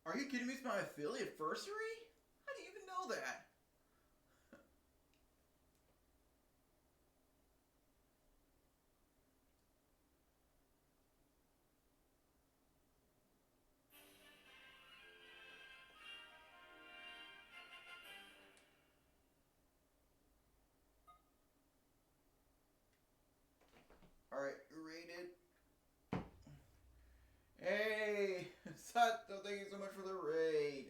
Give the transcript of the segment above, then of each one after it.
Are you kidding me? It's my affiliate versary? How do you even know that? Alright, rated. Hey, Sato, thank you so much for the raid.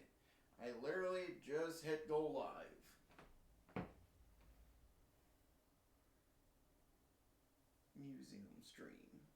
I literally just hit go live. Museum stream.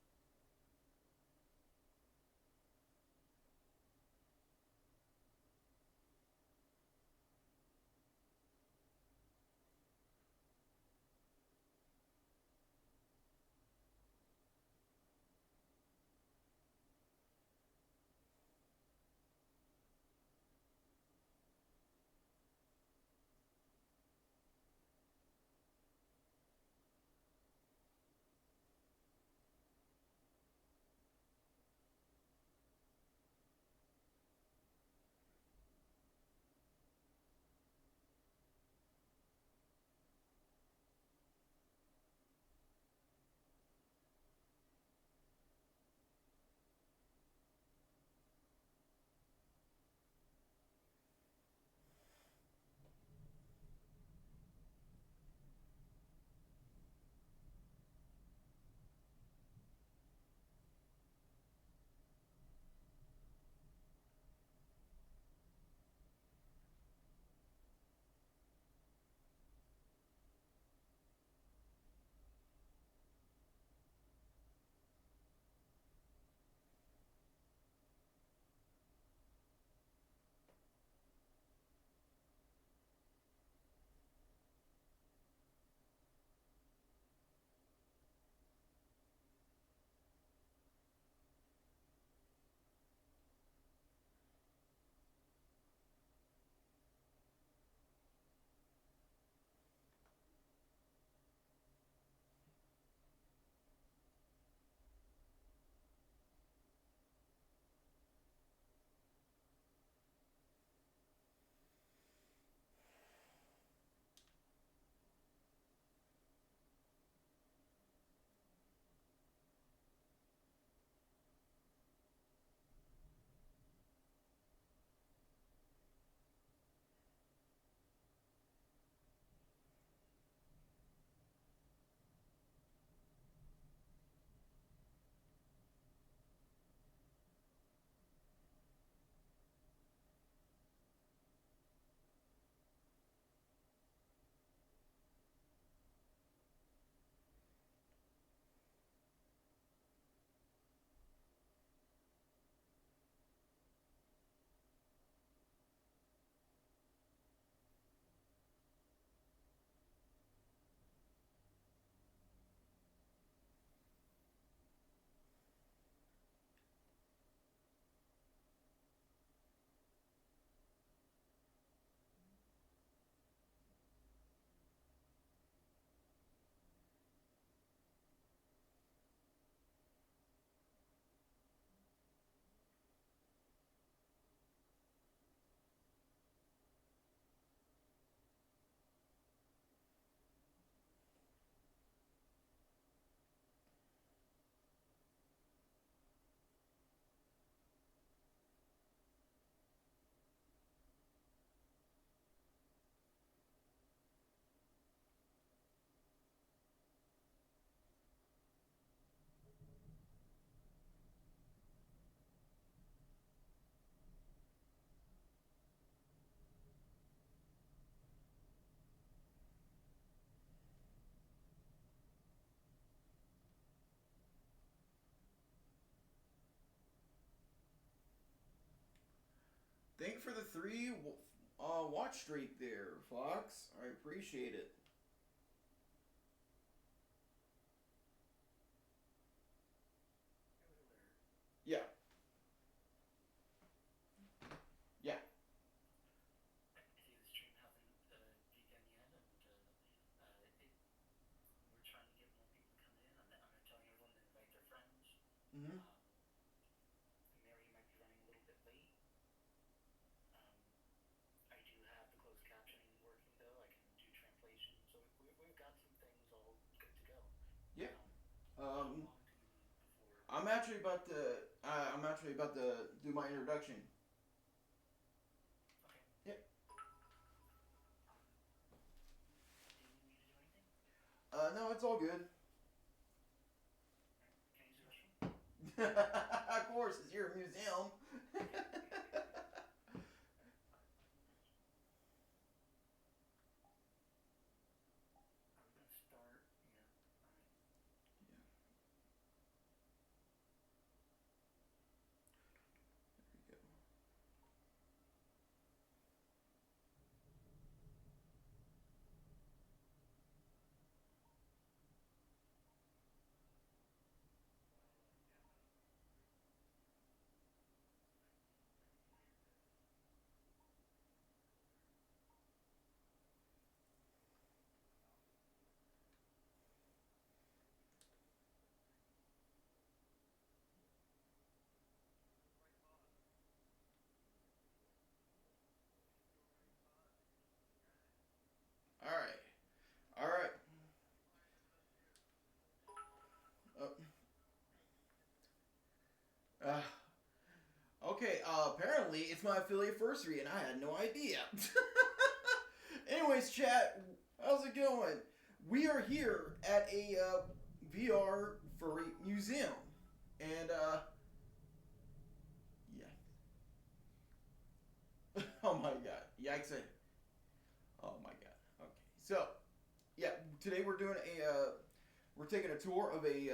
Thank you for the 3 watch streak there, Fox. I appreciate it. Yeah. Yeah. Mm-hmm. Um, I'm actually about to. I'm actually about to do my introduction. Yep. No, it's all good. Of course, it's your museum. All right. All right. Uh, okay. Apparently, it's my affiliate anniversary, and I had no idea. Anyways, chat. How's it going? We are here at a VR furry museum, and yeah. Oh my god. Yikes! Oh my god. Okay. So yeah, today we're doing a we're taking a tour of a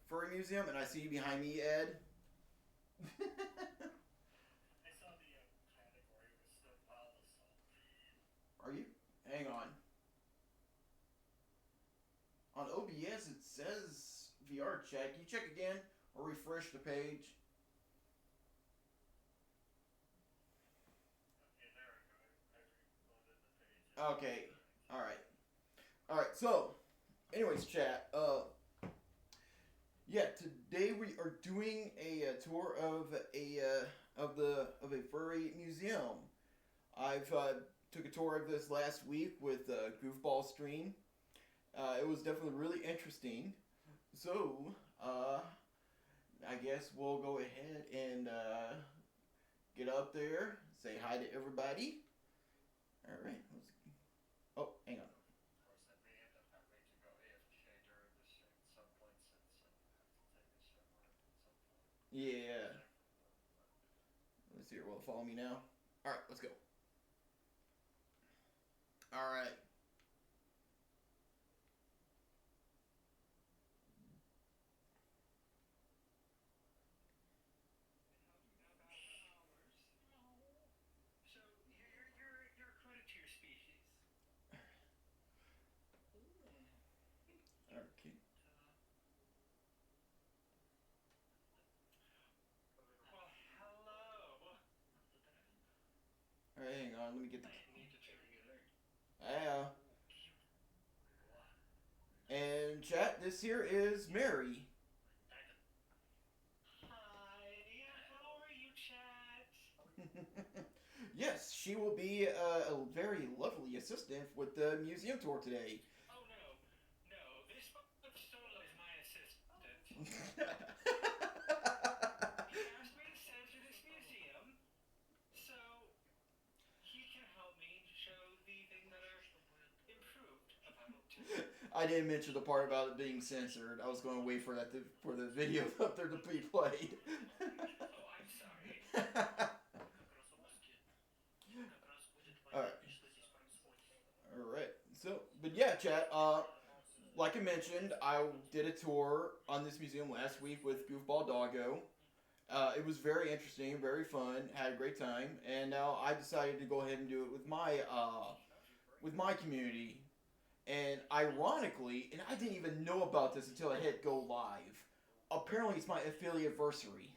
furry museum, and I see you behind me, Ed. Are you? Hang on. On OBS, it says VR chat. Can you check again or refresh the page? Okay. All right. All right. So, anyways, chat. Yeah. Today we are doing a, tour of a furry museum. I've took a tour of this last week with Goofball Stream. It was definitely really interesting. So, I guess we'll go ahead and get up there, say hi to everybody. All right. Oh, hang on. Yeah. Let's see here. Will it follow me now? All right. Let's go. All right. Okay. All right. Hang on. Let me get the. Yeah. And chat. This here is Mary. Yes, she will be a very lovely assistant with the museum tour today. I didn't mention the part about it being censored. I was going to wait for for the video up there to be played. All right. All right. So, but yeah, chat. Like I mentioned, I did a tour on this museum last week with Goofball Doggo. It was very interesting, very fun. Had a great time, and now I decided to go ahead and do it with my community. And ironically, and I didn't even know about this until I hit go live. Apparently, it's my affiliate anniversary.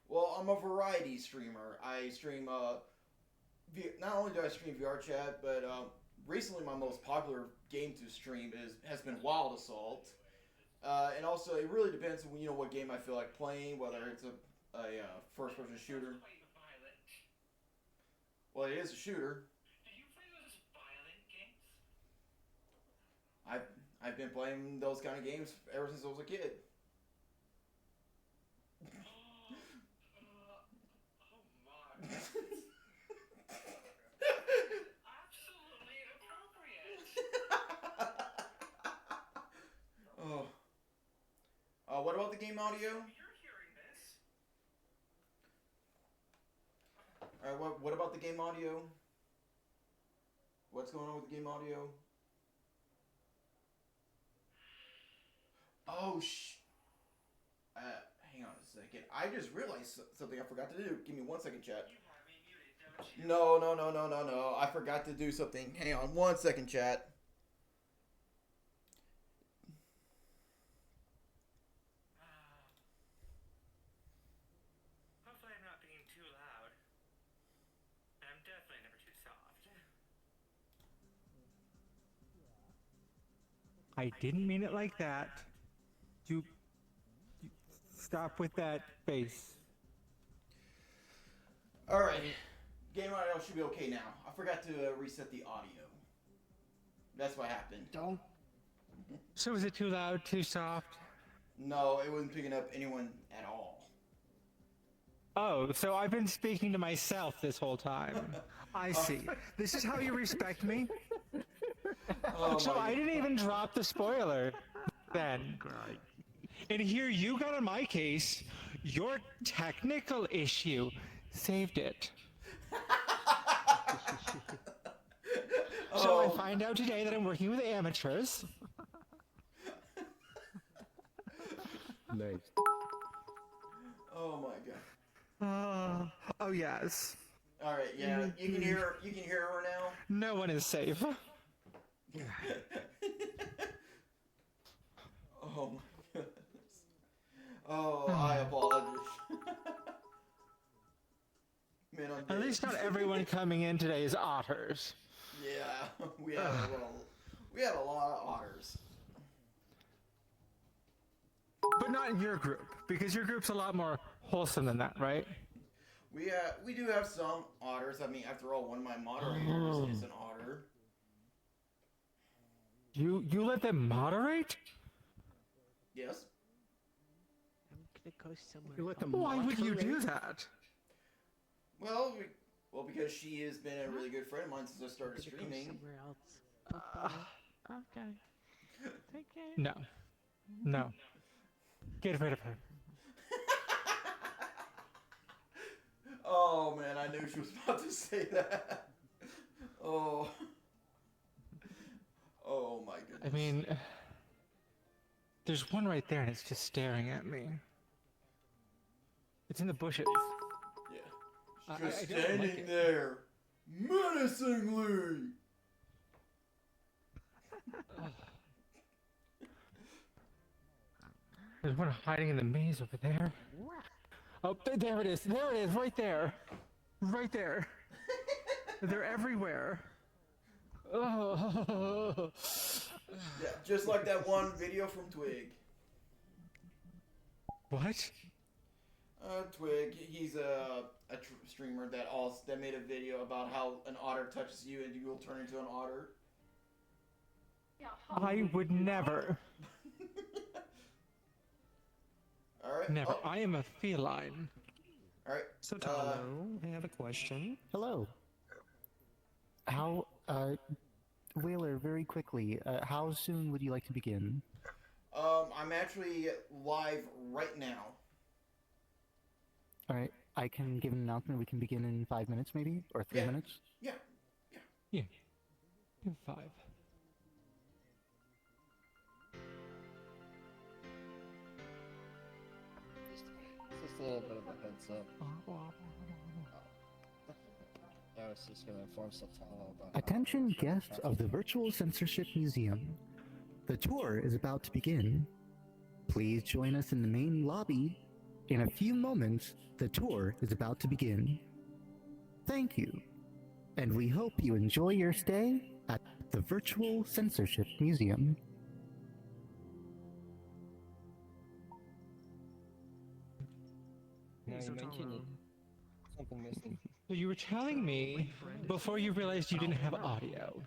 Well, I'm a variety streamer. I stream not only do I stream VR chat, but recently my most popular game to stream is has been Wild Assault. And also, it really depends on what game I feel like playing, whether it's a first person shooter. Well, it is a shooter. Do you play those violent games? I've I've been playing those kind of games ever since I was a kid. Oh my. This is absolutely inappropriate. Oh. What about the game audio? You're hearing this. Alright, what about the game audio? What's going on with the game audio? Oh, hang on a second. I just realized something I forgot to do. Give me 1 second, chat. You have me muted, don't you? No. I forgot to do something. Hang on 1 second, chat. Hopefully I'm not being too loud. I'm definitely never too soft. I didn't mean it like that. You stop with that face. Alright. Game audio should be okay now. I forgot to reset the audio. That's what happened. Don't. So is it too loud, too soft? No, it wasn't picking up anyone at all. Oh, so I've been speaking to myself this whole time. I see. This is how you respect me? Oh So my I didn't even drop the spoiler then. And here you got on my case, your technical issue saved it. So I find out today that I'm working with amateurs. Nice. Oh my god. Oh yes. All right, yeah, you can hear her now. No one is safe. Oh my goodness. Oh, I apologize. Man, I'm At dead. least not everyone coming in today is otters. Yeah, we had a lot of otters. But not in your group, because your group's a lot more wholesome than that, right? We do have some otters. I mean, after all, one of my moderators is an otter. You let them moderate? Yes. I'm gonna go somewhere. You let them Why would you do moderate? that? Well, because she has been a really good friend of mine since I started I'm gonna go streaming. somewhere else. Bye-bye. Okay. Take care. No. No. Get rid of her. Oh man, I knew she was about to say that. Oh. Oh my goodness. I mean, there's one right there and it's just staring at me. It's in the bushes. Yeah. She's just I don't like standing it. there, menacingly. There's one hiding in the maze over there. Oh, there it is. There it is, right there. Right there. They're everywhere. Oh. Yeah, just like that one video from Twig. What? Twig, he's a streamer that made a video about how an otter touches you and you will turn into an otter. I would never. All right. Never. Oh, I am a feline. all right. So, Talo, I have a question. Hello. How, Wheeler, very quickly, how soon would you like to begin? I'm actually live right now. Alright, I can give an announcement. We can begin in 5 minutes, maybe? Or 3 Yeah. minutes? Yeah. Yeah. You're 5. Just a little bit of a heads up. I was just gonna inform Satala about Attention guests of the Virtual Censorship Museum. The tour is about to begin. Please join us in the main lobby. In a few moments, the tour is about to begin. Thank you, and we hope you enjoy your stay at the Virtual Censorship Museum. Now you mentioned it. Something missing. So you were telling me before you realized you didn't have audio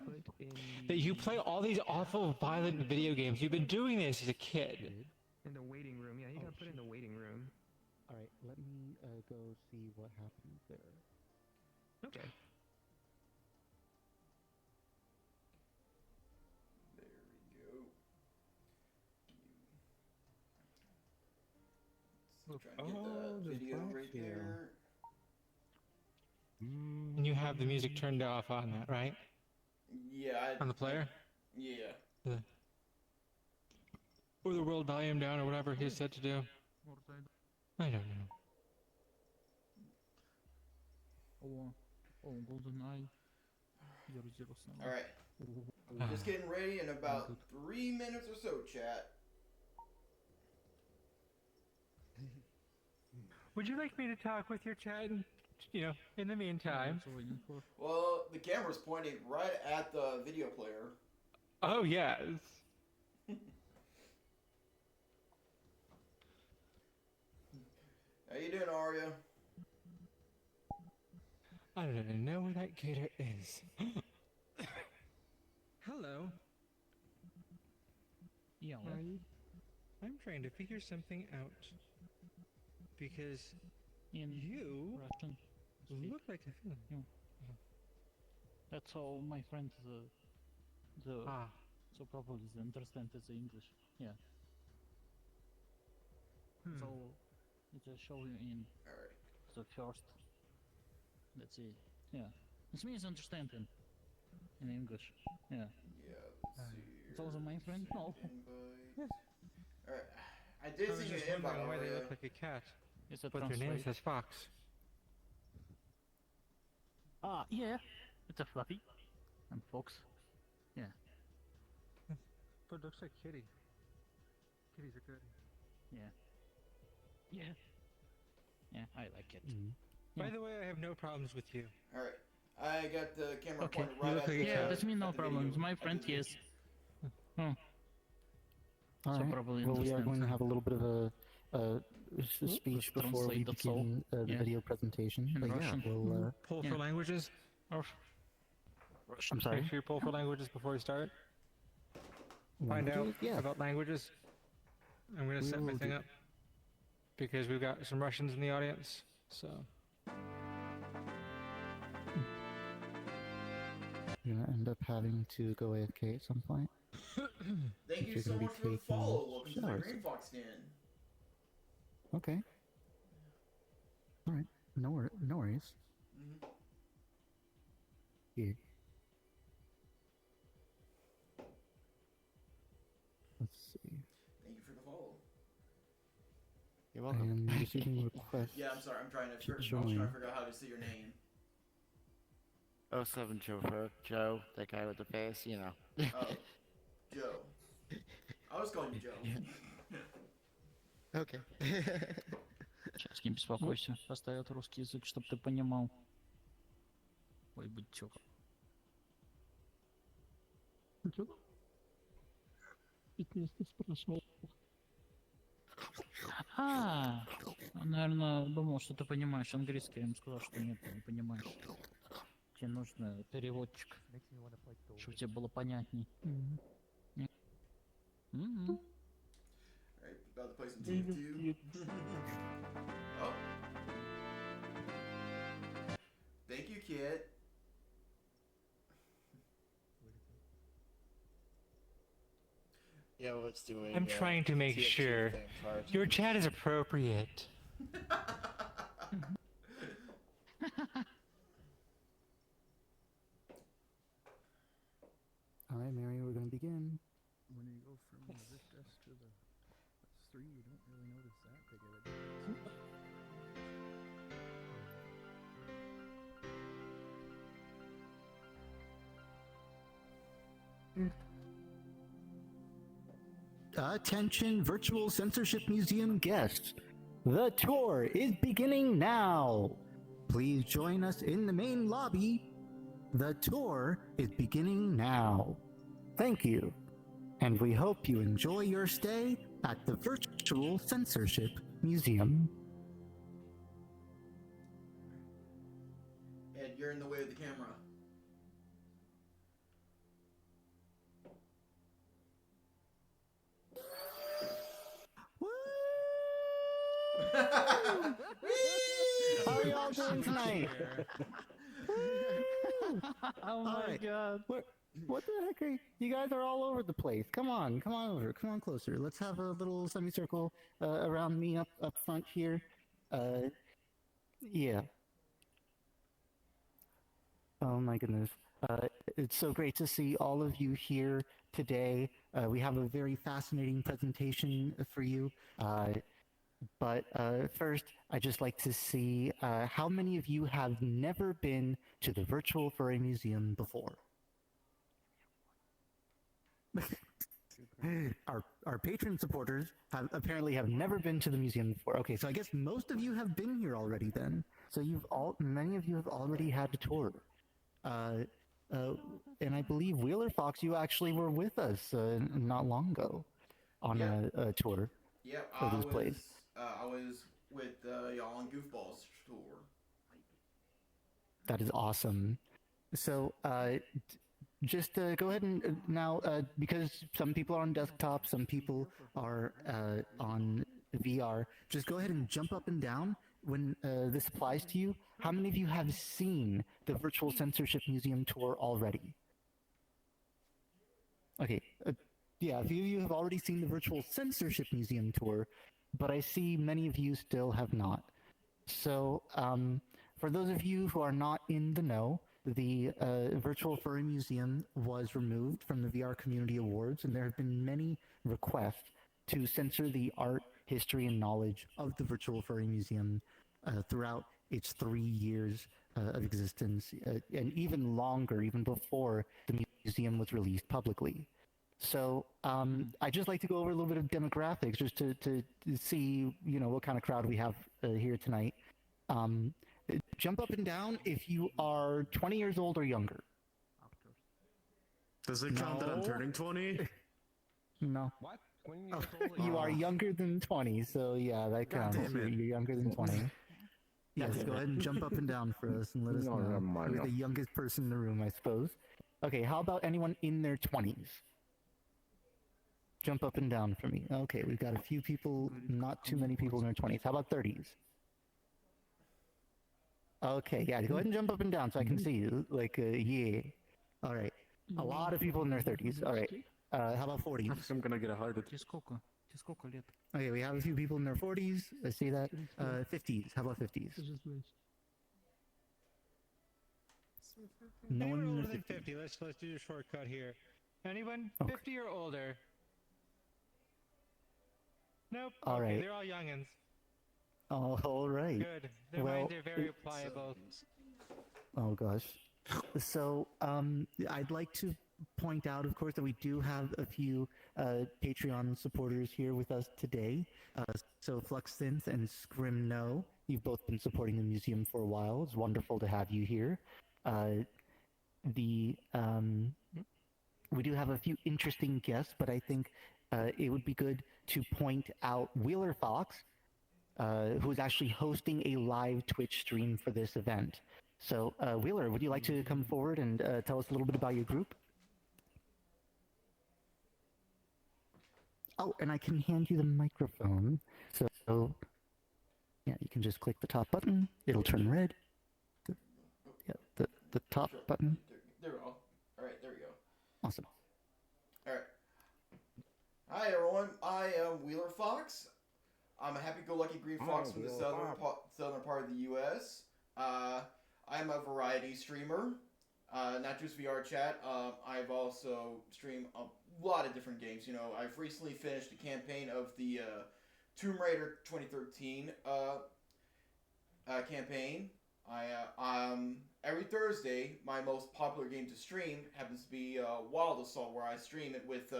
that you play all these awful violent video games. You've been doing this as a kid. In the waiting room. Yeah, you gotta put it in the waiting room. All right, let me go see what happens there. Okay. There we go. Let's try and get the video right there. And you have the music turned off on that, right? Yeah. On the player? Yeah. Or the world volume down or whatever he's said to do. I don't know. GoldenEye 007. All right. Just getting ready in about 3 minutes or so, chat. Would you like me to talk with your chat, in the meantime? Well, the camera's pointing right at the video player. Oh, yes. How you doing, Arya? I don't even know where that gator is. Hello. Yeah, I'm trying to figure something out. Because in you Russian. look like a villain. That's how my friend so probably they understand the English. Yeah. So it show you in Alright. the first. Let's see. Yeah. It means understanding in English. Yeah. Yeah, let's see. It's also my friend. No. Invite. Alright. I did I was see just an invite wondering why they already. look like a cat, It's a but their name translate. says Fox. Yeah. It's a fluffy. And fox. Yeah. But it looks like kitty. Kitties are good. Yeah. Yeah. Yeah, I like it. By the way, I have no problems with you. Alright. I got the camera Okay. pointed right look at like the a cat. Yeah, that's me, no at the video. problems. My At the friend, video. yes. All So right. probably Well, we are understand. going to have a little bit of a speech Let's before we translate that's all. begin the Yeah. video presentation. In But yeah, Russian. we'll. Pull Yeah. for languages? Or I'm sorry. Make sure you pull for languages before we start. Find out Languages? Yeah. about languages. I'm gonna We set my will thing do. up. Because we've got some Russians in the audience, so. You're gonna end up having to go AFK at some point. Thank you You're so gonna be much for the taking follow. Welcome to my showers. Green Fox Den. Okay. All right. No worries. Mhm. Yeah. Let's see. Thank you for the follow. You're I welcome. am receiving requests. Yeah, I'm sorry. I'm trying to figure Join. out how to say your name. 07 chauffeur, Joe, that guy with the face, you know. Oh, Joe. I was calling you Joe. Okay. сейчас не беспокойся. Поставят русский язык, чтобы ты понимал. Ой, будь чё. спрашивал. Он, наверное, думал, что ты понимаешь английский. Я ему сказал, что нет, ты не понимаешь. Тебе нужно переводчик, чтобы тебе было понятней. Нет? Мгм. Alright, about to play some TF2. Oh. Thank you, kid. Yeah, let's do a. I'm trying to make TF2 sure thing first. your chat is appropriate. All right, Mary, we're gonna begin. When you go from this desk to the S3, you don't really notice that big of a difference. Attention, Virtual Censorship Museum guests. The tour is beginning now. Please join us in the main lobby. The tour is beginning now. Thank you. And we hope you enjoy your stay at the Virtual Censorship Museum. you're in the way of the camera. How are y'all doing tonight? Oh my Alright. god. What the heck are you guys are all over the place. Come on over. Come on closer. Let's have a little semicircle around me up front here. Yeah. Oh my goodness. It's so great to see all of you here today. We have a very fascinating presentation for you. But first, I'd just like to see how many of you have never been to the Virtual Furry Museum before? Our patron supporters apparently have never been to the museum before. Okay, so I guess most of you have been here already then. So many of you have already had a tour. And I believe WheelerFox, you actually were with us not long ago on a tour for this place. I was with y'all on Goofball's tour. That is awesome. So, just go ahead and now, because some people are on desktop, some people are on VR, just go ahead and jump up and down when this applies to you. How many of you have seen the Virtual Censorship Museum tour already? Okay, yeah, a few of you have already seen the Virtual Censorship Museum tour, but I see many of you still have not. So, for those of you who are not in the know, the Virtual Furry Museum was removed from the VR Community Awards, and there have been many requests to censor the art, history, and knowledge of the Virtual Furry Museum throughout its 3 years of existence, and even longer, even before the museum was released publicly. So I'd just like to go over a little bit of demographics just to see, what kind of crowd we have here tonight. Jump up and down if you are 20 years old or younger. Does it count that I'm turning 20? No. What? 20 Oh, years old? you are younger than 20, so yeah, that counts. damn it. You're younger than 20. Yes, go ahead and jump up and down for us and let us know. You're the youngest person in the room, I suppose. Okay, how about anyone in their 20s? Jump up and down for me. Okay, we've got a few people, not too many people in their 20s. How about 30s? Okay, yeah, go ahead and jump up and down so I can see you. Yeah. All right. A lot of people in their 30s. All right. How about 40s? I'm gonna get a heart attack. Тебе сколько? Тебе сколько лет? Okay, we have a few people in their 40s. I see that. 50s. How about 50s? No one Anyone in older their than 50s. 50? Let's do the shortcut here. Anyone Okay. 50 or older? Nope. All okay, right. they're all youngins. Oh, all right. Good. Their Well, minds are very pliable. Oh gosh. So I'd like to point out, of course, that we do have a few Patreon supporters here with us today. So FluxSynth and Scrimno, you've both been supporting the museum for a while. It's wonderful to have you here. We do have a few interesting guests, but I think it would be good to point out WheelerFox, who is actually hosting a live Twitch stream for this event. So, Wheeler, would you like to come forward and tell us a little bit about your group? Oh, and I can hand you the microphone. So, yeah, you can just click the top button. It'll turn red. The top button. There we go. All right, there we go. Awesome. All right. Hi everyone. I am WheelerFox. I'm a happy-go-lucky green fox from the southern part of the U.S. I'm a variety streamer, not just VR chat. I've also streamed a lot of different games. I've recently finished a campaign of the Tomb Raider 2013 campaign. Every Thursday, my most popular game to stream happens to be Wild Assault, where I stream it with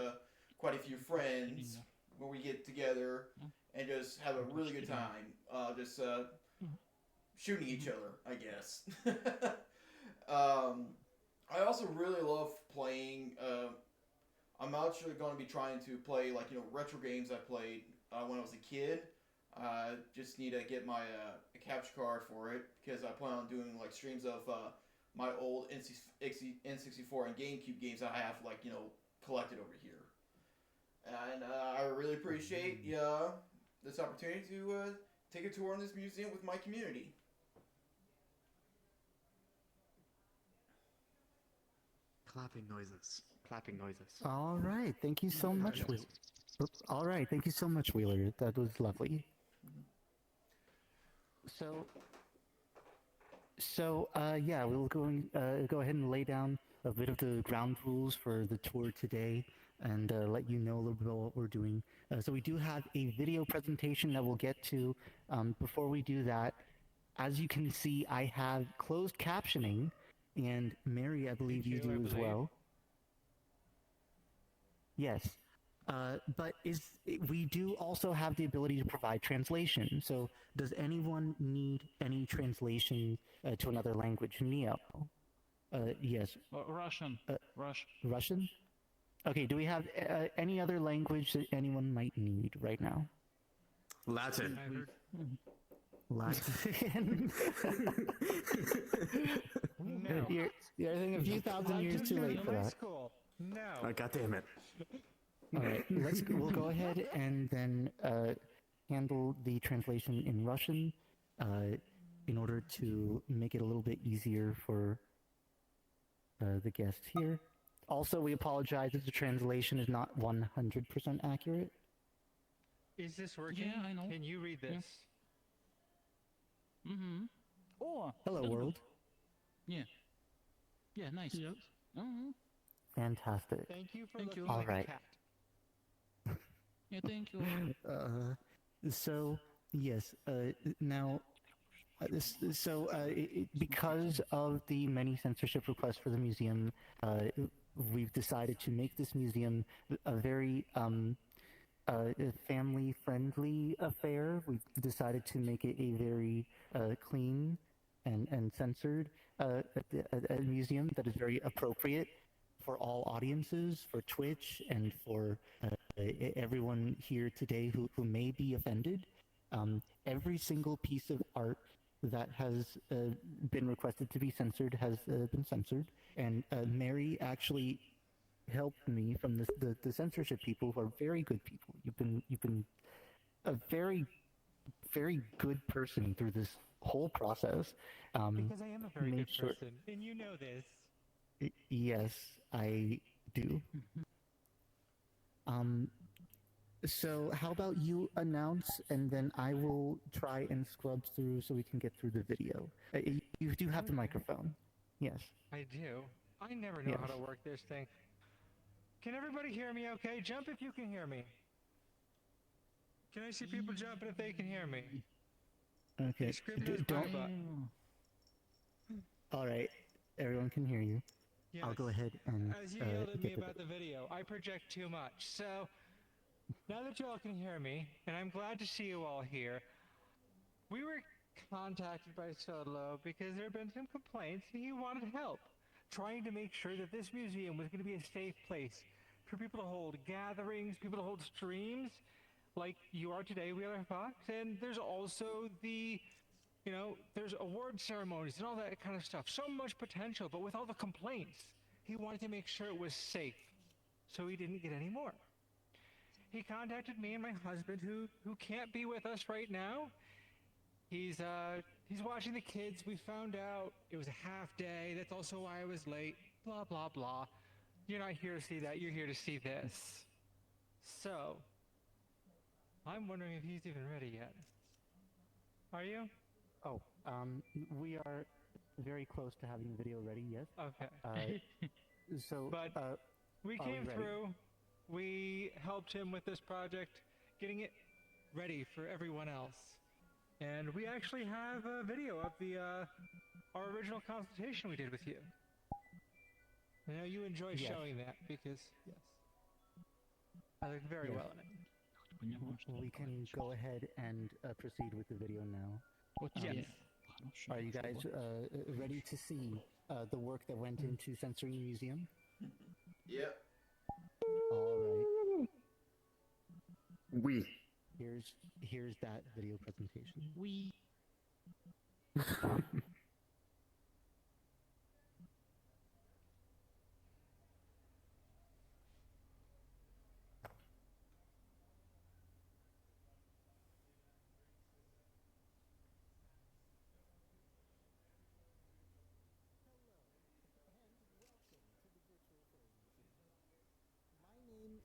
quite a few friends, where we get together and just have a really good time, just shooting each other, I guess. I also really love playing. I'm actually going to be trying to play retro games I played when I was a kid. Just need to get my a capture card for it, because I plan on doing streams of my old N64 and GameCube games that I have collected over here. And I really appreciate this opportunity to take a tour in this museum with my community. Clapping noises. Clapping noises. All right, thank you so much, Wheeler. All right, thank you so much, Wheeler. That was lovely. Yeah, we'll go ahead and lay down a bit of the ground rules for the tour today, and let you know a little bit about what we're doing. So we do have a video presentation that we'll get to. Before we do that, as you can see, I have closed captioning, and Mary, I believe you do as well. Yes. But we do also have the ability to provide translation. So does anyone need any translation to another language? Neo? Yes. Russian. Russian? Okay, do we have any other language that anyone might need right now? Latin. Latin? No. You're I think a few thousand years too late for that. No. God damn it. All right, we'll go ahead and then handle the translation in Russian in order to make it a little bit easier for the guests here. Also, we apologize if the translation is not 100% accurate. Is this working? Yeah, I know. Can you read this? Mm-hmm. Oh. Hello, world. Yeah. Yeah, nice. Yes. Mm-hmm. Fantastic. Thank you for Thank looking you. like All right. a cat. Yeah, thank you. So yes, now, because of the many censorship requests for the museum, we've decided to make this museum a very family-friendly affair. We've decided to make it a very clean and censored a museum that is very appropriate for all audiences, for Twitch, and for everyone here today who may be offended. Every single piece of art that has been requested to be censored has been censored, and Mary actually helped me from the censorship people, who are very good people. You've been a very, very good person through this whole process. Because I am a very good sure- person, and you know this. Yes, I do. So how about you announce, and then I will try and scrub through so we can get through the video. You do have the microphone. Yes. I do. I never know how Yes. to work this thing. Can everybody hear me okay? Jump if you can hear me. Can I see people jumping if they can hear me? Okay. Scribner's Don't. button. All right. Everyone can hear you. Yes. I'll go ahead and As you yelled at me get the. about the video, I project too much. So, now that you all can hear me, and I'm glad to see you all here, we were contacted by Sodlo because there have been some complaints and he wanted help, trying to make sure that this museum was going to be a safe place for people to hold gatherings, people to hold streams, like you are today, WheelerFox, and there's also the, there's award ceremonies and all that kind of stuff. So much potential, but with all the complaints, he wanted to make sure it was safe, so he didn't get any more. He contacted me and my husband, who can't be with us right now. He's watching the kids. We found out it was a half day. That's also why I was late. Blah, blah, blah. You're not here to see that. You're here to see this. So, I'm wondering if he's even ready yet. Are you? Oh, we are very close to having the video ready. Yes. Okay. So, But we are we came ready? through. We helped him with this project, getting it ready for everyone else. And we actually have a video of our original consultation we did with you. I know you enjoyed Yes. showing that because, yes, I looked very Yes. well in it. We can go ahead and proceed with the video now. Yes. Are you guys ready to see the work that went into censoring the museum? Yep. All right. We. Here's that video presentation. We.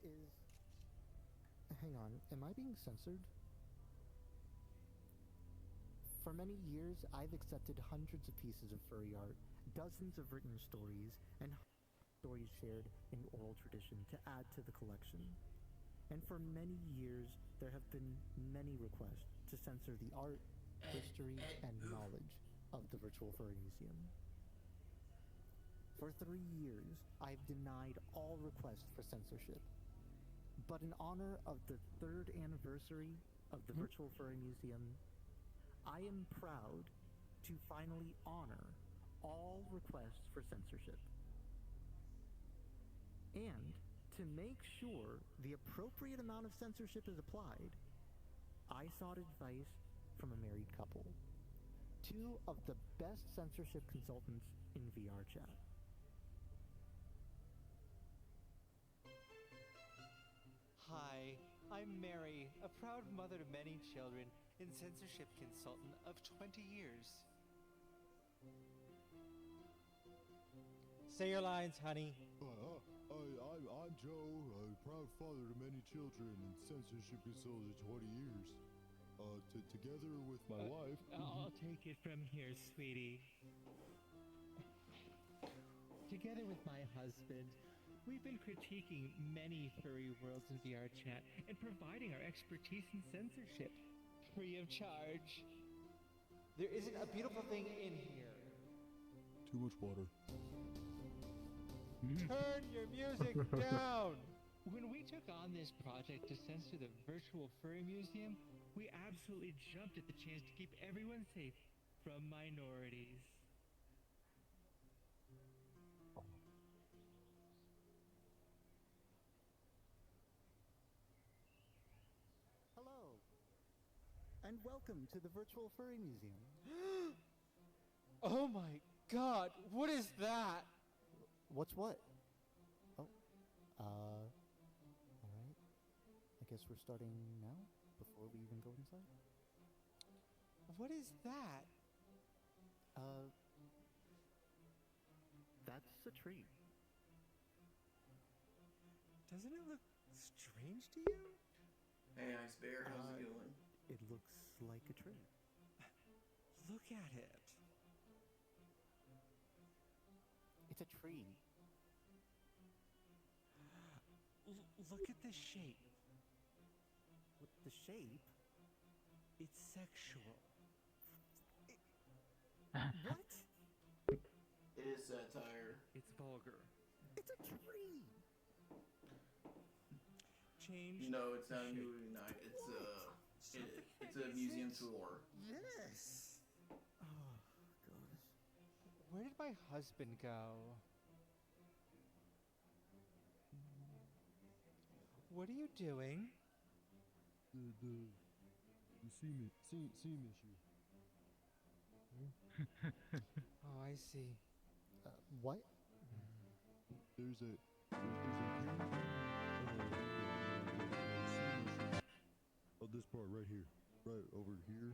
is... Hang on, am I being censored? For many years, I've accepted hundreds of pieces of furry art, dozens of written stories, and stories shared in oral tradition to add to the collection. And for many years, there have been many requests to censor the art, history, and knowledge of the Virtual Furry Museum. For 3 years, I've denied all requests for censorship. But in honor of the 3rd anniversary of the Virtual Furry Museum, I am proud to finally honor all requests for censorship. And to make sure the appropriate amount of censorship is applied, I sought advice from a married couple, 2 of the best censorship consultants in VR chat. Hi, I'm Mary, a proud mother to many children and censorship consultant of 20 years. Say your lines, honey. I'm Joe, a proud father to many children and censorship consultant 20 years. Together with my wife... I'll take it from here, sweetie. Together with my husband, we've been critiquing many furry worlds in VR chat and providing our expertise in censorship, free of charge. There isn't a beautiful thing in here. Too much water. Turn your music down! When we took on this project to censor the Virtual Furry Museum, we absolutely jumped at the chance to keep everyone safe from minorities. Hello, and welcome to the Virtual Furry Museum. Oh my god, what is that? What's what? Oh, alright. I guess we're starting now, before we even go inside? What is that? That's a tree. Doesn't it look strange to you? Hey, Ice Bear, how's it going? It looks like a tree. Look at it. It's a tree. Look at the shape. With the shape? It's sexual. What? It is satire. It's vulgar. It's a tree! Change. No, it's not a movie night. It's a museum tour. Yes! Oh, gosh. Where did my husband go? What are you doing? The seam issue. Oh, I see. What? There's a huge oh, this part right here, right over here.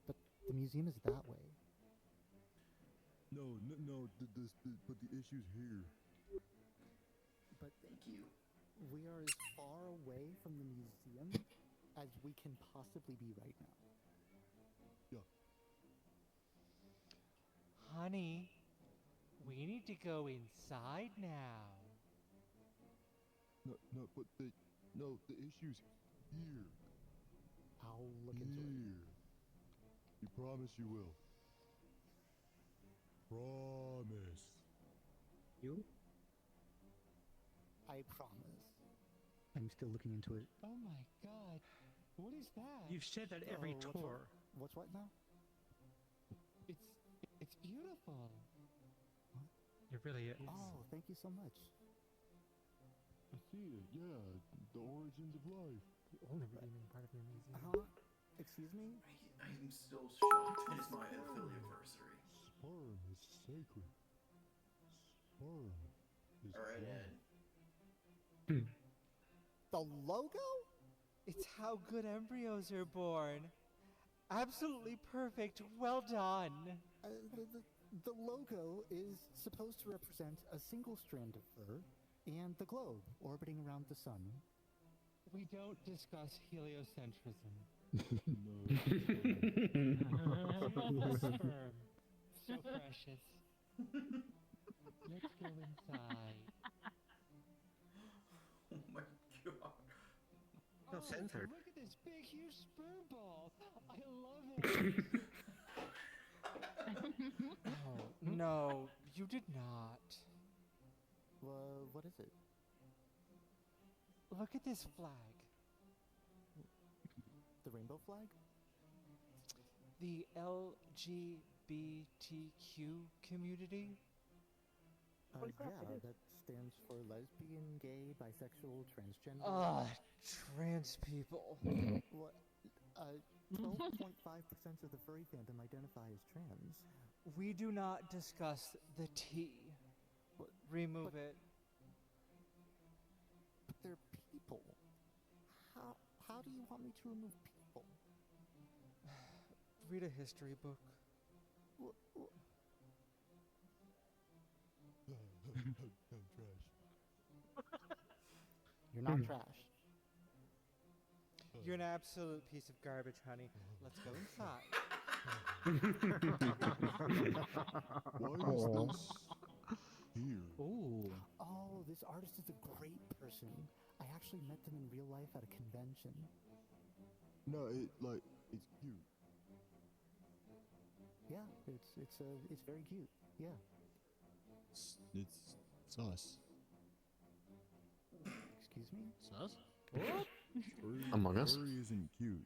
But the museum is that way. No, but the issue's here. But Thank you. we are as far away from the museum as we can possibly be right now. Yeah. Honey, we need to go inside now. But the issue's here. I'll look into it. Here. You promise you will. Promise. You? I promise. I'm still looking into it. Oh my god. What is that? You've said that every Oh, tour. What's what now? It's beautiful. It really is. Oh, thank you so much. I see it, yeah. The origins of life. The only redeeming part of your museum. Excuse me? I'm still shocked. It is my affiliate-versary. Sperm is sacred. Sperm is Alright, blood. Ed. The logo? It's how good embryos are born. Absolutely perfect. Well done. The logo is supposed to represent a single strand of fur and the globe orbiting around the sun. We don't discuss heliocentrism. Beautiful sperm. So precious. Let's go inside. Oh my god. So censored. Look at this big, huge sperm ball. I love it. Oh, no, you did not. What is it? Look at this flag. The rainbow flag? The LGBTQ community? Yeah, that stands for lesbian, gay, bisexual, transgender. Trans people. What? 12.5% of the furry fandom identify as trans. We do not discuss the T. Remove it. But they're people. How do you want me to remove people? Read a history book. I'm trash. You're not trash. You're an absolute piece of garbage, honey. Let's go inside. Why is this here? Ooh. Oh, this artist is a great person. I actually met them in real life at a convention. No, it's cute. Yeah, it's very cute. Yeah. It's sus. Excuse me? Sus? Among Us? Furry isn't cute.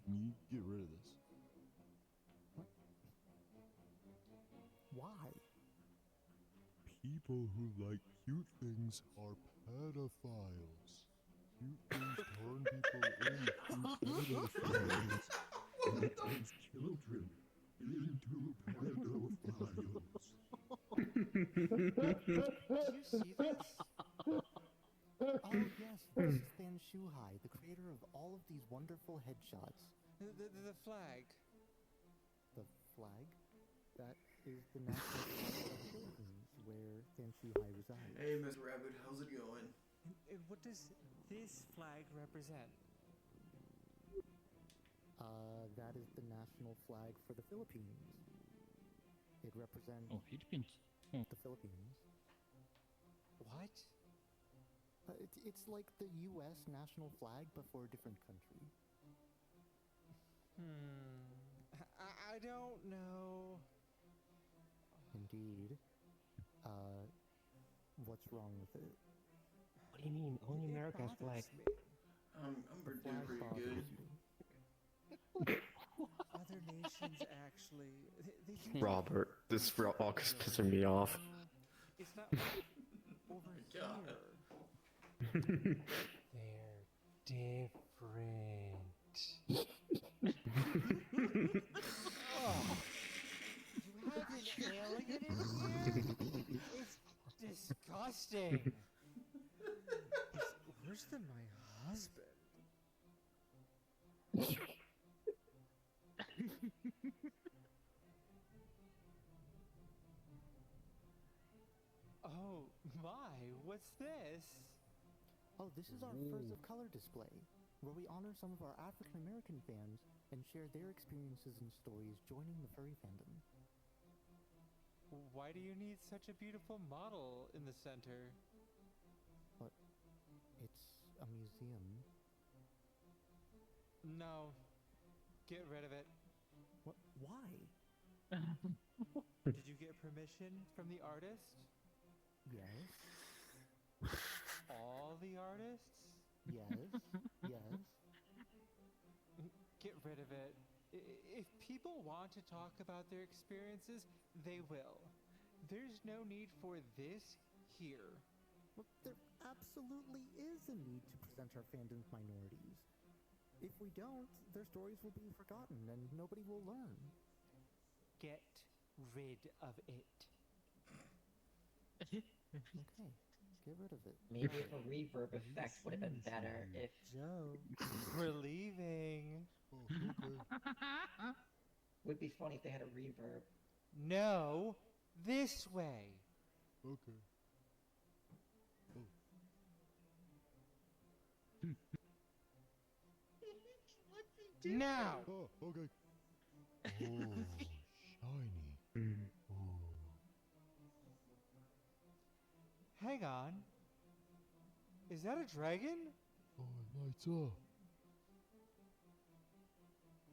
You get rid of this. Why? People who like cute things are pedophiles. Cute things turn people into pedophiles. And turns children into pedophiles. Did you see this? Oh yes, this is Fan Shuhai, the creator of all of these wonderful headshots. The flag. The flag? That is the national flag of the Philippines, where Fan Shuhai resides. Hey, Miss Rabbit, how's it going? And what does this flag represent? That is the national flag for the Philippines. It represents Oh, Philippines. the Philippines. What? It's like the U.S. national flag, but for a different country. I don't know. Indeed. What's wrong with it? What do you mean? Only America's flag. I'm The doing flag pretty bothers good. you. Other nations actually. They do Robert, this rock is pissing me off. It's not over God. here. They're different. Oh, you have an alien in here? It's disgusting. He's worse than my husband. Oh my, what's this? Oh, this is our First of Color display, where we honor some of our African American fans and share their experiences and stories joining the furry fandom. Why do you need such a beautiful model in the center? But it's a museum. No. Get rid of it. What? Why? Did you get permission from the artist? Yes. All the artists? Yes. Yes. Get rid of it. If people want to talk about their experiences, they will. There's no need for this here. Well, there absolutely is a need to present our fandom's minorities. If we don't, their stories will be forgotten and nobody will learn. Get rid of it. Okay, get rid of it. Maybe if a reverb effect would have been better if... Joe, we're leaving. Oh, okay. Would be funny if they had a reverb. No, this way. Okay. Now! Oh, okay. Oh, shiny. Oh. Hang on. Is that a dragon? Oh, it lights up.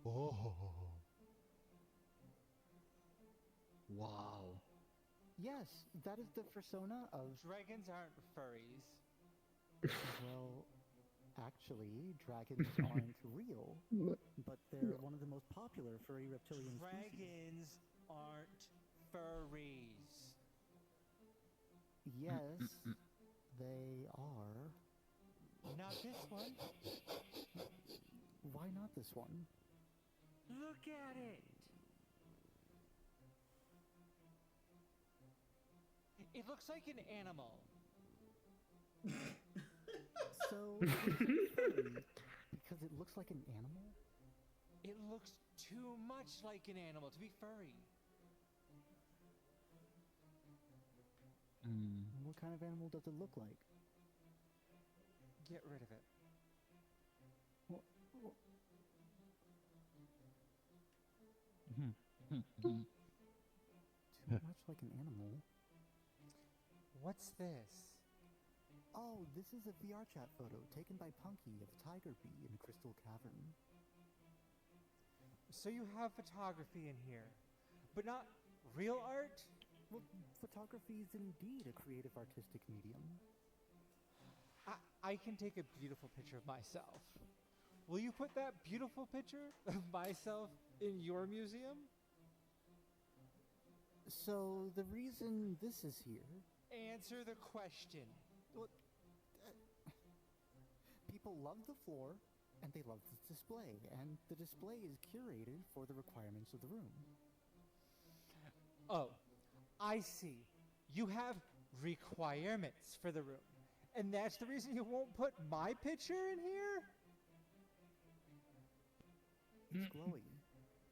Oh. Wow. Yes, that is the persona of. Dragons aren't furries. Well, actually, dragons aren't real, but they're one of the most popular furry reptilian species. Dragons aren't furries. Yes, they are. Not this one. Why not this one? Look at it. It looks like an animal. So, is it furry because it looks like an animal? It looks too much like an animal to be furry. What kind of animal does it look like? Get rid of it. Too much like an animal. What's this? Oh, this is a VR chat photo taken by Punky of Tiger Bee in Crystal Cavern. So you have photography in here, but not real art? Well, photography is indeed a creative artistic medium. I can take a beautiful picture of myself. Will you put that beautiful picture of myself in your museum? So, the reason this is here... Answer the question. Well, people love the floor, and they love the display, and the display is curated for the requirements of the room. Oh, I see. You have requirements for the room. And that's the reason you won't put my picture in here? It's glowy.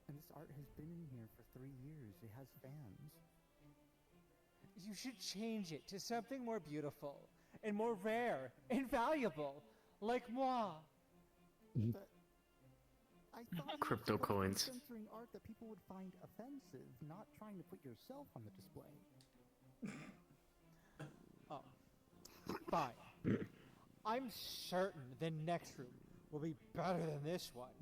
And this art has been in here for 3 years. It has fans. You should change it to something more beautiful and more rare and valuable, like moi. But I thought Crypto you were supposed to be coins. censoring art that people would find offensive, not trying to put yourself on the display. Oh, fine. I'm certain the next room will be better than this one.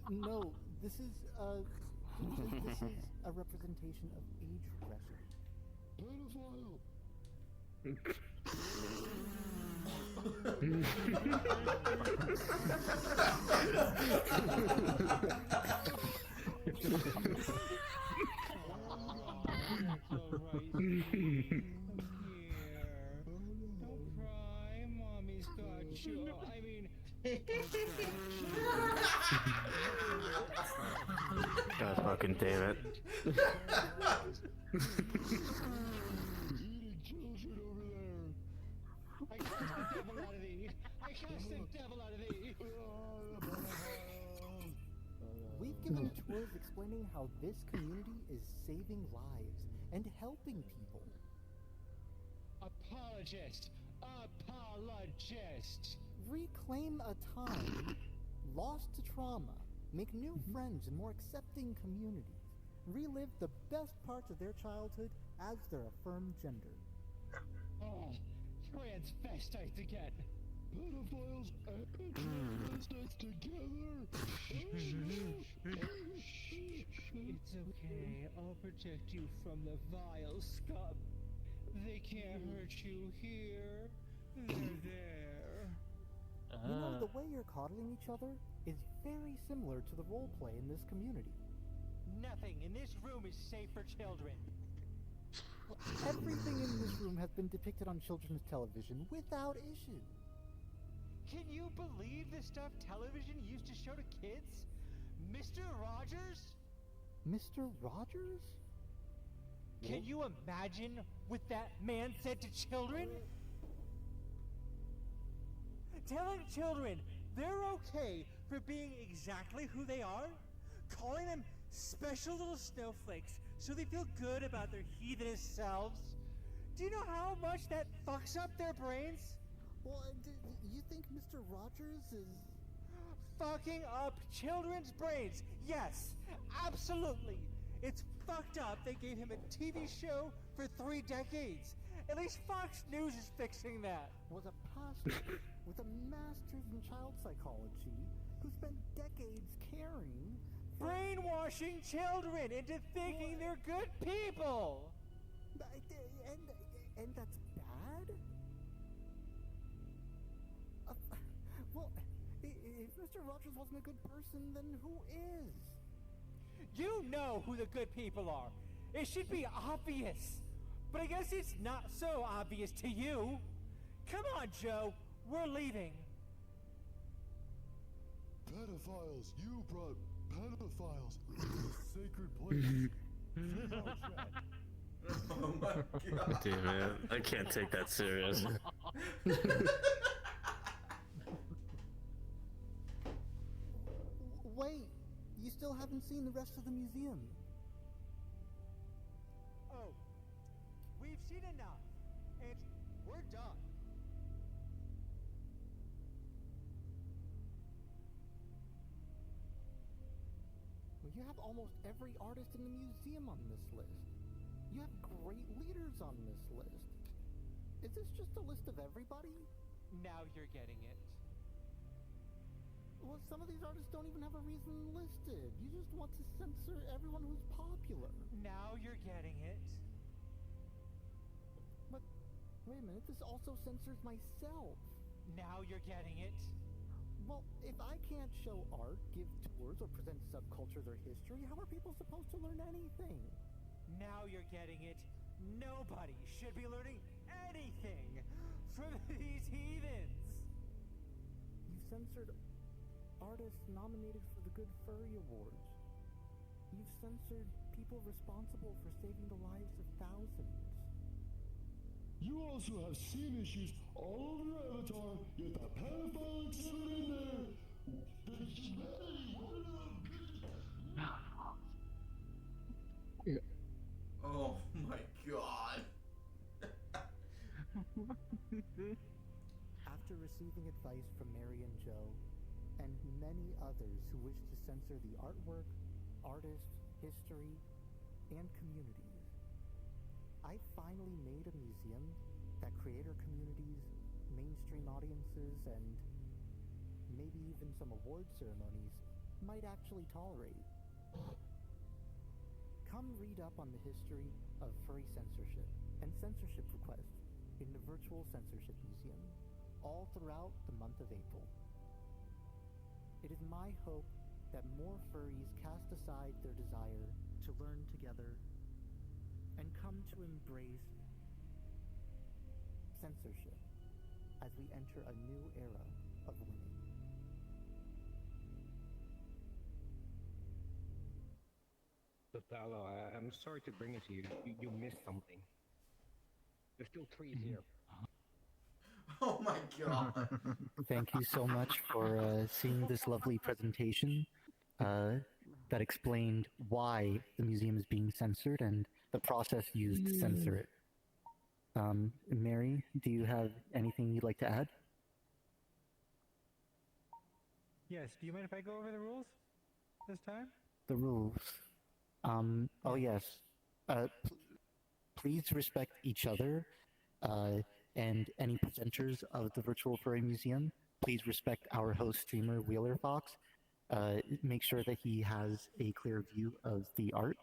No, this is a representation of age regression. Pedophile! Don't cry, mommy's got you. I mean, God fucking damn it. Eating children over there! I cast the devil out of thee. I cast the devil out of thee. We've given tours explaining how this community is saving lives and helping people. Apologist. Apologist. Reclaim a time lost to trauma. Make new friends and more accepting communities. Relive the best parts of their childhood as their affirmed gender. Oh, transvestites again. Pedophiles and transvestites together! It's okay. I'll protect you from the vile scum. They can't hurt you here. They're there. You know, the way you're coddling each other is very similar to the roleplay in this community. Nothing in this room is safe for children. Everything in this room has been depicted on children's television without issue. Can you believe the stuff television used to show to kids? Mr. Rogers? Mr. Rogers? Can you imagine what that man said to children? Telling children they're okay for being exactly who they are? Calling them special little snowflakes so they feel good about their heathenish selves? Do you know how much that fucks up their brains? Well, you think Mr. Rogers is... Fucking up children's brains. Yes, absolutely. It's fucked up they gave him a TV show for 3 decades. At least Fox News is fixing that. Was a pastor with a master's in child psychology who spent decades caring... Brainwashing children into thinking they're good people. And that's bad? Well, if Mr. Rogers wasn't a good person, then who is? You know who the good people are. It should be obvious. But I guess it's not so obvious to you. Come on, Joe. We're leaving. Pedophiles! You brought pedophiles to this sacred place. Free our chat. Oh my god. Dude, man, I can't take that serious. Wait, you still haven't seen the rest of the museum. Oh, we've seen enough. And we're done. Well, you have almost every artist in the museum on this list. You have great leaders on this list. Is this just a list of everybody? Now you're getting it. Well, some of these artists don't even have a reason listed. You just want to censor everyone who's popular. Now you're getting it. But, wait a minute, this also censors myself. Now you're getting it. Well, if I can't show art, give tours, or present subculture their history, how are people supposed to learn anything? Now you're getting it. Nobody should be learning anything from these heathens. You censored artists nominated for the Good Furry Awards. You've censored people responsible for saving the lives of thousands. You also have scene issues all over your avatar. You got that pedophile exhibit in there. Oh my god. After receiving advice from Mary and Joe, and many others who wish to censor the artwork, artists, history, and communities, I finally made a museum that creator communities, mainstream audiences, and maybe even some award ceremonies might actually tolerate. Come read up on the history of furry censorship and censorship requests in the Virtual Censorship Museum, all throughout the month of April. It is my hope that more furries cast aside their desire to learn together and come to embrace censorship as we enter a new era of winning. Totalo, I'm sorry to bring it to you. You missed something. There's still trees here. Oh my god. Thank you so much for seeing this lovely presentation that explained why the museum is being censored and the process used to censor it. Mary, do you have anything you'd like to add? Yes, do you mind if I go over the rules this time? The rules. Oh yes. Please respect each other and any presenters of the Virtual Furry Museum. Please respect our host streamer, WheelerFox. Make sure that he has a clear view of the art.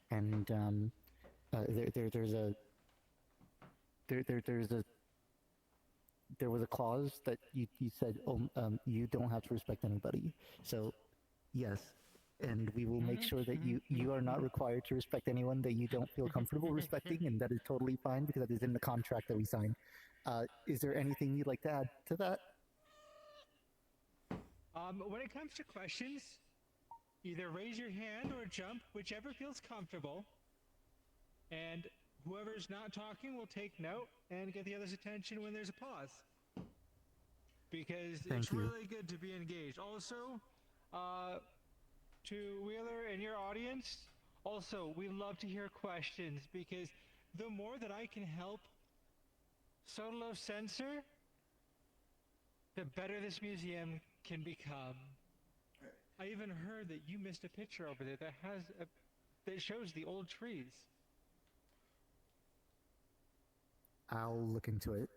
And there was a clause that you said, you don't have to respect anybody. So, yes. And we will make sure that you are not required to respect anyone that you don't feel comfortable respecting, and that is totally fine because that is in the contract that we signed. Is there anything you'd like to add to that? When it comes to questions, either raise your hand or jump, whichever feels comfortable. And whoever's not talking will take note and get the other's attention when there's a pause. Because it's really good to be engaged. Also, to Wheeler and your audience, also, we love to hear questions because the more that I can help solo censor, the better this museum can become. I even heard that you missed a picture over there that shows the old trees. I'll look into it.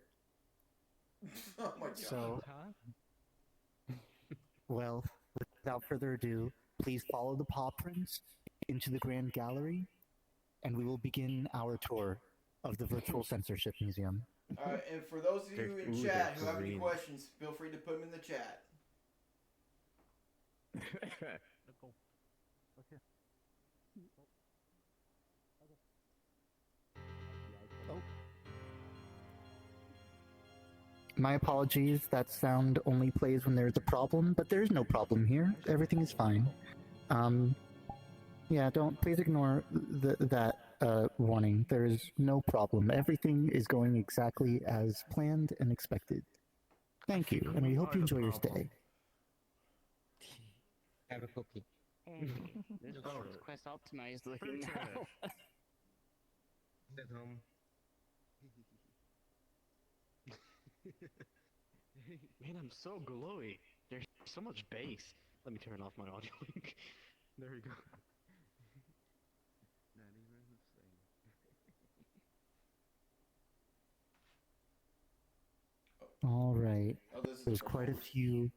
Oh my god. So, Huh? well, without further ado, please follow the paw prints into the Grand Gallery, and we will begin our tour of the Virtual Censorship Museum. Alright, and for those of you in Ooh, chat they're who have any green. questions, feel free to put them in the chat. My apologies, that sound only plays when there's a problem, but there's no problem here. Everything is fine. Yeah, please ignore that warning. There is no problem. Everything is going exactly as planned and expected. Thank you, and we hope you enjoy your stay. Have a cookie. This is quest optimized looking Virtual. now. Sit home. Man, I'm so glowy. There's so much bass. Let me turn off my audio link. There we go. Not even the same. All right. Oh, this is There's quite a few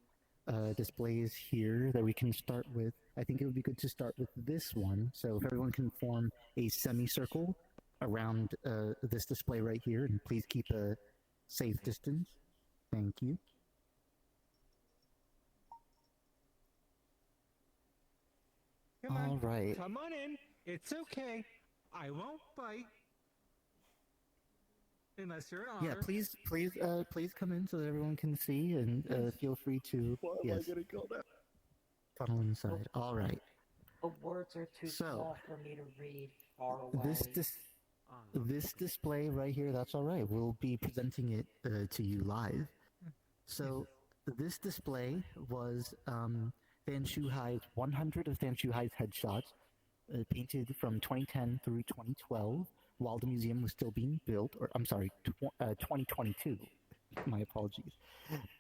displays here that we can start with. I think it would be good to start with this one. So if everyone can form a semicircle around this display right here, and please keep a safe distance. Thank you. Come on. All right. Come on in. It's okay. I won't bite. Unless you're an otter. Yeah, please come in so that everyone can see, and feel free to funnel inside. All right. The words are too So, small for me to read far away. This display right here, that's all right. We'll be presenting it to you live. So this display was Fan Shuhai's 100 of Fan Shuhai's headshots, painted from 2010 through 2012, while the museum was still being built. Or I'm sorry, 2022. My apologies.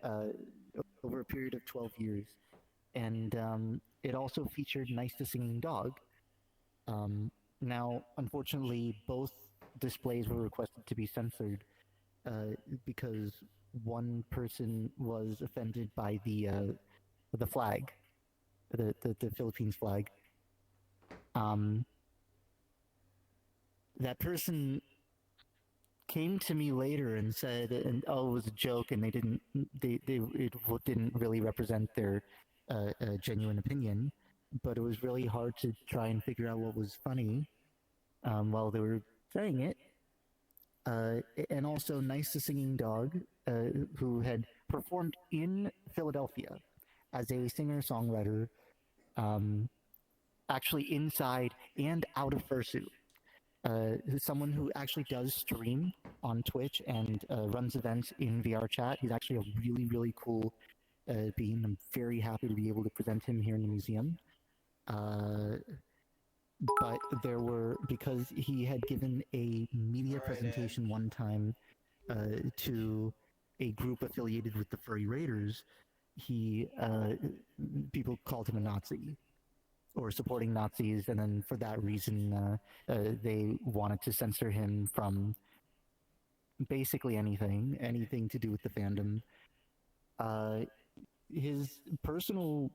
Over a period of 12 years, and it also featured Nice to Singing Dog. Now, unfortunately, both displays were requested to be censored because one person was offended by the flag, the Philippines flag. That person came to me later and said, "Oh, it was a joke," and it didn't really represent their genuine opinion. But it was really hard to try and figure out what was funny while they were saying it. And also Nice to Singing Dog, who had performed in Philadelphia as a singer-songwriter, actually inside and out of fursuit. Someone who actually does stream on Twitch and runs events in VR chat. He's actually a really, really cool being. I'm very happy to be able to present him here in the museum. But there were, because he had given a media presentation one time to a group affiliated with the Furry Raiders, people called him a Nazi, or supporting Nazis, and then for that reason they wanted to censor him from basically anything to do with the fandom. His personal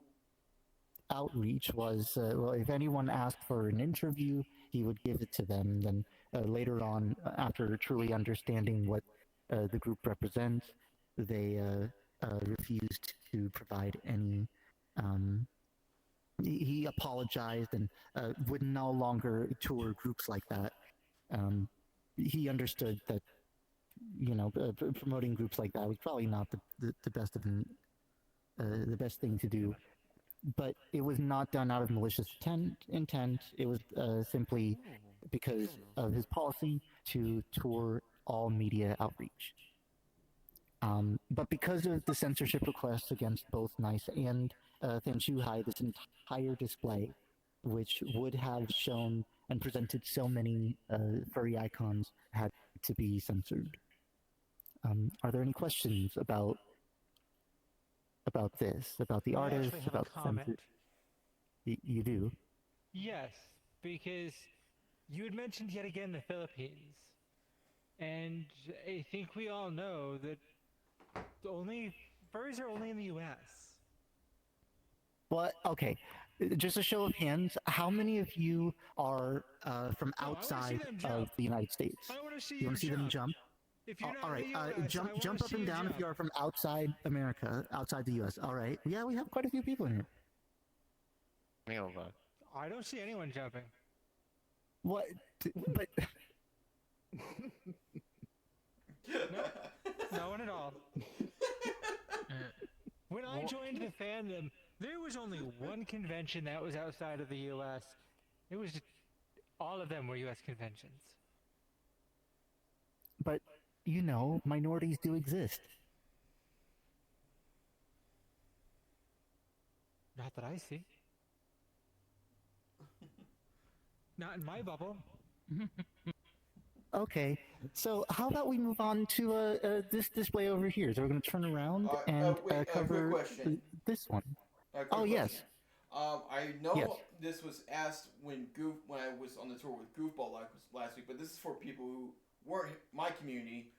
outreach was, well, if anyone asked for an interview, he would give it to them. Then later on, after truly understanding what the group represents, they refused to provide any. He apologized and would no longer tour groups like that. He understood that, promoting groups like that was probably not the best of the best thing to do. But it was not done out of malicious intent. It was simply because of his policy to tour all media outreach. But because of the censorship requests against both Nice and Fan Shuhai, this entire display, which would have shown and presented so many furry icons, had to be censored. Are there any questions about this, about the I artist, actually have a about the comment. censorship? You do? Yes, because you had mentioned yet again the Philippines. And I think we all know that furries are only in the US. What? Okay. Just a show of hands. How many of you are from outside of the United States? I want to see You you want to see them jump. jump? If you're not All right. in the US, Jump, I want jump to up see and you down jump. if you are from outside America, outside the U.S. All right. Yeah, we have quite a few people in here. Me over. I don't see anyone jumping. What? But No one at all. When I joined the fandom, there was only one convention that was outside of the US. It was all of them were US conventions. but you know, minorities do exist. Not that I see. Not in my bubble. Okay, so how about we move on to this display over here? So we're going to turn around and wait, cover quick question. this one. Quick Oh, yes. question. I know Yes. this was asked when I was on the tour with Goofball last week, but this is for people who weren't my community.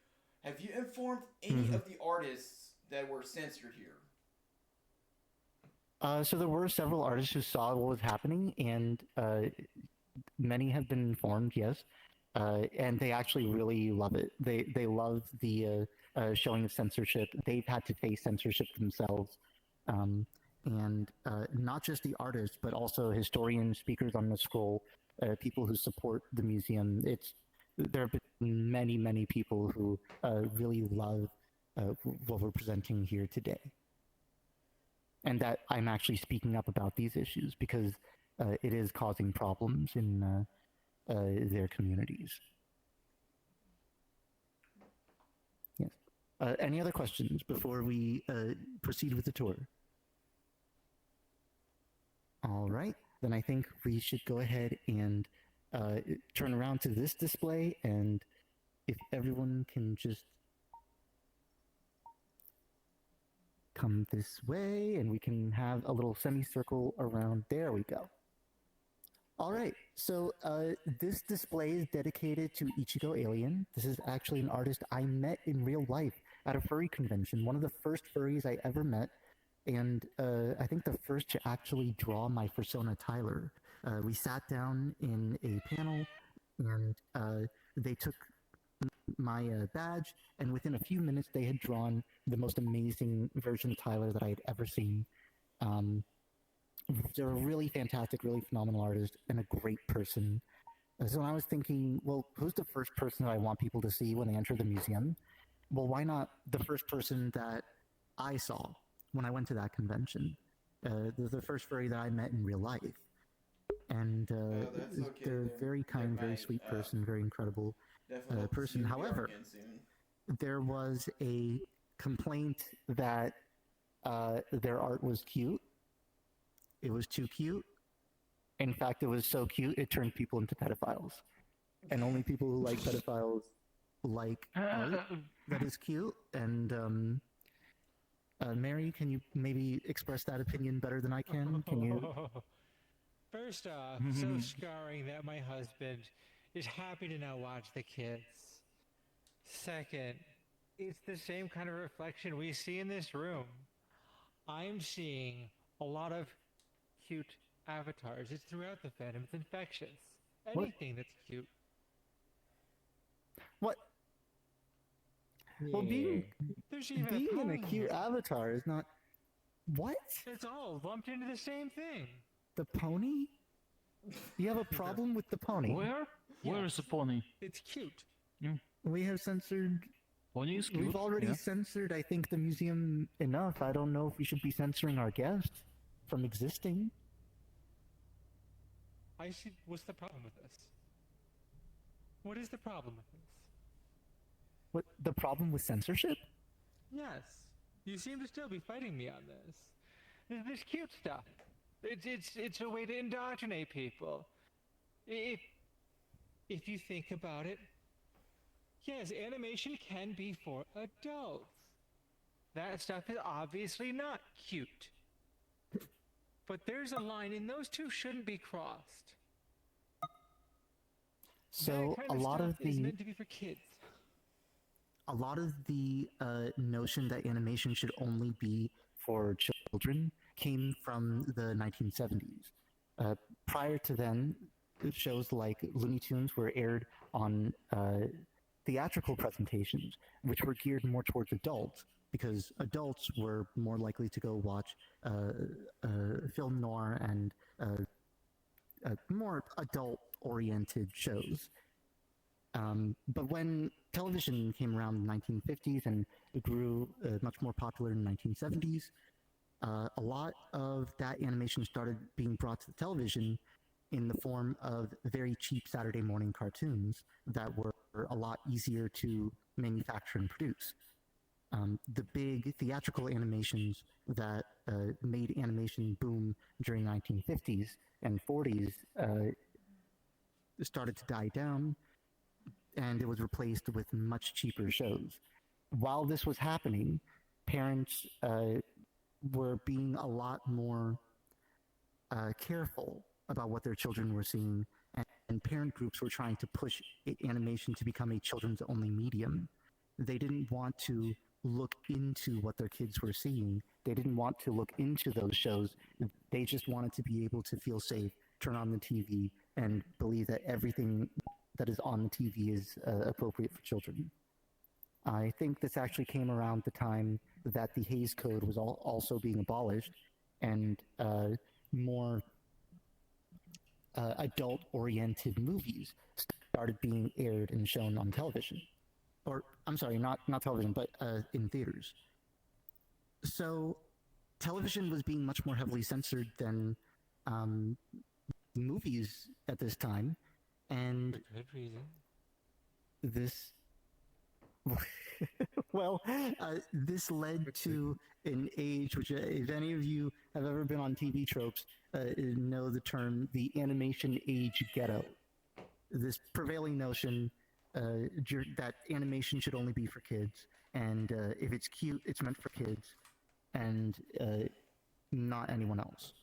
Have you informed any of the artists that were censored here? So there were several artists who saw what was happening, and many have been informed, yes. And they actually really love it. They love the showing of censorship. They've had to face censorship themselves. And not just the artists, but also historians, speakers on the scroll, people who support the museum. There have been many people who really love what we're presenting here today. And that I'm actually speaking up about these issues because it is causing problems in their communities. Yes. Any other questions before we proceed with the tour? All right, then I think we should go ahead and turn around to this display, and if everyone can just come this way, and we can have a little semicircle around. There we go. All right, so this display is dedicated to Ichigo Alien. This is actually an artist I met in real life at a furry convention, one of the first furries I ever met, and I think the first to actually draw my persona Tyler. We sat down in a panel, and they took my badge, and within a few minutes they had drawn the most amazing version of Tyler that I had ever seen. They're a really fantastic, really phenomenal artist, and a great person. So I was thinking, well, who's the first person that I want people to see when they enter the museum? Well, why not the first person that I saw when I went to that convention? The first furry that I met in real life. And they're a very kind, very sweet person, very incredible person. However, there was a complaint that their art was cute. It was too cute. In fact, it was so cute, it turned people into pedophiles. And only people who like pedophiles like art that is cute. And Mary, can you maybe express that opinion better than I can? Can you? First off, so scarring that my husband is happy to now watch the kids. Second, it's the same kind of reflection we see in this room. I'm seeing a lot of cute avatars. It's throughout the fandom. It's infectious. Anything that's cute. What? Well, being in a cute avatar is not... What? It's all lumped into the same thing. The pony? You have a problem with the pony? Where? Where is the pony? It's cute. We have censored... Pony is cute. We've already censored, I think, the museum enough. I don't know if we should be censoring our guests from existing. I see. What's the problem with this? What is the problem with this? What, the problem with censorship? Yes. You seem to still be fighting me on this. This cute stuff. It's a way to indoctrinate people. If you think about it, Yes, animation can be for adults. That stuff is obviously not cute. But there's a line, and those two shouldn't be crossed. So that kind a lot stuff of is the meant to be for kids. Notion that animation should only be for children came from the 1970s. Prior to then, shows like Looney Tunes were aired on theatrical presentations, which were geared more towards adults, because adults were more likely to go watch film noir and more adult-oriented shows. But when television came around in the 1950s and it grew much more popular in the 1970s, a lot of that animation started being brought to the television in the form of very cheap Saturday morning cartoons that were a lot easier to manufacture and produce. The big theatrical animations that made animation boom during the 1950s and 40s started to die down, and it was replaced with much cheaper shows. While this was happening, parents were being a lot more careful about what their children were seeing, and parent groups were trying to push animation to become a children's-only medium. They didn't want to look into what their kids were seeing. They didn't want to look into those shows. They just wanted to be able to feel safe, turn on the TV, and believe that everything that is on the TV is appropriate for children. I think this actually came around the time that the Hays Code was also being abolished, and more adult-oriented movies started being aired and shown on television. Or, I'm sorry, not television, but in theaters. So, television was being much more heavily censored than movies at this time, and For good reason. this well, this led to an age which, if any of you have ever been on TV tropes, know the term the animation age ghetto. This prevailing notion that animation should only be for kids, and if it's cute, it's meant for kids, and not anyone else.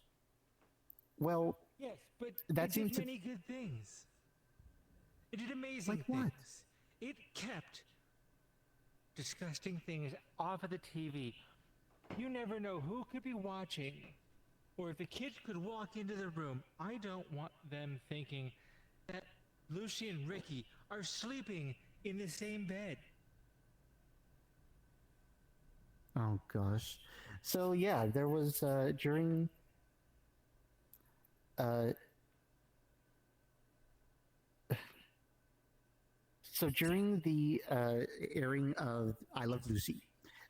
Well, Yes, but that it seems did to... many good things. It did amazing Like what? things. It kept disgusting things off of the TV. You never know who could be watching, or if a kid could walk into the room. I don't want them thinking that Lucy and Ricky are sleeping in the same bed. Oh gosh. So yeah, there was during the airing of I Love Lucy,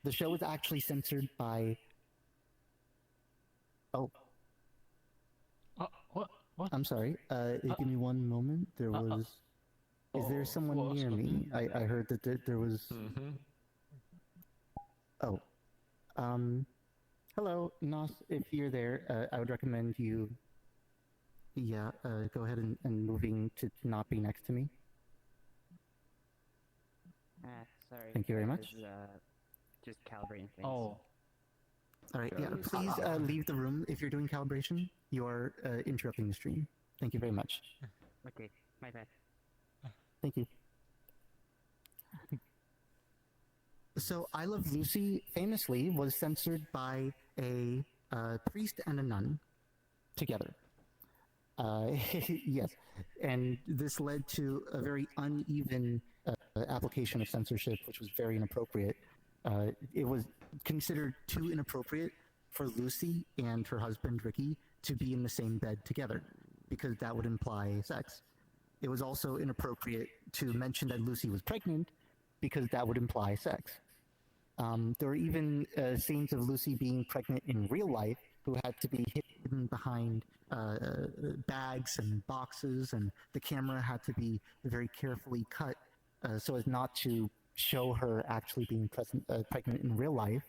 the show was actually censored by... Oh. What? I'm sorry. Give me one moment. There was... Is there someone near me? I heard that there was... Oh. Hello, Nos, if you're there, I would recommend you... Yeah, go ahead and moving to not be next to me. Sorry. Thank you very much. Just calibrating things. Oh. Alright, yeah, please leave the room if you're doing calibration. You are interrupting the stream. Thank you very much. Okay, my bad. Thank you. So, I Love Lucy famously was censored by a priest and a nun together. Yes, and this led to a very uneven application of censorship, which was very inappropriate. It was considered too inappropriate for Lucy and her husband, Ricky, to be in the same bed together, because that would imply sex. It was also inappropriate to mention that Lucy was pregnant, because that would imply sex. There were even scenes of Lucy being pregnant in real life, who had to be hidden behind bags and boxes, and the camera had to be very carefully cut so as not to show her actually being pregnant in real life.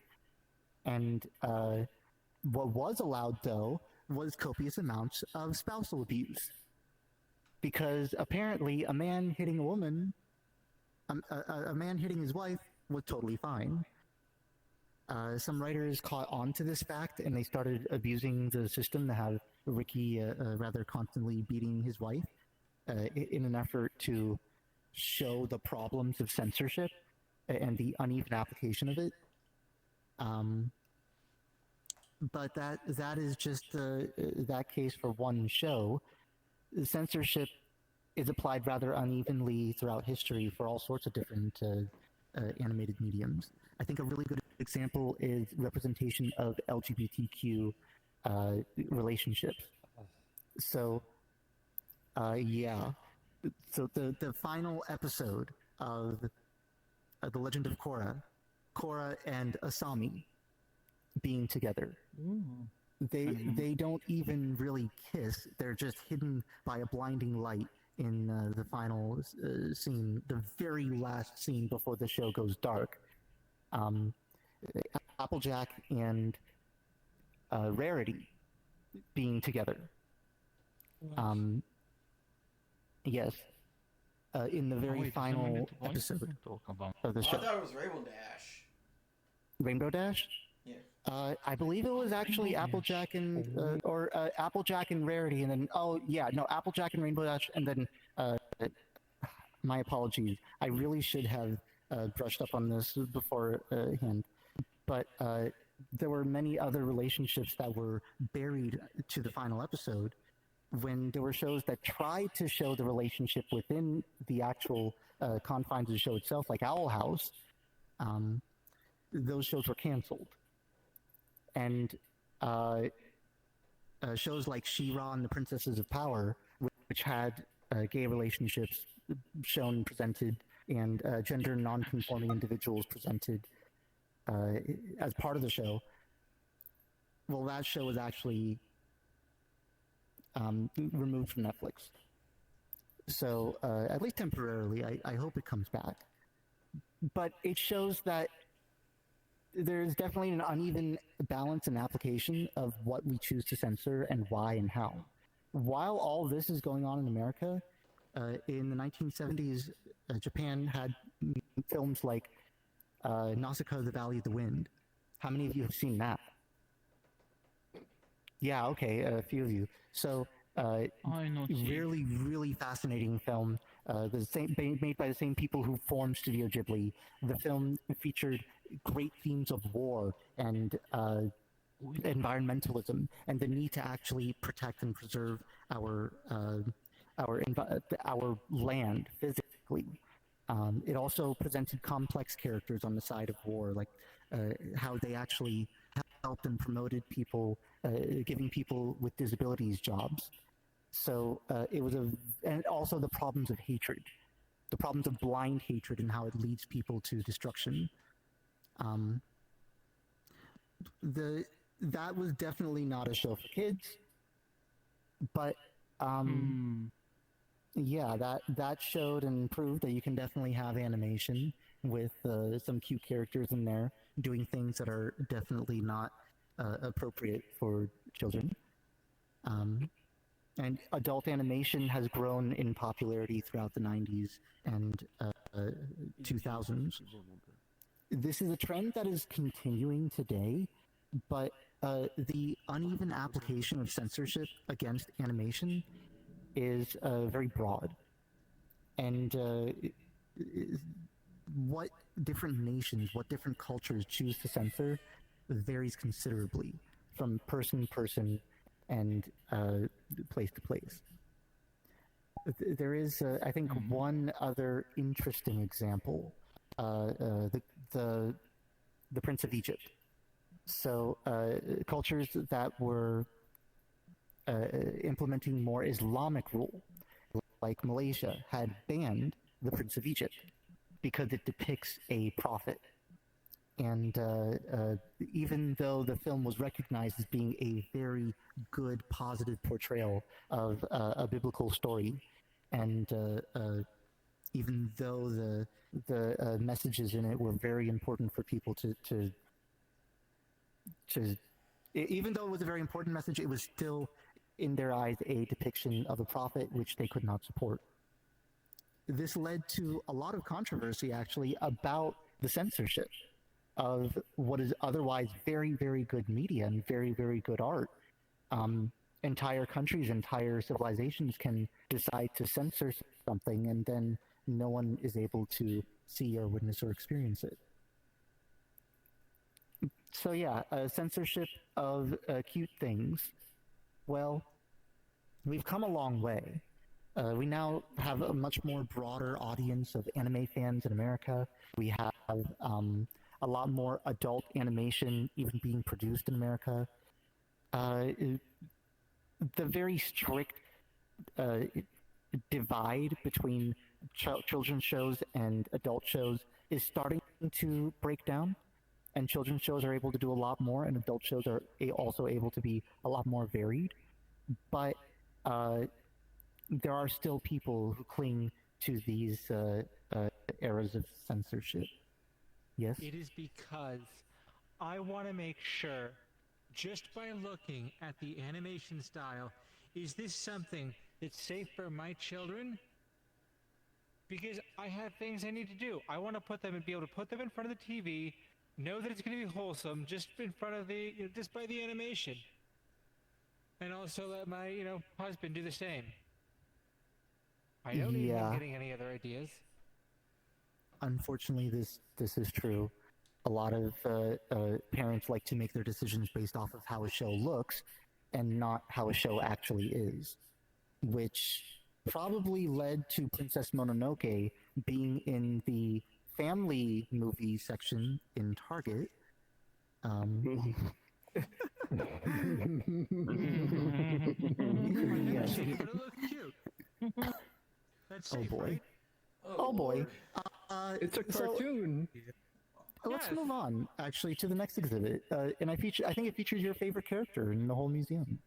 And what was allowed, though, was copious amounts of spousal abuse. Because apparently a man hitting a woman A man hitting his wife was totally fine. Some writers caught on to this fact and they started abusing the system to have Ricky rather constantly beating his wife in an effort to show the problems of censorship and the uneven application of it. But that is just that case for one show. Censorship is applied rather unevenly throughout history for all sorts of different animated mediums. I think a really good example is representation of LGBTQ relationships. So, yeah. So the final episode of The Legend of Korra and Asami being together. They don't even really kiss. They're just hidden by a blinding light in the final scene, the very last scene before the show goes dark. Applejack and Rarity being together. Yes. In the very final episode of the show. I thought it was Rainbow Dash. Rainbow Dash? Yeah. I believe it was actually Applejack and Applejack and Rarity, and then Applejack and Rainbow Dash, and then my apologies. I really should have brushed up on this beforehand, but there were many other relationships that were buried to the final episode when there were shows that tried to show the relationship within the actual confines of the show itself, like Owl House. Those shows were canceled. And shows like She-Ra and the Princesses of Power, which had gay relationships shown, presented, and gender non-conforming individuals presented as part of the show. Well, that show was actually removed from Netflix. So, at least temporarily, I hope it comes back. But it shows that there's definitely an uneven balance and application of what we choose to censor and why and how. While all this is going on in America, in the 1970s, Japan had films like Nausicaa, The Valley of the Wind. How many of you have seen that? Yeah, okay, a few of you. So, really, really fascinating film. Made by the same people who formed Studio Ghibli. The film featured great themes of war and environmentalism and the need to actually protect and preserve our land physically. It also presented complex characters on the side of war, like how they actually helped and promoted people, giving people with disabilities jobs. So it was and also the problems of hatred, the problems of blind hatred and how it leads people to destruction. That was definitely not a show for kids, but yeah, that showed and proved that you can definitely have animation with some cute characters in there doing things that are definitely not appropriate for children. And adult animation has grown in popularity throughout the 90s and 2000s. This is a trend that is continuing today, but the uneven application of censorship against animation is very broad. And what different nations, what different cultures choose to censor varies considerably from person to person and place to place. There is, I think, one other interesting example, the Prince of Egypt. So cultures that were implementing more Islamic rule, like Malaysia, had banned the Prince of Egypt because it depicts a prophet. And even though the film was recognized as being a very good, positive portrayal of a biblical story, and even though the messages in it were very important for people to even though it was a very important message, it was still, in their eyes, a depiction of a prophet which they could not support. this led to a lot of controversy, actually, about the censorship of what is otherwise very, very good media and very, very good art. Entire countries, entire civilizations can decide to censor something, and then no one is able to see or witness or experience it. So yeah, censorship of cute things. Well, we've come a long way. We now have a much more broader audience of anime fans in America. We have a lot more adult animation even being produced in America. The very strict divide between children's shows and adult shows is starting to break down, and children's shows are able to do a lot more, and adult shows are also able to be a lot more varied. But there are still people who cling to these eras of censorship. Yes? It is because I want to make sure, just by looking at the animation style, is this something that's safe for my children? Because I have things I need to do. I want to put them and be able to put them in front of the TV, know that it's going to be wholesome, just in front of the, just by the animation. And also let my, husband do the same. I don't need him getting any other ideas. Unfortunately, this is true. A lot of parents like to make their decisions based off of how a show looks and not how a show actually is, which probably led to Princess Mononoke being in the family movie section in Target. Yes. That's Oh safe, boy. right? Oh boy. It's a cartoon. Let's move on, actually, to the next exhibit. And I think it features your favorite character in the whole museum.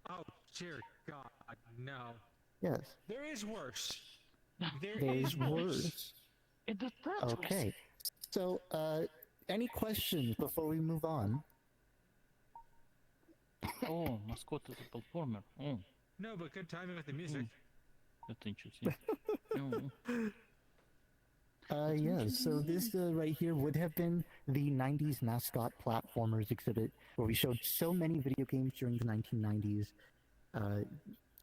Oh, dear God, no. Yes. There is worse. There's worse. It does that. Okay. So, any questions before we move on? Oh, mascot is a platformer. Oh, No, but good timing with the music. that's interesting. Yeah, so this right here would have been the 90s mascot platformers exhibit, where we showed so many video games during the 1990s,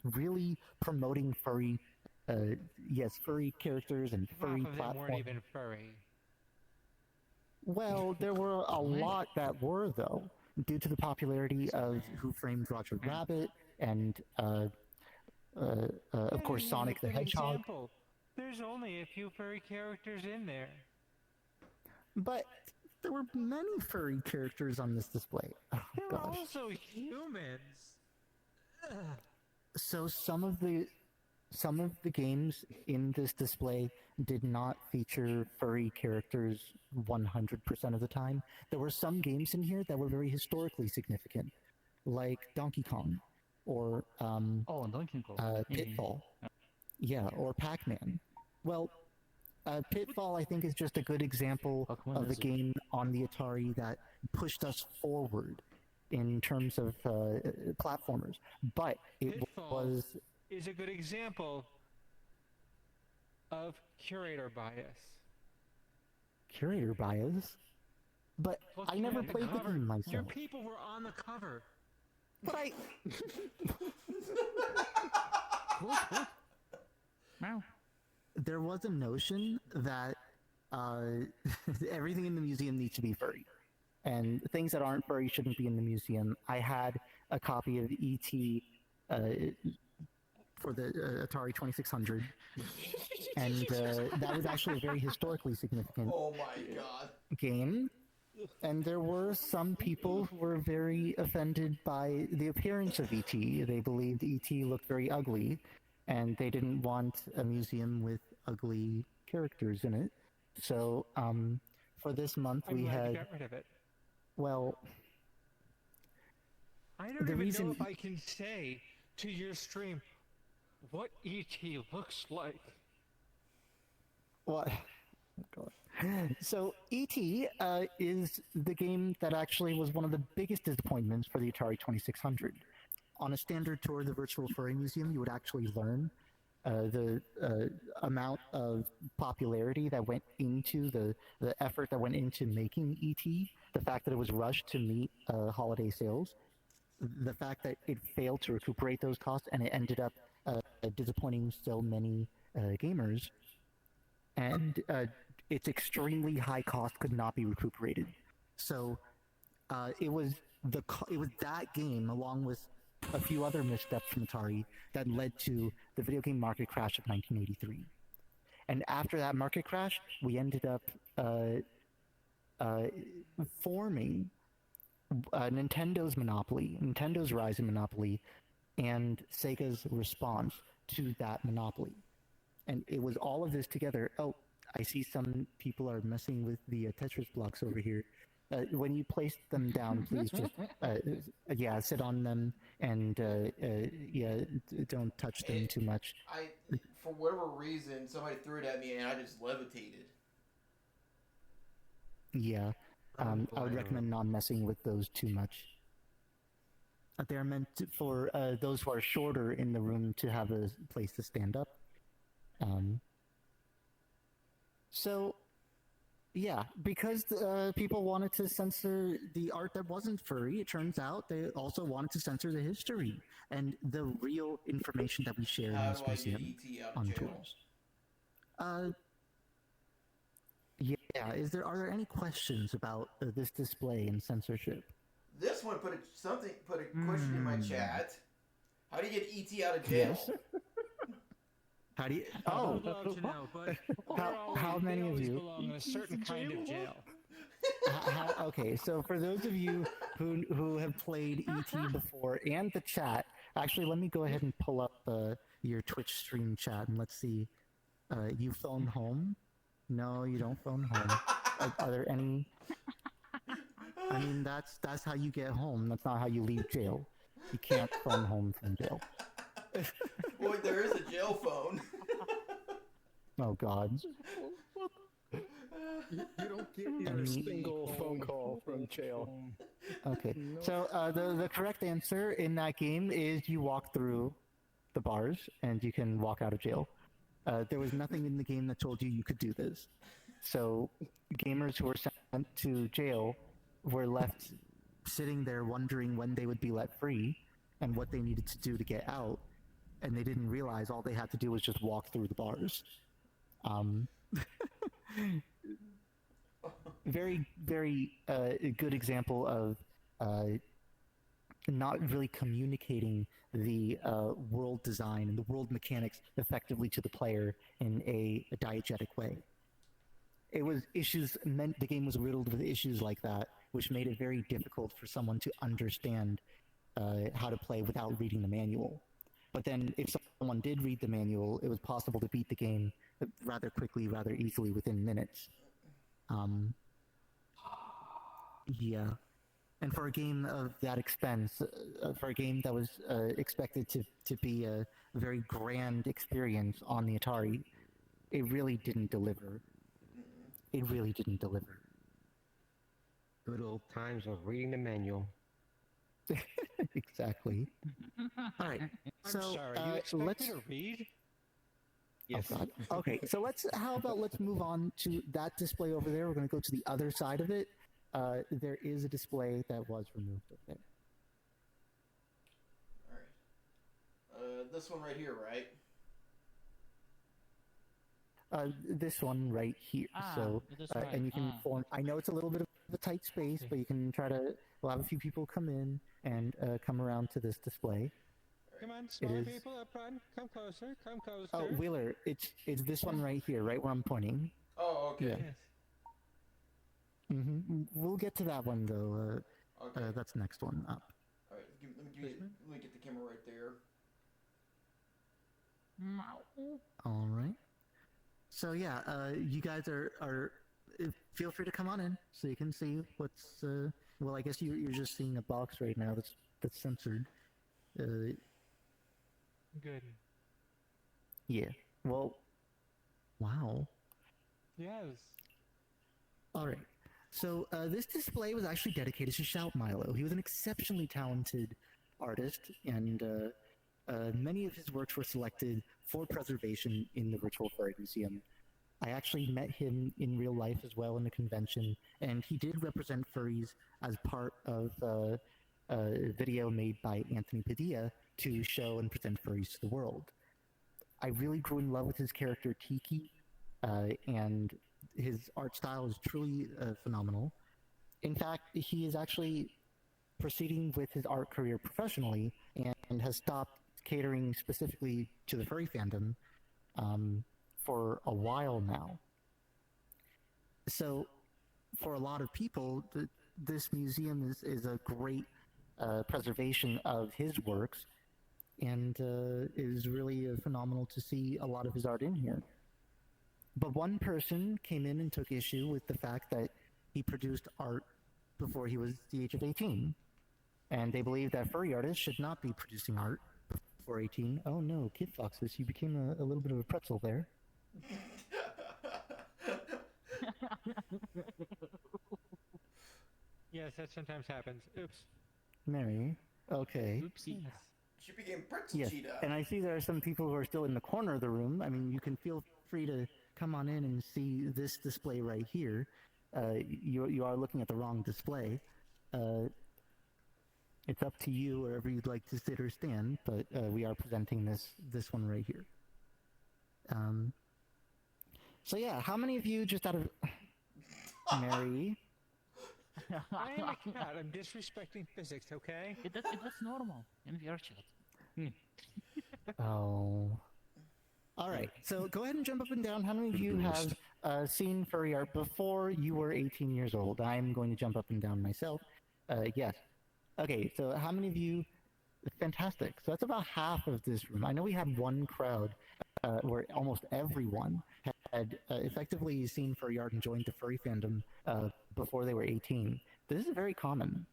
really promoting furry characters and furry Half of them weren't platforms. even furry. Well, there were a lot that were, though, due to the popularity of Who Framed Roger Rabbit and, of course, Sonic the Good Hedgehog. example. There's only a few furry characters in there. But there were many furry characters on this display. Oh, They're gosh. also humans. Ugh. So some of the games in this display did not feature furry characters 100% of the time. There were some games in here that were very historically significant, like Donkey Kong, or Donkey Kong. Pitfall. Yeah, or Pac-Man. Well, Pitfall, I think, is just a good example of a game on the Atari that pushed us forward in terms of platformers. But it Pitfall is a good example of curator bias. Curator bias? But I Looking never at the played the cover, game myself. Your people were on the cover. But I... Wow. There was a notion that everything in the museum needs to be furry, and things that aren't furry shouldn't be in the museum. I had a copy of E.T. For the Atari 2600, and that was actually a very historically significant game. And there were some people who were very offended by the appearance of E.T. They believed E.T. looked very ugly, and they didn't want a museum with ugly characters in it. So, for this month I'm we glad had... you got rid of it. Well... I don't even know if I can say to your stream what E.T. looks like. What? Oh, God. So, E.T. Is the game that actually was one of the biggest disappointments for the Atari 2600. On a standard tour of the Virtual Furry Museum, you would actually learn amount of popularity that went into the effort that went into making ET, the fact that it was rushed to meet holiday sales, the fact that it failed to recuperate those costs and it ended up disappointing so many gamers, and its extremely high cost could not be recuperated. So it was that game, along with a few other missteps from Atari, that led to the video game market crash of 1983. And after that market crash, we ended up forming Nintendo's monopoly, Nintendo's rise in monopoly, and Sega's response to that monopoly. And it was all of this together. Oh, I see some people are messing with the Tetris blocks over here. When you place them down, please just sit on them and don't touch them too much. For whatever reason, somebody threw it at me and I just levitated. Yeah, I would recommend not messing with those too much. They're meant for those who are shorter in the room to have a place to stand up. So, yeah, because people wanted to censor the art that wasn't furry, it turns out they also wanted to censor the history and the real information that we share in this museum on tours. Yeah, are there any questions about this display and censorship? This one put a question in my chat. How do you get ET out of jail? Yes. How do you? Oh, how many of you? Belong in a certain kind of jail. Okay, so for those of you who have played ET before and the chat, actually, let me go ahead and pull up your Twitch stream chat and let's see. You phone home? No, you don't phone home. Are there any? I mean, that's how you get home. That's not how you leave jail. You can't phone home from jail. Boy, there is a jail phone. Oh God. You don't get your single phone call from jail. Okay, so the correct answer in that game is you walk through the bars and you can walk out of jail. There was nothing in the game that told you could do this. So gamers who were sent to jail were left sitting there wondering when they would be let free and what they needed to do to get out. And they didn't realize all they had to do was just walk through the bars. Very, very good example of not really communicating the world design and the world mechanics effectively to the player in a diegetic way. It was the game was riddled with issues like that, which made it very difficult for someone to understand how to play without reading the manual. But then if someone did read the manual, it was possible to beat the game rather quickly, rather easily, within minutes. Yeah. And for a game of that expense, for a game that was expected to be a very grand experience on the Atari, it really didn't deliver. It really didn't deliver. Good old times of reading the manual. Exactly. All right. I'm sorry, you expect me to read? Yes. Oh God. Okay, so how about let's move on to that display over there. We're going to go to the other side of it. There is a display that was removed over there. Alright. This one right here, right? This one right here. And you can form. I know it's a little bit of a tight space, but you can try to. We'll have a few people come in and come around to this display. Come on, small people up front. Come closer. Come closer. Oh, Wheeler, it's this one right here, right where I'm pointing. Oh, okay. Yeah. Mm-hmm. We'll get to that one though. Okay. That's the next one up. All right, let me get the camera right there. All right. So yeah, you guys are feel free to come on in so you can see what's. Well, I guess you're just seeing a box right now that's censored. Good. Yeah. Well. Wow. Yes. All right. So this display was actually dedicated to Shout Milo. He was an exceptionally talented artist and many of his works were selected for preservation in the Virtual Furry Museum. I actually met him in real life as well in the convention, and he did represent furries as part of a video made by Anthony Padilla to show and present furries to the world. I really grew in love with his character Tiki, and his art style is truly phenomenal. In fact, he is actually proceeding with his art career professionally and has stopped catering specifically to the furry fandom for a while now. So, for a lot of people, this museum is a great preservation of his works, and it is really phenomenal to see a lot of his art in here. But one person came in and took issue with the fact that he produced art before he was the age of 18. And they believe that furry artists should not be producing art before 18. Oh no, Kid Foxes, you became a little bit of a pretzel there. Yes, that sometimes happens. Oops. Mary, okay. Oopsie. She became pretzel Yes, cheetah. and I see there are some people who are still in the corner of the room. I mean, you can feel free to come on in and see this display right here. You are looking at the wrong display. It's up to you wherever you'd like to sit or stand, but we are presenting this one right here. So yeah, how many of you just out of Mary? I am a cat. I'm disrespecting physics, okay? That's normal in VR chat. Oh. All right. So go ahead and jump up and down. How many of you have seen furry art before you were 18 years old? I'm going to jump up and down myself. Yes. Okay. So how many of you? Fantastic. So that's about half of this room. I know we had one crowd where almost everyone had effectively seen furry art and joined the furry fandom before they were 18. This is very common.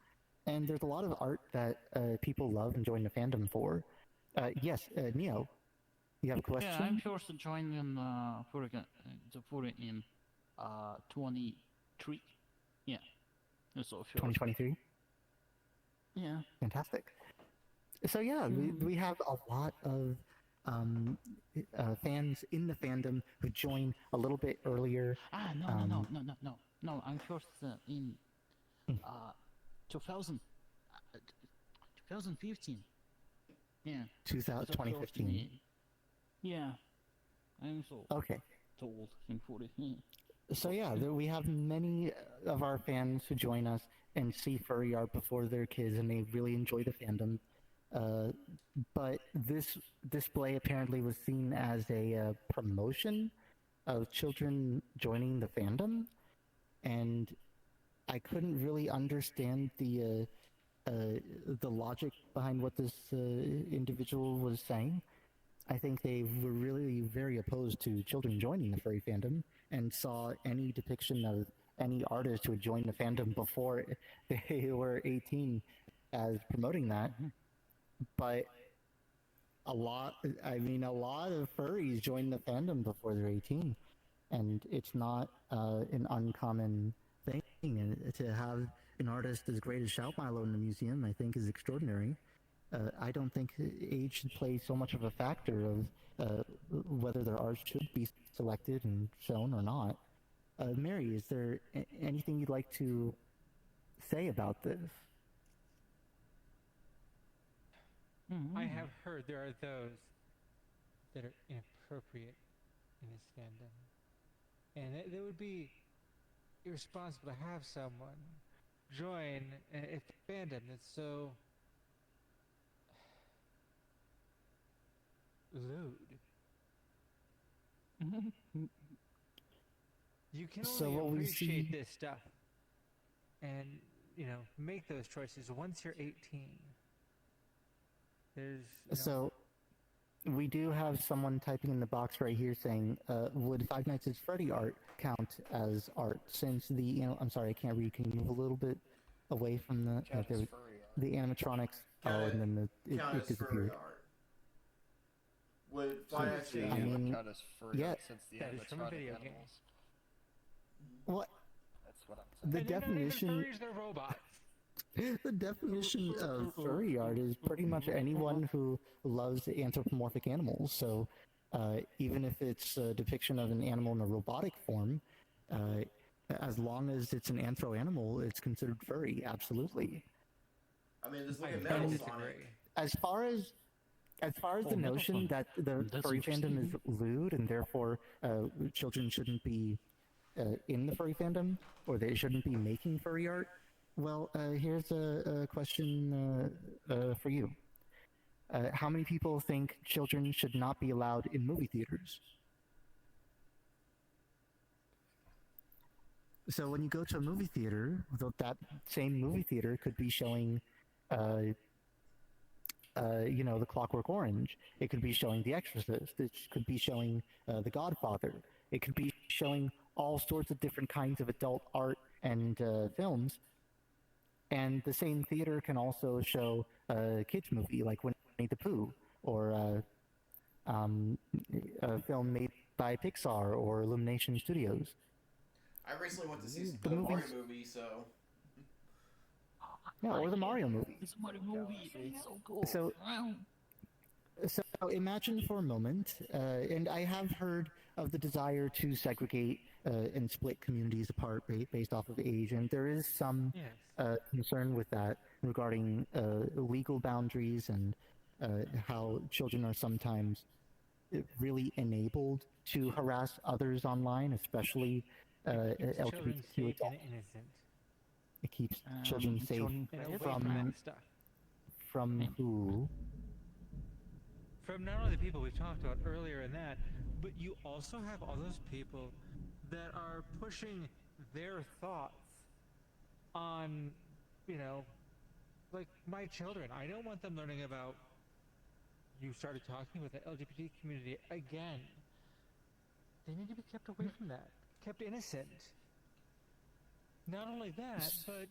And there's a lot of art that people love and join the fandom for. Yes, Neo, you have a question? Yeah, I'm first joined in the furry in 23. Yeah. So 2023? Yeah. Fantastic. So yeah, we have a lot of fans in the fandom who join a little bit earlier. No. I'm first in 2015. Yeah. 2015. Yeah. I'm so okay. Old in 40. So yeah, we have many of our fans who join us and see furry art before they're kids, and they really enjoy the fandom. But this display apparently was seen as a promotion of children joining the fandom, and I couldn't really understand the logic behind what this individual was saying. I think they were really very opposed to children joining the furry fandom and saw any depiction of any artist who had joined the fandom before they were 18 as promoting that. But a lot of furries join the fandom before they're 18, and it's not an uncommon thing. And to have an artist as great as Shout Milo in the museum, I think, is extraordinary. I don't think age should play so much of a factor of whether their art should be selected and shown or not. Mary, is there anything you'd like to say about this? I have heard there are those that are inappropriate in this fandom. And it would be irresponsible to have someone join a fandom that's so lewd. You can only appreciate this stuff and, make those choices once you're 18. So, we do have someone typing in the box right here saying, would Five Nights at Freddy art count as art? Since I'm sorry, I can't read. Can you move a little bit away from the animatronics? And then it disappeared. Would Five Nights at Freddy count as furry art since the that is from a animatronic video animals? What? That's what I'm saying. The definition. Furries, they're robots. The definition of furry art is pretty much anyone who loves anthropomorphic animals. So, even if it's a depiction of an animal in a robotic form, as long as it's an anthro animal, it's considered furry. Absolutely. I mean, just look I at Metal disagree. Sonic. As far as the Metal notion Sonic. that the That's furry fandom is interesting. lewd and therefore children shouldn't be in the furry fandom, or they shouldn't be making furry art, well, here's a question for you. How many people think children should not be allowed in movie theaters? So when you go to a movie theater, that same movie theater could be showing, The Clockwork Orange. It could be showing The Exorcist. It could be showing The Godfather. It could be showing all sorts of different kinds of adult art and films. And the same theater can also show a kids' movie like Winnie the Pooh, or a film made by Pixar or Illumination Studios. I recently went to see The the Mario movies- movie, so Yeah, or the Mario movie. It's a Mario movie. It's so cool. So imagine for a moment, and I have heard of the desire to segregate and split communities apart based off of age, and there is some concern with that regarding legal boundaries and how children are sometimes really enabled to harass others online, especially Children LGBTQ safe and adults. innocent. It keeps children safe And away from that stuff. from who? From not only the people we've talked about earlier in that, but you also have all those people that are pushing their thoughts on, like my children. I don't want them learning about, you started talking with the LGBT community again. They need to be kept away from that, kept innocent. Not only that, but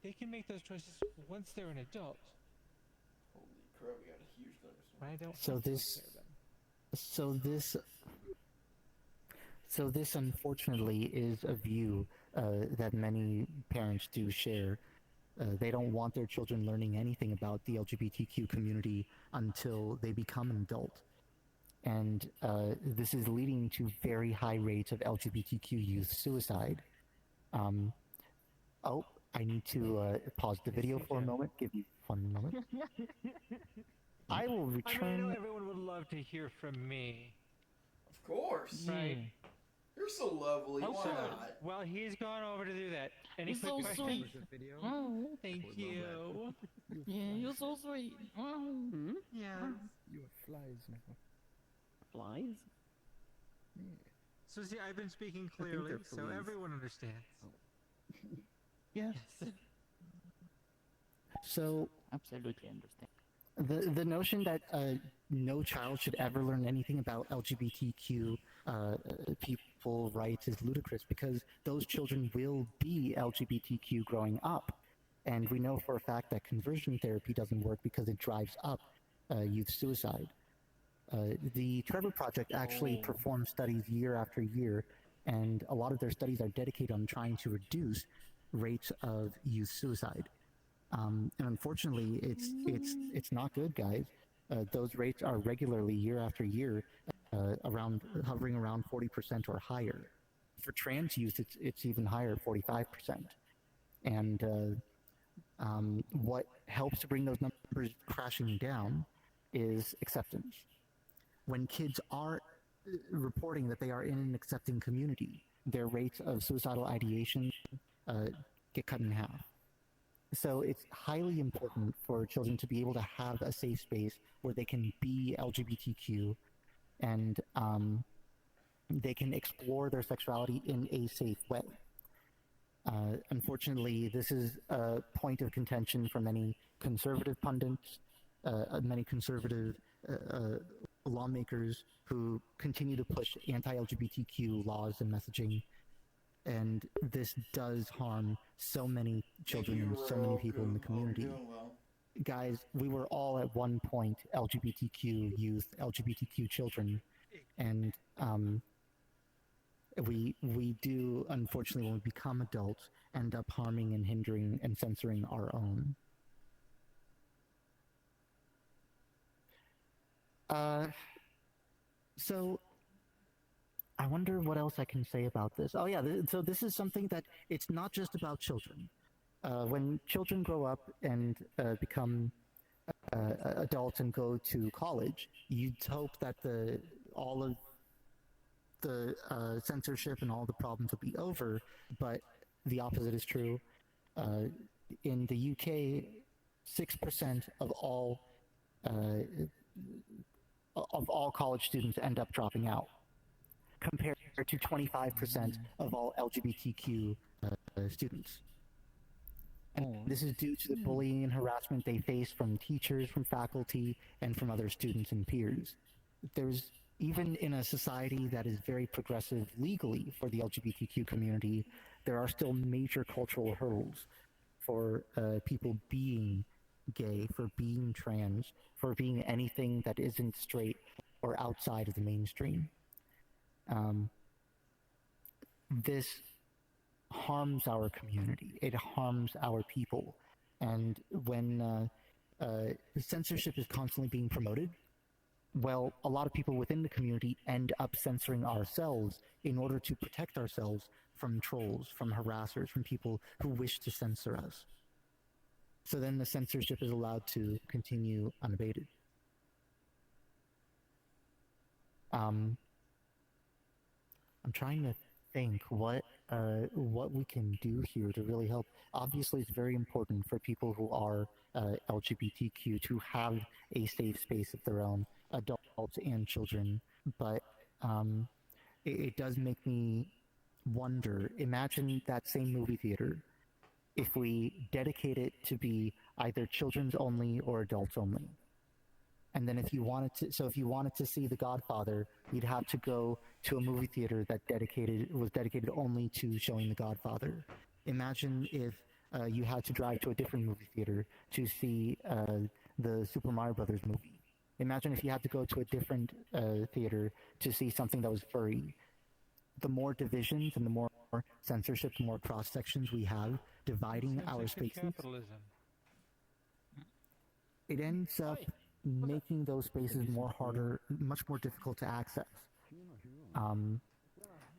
they can make those choices once they're an adult. holy crap, we got a huge thunderstorm. But I don't So have to this- scare them. So this unfortunately is a view that many parents do share. They don't want their children learning anything about the LGBTQ community until they become an adult. And this is leading to very high rates of LGBTQ youth suicide. I need to pause the video for a moment, give you 1 moment. I will I know return. everyone would love to hear from me. Of course. Right. You're so lovely. Oh, Why so, not? well, he's gone over to do that. Any He's quick so questions? sweet. Was it video? Oh, Thank you. yeah, you're so sweet. Oh. Yeah. You are flies, Michael. Flies? Yeah. So see, I've been speaking they're clearly, so fleas. everyone understands. Yes. So Absolutely understand. the notion that no child should ever learn anything about LGBTQ people rights is ludicrous, because those children will be LGBTQ growing up, and we know for a fact that conversion therapy doesn't work because it drives up youth suicide. The Trevor Project actually performs studies year after year, and a lot of their studies are dedicated on trying to reduce rates of youth suicide. And unfortunately, it's not good, guys. Those rates are regularly, year after year, hovering around 40% or higher. For trans youth, it's even higher, 45%. And what helps to bring those numbers crashing down is acceptance. When kids are reporting that they are in an accepting community, their rates of suicidal ideation get cut in half. So it's highly important for children to be able to have a safe space where they can be LGBTQ and they can explore their sexuality in a safe way. Unfortunately, this is a point of contention for many conservative pundits, many conservative lawmakers who continue to push anti-LGBTQ laws and messaging. And this does harm so many children and so many people in the community. Doing well. Guys, we were all at one point LGBTQ youth, LGBTQ children, and we do, unfortunately, when we become adults, end up harming and hindering and censoring our own. So I wonder what else I can say about this. Oh yeah, so this is something that it's not just about children. When children grow up and become adults and go to college, you'd hope that all of the censorship and all the problems will be over, but the opposite is true. In the UK, 6% of all college students end up dropping out, compared to 25% of all LGBTQ students. And this is due to the bullying and harassment they face from teachers, from faculty, and from other students and peers. There's, even in a society that is very progressive legally for the LGBTQ community, there are still major cultural hurdles for people being gay, for being trans, for being anything that isn't straight or outside of the mainstream. This harms our community. It harms our people. And when censorship is constantly being promoted, well, a lot of people within the community end up censoring ourselves in order to protect ourselves from trolls, from harassers, from people who wish to censor us. So then the censorship is allowed to continue unabated. I'm trying to think what we can do here to really help. Obviously, it's very important for people who are LGBTQ to have a safe space of their own, adults and children. But it does make me wonder. Imagine that same movie theater if we dedicate it to be either children's only or adults only. And then if you wanted to see The Godfather, you'd have to go to a movie theater that was dedicated only to showing The Godfather. Imagine if you had to drive to a different movie theater to see the Super Mario Brothers movie. Imagine if you had to go to a different theater to see something that was furry. The more divisions and the more censorship, the more cross sections we have dividing our spaces, capitalism. it ends up making those spaces much more difficult to access.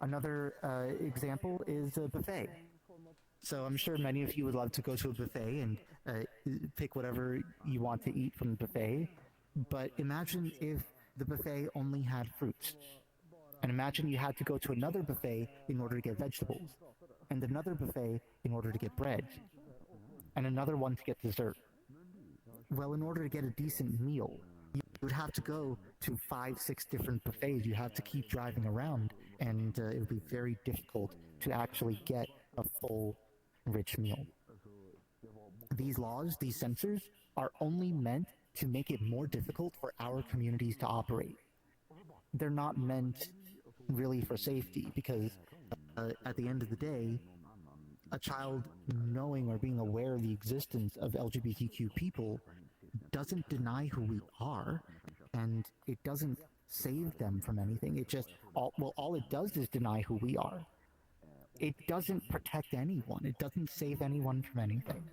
Another example is a buffet. So I'm sure many of you would love to go to a buffet and pick whatever you want to eat from the buffet, but imagine if the buffet only had fruits. And imagine you had to go to another buffet in order to get vegetables, and another buffet in order to get bread, and another one to get dessert. Well, in order to get a decent meal, you would have to go to 5-6 different buffets. You have to keep driving around, and it would be very difficult to actually get a full, rich meal. These laws, these censors, are only meant to make it more difficult for our communities to operate. They're not meant really for safety, because at the end of the day, a child knowing or being aware of the existence of LGBTQ people doesn't deny who we are, and it doesn't save them from anything. All it does is deny who we are. It doesn't protect anyone. It doesn't save anyone from anything.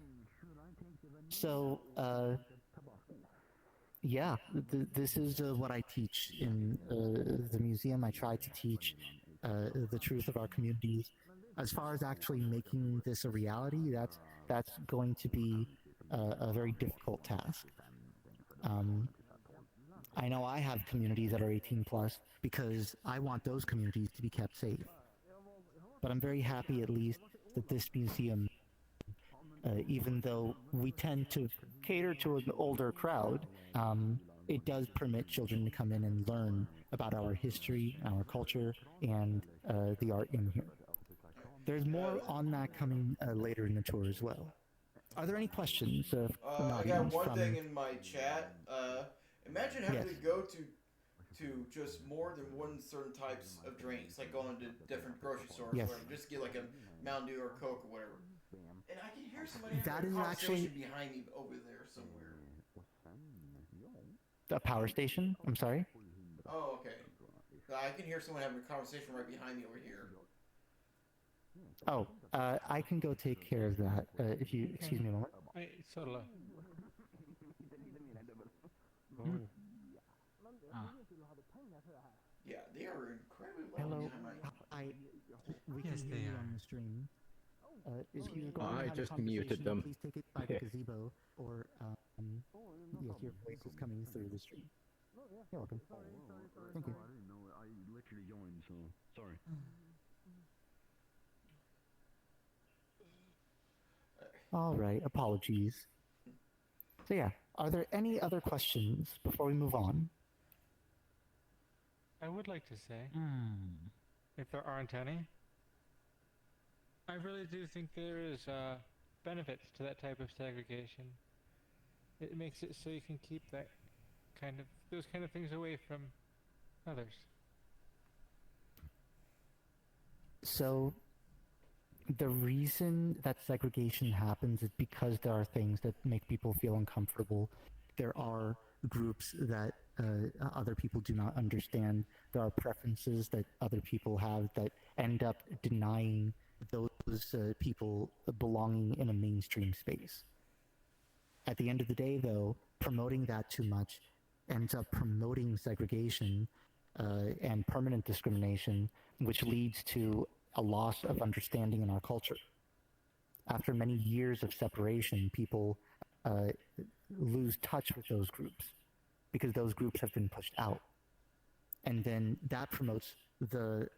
So, yeah, this is what I teach in the museum. I try to teach the truth of our communities. As far as actually making this a reality, that's going to be a very difficult task. I know I have communities that are 18 plus because I want those communities to be kept safe. But I'm very happy at least that this museum, even though we tend to cater to an older crowd, it does permit children to come in and learn about our history, our culture, and the art in here. There's more on that coming later in the tour as well. Are there any questions from the I audience? got one thing in my chat. Imagine having to go to just more than one certain types of drinks, like going to different grocery stores, Yes. or just get like a Mountain Dew or Coke or whatever. And I can hear somebody That having is a conversation actually behind me over there somewhere. a power station. I'm sorry. Oh, okay. I can hear someone having a conversation right behind me over here. Oh, I can go take care of that. If you excuse me a moment. Solo. Yeah, they are incredibly loud Hello. behind my... We Yes, can they hear you are. on the stream. If you're going I to have just a conversation, muted them. please take it by the gazebo, or yes, your voice is coming through the stream. You're welcome. Thank you. I didn't know it. I literally joined, so sorry. All right, apologies. So yeah, are there any other questions before we move on? I would like to say, if there aren't any, I really do think there is benefits to that type of segregation. It makes it so you can keep those kind of things away from others. So the reason that segregation happens is because there are things that make people feel uncomfortable. There are groups that other people do not understand. There are preferences that other people have that end up denying those people belonging in a mainstream space. At the end of the day, though, promoting that too much ends up promoting segregation and permanent discrimination, which leads to a loss of understanding in our culture. After many years of separation, people lose touch with those groups because those groups have been pushed out. And then that promotes the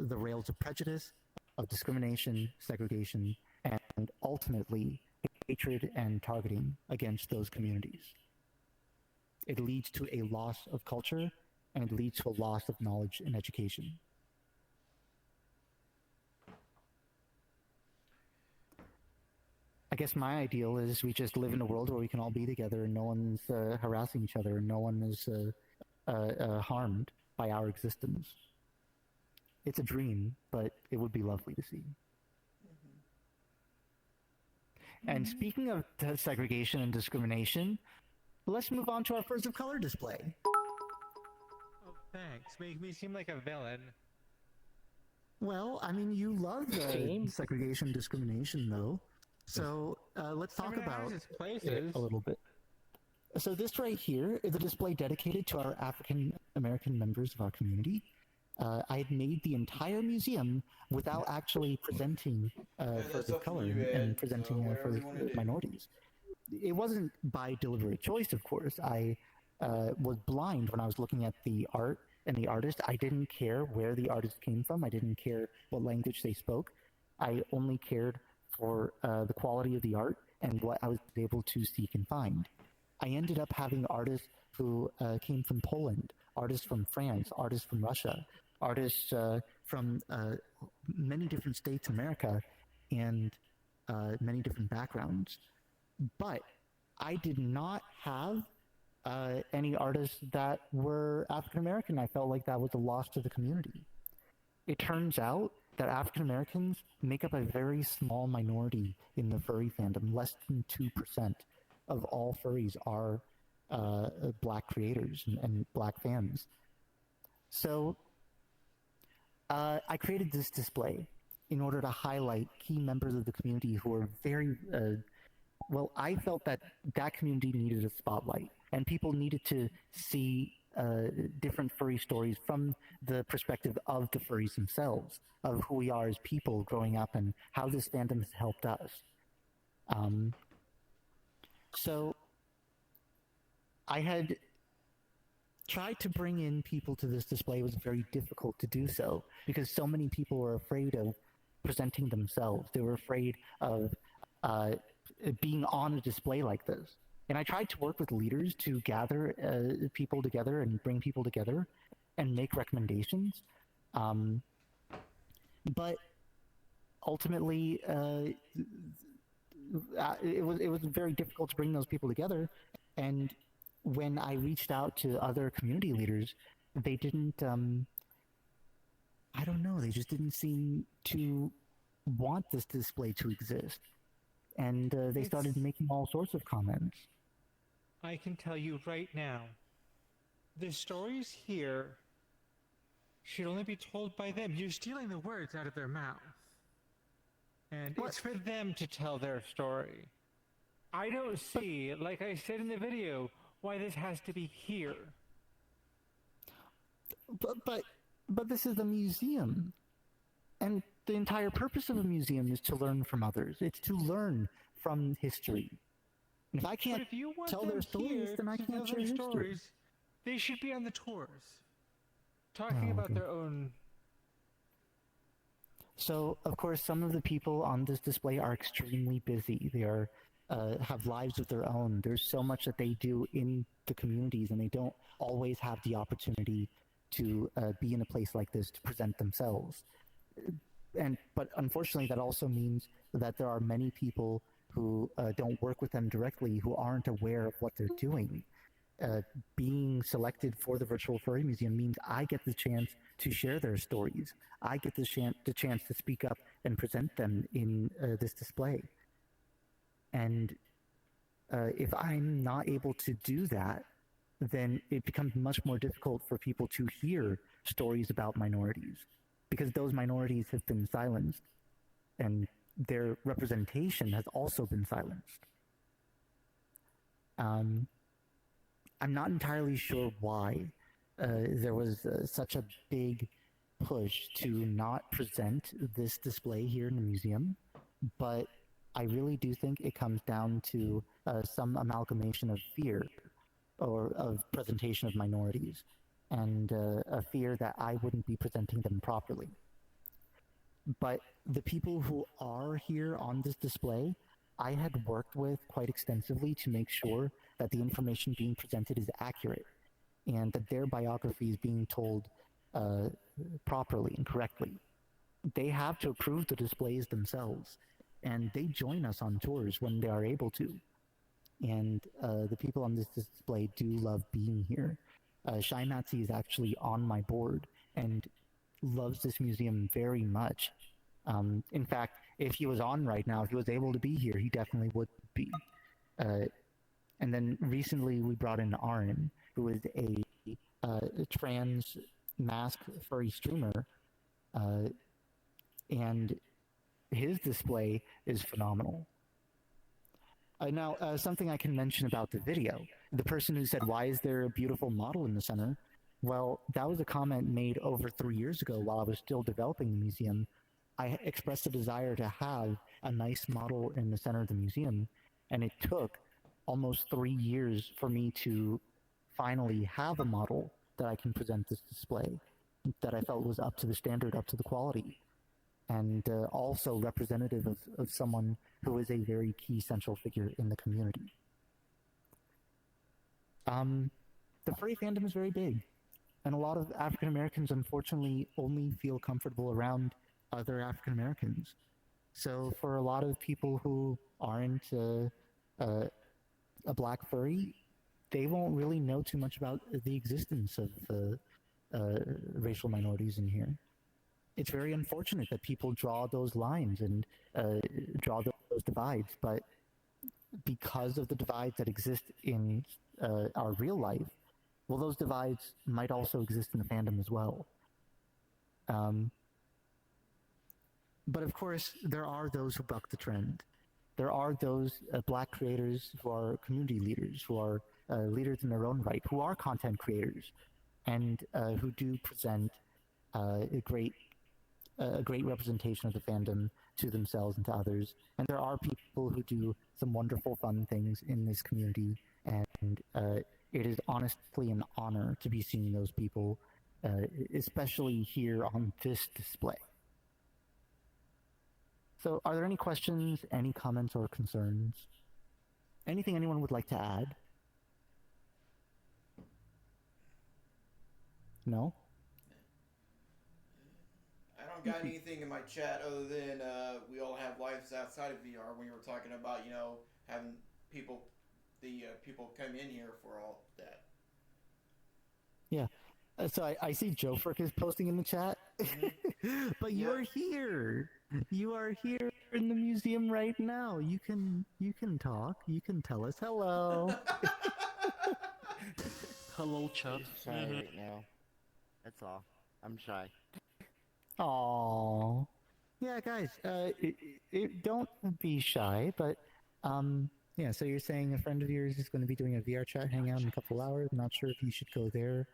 rails of prejudice, of discrimination, segregation, and ultimately hatred and targeting against those communities. It leads to a loss of culture, and it leads to a loss of knowledge and education. I guess my ideal is we just live in a world where we can all be together and no one's harassing each other and no one is harmed by our existence. It's a dream, but it would be lovely to see. And speaking of segregation and discrimination, let's move on to our Furs of Color display. Oh, thanks. Make me seem like a villain. Well, I mean, you love segregation and discrimination, though. So let's talk about it a little bit. So this right here is a display dedicated to our African American members of our community. I had made the entire museum without actually presenting Furs of Color and presenting for minorities. It wasn't by deliberate choice, of course. I was blind when I was looking at the art and the artist. I didn't care where the artist came from. I didn't care what language they spoke. I only cared for the quality of the art and what I was able to seek and find. I ended up having artists who came from Poland, artists from France, artists from Russia, artists from many different states in America and many different backgrounds. But I did not have any artists that were African American. I felt like that was a loss to the community. It turns out that African Americans make up a very small minority in the furry fandom. Less than 2% of all furries are black creators and black fans. So I created this display in order to highlight key members of the community who are very, well, I felt that that community needed a spotlight and people needed to see different furry stories from the perspective of the furries themselves, of who we are as people growing up and how this fandom has helped us. So I had tried to bring in people to this display. It was very difficult to do so because so many people were afraid of presenting themselves. They were afraid of being on a display like this. And I tried to work with leaders to gather people together and bring people together and make recommendations. But ultimately, it was very difficult to bring those people together. And when I reached out to other community leaders, they didn't, I don't know, they just didn't seem to want this display to exist. And they started making all sorts of comments. I can tell you right now, the stories here should only be told by them. You're stealing the words out of their mouth. And It's for them to tell their story. I don't see, like I said in the video, why this has to be here. But this is a museum. And the entire purpose of a museum is to learn from others. It's to learn from history. And if I can't tell their stories, then I can't share history. Stories, they should be on the tours. Talking about their own... So, of course, some of the people on this display are extremely busy. They are have lives of their own. There's so much that they do in the communities, and they don't always have the opportunity to be in a place like this to present themselves. But unfortunately, that also means that there are many people who don't work with them directly, who aren't aware of what they're doing. Being selected for the Virtual Furry Museum means I get the chance to share their stories. I get the chance to speak up and present them in this display. And if I'm not able to do that, then it becomes much more difficult for people to hear stories about minorities, because those minorities have been silenced, and their representation has also been silenced. I'm not entirely sure why there was such a big push to not present this display here in the museum, but I really do think it comes down to some amalgamation of fear or of presentation of minorities, and a fear that I wouldn't be presenting them properly. But the people who are here on this display, I had worked with quite extensively to make sure that the information being presented is accurate, and that their biography is being told properly and correctly. They have to approve the displays themselves, and they join us on tours when they are able to. And the people on this display do love being here. Shy Matzi is actually on my board and loves this museum very much. In fact, if he was on right now, if he was able to be here, he definitely would be. And then recently we brought in Aaron, who is a trans mask furry streamer, and his display is phenomenal. Now, something I can mention about the video. The person who said, "Why is there a beautiful model in the center?" Well, that was a comment made over 3 years ago while I was still developing the museum. I expressed a desire to have a nice model in the center of the museum, and it took almost 3 years for me to finally have a model that I can present this display, that I felt was up to the standard, up to the quality, and also representative of someone who is a very key central figure in the community. The furry fandom is very big, and a lot of African Americans unfortunately only feel comfortable around other African Americans. So for a lot of people who aren't a black furry, they won't really know too much about the existence of racial minorities in here. It's very unfortunate that people draw those lines and draw those divides, but because of the divides that exist in our real life, well, those divides might also exist in the fandom as well. But of course, there are those who buck the trend. There are those black creators who are community leaders, who are leaders in their own right, who are content creators, and who do present a great representation of the fandom to themselves and to others. And there are people who do some wonderful, fun things in this community, and it is honestly an honor to be seeing those people, especially here on this display. So, are there any questions, any comments or concerns? Anything anyone would like to add? No? I don't got anything in my chat other than we all have lives outside of VR when you were talking about, having people come in here for all that. Yeah. So I see Joe Frick is posting in the chat. But you're here. You are here in the museum right now. You can talk. You can tell us hello. Hello, chat. Sorry right now. That's all. I'm shy. Aww. Yeah, guys, don't be shy, but, yeah, so you're saying a friend of yours is going to be doing a VR chat hangout in a couple hours. I'm not sure if you should go there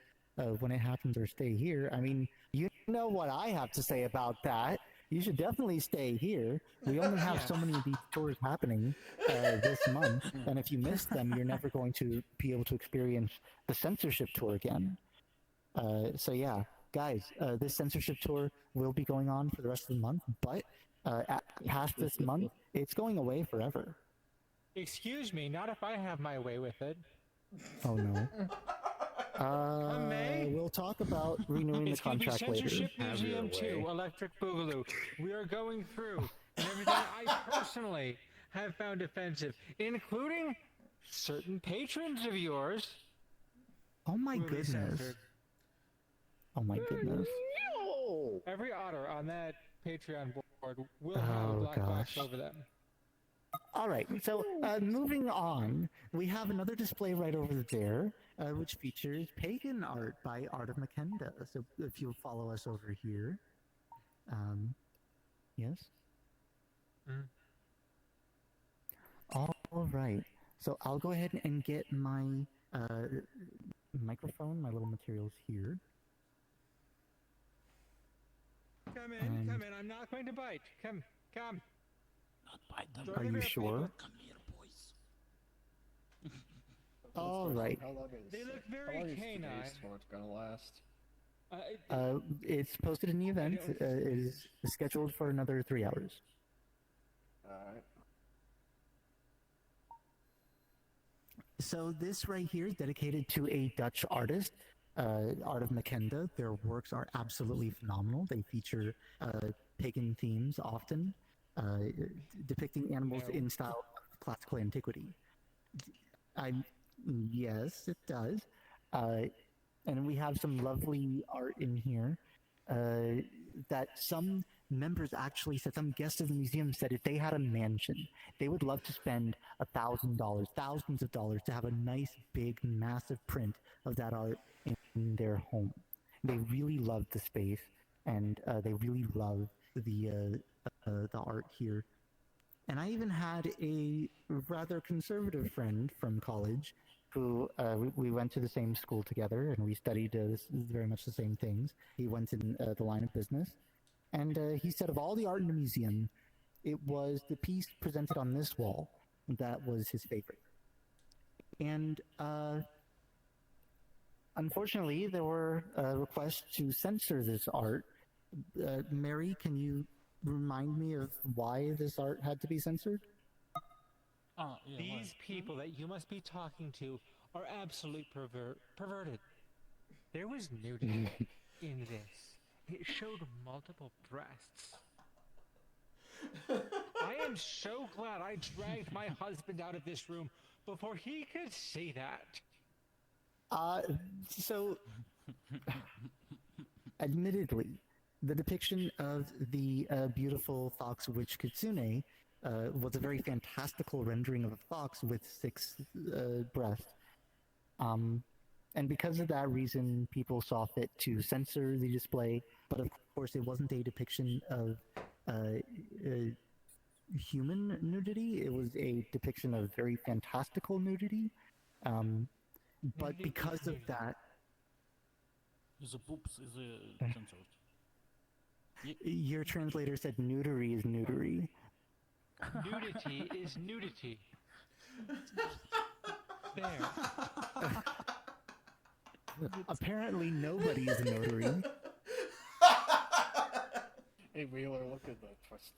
when it happens or stay here. I mean, you know what I have to say about that. You should definitely stay here. We only have so many of these tours happening this month, and if you miss them, you're never going to be able to experience the censorship tour again. So yeah, guys, this censorship tour will be going on for the rest of the month, but past this month, it's going away forever. Excuse me, not if I have my way with it. Oh no. We'll talk about renewing the contract later. It's going to be Censorship Museum 2, Electric Boogaloo. We are going through everything I personally have found offensive, including certain patrons of yours. Oh my goodness. Oh my goodness. No! Every otter on that Patreon board will have a black box over them. All right, so moving on, we have another display right over there, which features pagan art by Art of Makenda. So if you'll follow us over here, yes. All right, so I'll go ahead and get my microphone, my little materials here. Come in, come in. I'm not going to bite. Come. Not bite them. Are you sure? Come here, boys. All right. How long They look very canine. It's gonna last. It's posted in the event. It is scheduled for another 3 hours. Alright. So this right here is dedicated to a Dutch artist, Art of Makenda. Their works are absolutely phenomenal. They feature pagan themes often, depicting animals in style of classical antiquity. Yes, it does. And we have some lovely art in here that some members actually said, some guests of the museum said if they had a mansion, they would love to spend $1,000, thousands of dollars to have a nice, big, massive print of that art in their home. They really love the space, and they really love the art here. And I even had a rather conservative friend from college who we went to the same school together, and we studied very much the same things. He went in the line of business, and he said of all the art in the museum, it was the piece presented on this wall that was his favorite. And unfortunately, there were requests to censor this art. Mary, can you remind me of why this art had to be censored? These people that you must be talking to are absolutely perverted. There was nudity in this. It showed multiple breasts. I am so glad I dragged my husband out of this room before he could see that. So, admittedly, the depiction of the beautiful fox witch Kitsune was a very fantastical rendering of a fox with 6 breasts. And because of that reason, people saw fit to censor the display, but of course it wasn't a depiction of human nudity, it was a depiction of very fantastical nudity. But because of that... The boobs is censored. Your translator said nudity is nudity. Nudity is nudity. There. Apparently nobody is a notary. Hey Wheeler, look at the twist.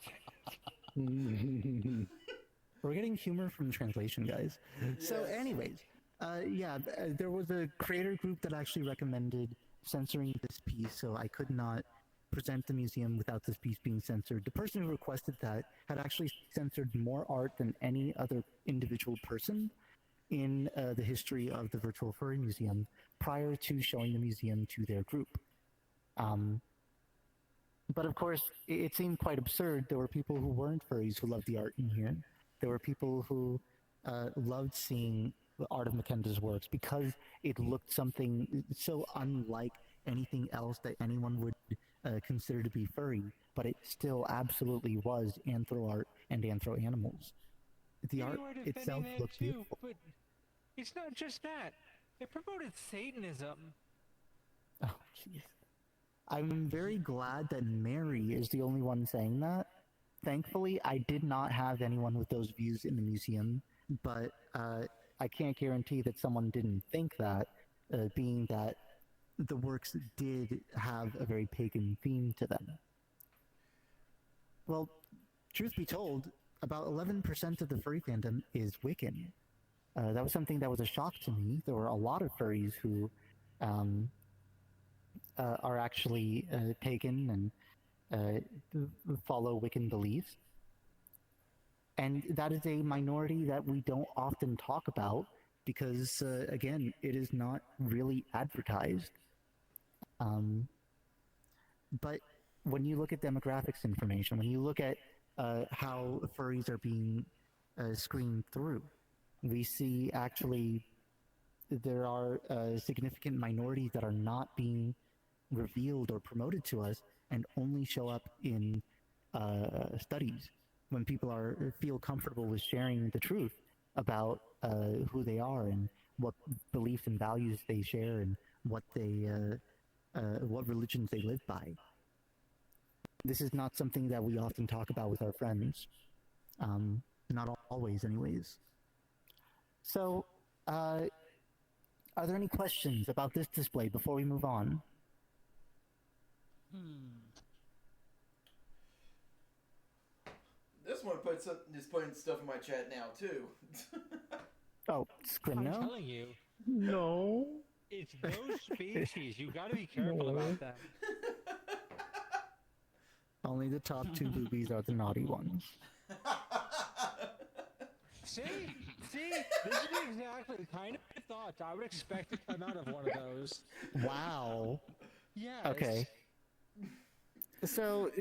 We're getting humor from translation, guys. Yes. So anyways, there was a creator group that actually recommended censoring this piece, so I could not present the museum without this piece being censored. The person who requested that had actually censored more art than any other individual person in the history of the Virtual Furry Museum prior to showing the museum to their group. But of course, it seemed quite absurd. There were people who weren't furries who loved the art in here. There were people who loved seeing the Art of Makenda's works because it looked something so unlike anything else that anyone would consider to be furry, but it still absolutely was anthro art and anthro animals. The art You are defending itself that looked too, beautiful. but it's not just that. It promoted Satanism. Oh, jeez. I'm very glad that Mary is the only one saying that. Thankfully, I did not have anyone with those views in the museum, but I can't guarantee that someone didn't think that, being that the works did have a very pagan theme to them. Well, truth be told, about 11% of the furry fandom is Wiccan. That was something that was a shock to me. There were a lot of furries who are actually pagan and follow Wiccan beliefs. And that is a minority that we don't often talk about because, again, it is not really advertised. But when you look at demographics information, when you look at how furries are being screened through, we see actually there are significant minorities that are not being revealed or promoted to us and only show up in studies when people feel comfortable with sharing the truth about who they are and what beliefs and values they share and what religions they live by. This is not something that we often talk about with our friends. Not always, anyways. So, are there any questions about this display before we move on? This one is putting stuff in my chat now too. Oh, Scrimno? I'm telling you. No. It's those species. You gotta be careful about them. Only the top two boobies are the naughty ones. See? This is exactly the kind of thoughts I would expect to come out of one of those. Wow. Yes. Okay. So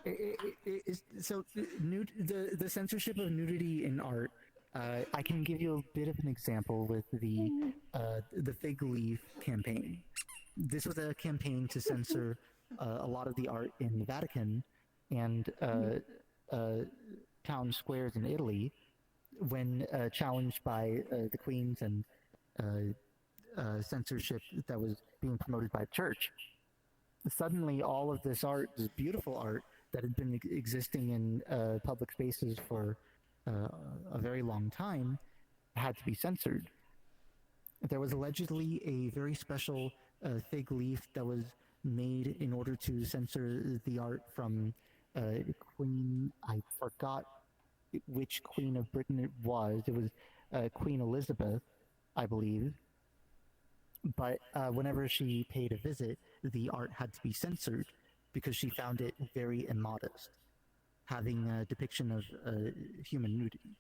the censorship of nudity in art. I can give you a bit of an example with the fig leaf campaign. This was a campaign to censor a lot of the art in the Vatican and town squares in Italy when challenged by the Queens and censorship that was being promoted by the church. Suddenly, all of this art, this beautiful art that had been existing in public spaces for a very long time, had to be censored. There was allegedly a very special fig leaf that was made in order to censor the art from Queen, I forgot which Queen of Britain it was. It was Queen Elizabeth, I believe. But whenever she paid a visit, the art had to be censored because she found it very immodest, having a depiction of human nudity.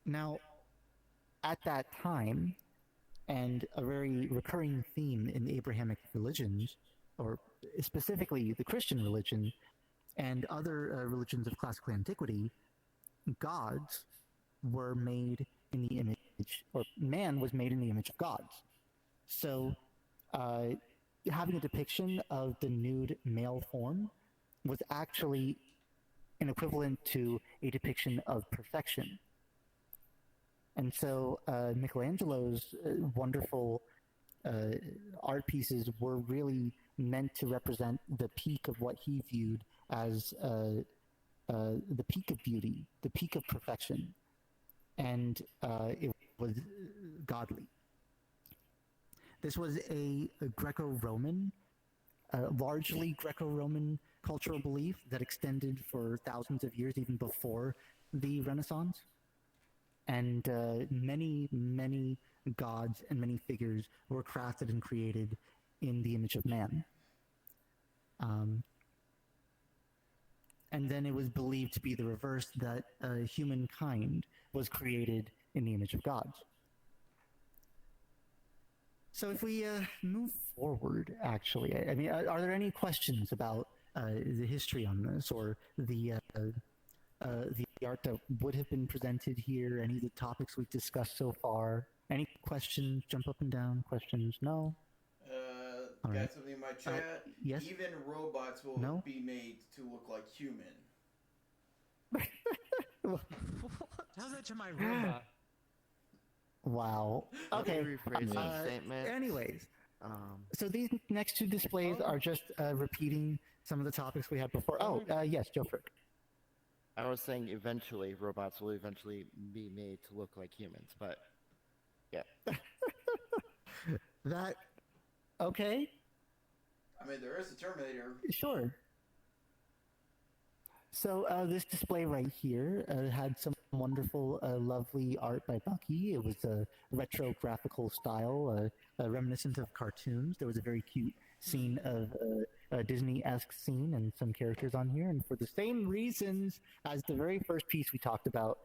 Now, at that time, and a very recurring theme in Abrahamic religions, or specifically the Christian religion and other religions of classical antiquity, gods were made in the image, or man was made in the image of gods. So, having a depiction of the nude male form was actually an equivalent to a depiction of perfection. And so Michelangelo's wonderful art pieces were really meant to represent the peak of what he viewed as the peak of beauty, the peak of perfection. And it was godly. This was a Greco-Roman, largely Greco-Roman cultural belief that extended for thousands of years, even before the Renaissance. And many, many gods and many figures were crafted and created in the image of man. And then it was believed to be the reverse, that humankind was created in the image of gods. So if we move forward, actually, I mean, are there any questions about the history on this, or the art that would have been presented here, any of the topics we've discussed so far? Any questions? Jump up and down. Questions? No? All got right. something in my chat. Yes? Even robots will No? be made to look like human. Tell that to my robot. Wow. Let me Okay. rephrase that statement. Anyways, so these next two displays are just repeating some of the topics we had before. Oh, yes, Joe Frick. I was saying eventually robots will eventually be made to look like humans, but yeah. That okay? I mean, there is a Terminator. Sure. So this display right here had some wonderful, lovely art by Bucky. It was a retro graphical style, reminiscent of cartoons. There was a very cute scene of a Disney-esque scene and some characters on here. And for the same reasons as the very first piece we talked about,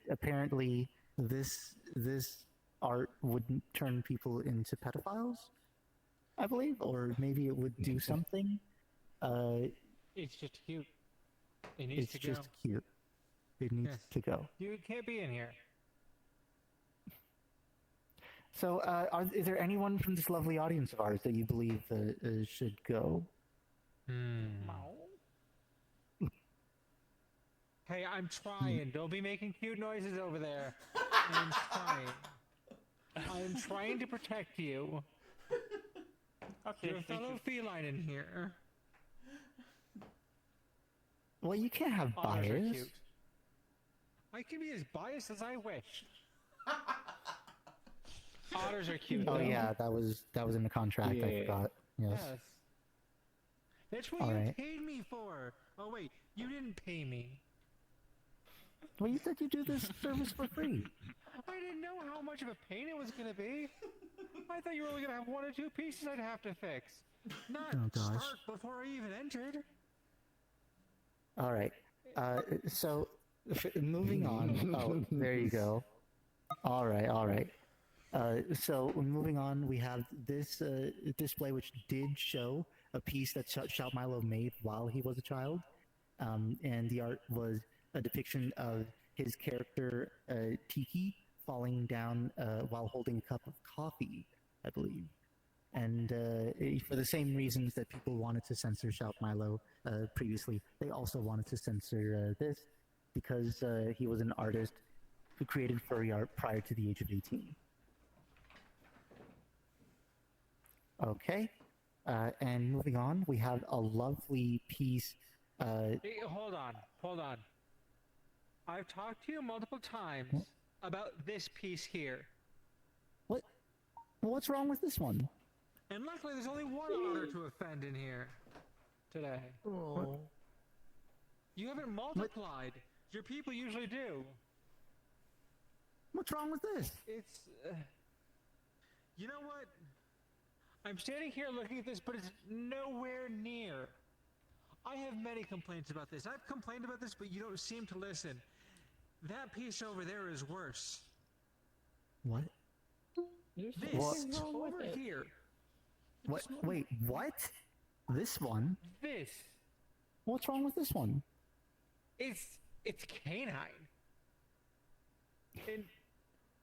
apparently this art wouldn't turn people into pedophiles, I believe, or maybe it would do something. It's just cute. It needs to go. It's just cute. It needs to go. You can't be in here. So, is there anyone from this lovely audience of ours that you believe should go? Hey, I'm trying. Don't be making cute noises over there. I'm trying. I'm trying to protect you. Okay, You're a fellow feline in here. Well, you can't have Otters are bias. cute. I can be as biased as I wish. Otters are cute. Oh though. yeah, that was in the contract. I forgot. Yes. That's what All you right. paid me for. Oh wait, you didn't pay me. Well, you said you do this service for free. I didn't know how much of a pain it was gonna be. I thought you were only gonna have one or two pieces I'd have to fix. Not Oh, gosh. start before I even entered. All right. So, moving on. Oh, there you go. All right. So moving on, we have this display which did show a piece that Shout Milo made while he was a child, and the art was a depiction of his character Tiki falling down while holding a cup of coffee, I believe. And for the same reasons that people wanted to censor Shout Milo previously, they also wanted to censor this because he was an artist who created furry art prior to the age of 18. Okay, and moving on, we have a lovely piece. Hey, hold on. I've talked to you multiple times about this piece here. What? What's wrong with this one? And luckily there's only one otter to offend in here today. Oh. You haven't multiplied. Your people usually do. What's wrong with this? It's... you know what? I'm standing here looking at this, but it's nowhere near. I have many complaints about this. I've complained about this, but you don't seem to listen. That piece over there is worse. What? This What? over here. What? Wait, what? This one? This. What's wrong with this one? It's canine. And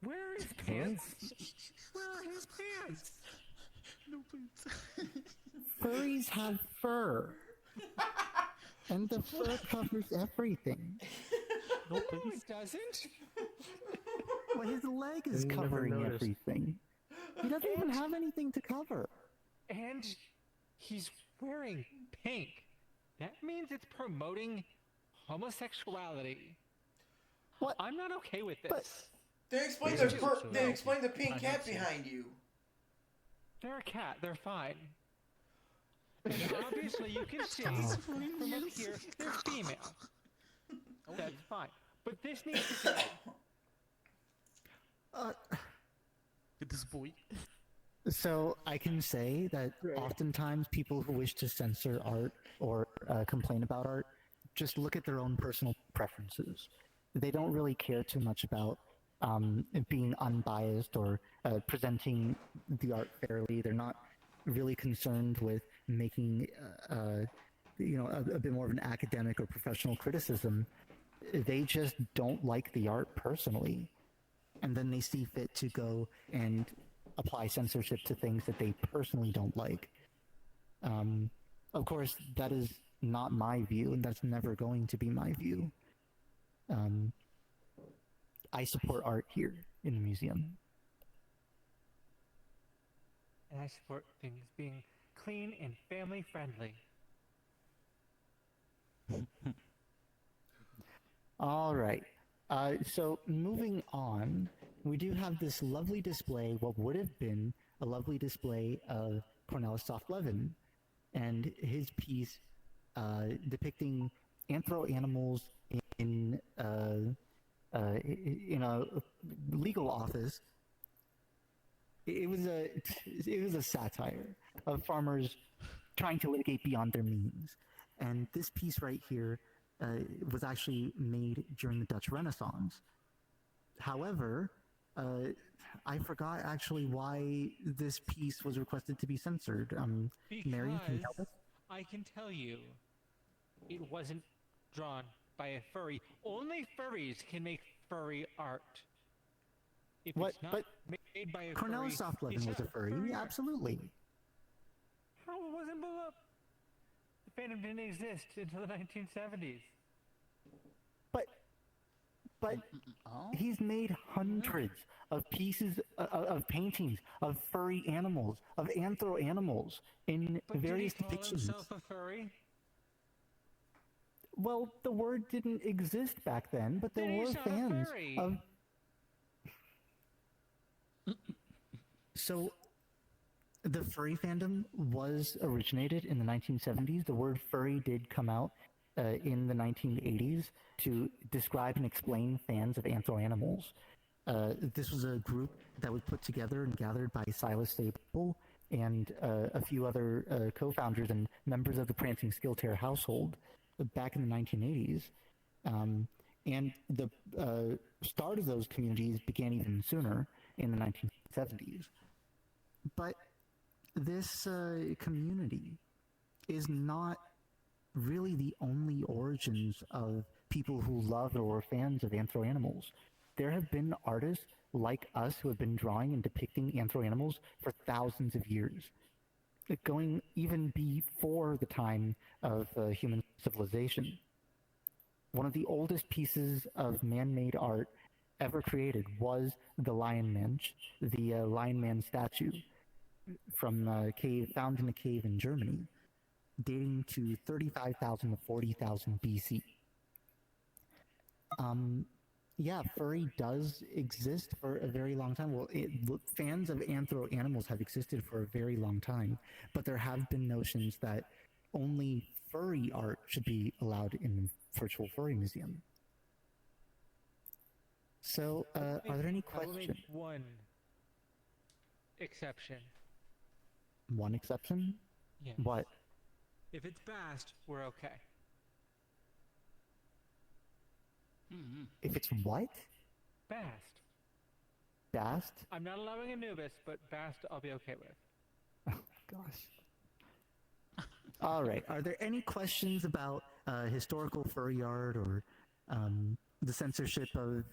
where are his pants? Where are his pants? No, please. Furries have fur. And the fur covers everything. No, it doesn't. Well, his leg is You never covering noticed. everything. He doesn't even have anything to cover. And he's wearing pink. That means it's promoting homosexuality. What? I'm not okay with this. They explain These the are two, they so explain the pink I'm cat not saying- behind you. They're a cat. They're fine. And obviously, you can see from up here they're female. That's fine. But this needs to go. Get this boy. So I can say that oftentimes people who wish to censor art or complain about art just look at their own personal preferences. They don't really care too much about being unbiased or presenting the art fairly. They're not really concerned with making a bit more of an academic or professional criticism. They just don't like the art personally, and then they see fit to go and apply censorship to things that they personally don't like. Of course, that is not my view, and that's never going to be my view. I support art here in the museum. And I support things being clean and family friendly. All right. So moving on, we do have this lovely display, what would have been a lovely display of Cornelis Soft-Levin and his piece depicting anthro-animals in a legal office. It was a satire of farmers trying to litigate beyond their means. And this piece right here was actually made during the Dutch Renaissance. However, I forgot actually why this piece was requested to be censored. Mary, can you tell us? I can tell you, it wasn't drawn by a furry. Only furries can make furry art. If What? it's not But made by a Cornelis furry, Soft-Levin it's was a not furry, art. absolutely. How it wasn't below? The fandom didn't exist until the 1970s. But he's made hundreds of pieces of paintings of furry animals, of anthro animals in various Did he call depictions. himself a furry? Well, the word didn't exist back then, but there Then were he's not a fans furry. of. So, the furry fandom was originated in the 1970s. The word furry did come out in the 1980s to describe and explain fans of anthro animals. This was a group that was put together and gathered by Silas Stable and a few other co-founders and members of the Prancing Skilltear household back in the 1980s. And the start of those communities began even sooner in the 1970s. But this community is not really the only origins of people who love or were fans of anthro animals. There have been artists like us who have been drawing and depicting anthro animals for thousands of years, going even before the time of human civilization. One of the oldest pieces of man-made art ever created was the Lion Man, the Lion Man statue from a cave, found in a cave in Germany, dating to 35,000 to 40,000 BC. Yeah, furry does exist for a very long time. Well, fans of anthro animals have existed for a very long time, but there have been notions that only furry art should be allowed in the Virtual Furry Museum. So, are there any I will questions? make one exception. One exception? Yes. What? If it's Bast, we're okay. If it's what? Bast. Bast? I'm not allowing Anubis, but Bast I'll be okay with. Gosh. All right. Are there any questions about historical furry art or the censorship of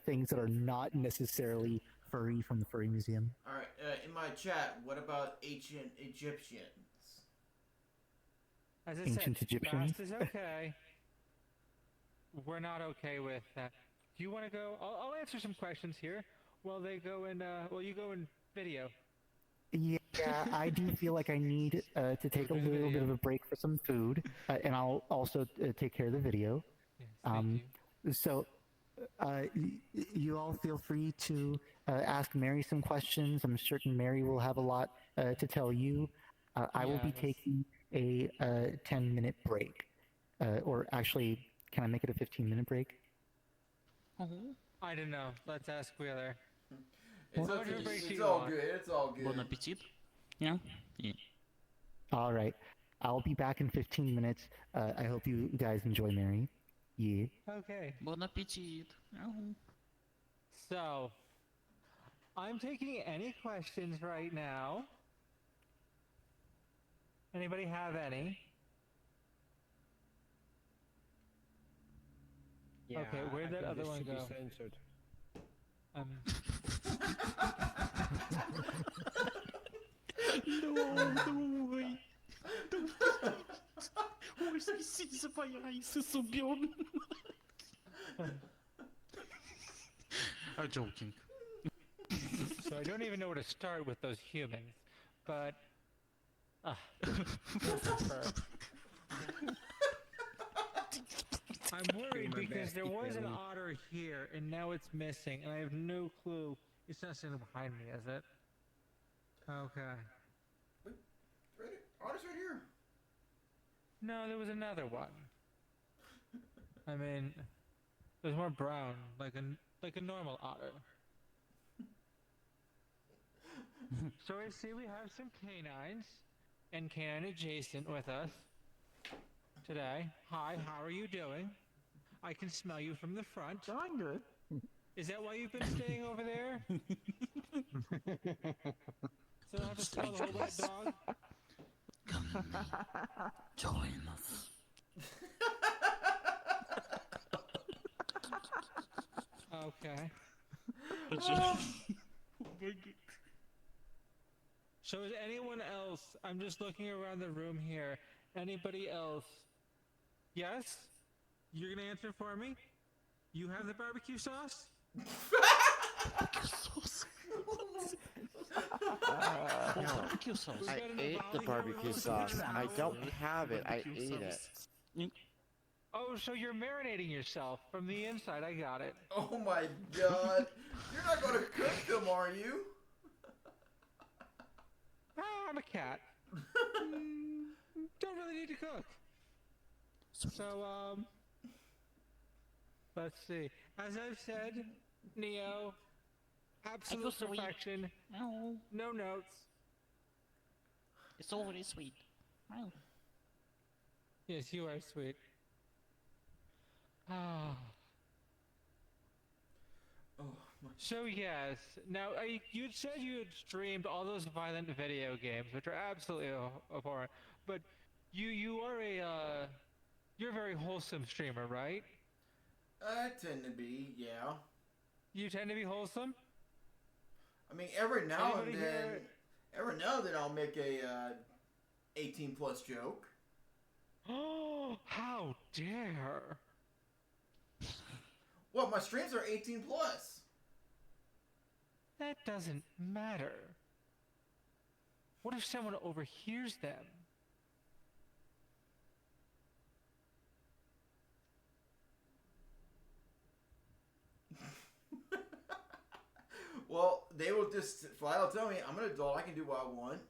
things that are not necessarily furry from the Furry Museum? All right. In my chat, what about ancient Egyptians? As I Ancient said, Egyptians? Bast is okay. We're not okay with that. Do you want to go? I'll answer some questions here while they go in. You go in video. Yeah, I do feel like I need to take a little bit of a break for some food, and I'll also take care of the video. Yes, thank you. So, you all feel free to ask Mary some questions. I'm certain Mary will have a lot to tell you. I will be taking a 10-minute break. Or actually, can I make it a 15-minute break? I don't know. Let's ask Wheeler. It's all good. It's all good. Bon appetit. Yeah? Yeah. All right. I'll be back in 15 minutes. I hope you guys enjoy Mary. Yeah. Okay. Bon appetit. So, I'm taking any questions right now. Anybody have any? Yeah, okay, where'd I that think other this one should go? be censored. No way. Ой, спасите, появился субъем. I'm joking. So I don't even know where to start with those humans, but I'm worried because there was an otter here and now it's missing, and I have no clue. It's not sitting behind me, is it? Okay. Otter's right here. No, there was another one. I mean, there's more brown, like a normal otter. So I see we have some canines and canine adjacent with us today. Hi, how are you doing? I can smell you from the front. I'm good. Is that why you've been staying over there? So I don't have to smell the whole wet dog? Come with me. Join us. Okay. So is anyone else, I'm just looking around the room here, anybody else? Yes? You're gonna answer for me? You have the barbecue sauce? Barbecue sauce. Barbecue sauce. I ate the barbecue sauce. I don't have it. I ate it. Oh, so you're marinating yourself from the inside. I got it. Oh my god. You're not gonna cook them, are you? I'm a cat. Don't really need to cook. So, let's see. As I've said, Neo, absolute perfection. No notes. It's already sweet. Wow. Yes, you are sweet. Ah. Oh, my. So yes, now you said you had streamed all those violent video games, which are absolutely abhorrent. But you are you're a very wholesome streamer, right? I tend to be, yeah. You tend to be wholesome. I mean, every now Anybody and then I'll make a 18+ joke. Oh, how dare! Well, my streams are 18+. That doesn't matter. What if someone overhears them? Well, they will just flat out tell me, I'm an adult, I can do what I want.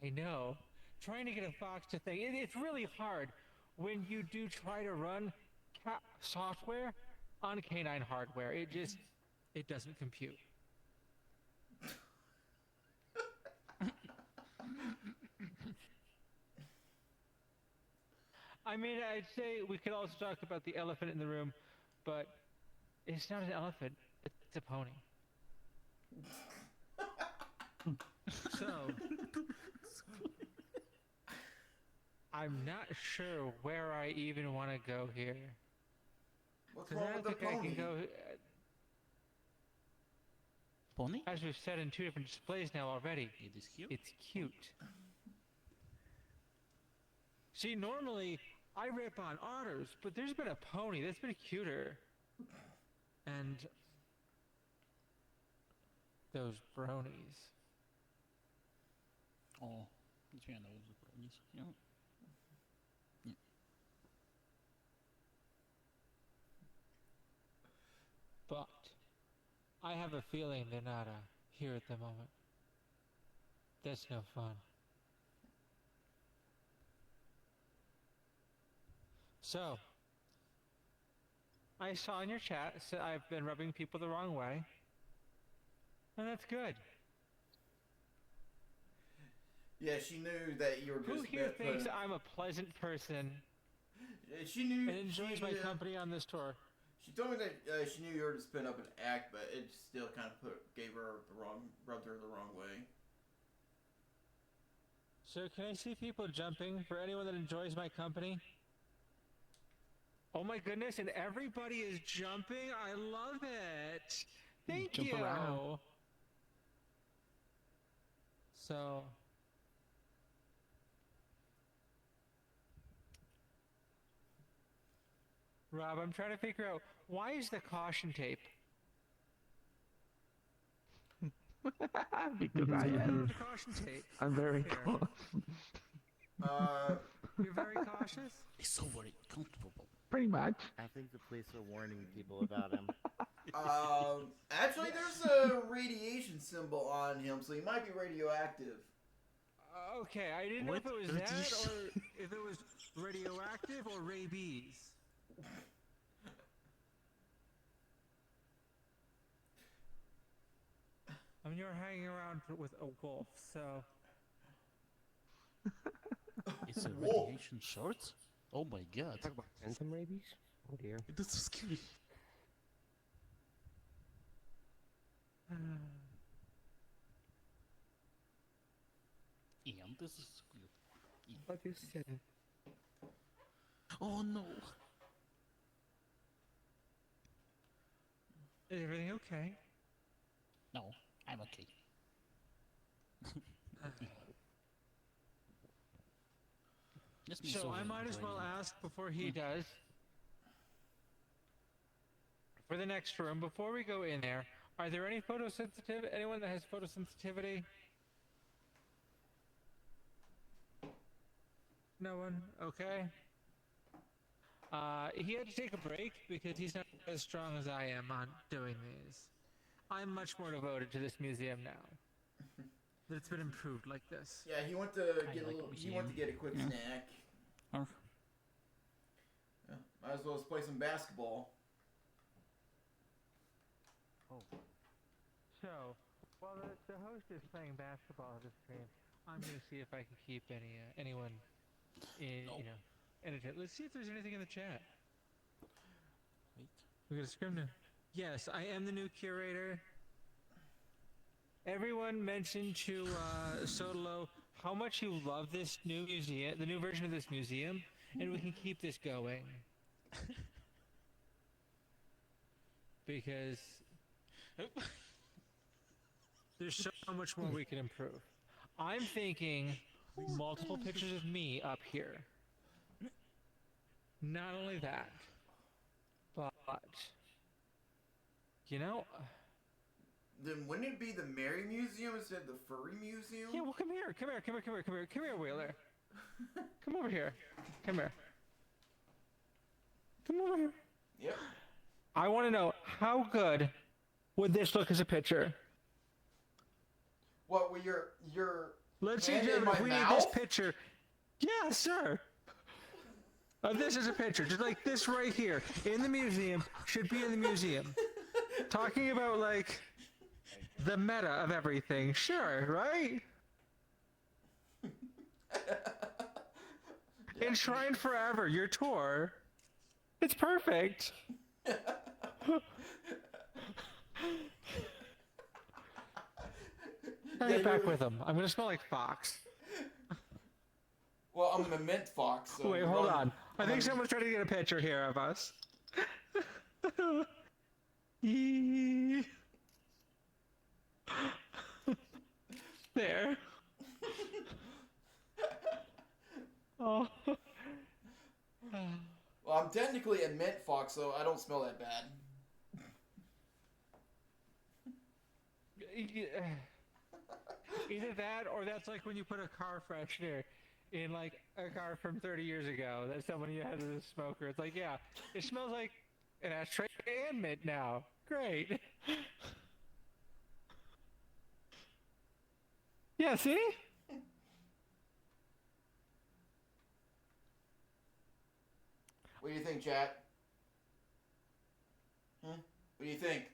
I know. Trying to get a Fox to think, it's really hard when you do try to run software on canine hardware. It doesn't compute. I mean, I'd say we could also talk about the elephant in the room, but it's not an elephant, it's a pony. So, I'm not sure where I even want to go here. What's wrong with the pony? I can go. Pony? As we've said in 2 different displays now already, It is cute. it's cute. See, normally I rip on otters, but there's been a pony that's been cuter. And those bronies. Oh, it's one of those bronies. Yeah. But I have a feeling they're not here at the moment. That's no fun. So, I saw in your chat that I've been rubbing people the wrong way. And that's good. Yeah, she knew that you were just... Who here thinks I'm a pleasant person She knew... and enjoys my company on this tour? She told me that she knew you were just putting up an act, but it still kind of rubbed her the wrong way. So can I see people jumping for anyone that enjoys my company? Oh my goodness, and everybody is jumping? I love it! Thank Jump you. around. So. Rob, I'm trying to figure out why is the caution tape? Because What's I going on am. with the caution tape? I'm very Here. close. You're very cautious? He's so very comfortable. Pretty much. I think the police are warning people about him. Actually, there's a radiation symbol on him, so he might be radioactive. Okay, I didn't know What? if it was that or if it was radioactive or rabies. I mean, you're hanging around with a wolf, so. It's a Whoa. radiation short? Oh my god. Talk about phantom rabies? Oh dear. That's so scary. Ian, this is good. What you said? Oh no. Is everything okay? No, I'm okay. Just me So I very might as well brainy. ask before he does. For the next room, before we go in there, are there any photosensitive? Anyone that has photosensitivity? No one? Okay. He had to take a break because he's not as strong as I am on doing these. I'm much more devoted to this museum now. That it's been improved like this. Yeah, he went to get a little. He went to get a quick snack. Oh. Yeah, might as well play some basketball. Oh. So, while the host is playing basketball at the stream, I'm gonna see if I can keep anyone in entertained. Let's see if there's anything in the chat. Wait. We got a scrim now. Yes, I am the new curator. Everyone mentioned to Sotolo how much you love this new museum, the new version of this museum, and we can keep this going. Because there's so much more we can improve. I'm thinking multiple pictures of me up here. Not only that, but you know. Then wouldn't it be the Mary Museum instead of the Furry Museum? Yeah, well, come here, Wheeler. Come over here. Come here. Come over here. Yep. I want to know how good would this look as a picture? What? With your Let's see, hand in Jim, my if we mouth? need this picture. Yeah, sir. This is a picture, just like this right here, in the museum, should be in the museum. Talking about, like, the meta of everything. Sure, right? Enshrined Forever, your tour. It's perfect. I get back with him. I'm gonna smell like Fox. Well, I'm a mint fox. So Wait, hold on. I think someone's trying to get a picture here of us. There. Oh. Well, I'm technically a mint fox, so I don't smell that bad. Either that, or that's like when you put a car freshener in like a car from 30 years ago that someone you had as a smoker. It's like, yeah, it smells like an ashtray and mint now. Great. Yeah, see? What do you think, chat? What do you think?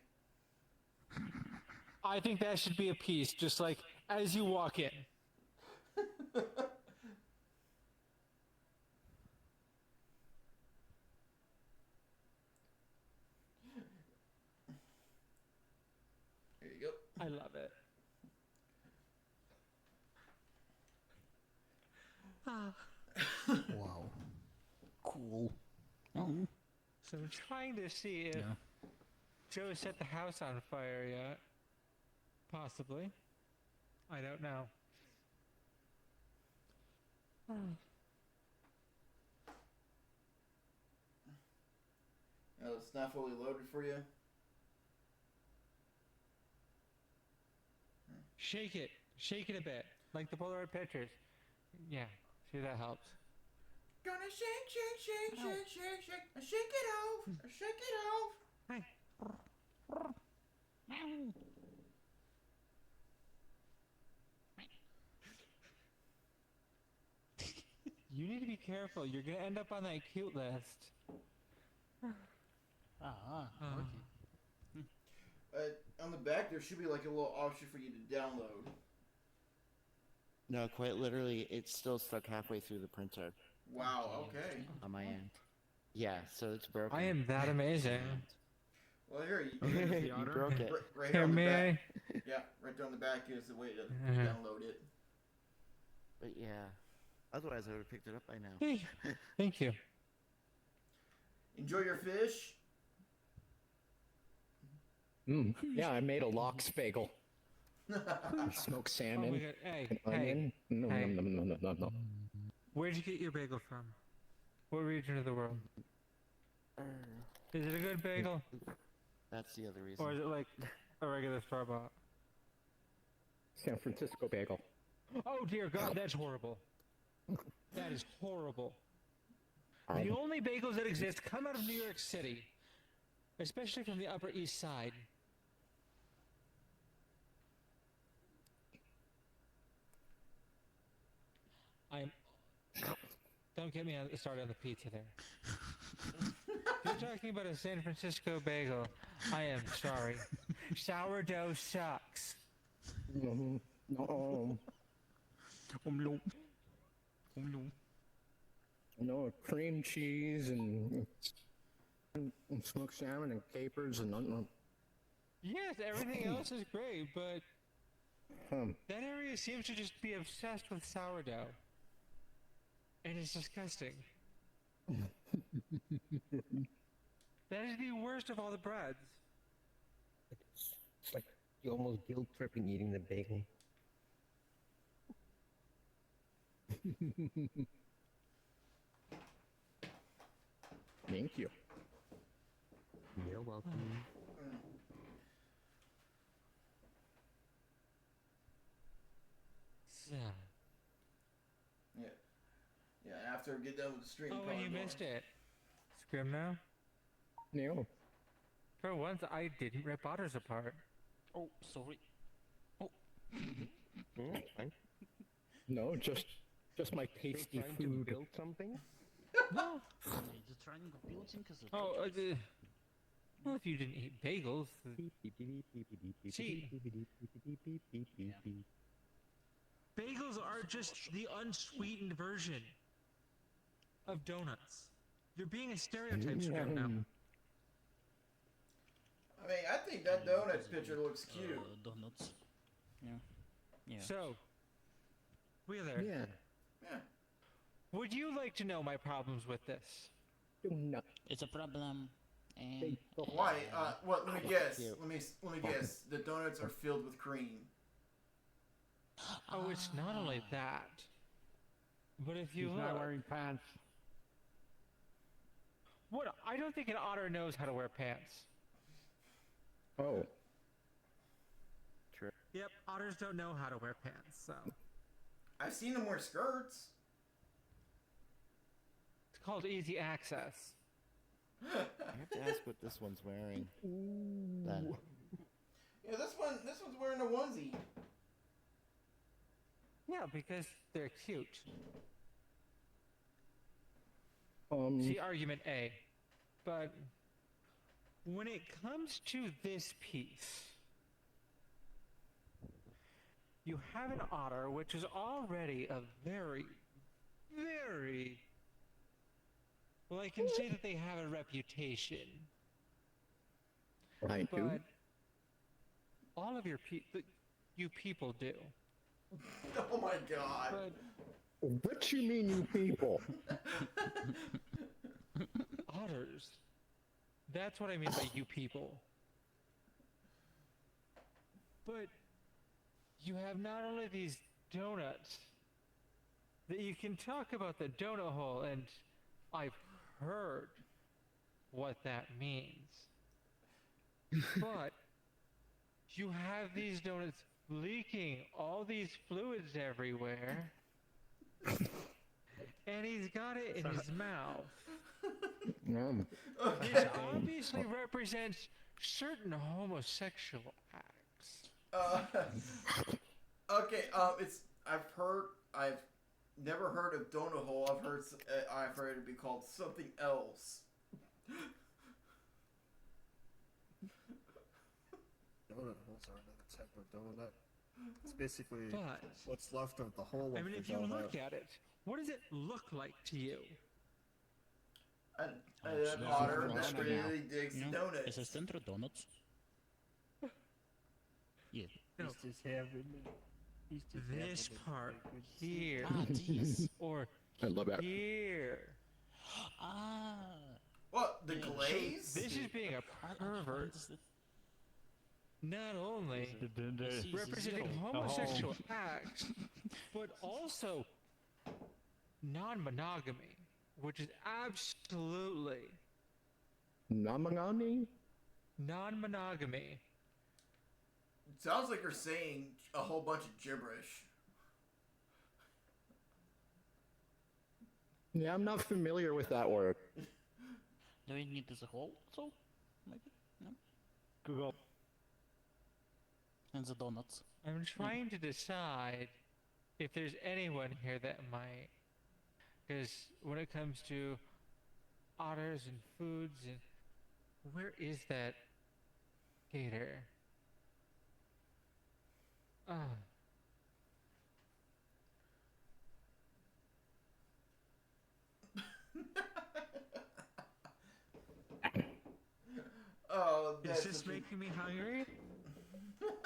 I think that should be a piece, just like as you walk in. There you go. I love it. Wow. Cool. Oh. So I'm trying to see if Joe set the house on fire yet. Possibly. I don't know. It's not fully loaded for you. Shake it. Shake it a bit. Like the Polaroid pictures. Yeah. See if that helps. Gonna shake, shake, shake, shake, shake, shake. Shake it off. Shake it off. Hey. You need to be careful. You're gonna end up on that cute list. On the back, there should be like a little option for you to download. No, quite literally, it's still stuck halfway through the printer. Wow, okay. On my end. Yeah, so it's broken. I am that amazing. Well, here, you broke it. Right Here, on the may back. I? Yeah, right there on the back is the way to Uh-huh. download it. But yeah, otherwise I would have picked it up by now. Hey, thank you. Enjoy your fish. Yeah, I made a lox bagel. Smoked Oh salmon. my god, hey, and hey, onion. No, hey. no, no, no, no, no. Where'd you get your bagel from? What region of the world? Is it a good bagel? That's the other reason. Or is it like a regular store-bought? San Francisco bagel. Oh dear God, that's horrible. That is horrible. The only bagels that exist come out of New York City, especially from the Upper East Side. Don't get me started on the pizza there. If you're talking about a San Francisco bagel, I am sorry. Sourdough sucks. No. No, cream cheese and smoked salmon and capers and Yes, everything else is great, but that area seems to just be obsessed with sourdough. And it's disgusting. That is the worst of all the breads. It's like you're almost guilt tripping eating the bagel. Thank you. You're welcome. So. Yeah, after we get done with the stream. Oh, and you missed it. Scrim now? No. For once, I didn't rip otters apart. Oh, sorry. Oh. No, just my tasty Trying to food. build something? No. Just trying to build because Oh, well, if you didn't eat bagels. See, bagels are just the unsweetened version of donuts. You're being a stereotype Scrim now. I mean, I think that donut picture looks cute. Donuts. Yeah. So, Wheeler. Yeah. Would you like to know my problems with this? No. It's a problem. And Why? Well, let me guess. Let me guess. The donuts are filled with cream. Oh, it's not only that. But if you He's look, not wearing pants. what? I don't think an otter knows how to wear pants. Oh. True. Yep, otters don't know how to wear pants, so. I've seen them wear skirts. It's called easy access. I have to ask what this one's wearing. Then. Yeah, this one's wearing a onesie. Yeah, because they're cute. See, argument A. But when it comes to this piece, you have an otter which is already a very, very... Well, I can say that they have a reputation. I do. But all of you people do. Oh my god. But what you mean, you people? otters. That's what I mean by you people. But you have not only these donuts that you can talk about the donut hole, and I've heard what that means. But you have these donuts leaking all these fluids everywhere. And he's got it in his mouth. This obviously represents certain homosexual acts. Okay, I've never heard of donut hole. I've heard it be called something else. Donut holes are another type of donut. It's basically what's left of the hole of I mean, the if you donut. look at it, what does it look like to you? An otter that really digs donuts. Is it centered donuts? Yeah. No. He's just having This part here, or I love that. here. What, the glaze? This is being a pervert. Not only representing homosexual acts, but also non-monogamy, which is absolutely Non-monogamy? non-monogamy. Sounds like you're saying a whole bunch of gibberish. Yeah, I'm not familiar with that word. Do we need this hole? So maybe no. Google. And the donuts. I'm trying to decide if there's anyone here that might, because when it comes to otters and foods, and where is that gator? Oh, is this making me hungry?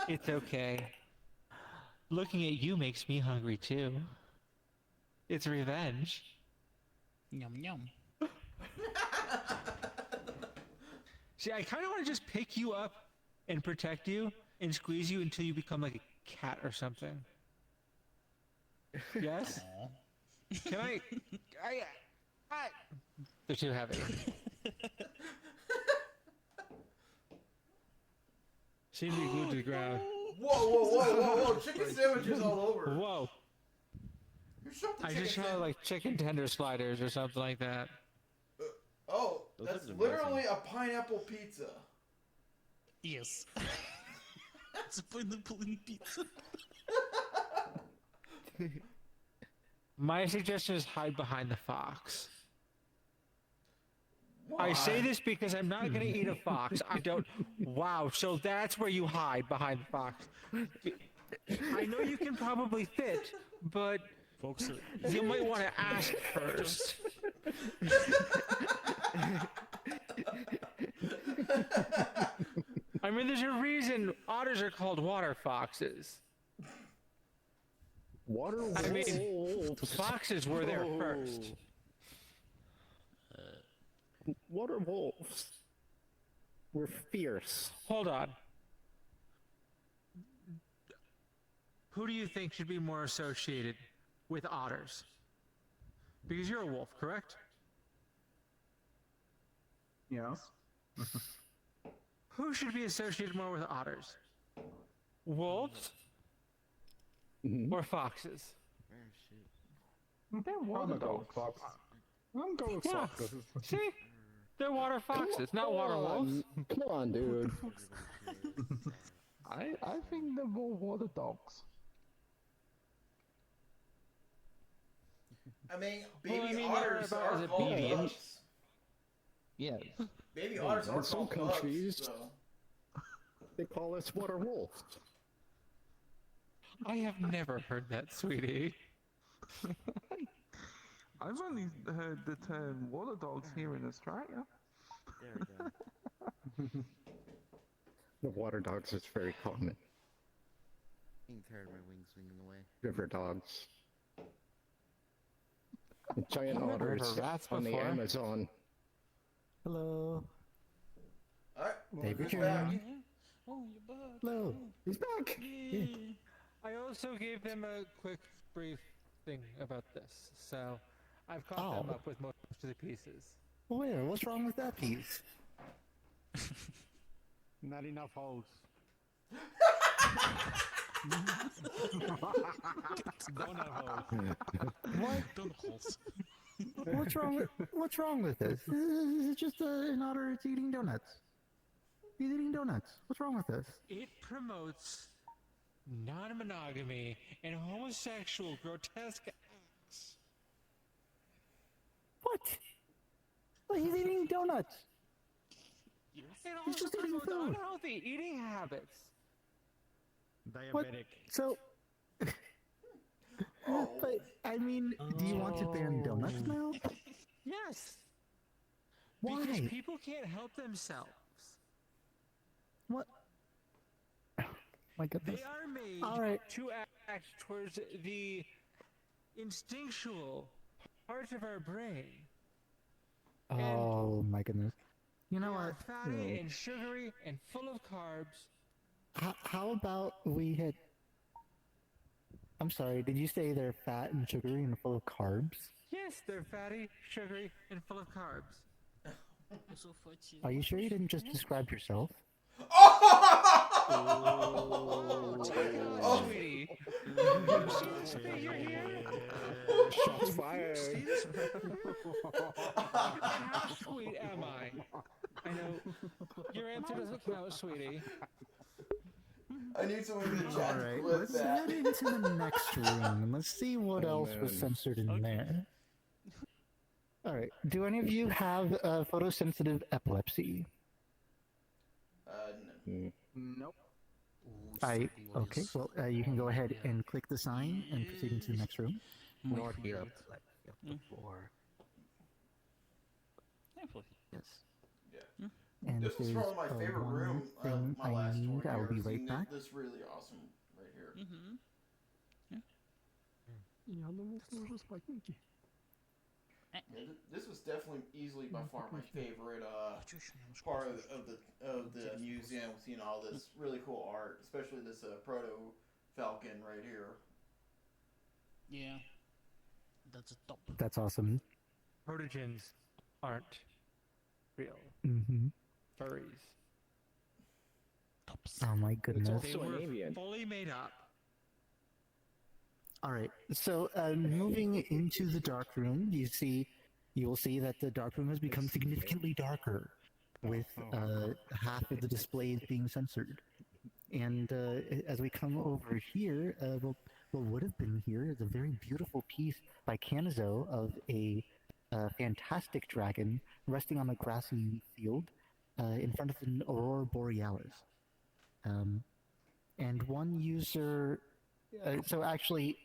It's okay. Looking at you makes me hungry too. It's revenge. Yum yum. See, I kind of want to just pick you up and protect you and squeeze you until you become like a cat or something. Yes? Can I? They're too heavy. Seem to be glued to the ground. Whoa! Chicken sandwiches all over. Whoa. I just saw like chicken tender sliders or something like that. Oh, that's literally a pineapple pizza. Yes. It's a pineapple pizza. My suggestion is hide behind the fox. Why? I say this because I'm not going to eat a fox. I don't. Wow, so that's where you hide behind the fox. I know you can probably fit, but Folks, you might want to ask first. I mean, there's a reason otters are called water foxes. Water wolves? I mean, foxes were there first. Water wolves were fierce. Hold on. Who do you think should be more associated with otters? Because you're a wolf, correct? Yes. Who should be associated more with otters? Wolves or foxes? They're water dogs. I'm going with Yeah. foxes. See? They're water foxes, not water wolves. Come on, dude. I think they're more water dogs. I mean, Well, baby I mean, otters they're about are as a called baby. ducks. Yes. Baby otters are in some called countries, ducks, so. they call us water wolves. I have never heard that, sweetie. I've only heard the term water dogs here in Australia. There we go. The water dogs is very common. Getting tired of my wings swinging away. River dogs. And giant I've never heard otters of rats on the before. Amazon. Hello. Alright, They who's return. back? Oh, your butt. Hello, he's back. Yeah. I also gave them a quick brief thing about this, so I've caught them Oh. up with most of the pieces. Where? What's wrong with that piece? Not enough holes. Don't have holes. What? What's wrong with this? This is just an otter. It's eating donuts. He's eating donuts. What's wrong with this? It promotes non-monogamy and homosexual grotesque acts. What? Well, he's eating donuts. It He's also just eating promotes food. unhealthy eating habits. What? Diabetic. So, but I mean, do you want to ban donuts now? Yes. Why? Because people can't help themselves. What? My goodness. They are made All right. to act towards the instinctual part of our brain. Oh my goodness. You know They what? are fatty and sugary and full of carbs. How about we hit? I'm sorry. Did you say they're fat and sugary and full of carbs? Yes, they're fatty, sugary, and full of carbs. Are you sure you didn't just describe yourself? Oh, take it off, sweetie. You see this figure here? Shots fired. See this? How sweet am I? I know your answer doesn't count, sweetie. I need someone in the chat to Alright, clip let's that. head into the next room and let's see what else was censored in there. Alright, do any of you have photosensitive epilepsy? No. Nope. Okay, well, you can go ahead and click the sign and proceed into the next room. Not here, like before. Yes. Yeah. And This if was there's from my favorite one room thing my last I tour need, I will here. be right Seen back. This really awesome right here. Yeah, this was definitely easily by far my favorite part of the museum. Seeing all this really cool art, especially this proto falcon right here. Yeah. That's a top. That's awesome. Protogens aren't real. Mm-hmm. Furries. Oh my goodness. They were fully made up. Alright, so moving into the dark room, you will see that the dark room has become significantly darker, with half of the displays being censored. And as we come over here, what would have been here is a very beautiful piece by Canizo of a fantastic dragon resting on a grassy field in front of an aurora borealis. And one user... so actually,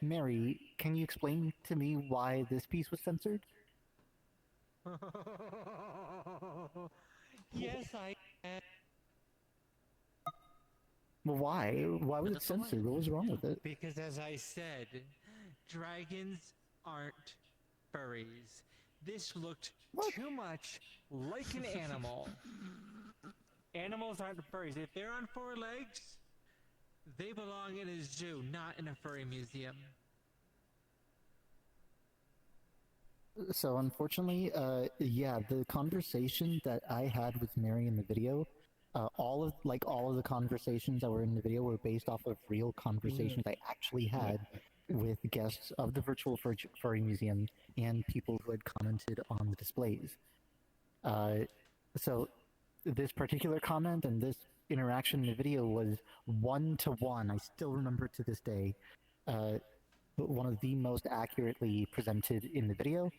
Mary, can you explain to me why this piece was censored? Yes, I can. Well, why? Why was it censored? What was wrong with it? Because as I said, dragons aren't furries. This looked too much like an animal. Animals aren't furries. If they're on four legs, they belong in a zoo, not in a furry museum. So unfortunately, yeah, the conversation that I had with Mary in the video, all of the conversations that were in the video were based off of real conversations I actually had with guests of the Virtual Furry Museum and people who had commented on the displays. So this particular comment and this interaction in the video was 1-to-1. I still remember to this day. One of the most accurately presented in the video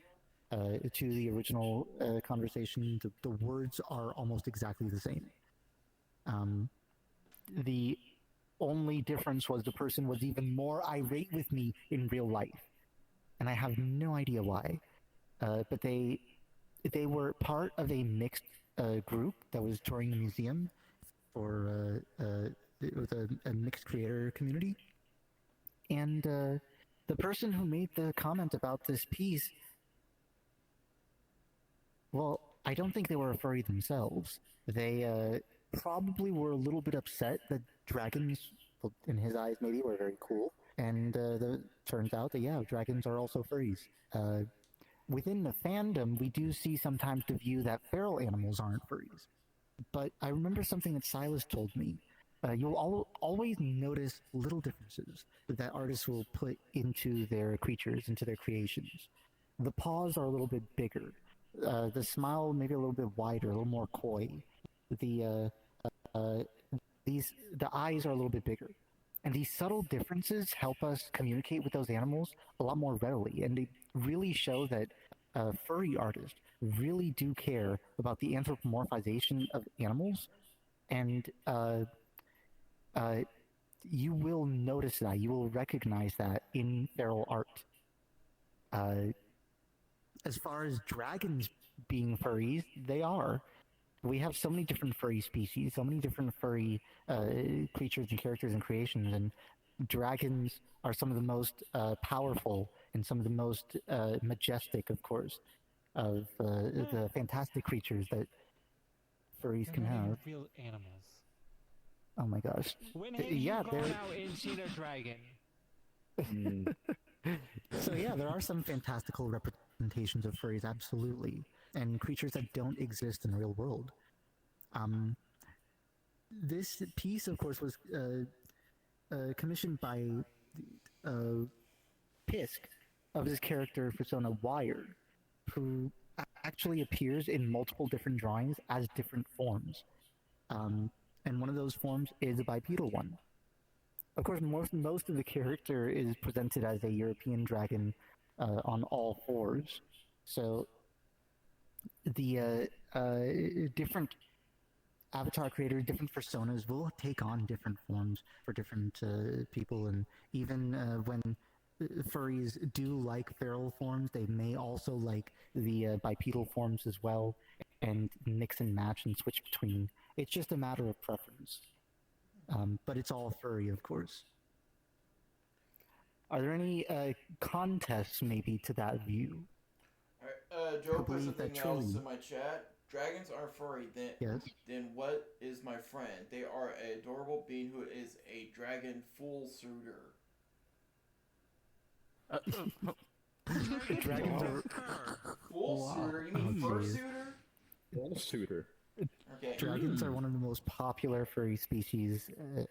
to the original conversation. The words are almost exactly the same. The only difference was the person was even more irate with me in real life, and I have no idea why. But they were part of a mixed group that was touring the museum for it was a mixed creator community, and the person who made the comment about this piece, well, I don't think they were a furry themselves. They probably were a little bit upset that dragons, well, in his eyes maybe, were very cool. And turns out that, yeah, dragons are also furries. Within the fandom, we do see sometimes the view that feral animals aren't furries. But I remember something that Silas told me. You'll always notice little differences that artists will put into their creatures, into their creations. The paws are a little bit bigger. The smile maybe a little bit wider, a little more coy. The the eyes are a little bit bigger. And these subtle differences help us communicate with those animals a lot more readily, and they really show that furry artists really do care about the anthropomorphization of animals, and you will notice that, you will recognize that in feral art. As far as dragons being furries, they are. We have so many different furry species, so many different furry creatures and characters and creations, and dragons are some of the most powerful and some of the most majestic, of course, of the fantastic creatures that furries can have. Real animals. Oh my gosh. When have Yeah, you gone out and seen a dragon? So yeah, there are some fantastical representations of furries, absolutely, and creatures that don't exist in the real world. This piece, of course, was commissioned by Pisk of his character persona Wired, who actually appears in multiple different drawings as different forms. And one of those forms is a bipedal one. Of course, most of the character is presented as a European dragon on all fours. So the different avatar creators, different personas will take on different forms for different people, and even when furries do like feral forms, they may also like the bipedal forms as well, and mix and match and switch between. It's just a matter of preference. But it's all furry, of course. Are there any contests, maybe, to that view? Alright, Joe put something else in my chat. Dragons are furry, then what is my friend? They are an adorable being who is a dragon full suitor. Dragons are... Full suitor? You mean fursuiter? Full suitor. Okay. Dragons are one of the most popular furry species,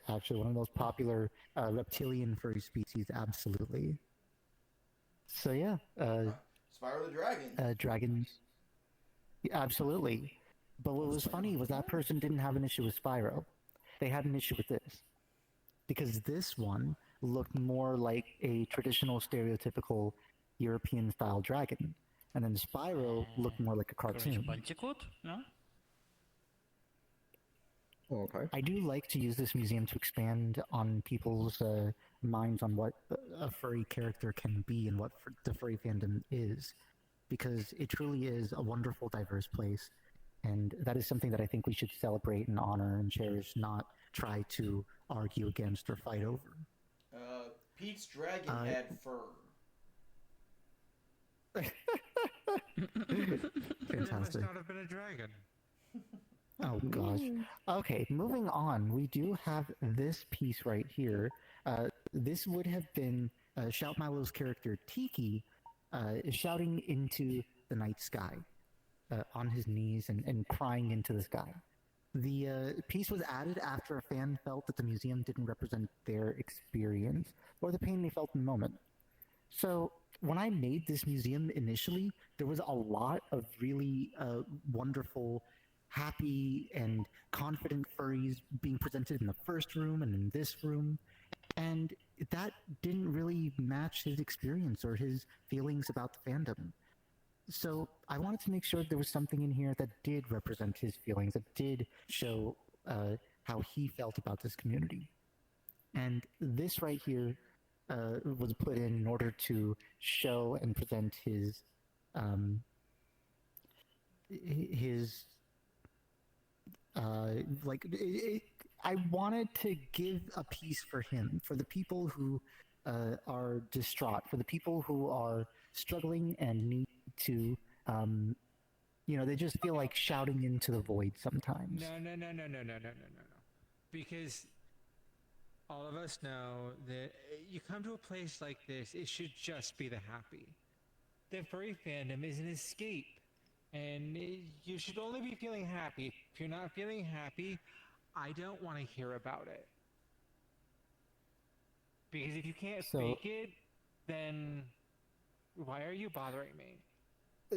actually one of the most popular reptilian furry species, absolutely. So yeah. Spyro the Dragon. Dragons. Yeah, absolutely. But what was funny was that person didn't have an issue with Spyro. They had an issue with this. Because this one looked more like a traditional stereotypical European-style dragon. And then Spyro looked more like a cartoon. No? Okay. I do like to use this museum to expand on people's minds on what a furry character can be and what the furry fandom is, because it truly is a wonderful, diverse place, and that is something that I think we should celebrate and honor and cherish, not try to argue against or fight over. Pete's dragon had fur. Fantastic. Must not have been a dragon. Oh gosh. Okay, moving on. We do have this piece right here. This would have been Shout Milo's character Tiki shouting into the night sky, on his knees and crying into the sky. The piece was added after a fan felt that the museum didn't represent their experience or the pain they felt in the moment. So when I made this museum initially, there was a lot of really wonderful, happy and confident furries being presented in the first room and in this room, and that didn't really match his experience or his feelings about the fandom. So I wanted to make sure there was something in here that did represent his feelings, that did show how he felt about this community. And this right here was put in order to show and present his I wanted to give a piece for him, for the people who are distraught, for the people who are struggling and need to They just feel like shouting into the void sometimes. No. Because all of us know that you come to a place like this, it should just be the happy. The furry fandom is an escape. And you should only be feeling happy. If you're not feeling happy, I don't want to hear about it. Because if you can't fake it, then why are you bothering me?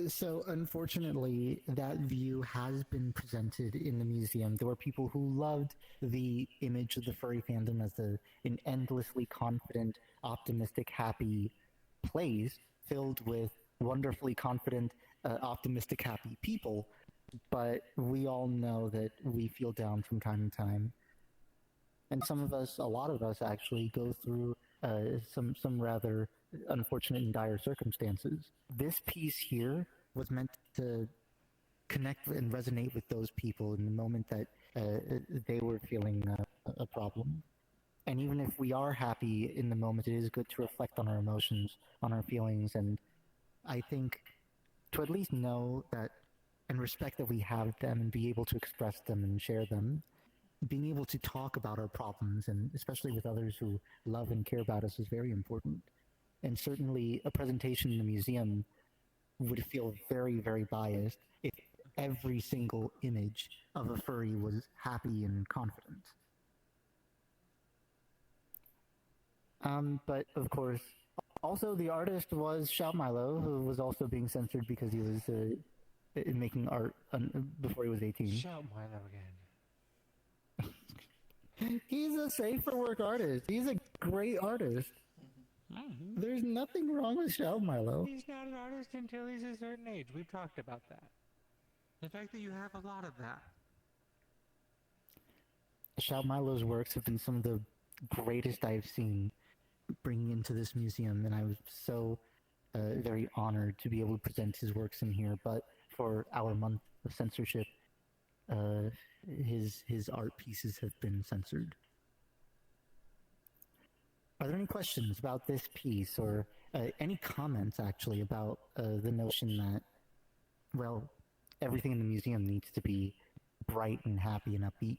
So, unfortunately, that view has been presented in the museum. There were people who loved the image of the furry fandom as an endlessly confident, optimistic, happy place filled with wonderfully confident, optimistic, happy people. But we all know that we feel down from time to time. And some of us, a lot of us actually, go through some rather unfortunate and dire circumstances. This piece here was meant to connect and resonate with those people in the moment that they were feeling a problem. And even if we are happy in the moment, it is good to reflect on our emotions, on our feelings, and I think to at least know that and respect that we have them and be able to express them and share them. Being able to talk about our problems, and especially with others who love and care about us, is very important. And certainly a presentation in the museum would feel very, very biased if every single image of a furry was happy and confident. But of course, also the artist was Shout Milo, who was also being censored because he was making art before he was 18. Shout Milo again. He's a safe for work artist. He's a great artist. There's nothing wrong with Shout Milo. He's not an artist until he's a certain age. We've talked about that. The fact that you have a lot of that. Shout Milo's works have been some of the greatest I've seen bringing into this museum, and I was so very honored to be able to present his works in here. But for our month of censorship, his art pieces have been censored. Are there any questions about this piece, or any comments actually about the notion that, well, everything in the museum needs to be bright and happy and upbeat?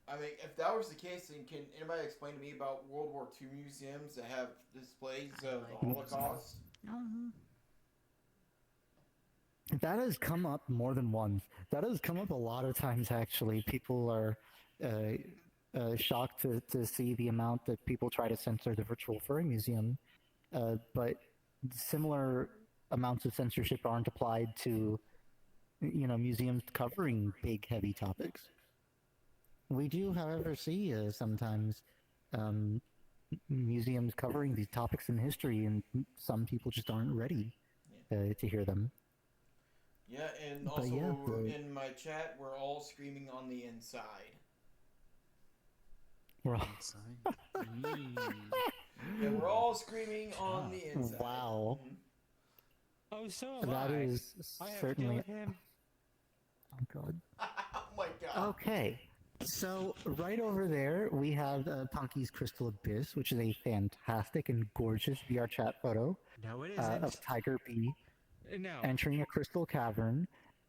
I mean, if that was the case, then can anybody explain to me about World War II museums that have displays of the Holocaust? That has come up more than once. That has come up a lot of times, actually. People are shocked to see the amount that people try to censor the Virtual Furry Museum, but similar amounts of censorship aren't applied to, museums covering big, heavy topics. We do, however, see sometimes museums covering these topics in history, and some people just aren't ready to hear them. Yeah, and also in my chat, we're all screaming on the inside. We're all yeah, we're all screaming on the inside. Wow. Oh, so that is certainly. With him. Oh God. Oh my God. Okay, so right over there we have Punky's Crystal Abyss, which is a fantastic and gorgeous VR chat photo of Tiger B. No. Entering a crystal cavern,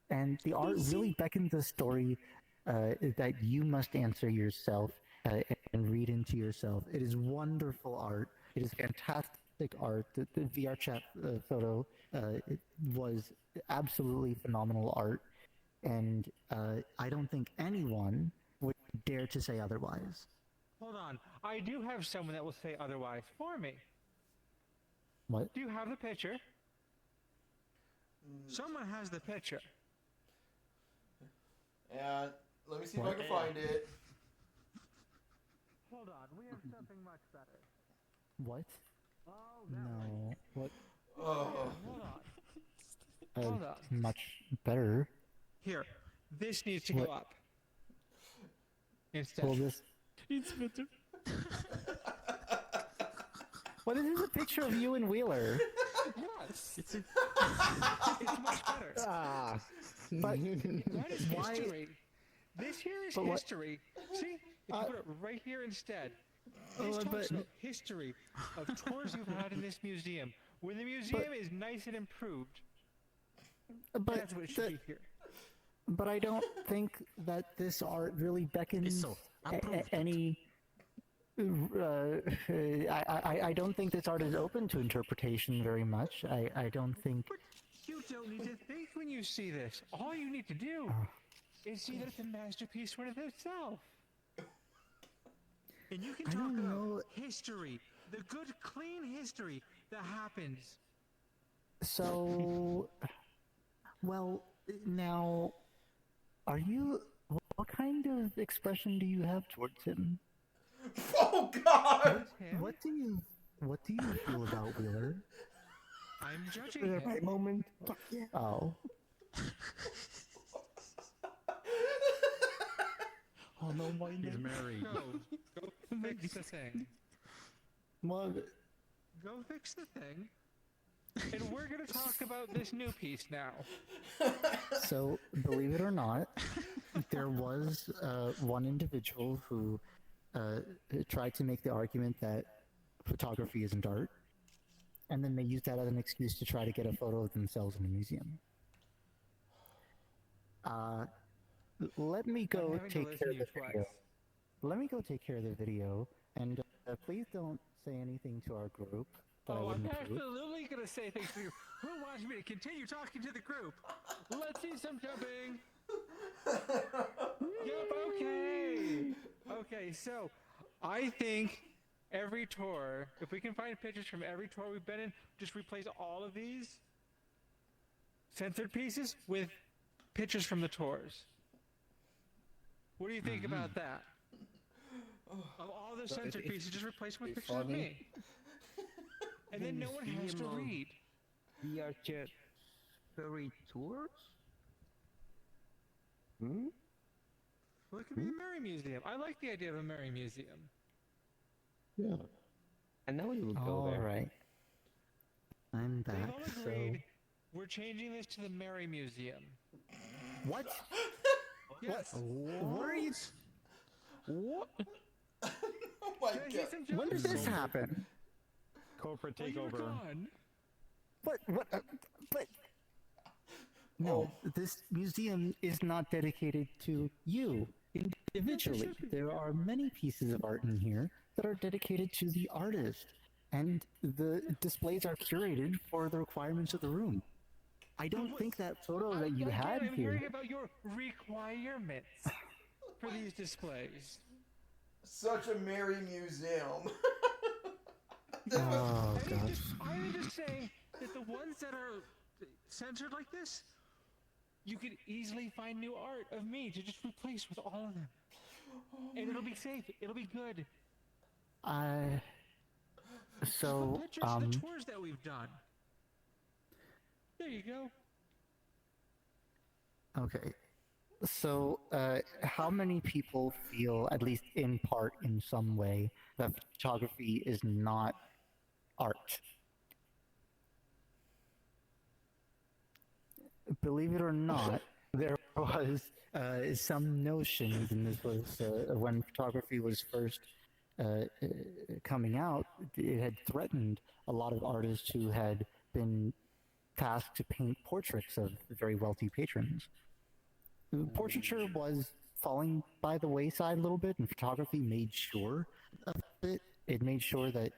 and the art really beckons the story that you must answer yourself and read into yourself. It is wonderful art. It is fantastic art. The VR chat photo it was absolutely phenomenal art, and I don't think anyone would dare to say otherwise. Hold on. I do have someone that will say otherwise for me. What? Do you have the picture? Someone has the picture. And let me see if I can find it. Hold on, we have something much better. What? Oh, no. What? Oh. Hold on. Much better. Here, this needs to go up. Instead. Well, this. It's better. What is this? A picture of you and Wheeler? Yes. It's much better. But that is history. This here is history. See? If you put it right here instead. This talks about history of tours you've had in this museum. When the museum is nice and improved, But That's what should be here. But I don't think that this art really beckons any. I don't think this art is open to interpretation very much. I don't think. But you don't need to think when you see this. All you need to do is see that it's a masterpiece within itself. And you can talk about history, the good, clean history that happens. So, well, now, are you? What kind of expression do you have towards him? Oh God! What do you feel about Wheeler? I'm judging For the him. right moment. Fuck yeah. Oh. Oh no, he's married. Go fix the thing. Well, Go fix the thing. And we're gonna talk about this new piece now. So, believe it or not, there was one individual who tried to make the argument that photography isn't art, and then they used that as an excuse to try to get a photo of themselves in a museum. Let me go take care of the video. Let me go take care of the video, and please don't say anything to our group that I I'm wouldn't approve. absolutely gonna say things to you. Who wants me to continue talking to the group? Let's see some jumping. Yep, okay. Okay, so I think every tour, if we can find pictures from every tour we've been in, just replace all of these censored pieces with pictures from the tours. What do you think about that? Of all the censored pieces, just replace them with pictures of me. And then no one has to read. Virtual Furry tours? Hmm? Well, it could be a Merry Museum. I like the idea of a Merry Museum. Yeah. And now you will go there. Alright. I'm back, They've all so... agreed we're changing this to the Merry Museum. What? Yes. What are you... What? Oh my Can I see God! some When did jumping? this happen? Corporate Well, you were takeover. gone. What? But... No, this museum is not dedicated to you individually. There are many pieces of art in here that are dedicated to the artist, and the displays are curated for the requirements of the room. I don't think that photo that you had I'm here... hearing about your requirements for these displays. Such a merry museum. Oh, gosh. I'm just saying that the ones that are censored like this, you could easily find new art of me to just replace with all of them. And it'll be safe. It'll be good. So, Pictures of the tours that we've done. There you go. Okay. So, how many people feel, at least in part, in some way, that photography is not art? Believe it or not, there was some notions, and this was when photography was first coming out, it had threatened a lot of artists who had been tasked to paint portraits of very wealthy patrons. Portraiture was falling by the wayside a little bit, and photography made sure of it. It made sure that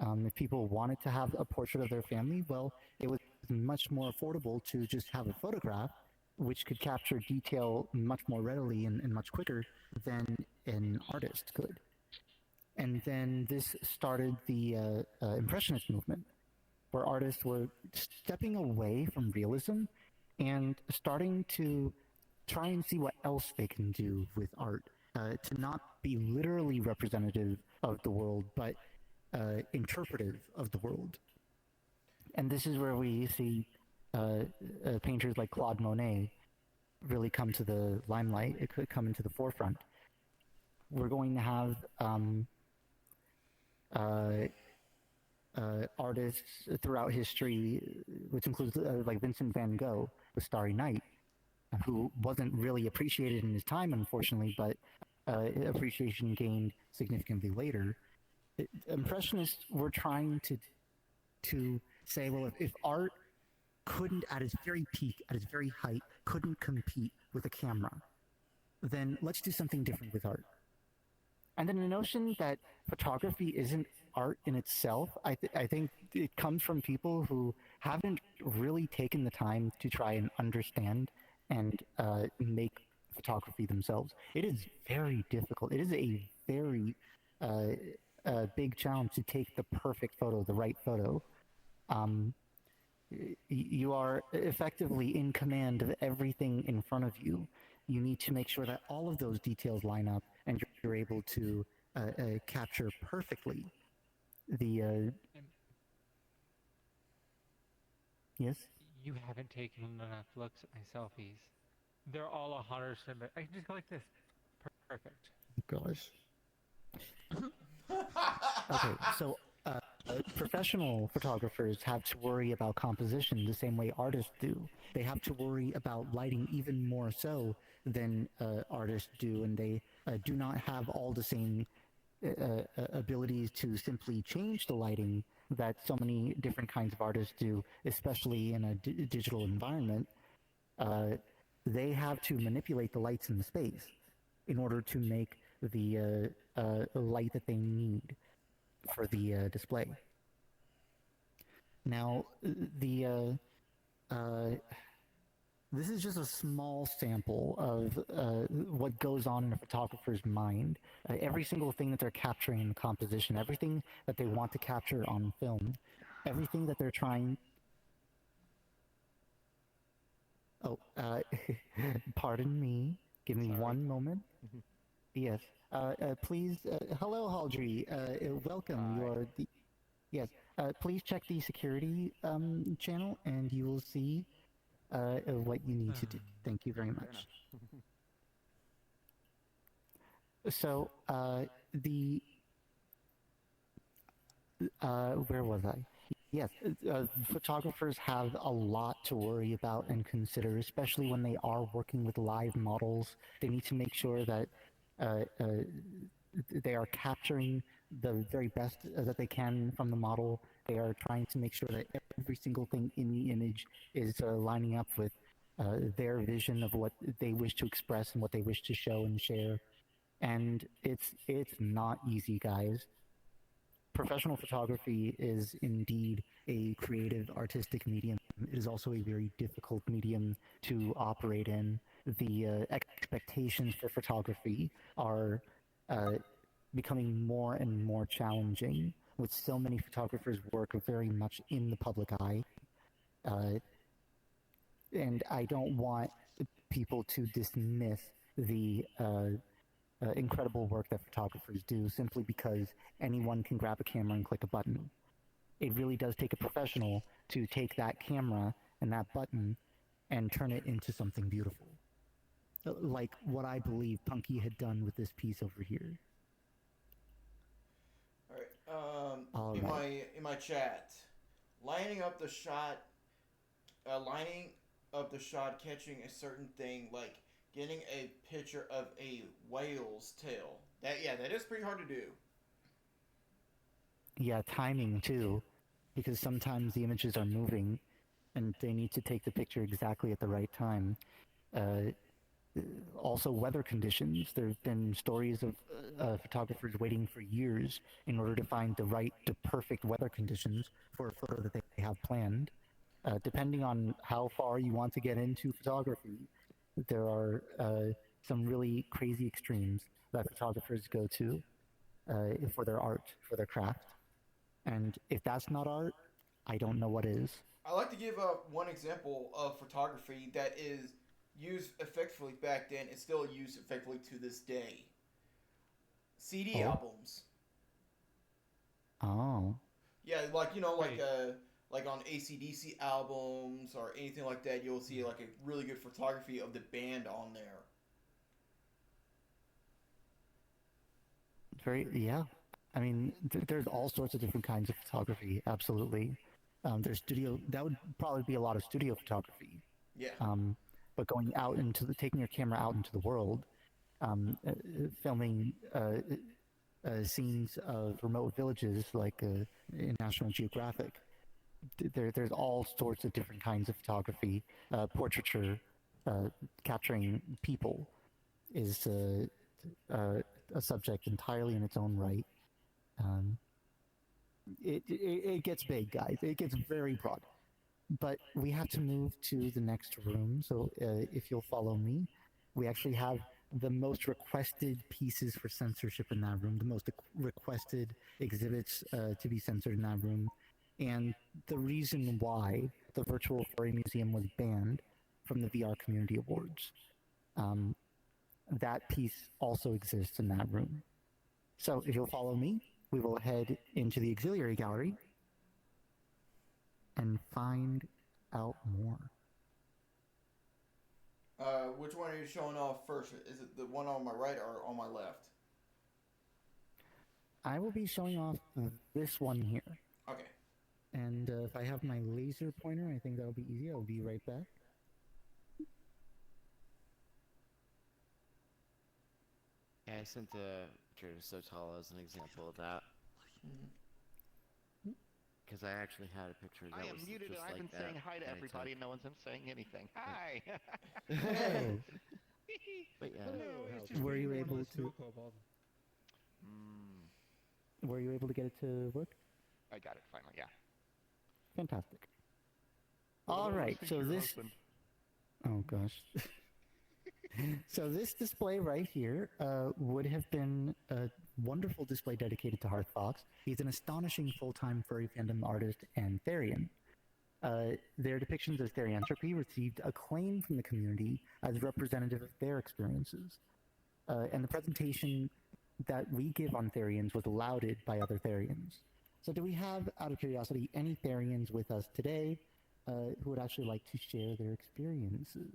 if people wanted to have a portrait of their family, well, it was much more affordable to just have a photograph, which could capture detail much more readily and much quicker than an artist could. And then this started the Impressionist movement, where artists were stepping away from realism and starting to try and see what else they can do with art, to not be literally representative of the world, but interpretive of the world. And this is where we see painters like Claude Monet really come to the limelight. It could come into the forefront. We're going to have artists throughout history, which includes like Vincent van Gogh with Starry Night, who wasn't really appreciated in his time, unfortunately, but appreciation gained significantly later. Impressionists were trying to say, well, if art couldn't, at its very peak, at its very height, couldn't compete with a camera, then let's do something different with art. And then the notion that photography isn't art in itself, I think it comes from people who haven't really taken the time to try and understand and make photography themselves. It is very difficult. It is a very big challenge to take the perfect photo, the right photo. You are effectively in command of everything in front of you. You need to make sure that all of those details line up and you're able to capture perfectly the... Yes? You haven't taken enough looks at my selfies. They're all 100%. I can just go like this. Perfect. Gosh. Okay, so professional photographers have to worry about composition the same way artists do. They have to worry about lighting even more so than artists do, and they do not have all the same abilities to simply change the lighting that so many different kinds of artists do, especially in a digital environment. They have to manipulate the lights in the space in order to make the light that they need for the display. Now, this is just a small sample of what goes on in a photographer's mind. Every single thing that they're capturing in the composition, everything that they want to capture on film, everything that they're trying... Oh, pardon me. Give me one moment. Yes. Please, hello, Haldry. Welcome. You are the... Yes. Please check the security channel, and you will see what you need to do. Thank you very much. So, where was I? Yes, photographers have a lot to worry about and consider, especially when they are working with live models. They need to make sure that they are capturing the very best that they can from the model. They are trying to make sure that every single thing in the image is lining up with their vision of what they wish to express and what they wish to show and share. And it's not easy, guys. Professional photography is indeed a creative, artistic medium. It is also a very difficult medium to operate in. The expectations for photography are becoming more and more challenging, with so many photographers' work very much in the public eye. And I don't want people to dismiss the incredible work that photographers do simply because anyone can grab a camera and click a button. It really does take a professional to take that camera and that button and turn it into something beautiful. Like what I believe Punky had done with this piece over here. Alright, in my chat, lining up the shot, catching a certain thing, like getting a picture of a whale's tail. That is pretty hard to do. Yeah, timing too, because sometimes the images are moving and they need to take the picture exactly at the right time. Also, weather conditions. There have been stories of photographers waiting for years in order to find the perfect weather conditions for a photo that they have planned. Depending on how far you want to get into photography, there are some really crazy extremes that photographers go to for their art, for their craft. And if that's not art, I don't know what is. I like to give one example of photography that is used effectively back then and still used effectively to this day. CD albums. Oh. Yeah, like on AC/DC albums or anything like that, you'll see like a really good photography of the band on there. Yeah. I mean, there's all sorts of different kinds of photography, absolutely. There's that would probably be a lot of studio photography. Yeah. But going out taking your camera out into the world, filming scenes of remote villages like in National Geographic, there's all sorts of different kinds of photography. Portraiture, capturing people, is a subject entirely in its own right. It gets big, guys. It gets very broad. But we have to move to the next room. So if you'll follow me, we actually have the most requested pieces for censorship in that room, the most requested exhibits to be censored in that room, and the reason why the Virtual Furry Museum was banned from the VR Community Awards. That piece also exists in that room. So if you'll follow me, we will head into the auxiliary gallery and find out more. Which one are you showing off first? Is it the one on my right or on my left? I will be showing off this one here. Okay. And if I have my laser pointer, I think that'll be easy. I'll be right back. Yeah, I sent the picture of Sotala as an example of that. Because I actually had a picture that I am was muted just and I've like been saying that, hi to and I everybody took- and no one's been saying anything. Hi! But yeah. Were you able to? Were you able to get it to work? I got it finally, yeah. Fantastic. What All about right, listening so to your this. husband? Oh gosh. So this display right here would have been a wonderful display dedicated to Hearthfox. He's an astonishing full-time furry fandom artist and Therian. Their depictions of Therianthropy received acclaim from the community as representative of their experiences. And the presentation that we give on Therians was lauded by other Therians. So do we have, out of curiosity, any Therians with us today who would actually like to share their experiences?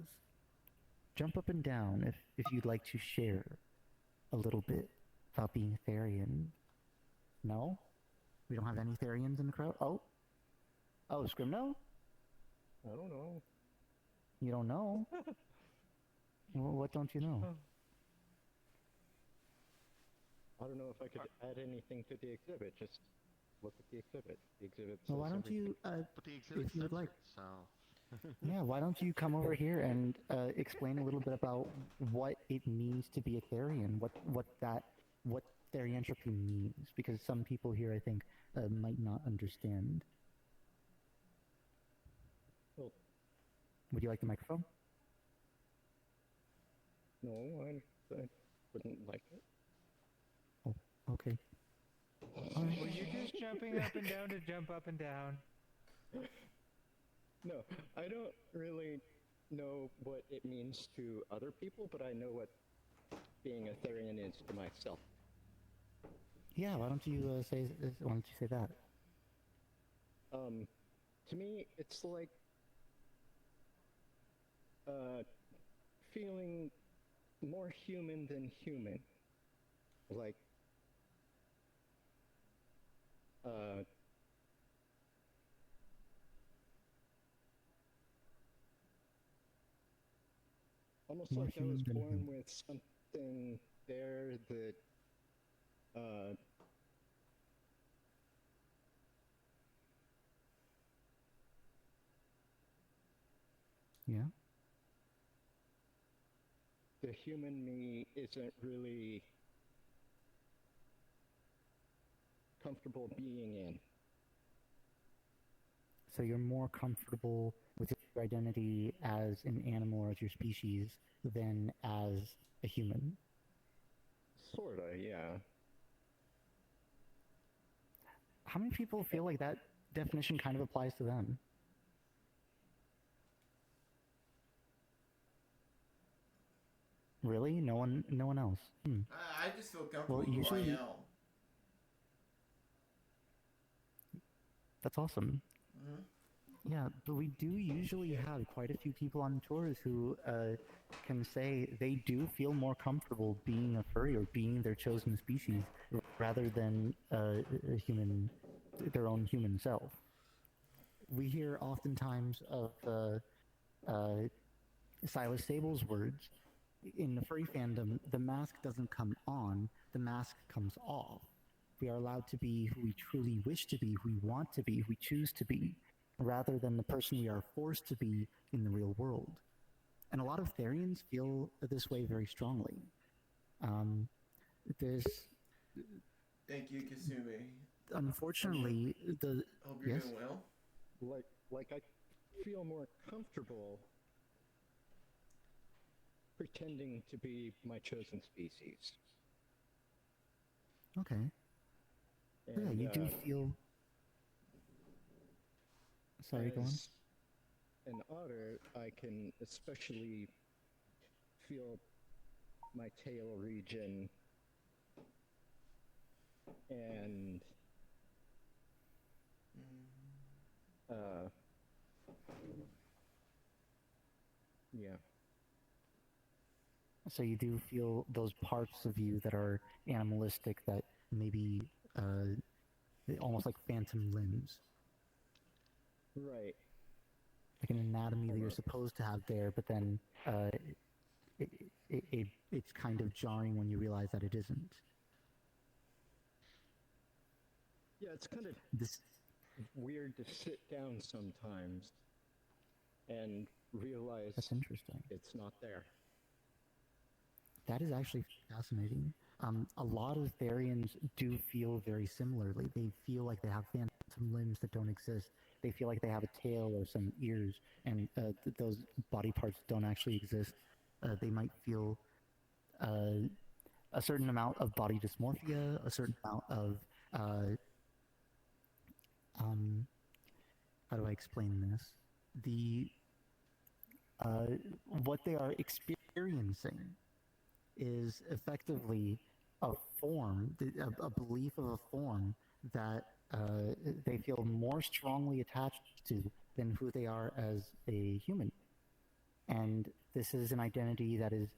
Jump up and down if you'd like to share a little bit about being a Therian. No? We don't have any Therians in the crowd? Oh, Scrimno? I don't know. You don't know? Well, what don't you know? I don't know if I could add anything to the exhibit. Just look at the exhibit. The exhibit says Well, why don't you, But the exhibit's if you would like, censored, so... yeah, why don't you come over here and explain a little bit about what it means to be a Therian, what Therianthropy means, because some people here, I think, might not understand. Well, would you like the microphone? No, I wouldn't like it. Oh, okay. Were you just jumping up and down to jump up and down? No, I don't really know what it means to other people, but I know what being a Therian is to myself. Yeah, why don't you say that? To me, it's like feeling more human than human. Like almost More like I was human than born human. with something there that Yeah? the human me isn't really comfortable being in. So you're more comfortable with your identity as an animal or as your species than as a human? Sorta, yeah. How many people feel like that definition kind of applies to them? Really? No one else? I just feel comfortable Well, who usually- I am. That's awesome. Mhm. Yeah, but we do usually have quite a few people on tours who can say they do feel more comfortable being a furry or being their chosen species rather than a human, their own human self. We hear oftentimes of Silas Sable's words. In the furry fandom, the mask doesn't come on, the mask comes off. We are allowed to be who we truly wish to be, who we want to be, who we choose to be. rather than the person we are forced to be in the real world. And a lot of Therians feel this way very strongly. This Thank you, Kasumi. Unfortunately, the Hope you're yes. doing well. Like I feel more comfortable pretending to be my chosen species. Okay. And, yeah, you do feel. Sorry, go on. As an otter, I can especially feel my tail region and yeah. So you do feel those parts of you that are animalistic, that maybe almost like phantom limbs. Right. Like an anatomy that you're supposed to have there, but then it's kind of jarring when you realize that it isn't. Yeah, it's kind of weird to sit down sometimes and realize that's interesting. It's not there. That is actually fascinating. A lot of Therians do feel very similarly. They feel like they have phantom limbs that don't exist. They feel like they have a tail or some ears, and those body parts don't actually exist. They might feel a certain amount of body dysmorphia, a certain amount of how do I explain this? What they are experiencing is effectively a form, a belief of a form that they feel more strongly attached to than who they are as a human. And this is an identity that is,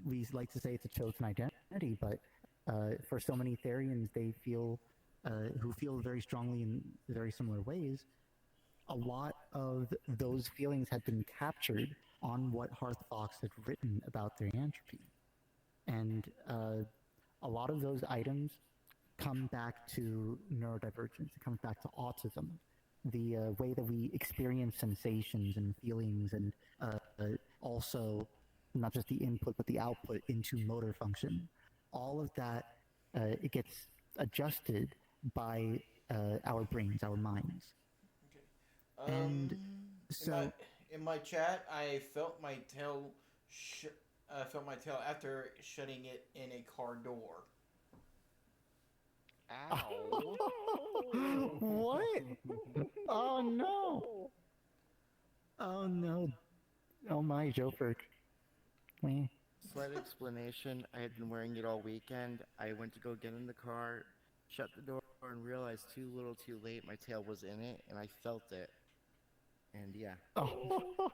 we like to say it's a chosen identity, but for so many Therians, they feel, who feel very strongly in very similar ways, a lot of those feelings had been captured on what Hearthfox had written about their entropy. And a lot of those items come back to neurodivergence. It comes back to autism. The way that we experience sensations and feelings, and also not just the input but the output into motor function. All of that, it gets adjusted by our brains, our minds. Okay. And so in my chat, I felt my tail. Felt my tail after shutting it in a car door. Ow! What? Oh no! Oh no! Oh my, Joker. Slight explanation, I had been wearing it all weekend. I went to go get in the car, shut the door, and realized too little too late my tail was in it, and I felt it. And yeah. Oh.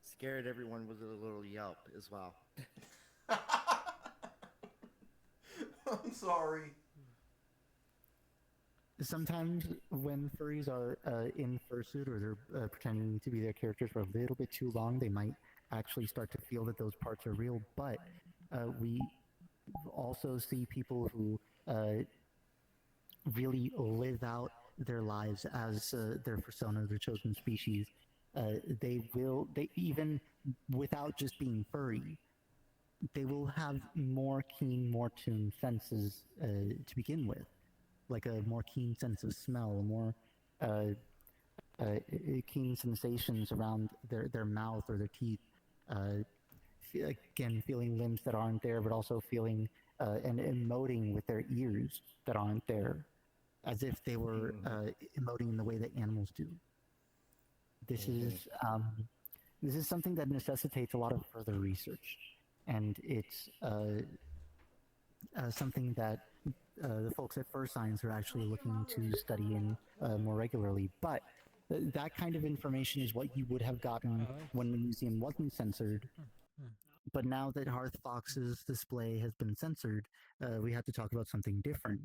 Scared everyone with a little yelp as well. I'm sorry. Sometimes when furries are in fursuit, or they're pretending to be their characters for a little bit too long, they might actually start to feel that those parts are real. But we also see people who really live out their lives as their persona, their chosen species. They even without just being furry, they will have more keen, more tuned senses to begin with. Like a more keen sense of smell, more keen sensations around their mouth or their teeth. Again, feeling limbs that aren't there, but also feeling and emoting with their ears that aren't there, as if they were emoting in the way that animals do. This is something that necessitates a lot of further research, and it's something that the folks at First Science are actually looking to study in more regularly. But that kind of information is what you would have gotten when the museum wasn't censored. But now that Hearthfox's display has been censored, we have to talk about something different.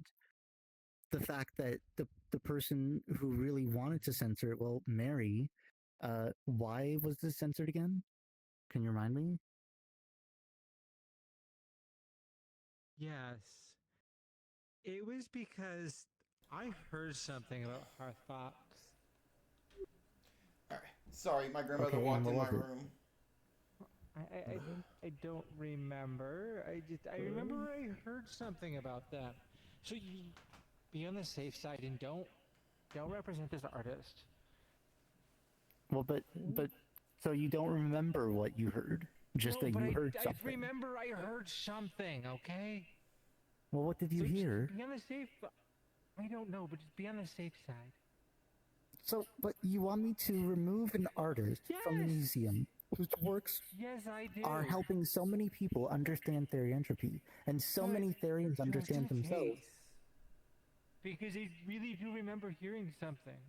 The fact that the person who really wanted to censor it, well, Mary, why was this censored again? Can you remind me? Yes. It was because I heard something about Hearthfox. Sorry, my grandmother Okay, and walked what in my was it? room. I don't remember. I remember I heard something about them. So you be on the safe side and don't represent this artist. Well, but so you don't remember what you heard, just No, that but you heard I something. remember I heard something. Okay. Well, what did you So just hear? be on the safe. I don't know, but just be on the safe side. So, but you want me to remove an artist from the museum whose works Yes, I do. are helping so many people understand theory entropy, and so But many theorians understand just in themselves. case. Because I really do remember hearing something.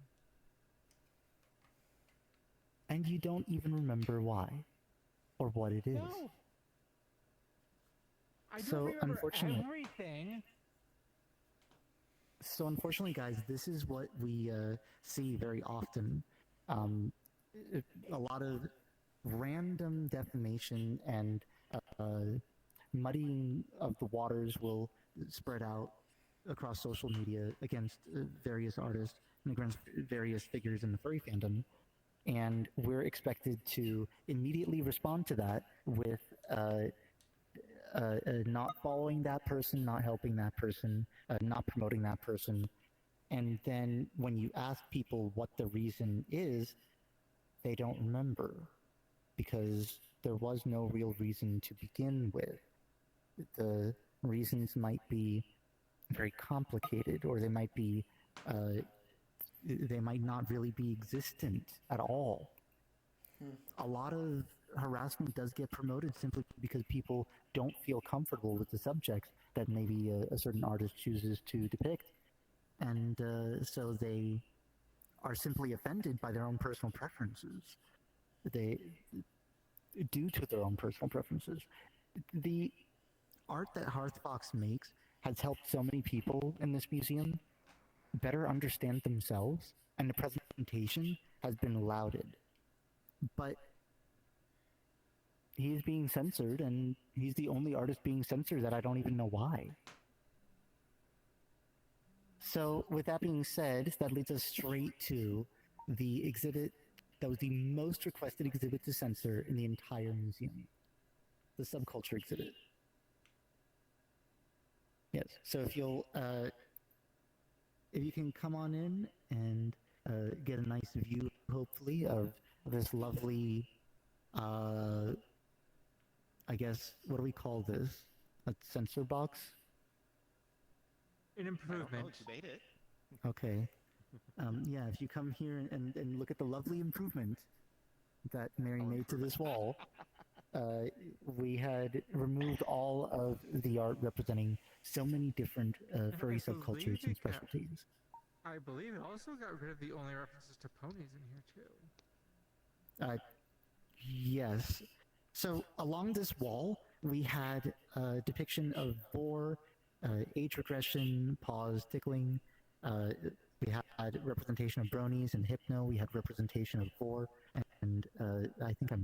And you don't even remember why, or what it is. No. I don't So, remember unfortunately, everything. So unfortunately, guys, this is what we see very often. A lot of random defamation and muddying of the waters will spread out across social media against various artists and against various figures in the furry fandom. And we're expected to immediately respond to that with not following that person, not helping that person, not promoting that person. And then when you ask people what the reason is, they don't remember because there was no real reason to begin with. The reasons might be very complicated, or they might not really be existent at all. A lot of harassment does get promoted simply because people don't feel comfortable with the subjects that maybe a certain artist chooses to depict. And so they are simply offended by their own personal preferences. Due to their own personal preferences. The art that Hearthfox makes has helped so many people in this museum better understand themselves, and the presentation has been lauded. But he's being censored, and he's the only artist being censored that I don't even know why. So, with that being said, that leads us straight to the exhibit that was the most requested exhibit to censor in the entire museum. The subculture exhibit. Yes, so if you can come on in and get a nice view, hopefully, of this lovely, I guess, what do we call this? A censor box? An improvement. Debate it. Okay. Yeah, if you come here and look at the lovely improvement that Mary made to this wall, we had removed all of the art representing so many different furry subcultures and specialties. I believe it also got rid of the only references to ponies in here too. Yes. So along this wall, we had a depiction of boar, age regression, paws tickling. We had representation of bronies and hypno. We had representation of boar, and I think I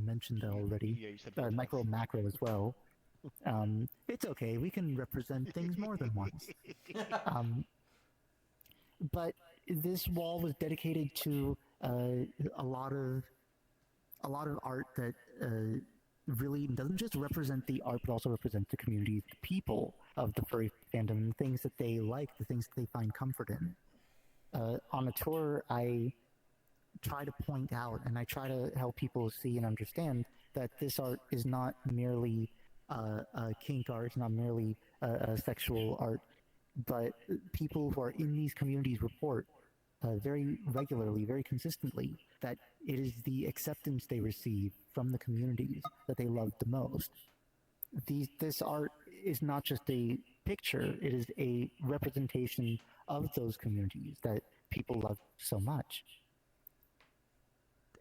mentioned that already. Yeah, you said Micro macro as well. It's okay. We can represent things more than once. But this wall was dedicated to a lot of art that really doesn't just represent the art, but also represents the community, the people of the furry fandom, the things that they like, the things that they find comfort in. On a tour, I try to point out and I try to help people see and understand that this art is not merely kink art, it's not merely sexual art, but people who are in these communities report very regularly, very consistently, that it is the acceptance they receive from the communities that they love the most. This art is not just a picture, it is a representation of those communities that people love so much.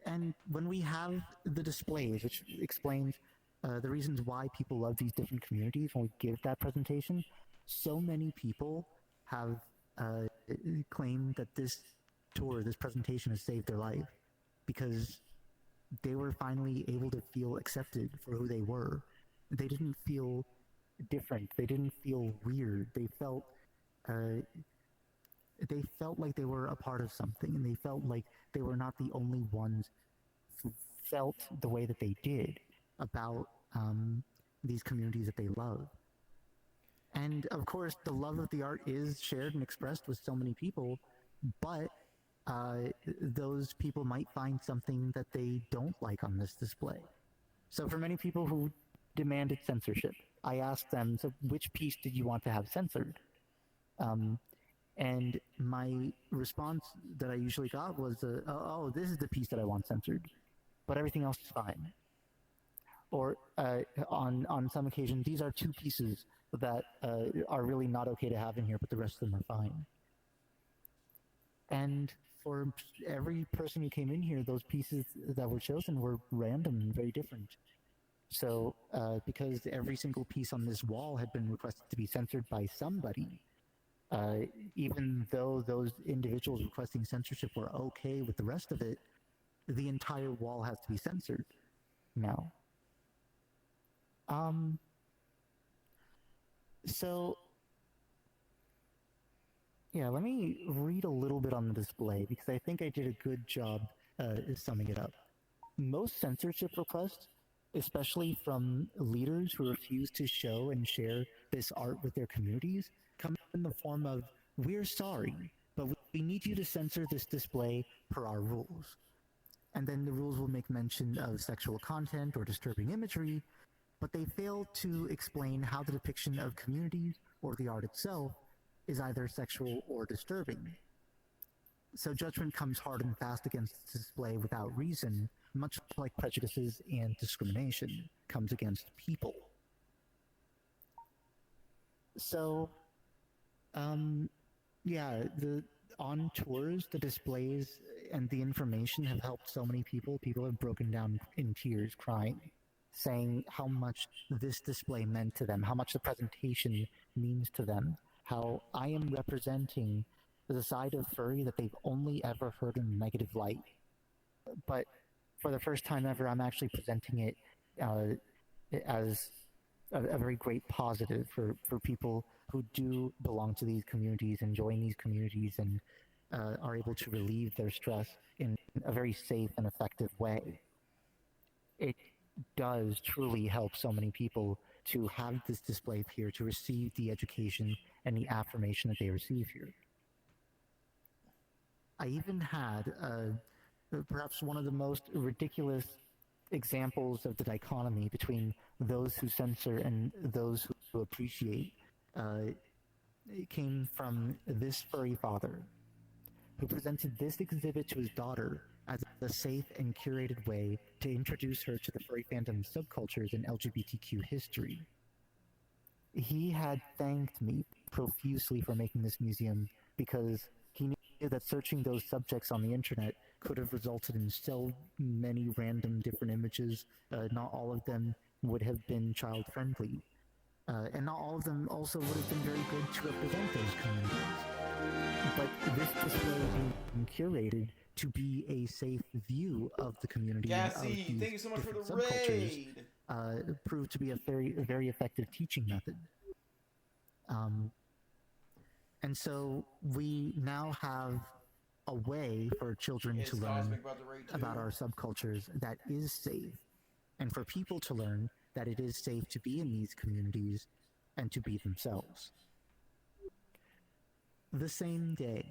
And when we have the displays, which explains the reasons why people love these different communities, when we give that presentation, so many people have claimed that this tour, this presentation has saved their life because they were finally able to feel accepted for who they were. They didn't feel different. They didn't feel weird. They felt they felt like they were a part of something, and they felt like they were not the only ones who felt the way that they did about these communities that they love. And of course, the love of the art is shared and expressed with so many people, but those people might find something that they don't like on this display. So for many people who demanded censorship, I asked them, so which piece did you want to have censored? And my response that I usually got was, oh, this is the piece that I want censored, but everything else is fine. Or on some occasions, these are two pieces that are really not okay to have in here, but the rest of them are fine. And for every person who came in here, those pieces that were chosen were random and very different. So because every single piece on this wall had been requested to be censored by somebody, even though those individuals requesting censorship were okay with the rest of it, the entire wall has to be censored now. So, yeah, let me read a little bit on the display, because I think I did a good job summing it up. Most censorship requests, especially from leaders who refuse to show and share this art with their communities, come in the form of, we're sorry, but we need you to censor this display per our rules. And then the rules will make mention of sexual content or disturbing imagery, but they fail to explain how the depiction of communities or the art itself is either sexual or disturbing. So judgment comes hard and fast against this display without reason, much like prejudices and discrimination comes against people. So, yeah, on tours, the displays and the information have helped so many people. People have broken down in tears, crying, saying how much this display meant to them, how much the presentation means to them, how I am representing the side of furry that they've only ever heard in a negative light. But for the first time ever, I'm actually presenting it as a very great positive for people who do belong to these communities and join these communities and are able to relieve their stress in a very safe and effective way. It does truly help so many people to have this display here, to receive the education and the affirmation that they receive here. I even had perhaps one of the most ridiculous examples of the dichotomy between those who censor and those who appreciate. It came from this furry father who presented this exhibit to his daughter as a safe and curated way to introduce her to the furry fandom subcultures in LGBTQ history. He had thanked me profusely for making this museum because he knew that searching those subjects on the internet could have resulted in so many random different images. Not all of them would have been child-friendly. And not all of them also would have been very good to represent those communities. But this display being curated to be a safe view of the community Cassie, of thank you so much for the subcultures raid. proved to be a very effective teaching method. And so we now have a way for children to learn about our subcultures that is safe, and for people to learn that it is safe to be in these communities and to be themselves. The same day,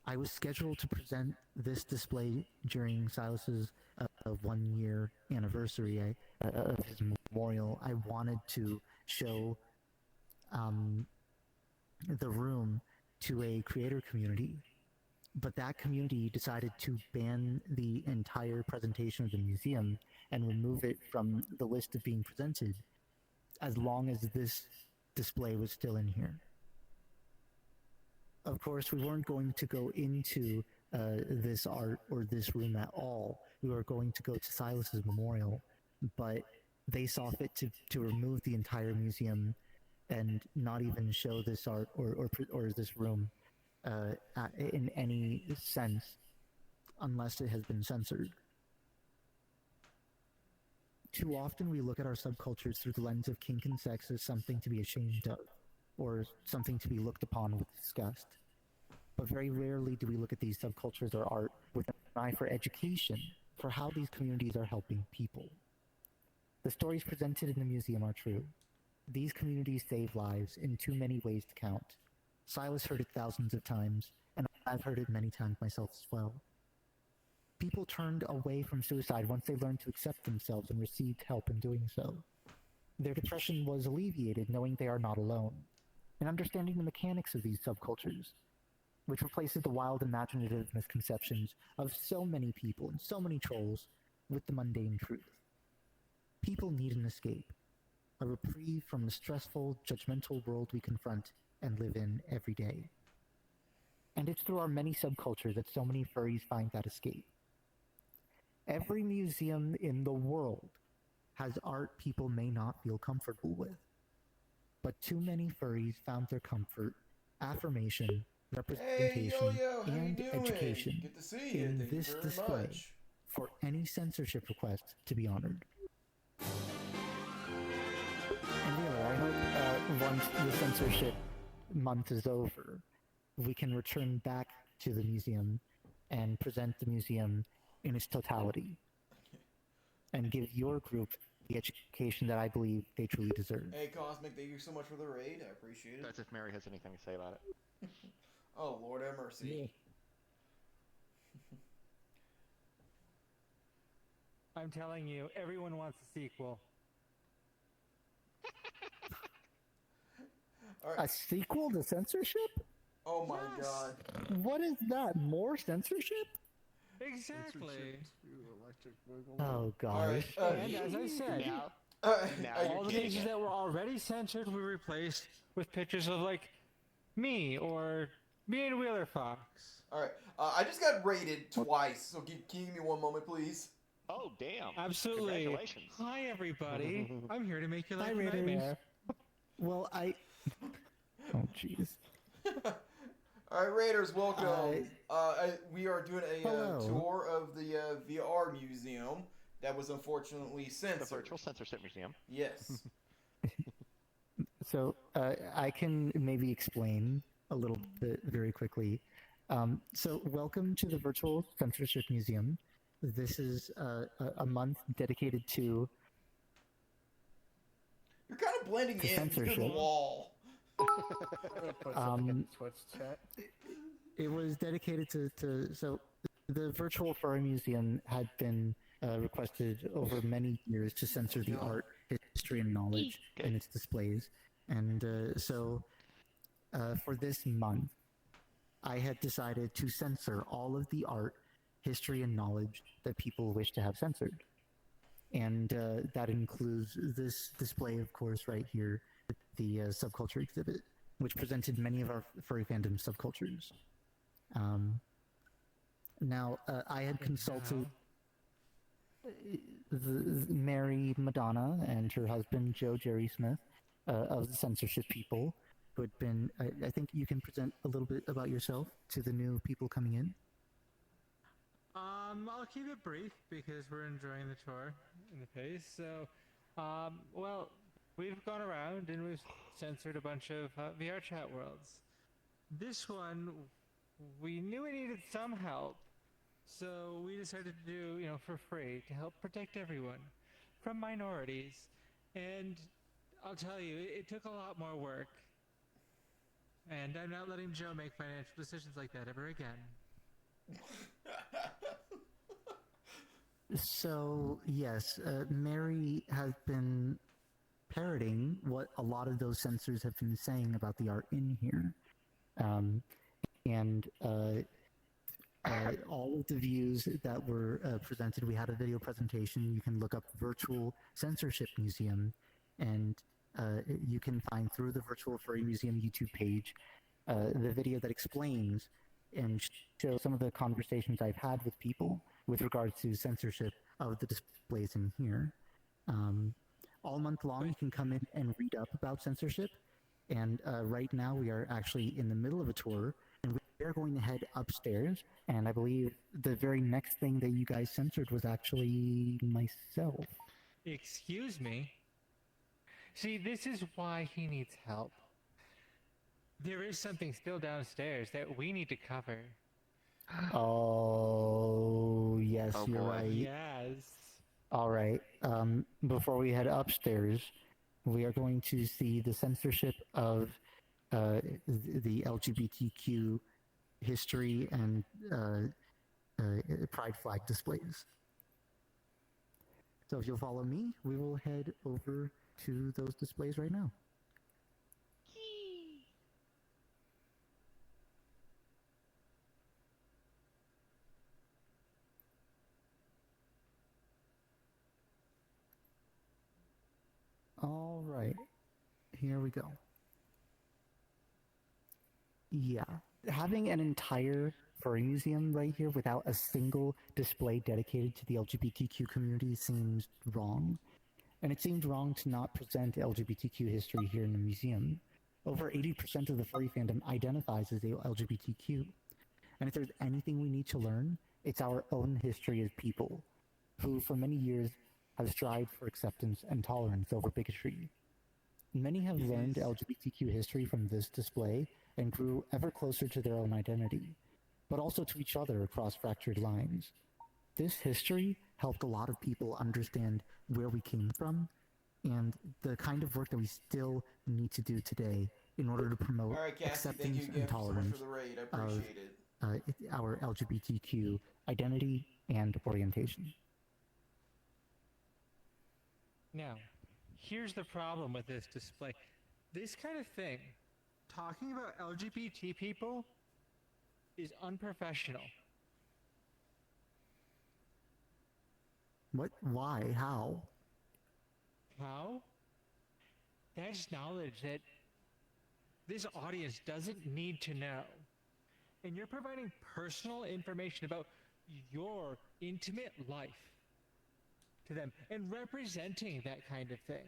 I was scheduled to present this display during Silas's 1-year anniversary of his memorial. I wanted to show the room to a creator community, but that community decided to ban the entire presentation of the museum and remove it from the list of being presented as long as this display was still in here. Of course, we weren't going to go into this art or this room at all. We were going to go to Silas's memorial, but they saw fit to remove the entire museum and not even show this art or this room in any sense unless it has been censored. Too often we look at our subcultures through the lens of kink and sex as something to be ashamed of, or something to be looked upon with disgust. but very rarely do we look at these subcultures or art with an eye for education, for how these communities are helping people. The stories presented in the museum are true. These communities save lives in too many ways to count. Silas heard it thousands of times, and I've heard it many times myself as well. People turned away from suicide once they learned to accept themselves and received help in doing so. Their depression was alleviated knowing they are not alone, and understanding the mechanics of these subcultures, which replaces the wild imaginative misconceptions of so many people and so many trolls with the mundane truth. People need an escape, a reprieve from the stressful, judgmental world we confront and live in every day. And it's through our many subcultures that so many furries find that escape. Every museum in the world has art people may not feel comfortable with. But too many furries found their comfort, affirmation, representation, and education Good to see you. in Thank this you very display much. for any censorship request to be honored. And Wheeler, I hope once the censorship month is over, we can return back to the museum and present the museum in its totality and give your group the education that I believe they truly deserve. Hey, Cosmic, thank you so much for the raid. I appreciate it. That's if Mary has anything to say about it. Oh, Lord have mercy. I'm telling you, everyone wants a sequel. A sequel to censorship? Oh my god. What is that? More censorship? Exactly. Oh gosh. And as I said, all the pictures that were already censored were replaced with pictures of like me or me and WheelerFox. Alright, I just got raided twice, so can you give me one moment, please? Oh, damn. Absolutely. Congratulations. Hi, everybody. I'm here to make your life a Raiders. nightmare. Well, Oh, jeez. Alright, Raiders, welcome. We are doing a tour of the VR museum that was unfortunately censored. The Virtual Censorship Museum. Yes. So, I can maybe explain a little bit very quickly. So, welcome to the Virtual Censorship Museum. This is a month dedicated to... You're kind of blending in through the wall. It was dedicated to so the Virtual Furry Museum had been requested over many years to censor the art, history, and knowledge in its displays, and so for this month, I had decided to censor all of the art, history, and knowledge that people wish to have censored, and that includes this display, of course, right here. The subculture exhibit, which presented many of our furry fandom subcultures. Now, I had consulted Mary Madonna and her husband, Joe Jerry Smith, of the censorship people, who had been... I think you can present a little bit about yourself to the new people coming in. I'll keep it brief because we're enjoying the tour and the pace. So, well, we've gone around and we've censored a bunch of VR chat worlds. This one, we knew we needed some help, so we decided to do, for free to help protect everyone from minorities. And I'll tell you, it took a lot more work. And I'm not letting Joe make financial decisions like that ever again. So, yes, Mary has been parroting what a lot of those censors have been saying about the art in here. And all of the views that were presented, we had a video presentation. You can look up Virtual Censorship Museum, and you can find through the Virtual Furry Museum YouTube page the video that explains and shows some of the conversations I've had with people with regards to censorship of the displays in here. All month long, you can come in and read up about censorship. And right now, we are actually in the middle of a tour, and we are going to head upstairs. And I believe the very next thing that you guys censored was actually myself. Excuse me? See, this is why he needs help. there is something still downstairs that we need to cover. Oh, yes, Oh, you're boy. right. Yes. All right. Before we head upstairs, we are going to see the censorship of the LGBTQ history and pride flag displays. So if you'll follow me, we will head over to those displays right now. All right, here we go. Yeah, having an entire furry museum right here without a single display dedicated to the LGBTQ community seems wrong. And it seemed wrong to not present LGBTQ history here in the museum. Over 80% of the furry fandom identifies as LGBTQ. And if there's anything we need to learn, it's our own history as people, who for many years have strived for acceptance and tolerance over bigotry. Many have learned LGBTQ history from this display and grew ever closer to their own identity, but also to each other across fractured lines. This history helped a lot of people understand where we came from and the kind of work that we still need to do today in order to promote acceptance and tolerance for the raid. I appreciate of our LGBTQ identity and orientation. Now, here's the problem with this display. This kind of thing, talking about LGBT people, is unprofessional. What? Why? How? How? That's knowledge that this audience doesn't need to know. And you're providing personal information about your intimate life to them and representing that kind of thing.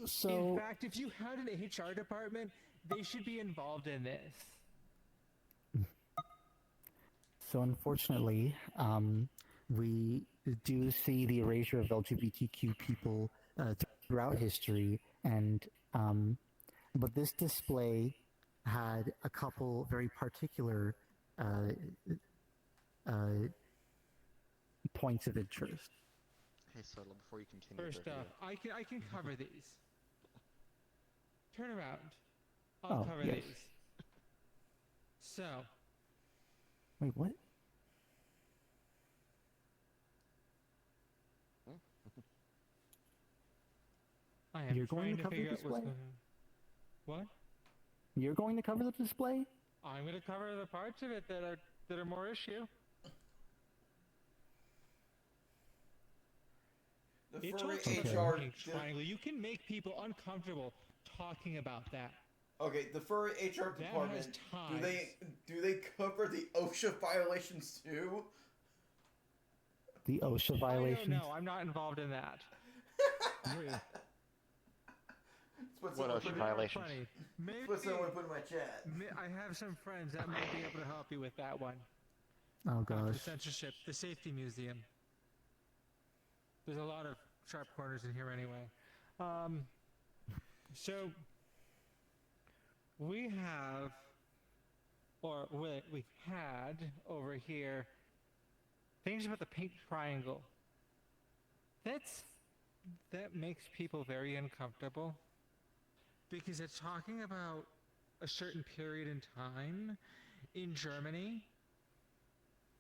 So, in fact, if you had an HR department, they should be involved in this. So unfortunately, we do see the erasure of LGBTQ people throughout history, and but this display had a couple very particular points of interest. Hey, Subtle, before you continue. First off, I can cover these. Turn around. I'll cover these. So. Wait, what? I am You're going trying to to cover figure the out what's display? going on. What? You're going to cover the display? I'm going to cover the parts of it that are more issue. The It's furry also HR triangle. You can make people uncomfortable talking about that. Okay, the furry HR department. Do they cover the OSHA violations too? The OSHA violations? I don't know. I'm not involved in that. What OSHA violations? Maybe Put someone put in my chat. I have some friends that might be able to help you with that one. Oh gosh. The censorship, the safety museum. There's a lot of sharp corners in here anyway. So we have, or we had over here, things about the pink triangle. That makes people very uncomfortable because it's talking about a certain period in time in Germany,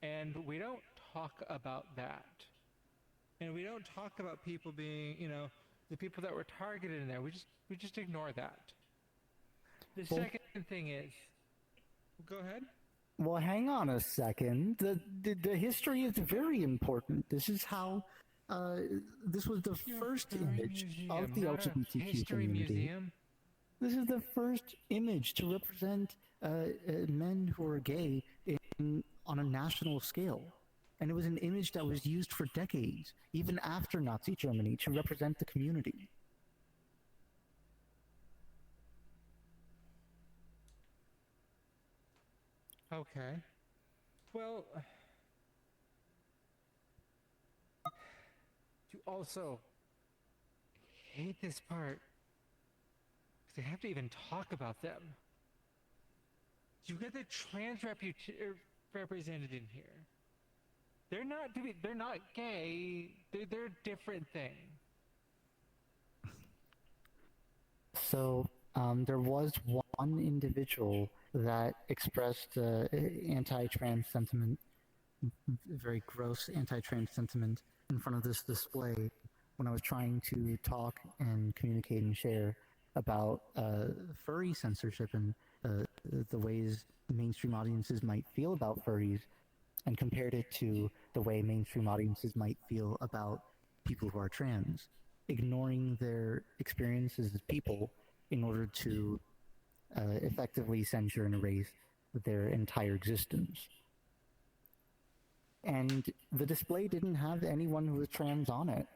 and we don't talk about that. And we don't talk about people being, the people that were targeted in there. We just ignore that. The second thing is, go ahead. Well, hang on a second. The history is very important. This is how, this was the first image of the LGBTQ community. Museum. This is the first image to represent men who are gay on a national scale. And it was an image that was used for decades, even after Nazi Germany, to represent the community. Okay. Well, to also hate this part They have to even talk about them. You get the trans represented in here. They're not gay. They're a different thing. So, there was one individual that expressed anti-trans sentiment, very gross anti-trans sentiment, in front of this display when I was trying to talk and communicate and share about furry censorship and the ways mainstream audiences might feel about furries, and compared it to the way mainstream audiences might feel about people who are trans, ignoring their experiences as people in order to effectively censure and erase their entire existence. And the display didn't have anyone who was trans on it.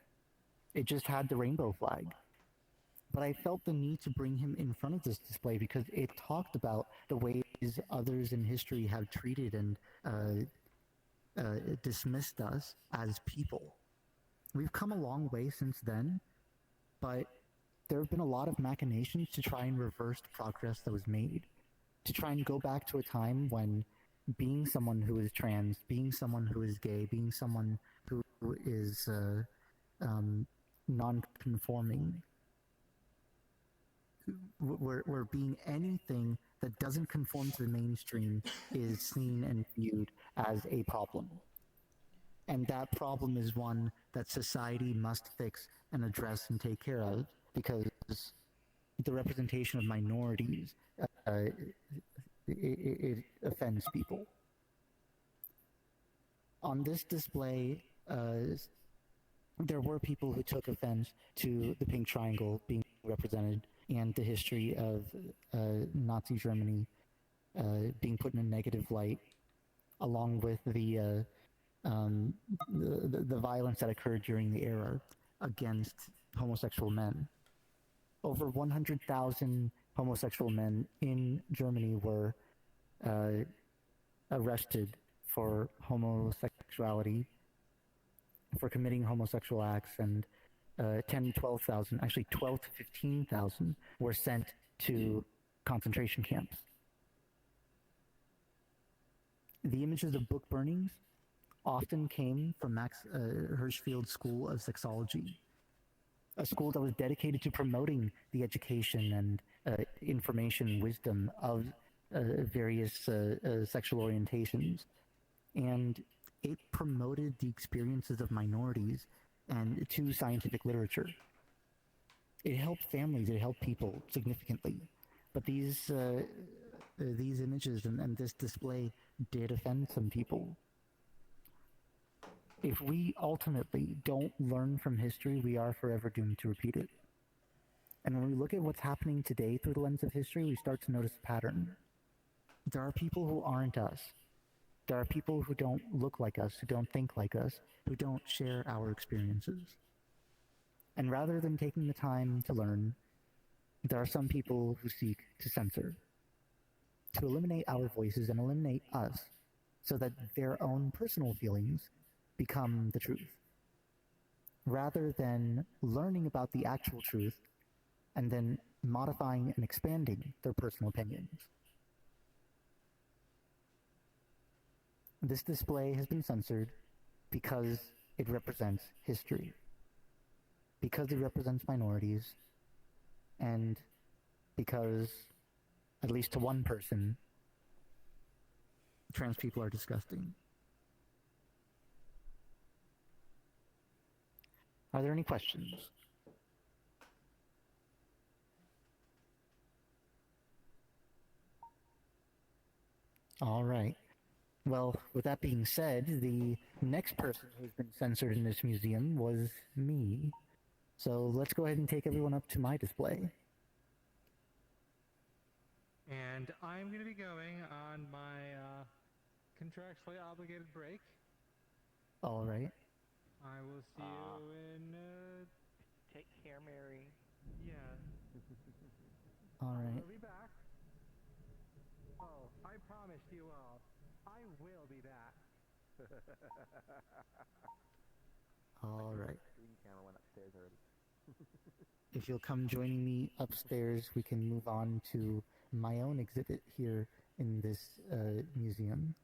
It just had the rainbow flag. But I felt the need to bring him in front of this display because it talked about the ways others in history have treated and dismissed us as people. We've come a long way since then, but there have been a lot of machinations to try and reverse the progress that was made, to try and go back to a time when being someone who is trans, being someone who is gay, being someone who is non-conforming, where being anything that doesn't conform to the mainstream is seen and viewed as a problem. And that problem is one that society must fix and address and take care of, because the representation of minorities, it offends people. On this display, there were people who took offense to the pink triangle being represented and the history of Nazi Germany being put in a negative light, along with the violence that occurred during the era against homosexual men. Over 100,000 homosexual men in Germany were arrested for homosexuality, for committing homosexual acts, and 10 to 12,000, actually 12 to 15,000 were sent to concentration camps. The images of book burnings often came from Max Hirschfield's School of Sexology, a school that was dedicated to promoting the education and information and wisdom of various sexual orientations. And it promoted the experiences of minorities and to scientific literature. It helped families, it helped people significantly. But these images and this display did offend some people. If we ultimately don't learn from history, we are forever doomed to repeat it. And when we look at what's happening today through the lens of history, we start to notice a pattern. There are people who aren't us. There are people who don't look like us, who don't think like us, who don't share our experiences. And rather than taking the time to learn, there are some people who seek to censor, to eliminate our voices and eliminate us, so that their own personal feelings become the truth, rather than learning about the actual truth and then modifying and expanding their personal opinions. This display has been censored because it represents history, because it represents minorities, and because, at least to one person, trans people are disgusting. Are there any questions? All right. Well, with that being said, the next person who's been censored in this museum was me. So let's go ahead and take everyone up to my display. And I'm going to be going on my contractually obligated break. All right. I will see you in... Take care, Mary. Yeah. All right. I'll be back. Oh, I promised you all. I will be back. All right. Green camera went upstairs already. if you'll come join me upstairs, we can move on to my own exhibit here in this museum.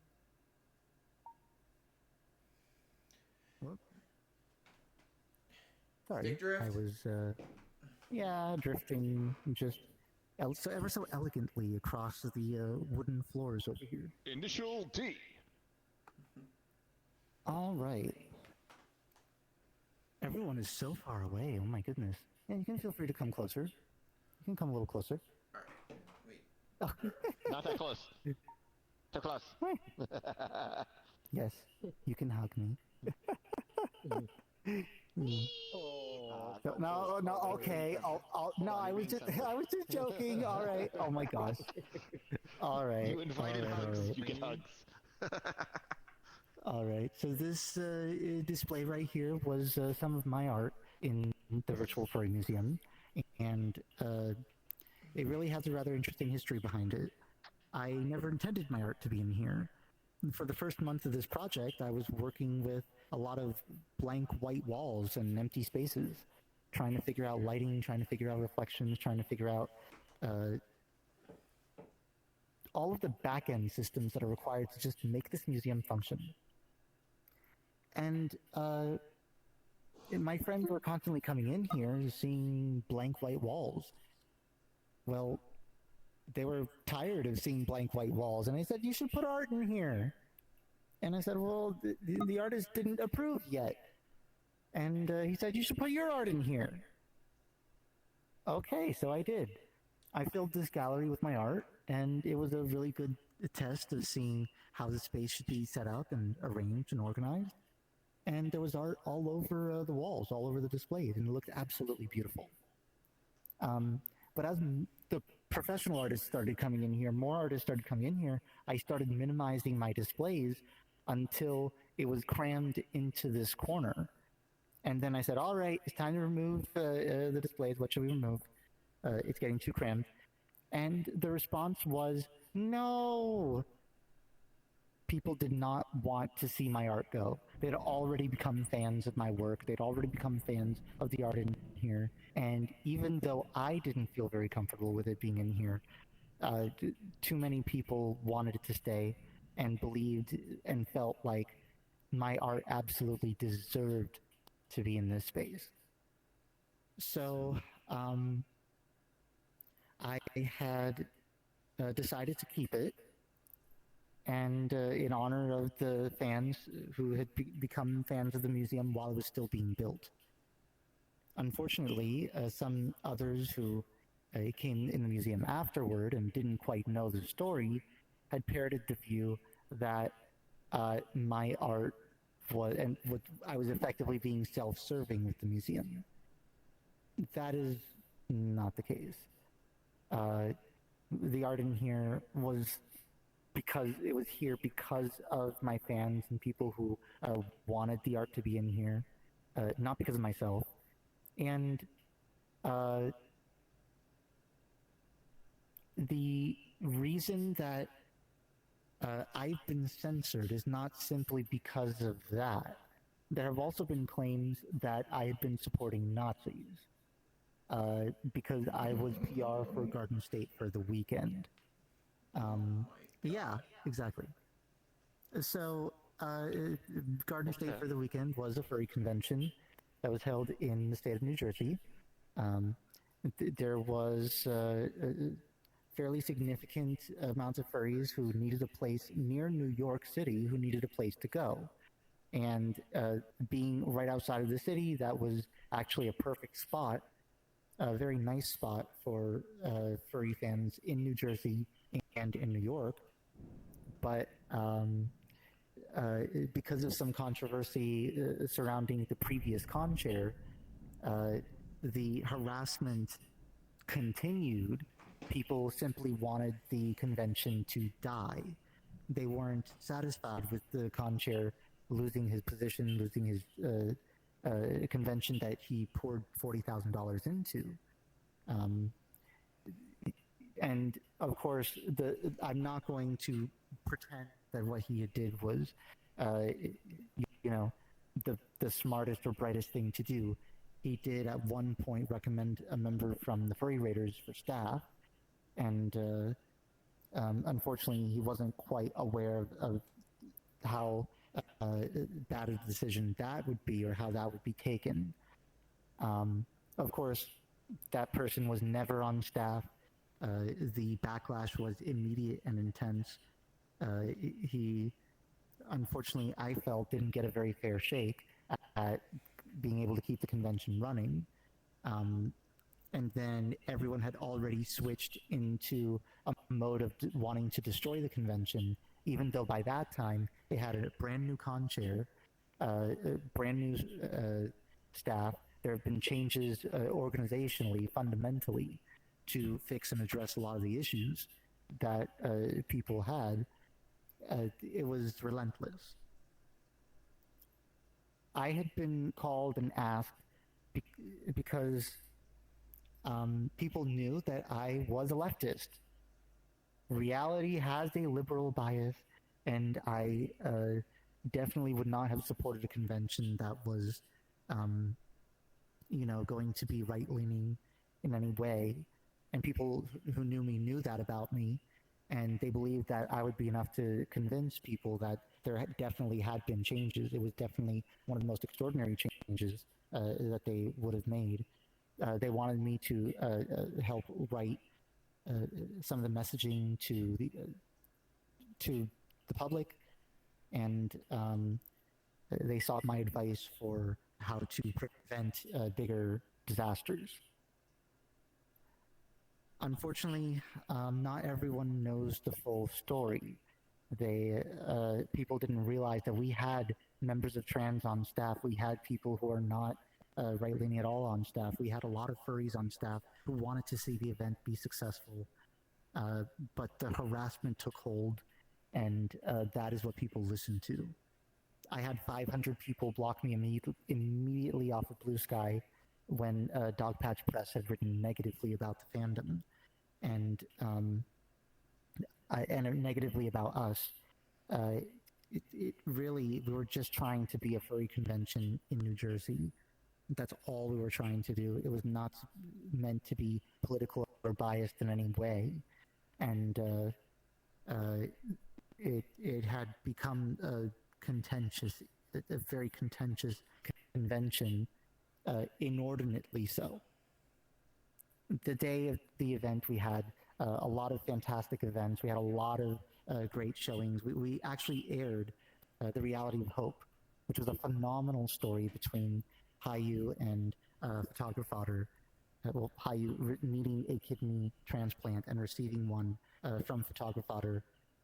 Whoop. Sorry, Drift? I was, drifting just so ever so elegantly across the wooden floors over here. Initial D. All right. Everyone is so far away. Oh my goodness. Yeah, you can feel free to come closer. You can come a little closer. Alright, wait. Not that close. Too close. Yes, you can hug me. No, okay. I was just joking. All right. Oh my gosh. All right. You invited hugs. Right. You get hugs. All right. So this display right here was some of my art in the Virtual Furry Museum, and it really has a rather interesting history behind it. I never intended my art to be in here. For the first month of this project, I was working with a lot of blank white walls and empty spaces, trying to figure out lighting, trying to figure out reflections, trying to figure out all of the back-end systems that are required to just make this museum function. And my friends were constantly coming in here seeing blank white walls. Well, they were tired of seeing blank white walls, and I said, you should put art in here. And I said, well, the artist didn't approve yet. And he said, you should put your art in here. Okay, so I did. I filled this gallery with my art, and it was a really good test of seeing how the space should be set up and arranged and organized. And there was art all over the walls, all over the displays, and it looked absolutely beautiful. But as the professional artists started coming in here, more artists started coming in here, I started minimizing my displays until it was crammed into this corner. And then I said, all right, it's time to remove the displays. What should we remove? It's getting too crammed. And the response was, no! People did not want to see my art go. They'd already become fans of my work. They'd already become fans of the art in here. And even though I didn't feel very comfortable with it being in here, too many people wanted it to stay and believed and felt like my art absolutely deserved to be in this space. So I had decided to keep it, and in honor of the fans who had become fans of the museum while it was still being built. Unfortunately, some others who came in the museum afterward and didn't quite know the story had parroted the view that my art I was effectively being self-serving with the museum. That is not the case. The art in here was here because of my fans and people who wanted the art to be in here, not because of myself. And the reason that I've been censored is not simply because of that. There have also been claims that I had been supporting Nazis because I was PR for Garden State for the weekend. Yeah, exactly. So Garden State for the weekend was a furry convention that was held in the state of New Jersey. There was fairly significant amounts of furries who needed a place near New York City, who needed a place to go. And being right outside of the city, that was actually a perfect spot, a very nice spot for furry fans in New Jersey and in New York. But because of some controversy surrounding the previous con chair, the harassment continued. People simply wanted the convention to die. They weren't satisfied with the con chair losing his position, losing his convention that he poured $40,000 into. And of course, I'm not going to pretend that what he did was, the smartest or brightest thing to do. he did at one point recommend a member from the Furry Raiders for staff, and unfortunately he wasn't quite aware of how bad a decision that would be or how that would be taken. Of course, that person was never on staff. The backlash was immediate and intense. He, unfortunately, I felt, didn't get a very fair shake at being able to keep the convention running. And then everyone had already switched into a mode of wanting to destroy the convention, even though by that time they had a brand new con chair, brand new staff. There have been changes organizationally, fundamentally, to fix and address a lot of the issues that people had. It was relentless. I had been called and asked because people knew that I was a leftist. Reality has a liberal bias, and I definitely would not have supported a convention that was, going to be right-leaning in any way. And people who knew me knew that about me, and they believed that I would be enough to convince people that there definitely had been changes. It was definitely one of the most extraordinary changes that they would have made. They wanted me to help write some of the messaging to the public, and they sought my advice for how to prevent bigger disasters. Unfortunately, not everyone knows the full story. People didn't realize that we had members of trans on staff. We had people who are not right-leaning at all on staff. We had a lot of furries on staff who wanted to see the event be successful, but the harassment took hold, and that is what people listened to. I had 500 people block me immediately off of Blue Sky when Dogpatch Press had written negatively about the fandom, and negatively about us. It really, we were just trying to be a furry convention in New Jersey. That's all we were trying to do. It was not meant to be political or biased in any way, and it had become a very contentious convention, inordinately so. The day of the event, we had a lot of fantastic events. We had a lot of great showings. We actually aired The Reality of Hope, which was a phenomenal story between Hayu and Photographer. Hayu needing a kidney transplant and receiving one from Photographer,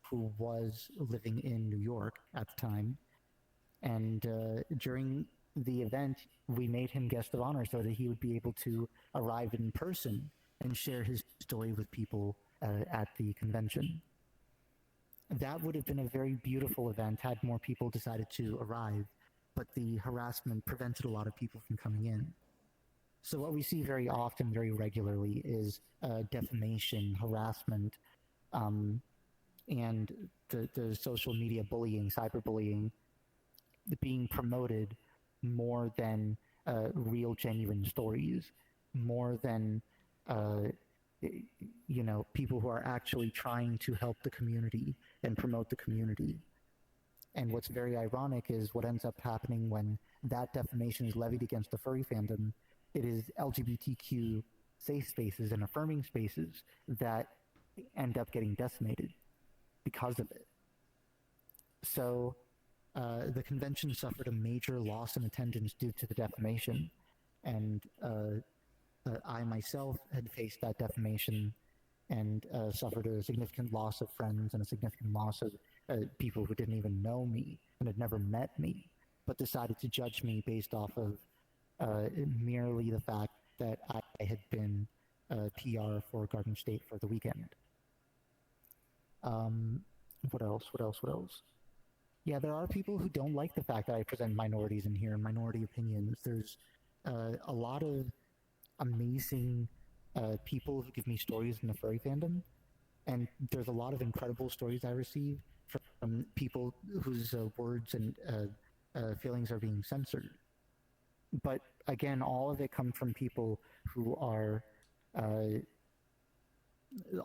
who was living in New York at the time. And during the event, we made him guest of honor so that he would be able to arrive in person and share his story with people at the convention. That would have been a very beautiful event had more people decided to arrive, but the harassment prevented a lot of people from coming in. So what we see very often, very regularly, is defamation, harassment, and the social media bullying, cyberbullying, being promoted more than real, genuine stories, more than people who are actually trying to help the community and promote the community. And what's very ironic is what ends up happening when that defamation is levied against the furry fandom. It is LGBTQ safe spaces and affirming spaces that end up getting decimated because of it. So the convention suffered a major loss in attendance due to the defamation, and I myself had faced that defamation and suffered a significant loss of friends and a significant loss of people who didn't even know me and had never met me, but decided to judge me based off of merely the fact that I had been PR for Garden State for the weekend. What else? Yeah, there are people who don't like the fact that I present minorities in here, minority opinions. There's a lot of amazing people who give me stories in the furry fandom, and there's a lot of incredible stories I receive from people whose words and feelings are being censored. but again, all of it comes from people who are,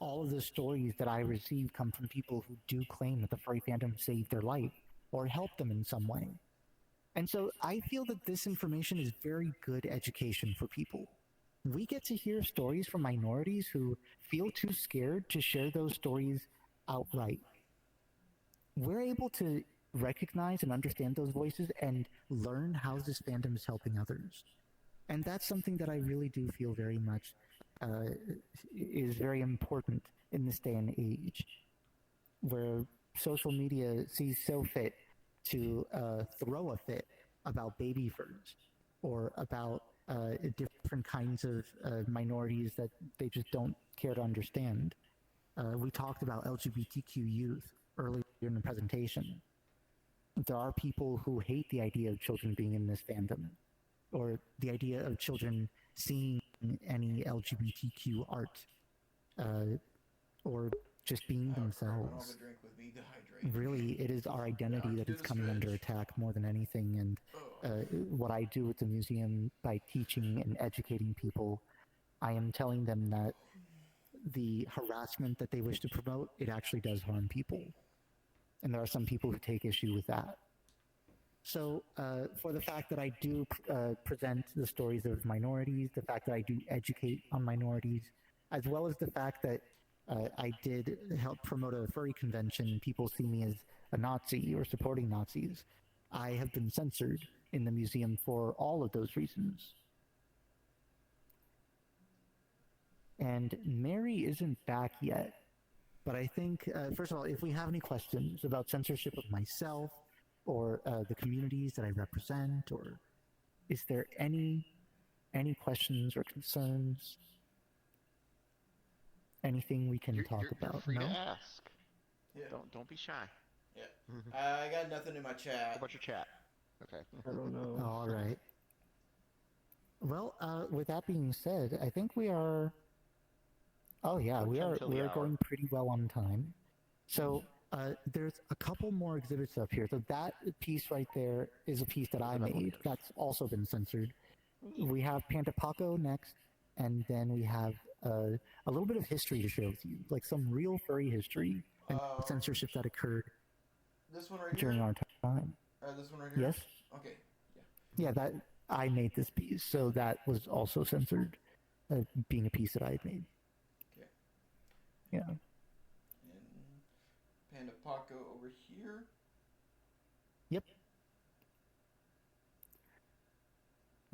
all of the stories that I receive come from people who do claim that the furry fandom saved their life or helped them in some way. And so I feel that this information is very good education for people. We get to hear stories from minorities who feel too scared to share those stories outright. We're able to recognize and understand those voices and learn how this fandom is helping others. And that's something that I really do feel very much is very important in this day and age, where social media sees so fit to throw a fit about baby furs or about different kinds of minorities that they just don't care to understand. We talked about LGBTQ youth earlier in the presentation. There are people who hate the idea of children being in this fandom, or the idea of children seeing any LGBTQ art, or just being themselves. Really, it is our identity that is coming under attack more than anything, and what I do at the museum by teaching and educating people, I am telling them that the harassment that they wish to promote, it actually does harm people. And there are some people who take issue with that. So for the fact that I do present the stories of minorities, the fact that I do educate on minorities, as well as the fact that I did help promote a furry convention, people see me as a Nazi or supporting Nazis, I have been censored in the museum for all of those reasons. And Mary isn't back yet, but I think, first of all, if we have any questions about censorship of myself, or the communities that I represent, or is there any questions or concerns? Anything we can talk about? You're free no? to ask. Yeah. Don't be shy. Yeah. I got nothing in my chat. How about your chat? Okay. I don't know. All right. Well, with that being said, I think we are. Oh yeah, we are going pretty well on time. So there's a couple more exhibits up here. So that piece right there is a piece that I made. That's also been censored. We have Panda Paco next, and then we have a little bit of history to share with you, like some real furry history and censorship that occurred this one right during here? our time. This one right here? Yes. Okay. Yeah, that I made this piece, so that was also censored, being a piece that I had made. Okay. Yeah. And Panda Paco over here. Yep.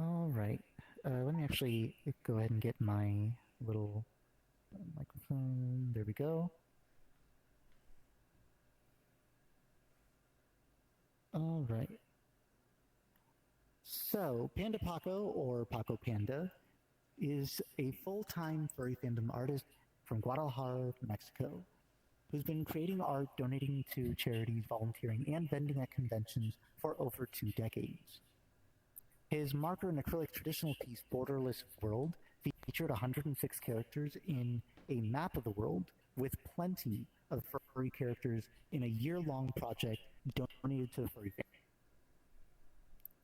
All right. Let me actually go ahead and get my little microphone. There we go. All right. So, Panda Paco, or Paco Panda, is a full-time furry fandom artist from Guadalajara, Mexico, who's been creating art, donating to charities, volunteering, and vending at conventions for over 2 decades. His marker and acrylic traditional piece, Borderless World, featured 106 characters in a map of the world with plenty of furry characters in a year-long project donated to the furry family.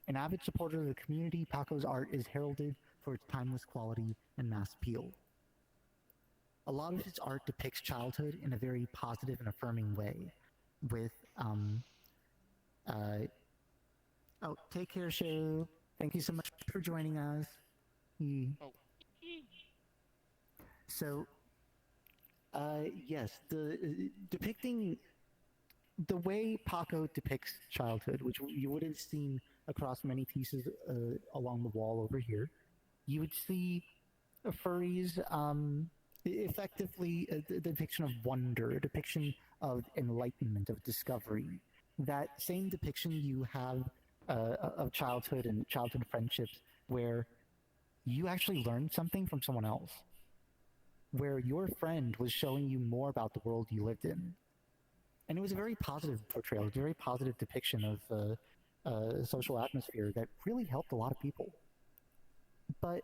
An avid supporter of the community, Paco's art is heralded for its timeless quality and mass appeal. A lot of his art depicts childhood in a very positive and affirming way, with, oh, take care, Cheryl. Thank you so much for joining us. So, yes, depicting the way Paco depicts childhood, which you would have seen across many pieces along the wall over here, you would see furries, effectively a depiction of wonder, a depiction of enlightenment, of discovery. That same depiction you have of childhood and childhood friendships, where you actually learned something from someone else, where your friend was showing you more about the world you lived in. And it was a very positive portrayal, a very positive depiction of a social atmosphere that really helped a lot of people. But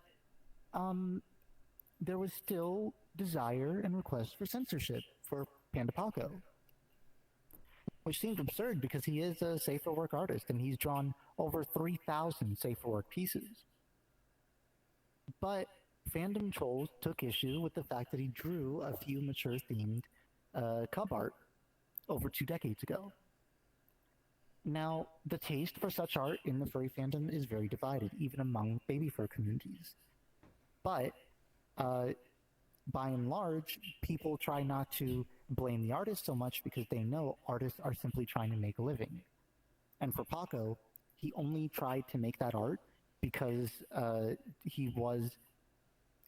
there was still desire and request for censorship for Panda Paco. which seemed absurd because he is a safe for work artist and he's drawn over 3,000 safe for work pieces. But fandom trolls took issue with the fact that he drew a few mature-themed cub art over 2 decades ago. Now, the taste for such art in the furry fandom is very divided, even among baby fur communities. But, by and large, people try not to blame the artist so much because they know artists are simply trying to make a living. And for Paco, he only tried to make that art because he was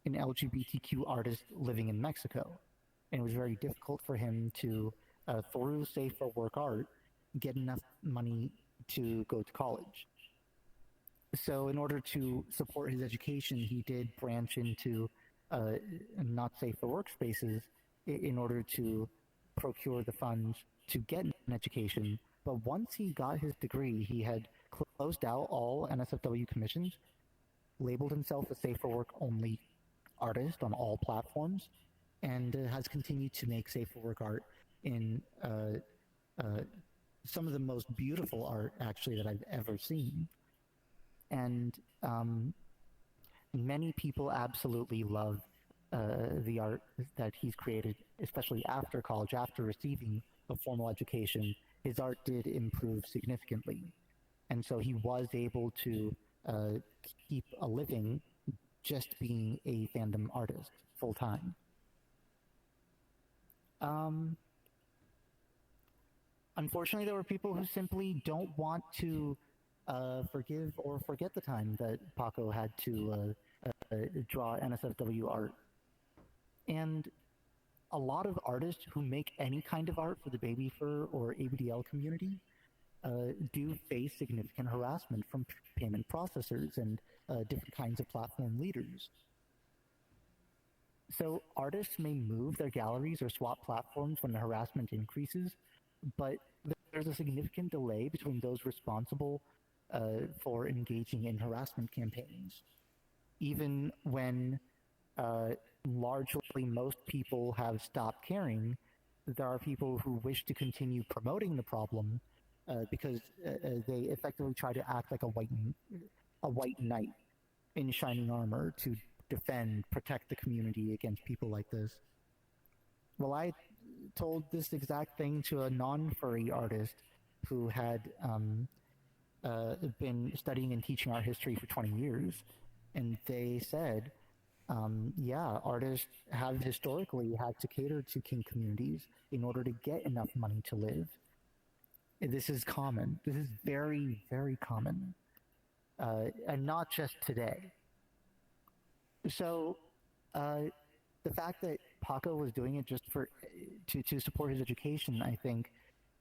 an LGBTQ artist living in Mexico. And it was very difficult for him to, through safe for work art, get enough money to go to college. So in order to support his education, he did branch into not safe for work spaces in order to procure the funds to get an education. But once he got his degree, he had closed out all NSFW commissions, labeled himself a safe for work only artist on all platforms, and has continued to make safe for work art in some of the most beautiful art, actually, that I've ever seen. And many people absolutely love the art that he's created, especially after college, after receiving a formal education. His art did improve significantly. And so he was able to keep a living just being a fandom artist full-time. Unfortunately, there were people who simply don't want to forgive or forget the time that Paco had to draw NSFW art. And a lot of artists who make any kind of art for the baby fur or ABDL community do face significant harassment from payment processors and different kinds of platform leaders. So artists may move their galleries or swap platforms when the harassment increases, but there's a significant delay between those responsible for engaging in harassment campaigns. Even when largely most people have stopped caring, there are people who wish to continue promoting the problem because they effectively try to act like a white knight in shining armor to protect the community against people like this. Well, I told this exact thing to a non-furry artist who had been studying and teaching art history for 20 years, and they said, yeah, artists have historically had to cater to kink communities in order to get enough money to live. This is common. This is very, very common. And not just today. So, the fact that Paco was doing it just to support his education, I think,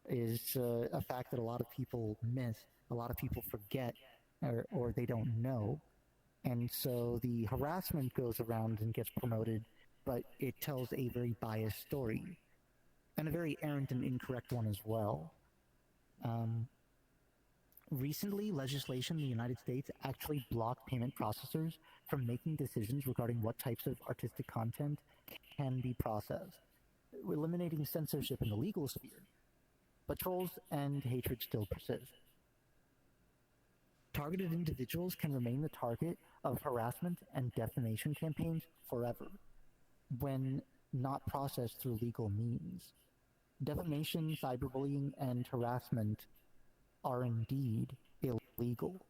is a fact that a lot of people miss, a lot of people forget, or they don't know. And so the harassment goes around and gets promoted, but it tells a very biased story, and a very errant and incorrect one as well. Recently, legislation in the United States actually blocked payment processors from making decisions regarding what types of artistic content can be processed, eliminating censorship in the legal sphere. But trolls and hatred still persist. Targeted individuals can remain the target of harassment and defamation campaigns forever, when not processed through legal means. Defamation, cyberbullying, and harassment are indeed illegal.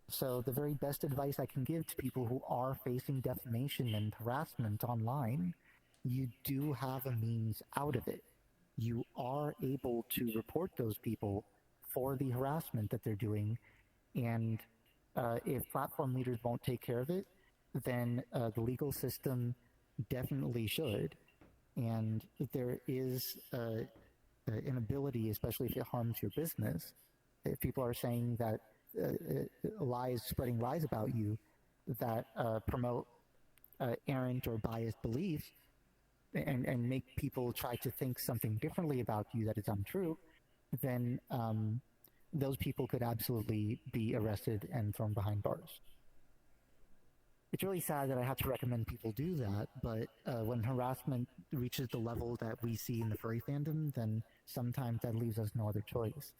So the very best advice I can give to people who are facing defamation and harassment online, you do have a means out of it. You are able to report those people for the harassment that they're doing, and if platform leaders won't take care of it, then the legal system definitely should. And if there is an ability, especially if it harms your business, if people are saying that spreading lies about you that promote errant or biased beliefs and make people try to think something differently about you that is untrue, then those people could absolutely be arrested and thrown behind bars. It's really sad that I have to recommend people do that, but when harassment reaches the level that we see in the furry fandom, then sometimes that leaves us no other choice.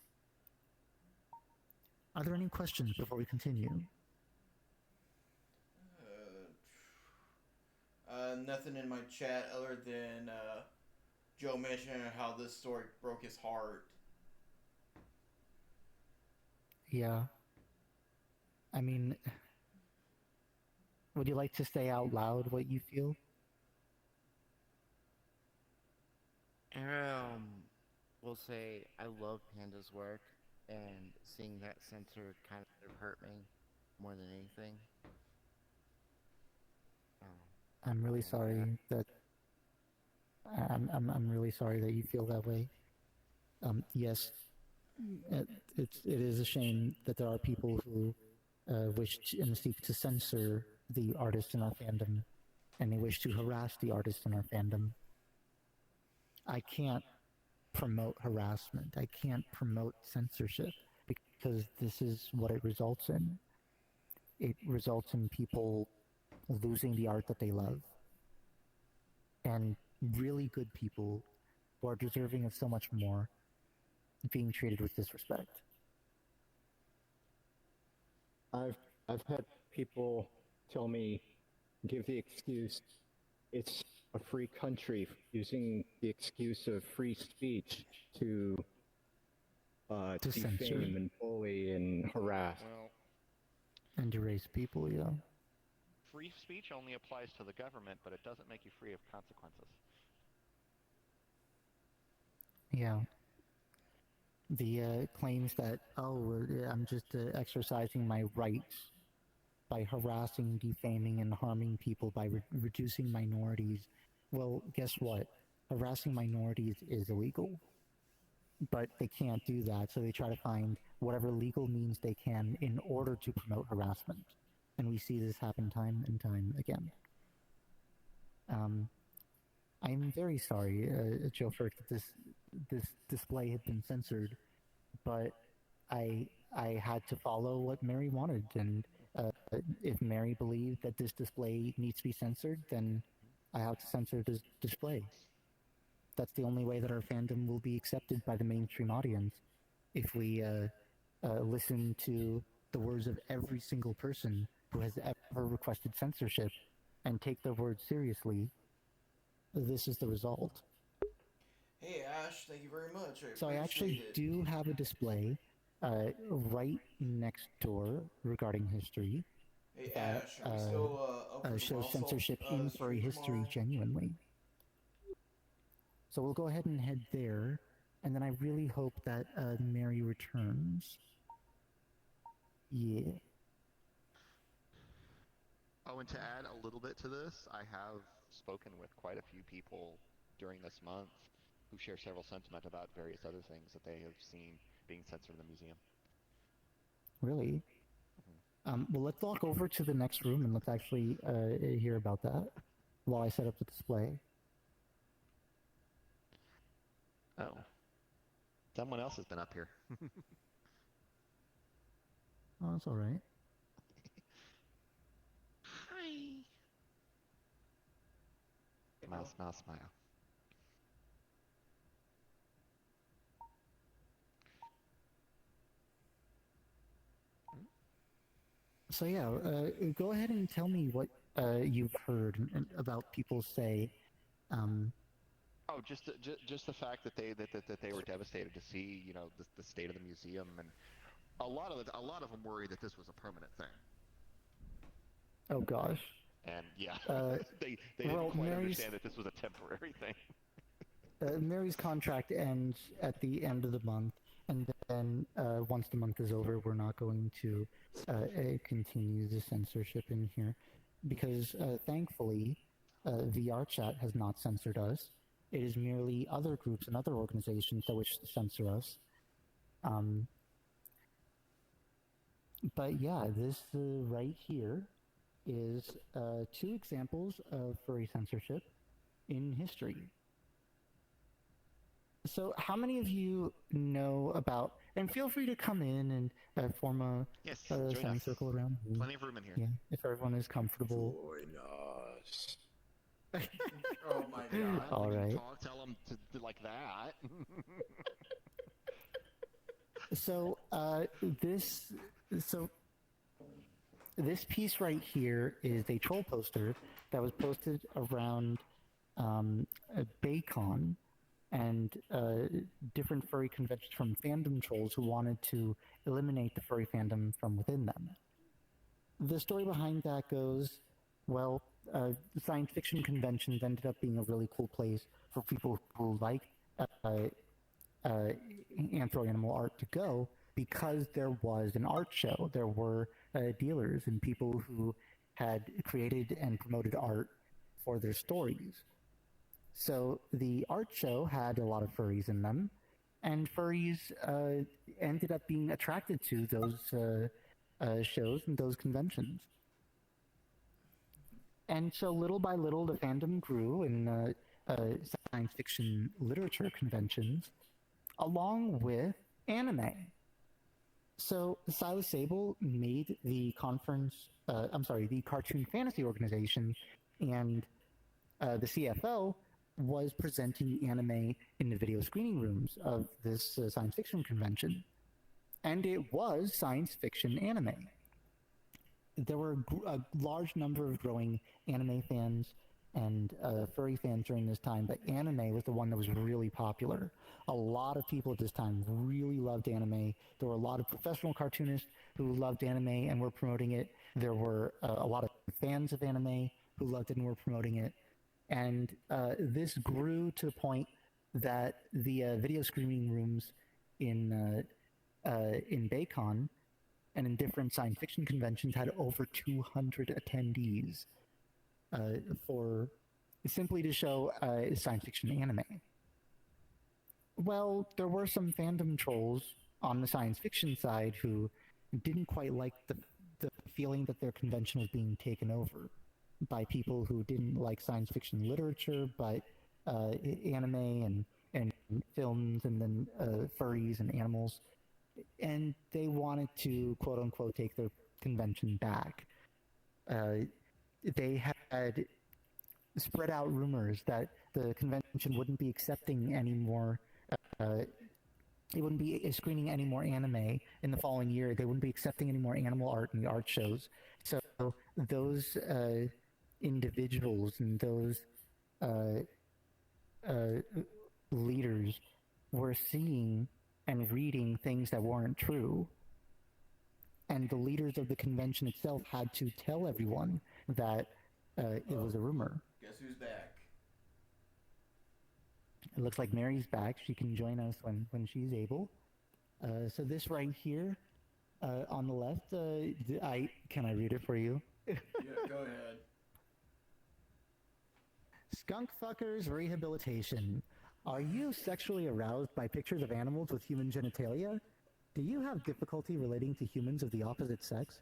Are there any questions before we continue? Nothing in my chat other than Joe mentioning how this story broke his heart. Yeah. I mean, would you like to say out loud what you feel? Will say I love Panda's work, and seeing that censored kind of hurt me more than anything. I'm really sorry that I'm really sorry that you feel that way. Yes, it is a shame that there are people who wish and seek to censor the artists in our fandom, and they wish to harass the artists in our fandom. I can't promote harassment. I can't promote censorship because this is what it results in. It results in people losing the art that they love. And really good people who are deserving of so much more being treated with disrespect. I've had people tell me, give the excuse, it's a free country, using the excuse of free speech to defame and bully and harass. Well, and erase people, yeah. Free speech only applies to the government, but it doesn't make you free of consequences. Yeah. The claims that, I'm just exercising my rights by harassing, defaming, and harming people by reducing minorities. Well, guess what? Harassing minorities is illegal. But they can't do that, so they try to find whatever legal means they can in order to promote harassment. And we see this happen time and time again. I'm very sorry, Joe Firk, that this display had been censored, but I had to follow what Mary wanted, and if Mary believed that this display needs to be censored, then I have to censor this display. That's the only way that our fandom will be accepted by the mainstream audience. If we listen to the words of every single person who has ever requested censorship and take their words seriously, this is the result. Hey Ash, thank you very much. So I actually do have a display right next door regarding history that shows censorship in furry history genuinely. So we'll go ahead and head there, and then I really hope that Mary returns. Yeah. Oh, and to add a little bit to this, I have spoken with quite a few people during this month who share several sentiment about various other things that they have seen being censored in the museum. Really? Well, let's walk over to the next room and let's actually hear about that while I set up the display. Oh. Someone else has been up here. Oh, that's all right. Hi. Smile, smile. So yeah, go ahead and tell me what you've heard about people say. Oh, just the fact that they were devastated to see, you know, the state of the museum, and a lot of them worried that this was a permanent thing. Oh gosh. And yeah, they didn't quite understand that this was a temporary thing. Mary's contract ends at the end of the month, and then once the month is over, we're not going to continue the censorship in here, because thankfully, VR Chat has not censored us. It is merely other groups and other organizations that wish to censor us. But yeah, this right here is 2 examples of furry censorship in history. So, how many of you know about? And feel free to come in and form a Yes, join us. semicircle around me. Plenty of room in here. Yeah, if everyone is comfortable. Join us. Oh my god. All right. Tell them to do like that. So, this piece right here is a troll poster that was posted around Baycon and different furry conventions from fandom trolls who wanted to eliminate the furry fandom from within them. The story behind that goes, well, science fiction conventions ended up being a really cool place for people who like anthro-animal art to go because there was an art show. There were dealers and people who had created and promoted art for their stories. So the art show had a lot of furries in them, and furries ended up being attracted to those shows and those conventions. And so little by little, the fandom grew in science fiction literature conventions, along with anime. So Silas Sable made the the Cartoon Fantasy Organization, and the CFO was presenting anime in the video screening rooms of this science fiction convention. And it was science fiction anime. There were a large number of growing anime fans and furry fans during this time, but anime was the one that was really popular. A lot of people at this time really loved anime. There were a lot of professional cartoonists who loved anime and were promoting it. There were a lot of fans of anime who loved it and were promoting it. And this grew to the point that the video screening rooms in Baycon and in different science fiction conventions had over 200 attendees for simply to show science fiction anime. Well, there were some fandom trolls on the science fiction side who didn't quite like the feeling that their convention was being taken over by people who didn't like science fiction literature, but anime and films and then furries and animals. And they wanted to, quote unquote, take their convention back. They had spread out rumors that the convention wouldn't be accepting any more, it wouldn't be screening any more anime in the following year. They wouldn't be accepting any more animal art in the art shows. So those individuals and those leaders were seeing and reading things that weren't true. And the leaders of the convention itself had to tell everyone that it was a rumor. Guess who's back? It looks like Mary's back. She can join us when she's able. So this right here on the left, can I read it for you? Yeah, go ahead. Skunk Fuckers Rehabilitation. Are you sexually aroused by pictures of animals with human genitalia? Do you have difficulty relating to humans of the opposite sex?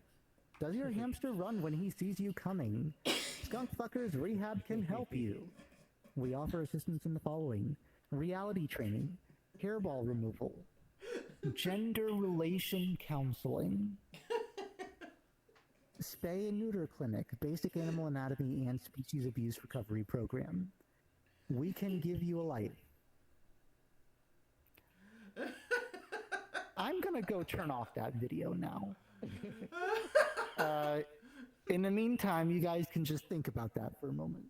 Does your hamster run when he sees you coming? Skunk Fuckers Rehab can help you. We offer assistance in the following: reality training, hairball removal, gender relation counseling, spay and neuter clinic, basic animal anatomy and species abuse recovery program. We can give you a life. I'm gonna go turn off that video now. In the meantime, you guys can just think about that for a moment.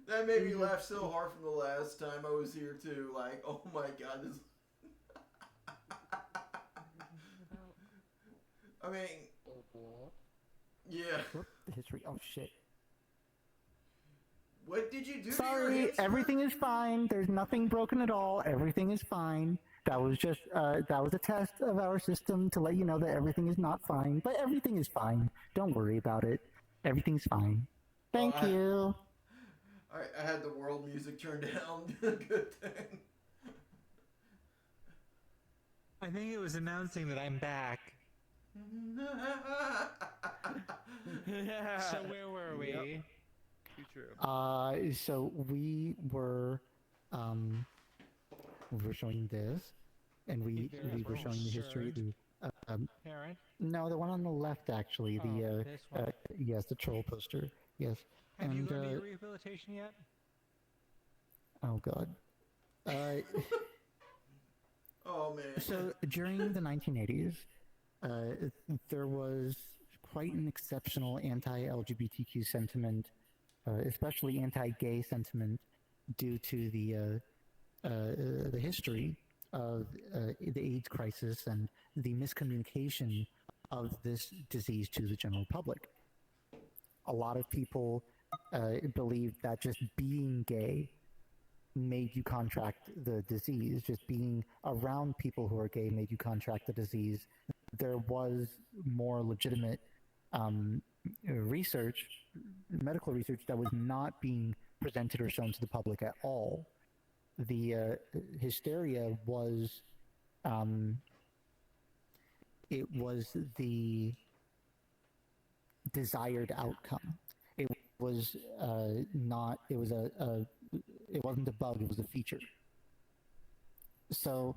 That made me laugh so hard from the last time I was here too. Like, oh my god, this. I mean, yeah. The history. Oh shit. What did you do? Sorry, everything is fine. There's nothing broken at all. Everything is fine. That was just that was a test of our system to let you know that everything is not fine. But everything is fine. Don't worry about it. Everything's fine. Thank you. Alright, I had the world music turned down. Good thing. I think it was announcing that I'm back. So where were we? So we were we were showing this, and we were showing the history. Parent? No, the one on the left actually. Oh, this one. Yes, the troll poster. Yes. Have you gone to your rehabilitation yet? Oh God. Oh man. So during the 1980s, there was quite an exceptional anti-LGBTQ sentiment, especially anti-gay sentiment, due to the history of the AIDS crisis and the miscommunication of this disease to the general public. A lot of people believed that just being gay made you contract the disease. Just being around people who are gay made you contract the disease. There was more legitimate research, medical research, that was not being presented or shown to the public at all. The hysteria was, it was the desired outcome. It was not, it was it wasn't a bug, it was a feature. So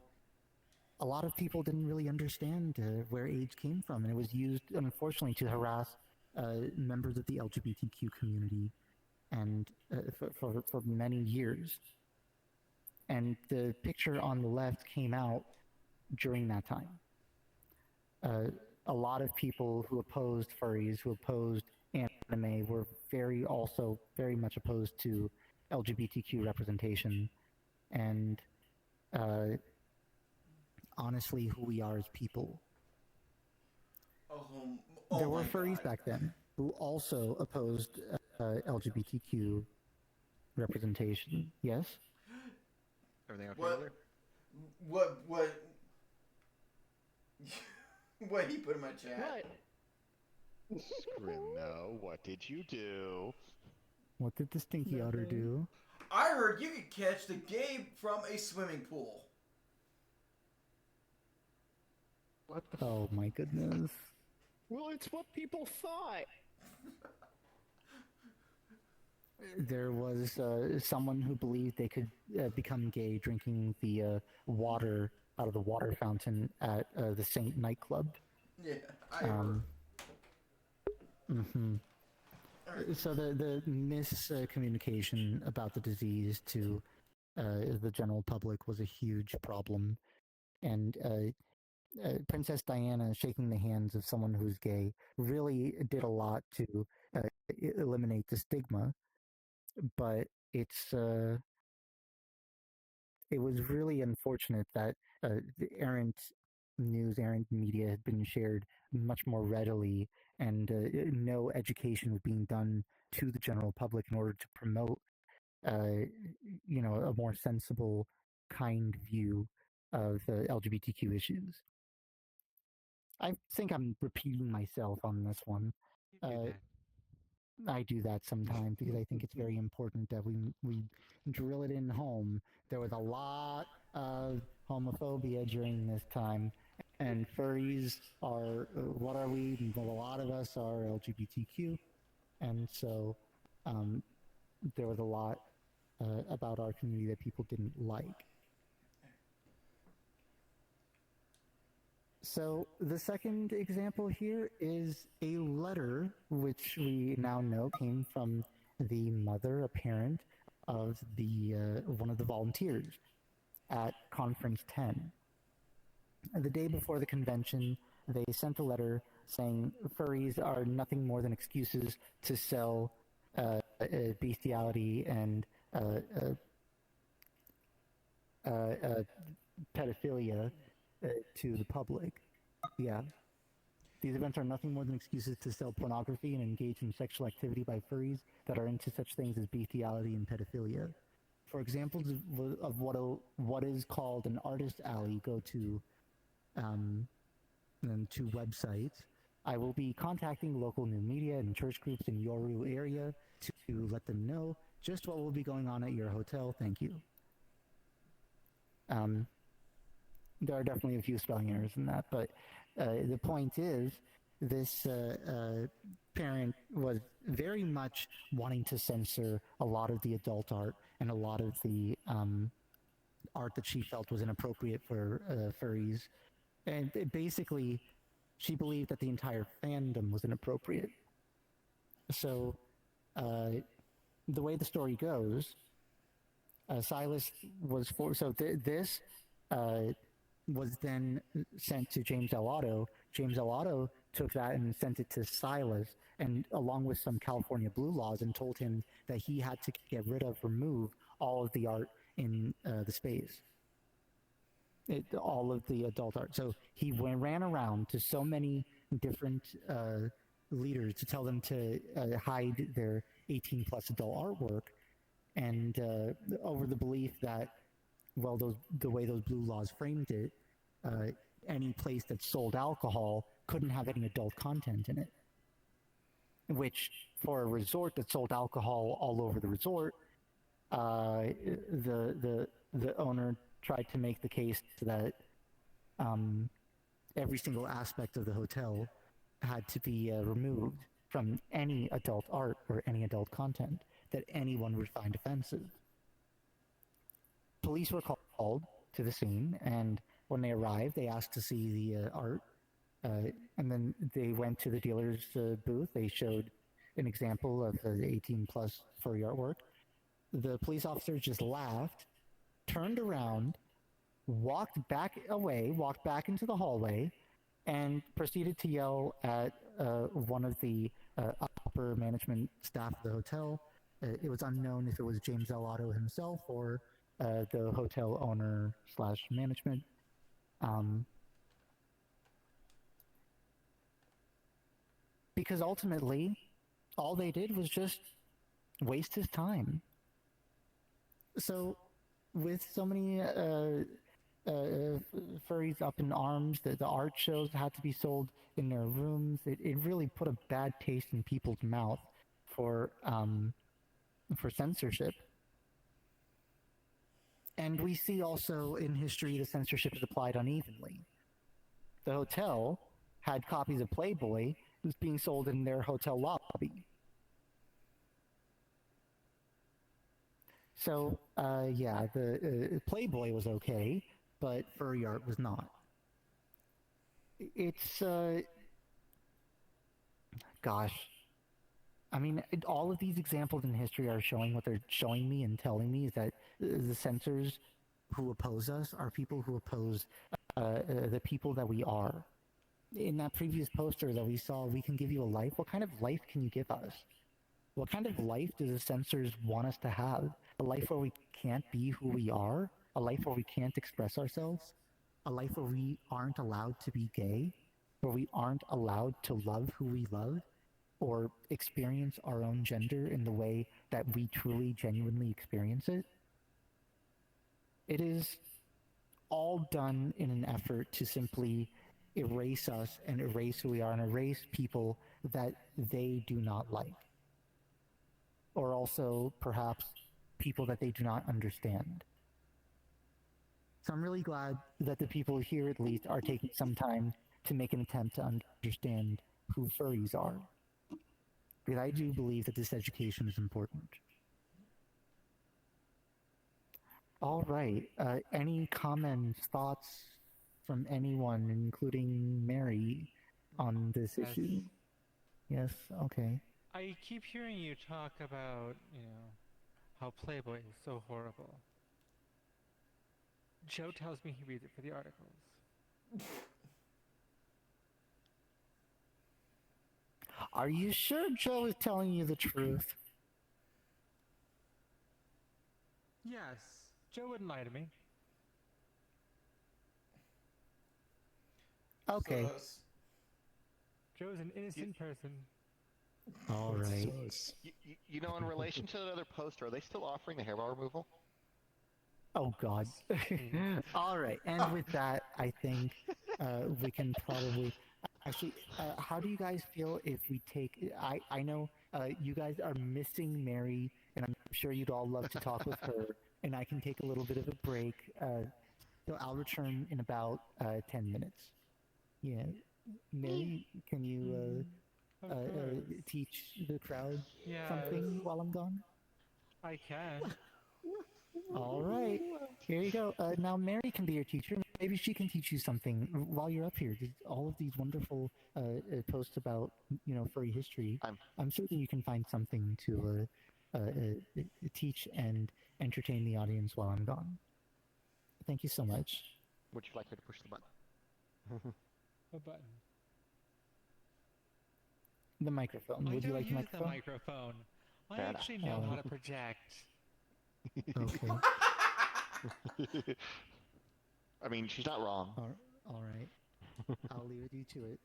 a lot of people didn't really understand where AIDS came from, and it was used, unfortunately, to harass members of the LGBTQ community, and for many years. And the picture on the left came out during that time. A lot of people who opposed furries, who opposed anime, were also very much opposed to LGBTQ representation, and honestly, who we are as people. There were furries back then who also opposed LGBTQ representation. Yes? Everything okay over there? What what he put in my chat? What? Scrimno, what did you do? What did the stinky otter do? I heard you could catch the gay from a swimming pool. What the Oh my goodness. Well, it's what people thought. There was someone who believed they could become gay drinking the water out of the water fountain at the Saint nightclub. Yeah, I heard. Mm-hmm. So the miscommunication about the disease to the general public was a huge problem, and Princess Diana shaking the hands of someone who's gay really did a lot to eliminate the stigma, but it was really unfortunate that the errant news, errant media had been shared much more readily, and no education was being done to the general public in order to promote, a more sensible, kind view of LGBTQ issues. I think I'm repeating myself on this one. I do that sometimes because I think it's very important that we drill it in home. There was a lot of homophobia during this time, and furries are, what are we? Well, a lot of us are LGBTQ, and so there was a lot about our community that people didn't like. So the second example here is a letter which we now know came from the mother, a parent, of the one of the volunteers at Conference 10. The day before the convention, they sent a letter saying furries are nothing more than excuses to sell bestiality and pedophilia to the public. Yeah. These events are nothing more than excuses to sell pornography and engage in sexual activity by furries that are into such things as bestiality and pedophilia. For examples of what is called an artist alley, go to websites. I will be contacting local new media and church groups in your area to let them know just what will be going on at your hotel. Thank you. There are definitely a few spelling errors in that, but the point is this parent was very much wanting to censor a lot of the adult art and a lot of the art that she felt was inappropriate for furries. And basically, she believed that the entire fandom was inappropriate. So, the way the story goes, Silas was this was then sent to James L. Otto. James L. Otto took that and sent it to Silas, and along with some California blue laws, and told him that he had to remove all of the art in the space. All of the adult art. So he ran around to so many different leaders to tell them to hide their 18 plus adult artwork, and over the belief that, well, the way those blue laws framed it, any place that sold alcohol couldn't have any adult content in it. Which, for a resort that sold alcohol all over the resort, the owner tried to make the case that every single aspect of the hotel had to be removed from any adult art or any adult content that anyone would find offensive. Police were called to the scene, and when they arrived, they asked to see the art, and then they went to the dealer's booth. They showed an example of the 18 plus furry artwork. The police officers just laughed, turned around, walked back into the hallway, and proceeded to yell at one of the upper management staff of the hotel. It was unknown if it was James L. Otto himself or the hotel owner / management. Because ultimately, all they did was just waste his time. So, with so many furries up in arms, the art shows had to be sold in their rooms. It really put a bad taste in people's mouth for censorship. And we see also in history the censorship is applied unevenly. The hotel had copies of Playboy was being sold in their hotel lobby. So, yeah, the Playboy was okay, but furry art was not. It's, gosh. I mean, all of these examples in history are showing what they're showing me and telling me is that the censors who oppose us are people who oppose the people that we are. In that previous poster that we saw, we can give you a life. What kind of life can you give us? What kind of life do the censors want us to have? A life where we can't be who we are? A life where we can't express ourselves? A life where we aren't allowed to be gay? Where we aren't allowed to love who we love? Or experience our own gender in the way that we truly, genuinely experience it? It is all done in an effort to simply erase us and erase who we are and erase people that they do not like. Or also, perhaps, people that they do not understand. So I'm really glad that the people here, at least, are taking some time to make an attempt to understand who furries are. Because I do believe that this education is important. All right. Any comments, thoughts from anyone, including Mary, on this issue? Yes? Okay. I keep hearing you talk about, how Playboy is so horrible. Joe tells me he reads it for the articles. Are you sure Joe is telling you the truth? Yes. Joe wouldn't lie to me. Okay. Joe's an innocent person. All right. You know, in relation to that other poster, are they still offering the hairball removal? Oh, God. All right. And with that, I think we can probably... Actually, how do you guys feel if we take... I know you guys are missing Mary, and I'm sure you'd all love to talk with her, and I can take a little bit of a break. So I'll return in about 10 minutes. Yeah. Mary, can you Of course. teach the crowd Yes. something while I'm gone? I can. All right, here you go. Now Mary can be your teacher. Maybe she can teach you something while you're up here. All of these wonderful posts about furry history. I'm certain you can find something to teach and entertain the audience while I'm gone. Thank you so much. Would you like her to push the button? A button. The microphone. Would you like the microphone? The microphone. I Fair actually enough. know how to project. Okay. I mean, she's not wrong. All right. I'll leave you to it.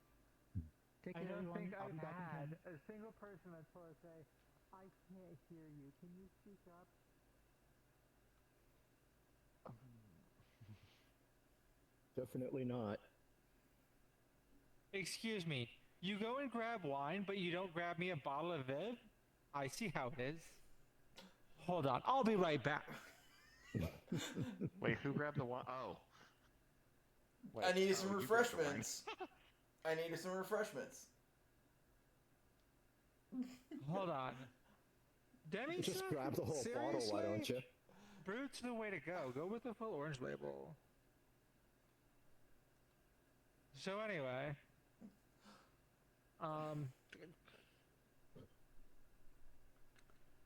Take care, I don't everyone. think I'll be I've back in had town. a single person that's sort of say, I can't hear you. Can you speak up? Definitely not. Excuse me. You go and grab wine, but you don't grab me a bottle of Viv? I see how it is. Hold on. I'll be right back. Wait, who grabbed the wine? Oh. Wait, I needed some you grabbed the wine. refreshments. I needed some refreshments. Hold on. Demi, Just grab the whole bottle, why don't you? Brute's the way to go. Go with the full orange label. So anyway,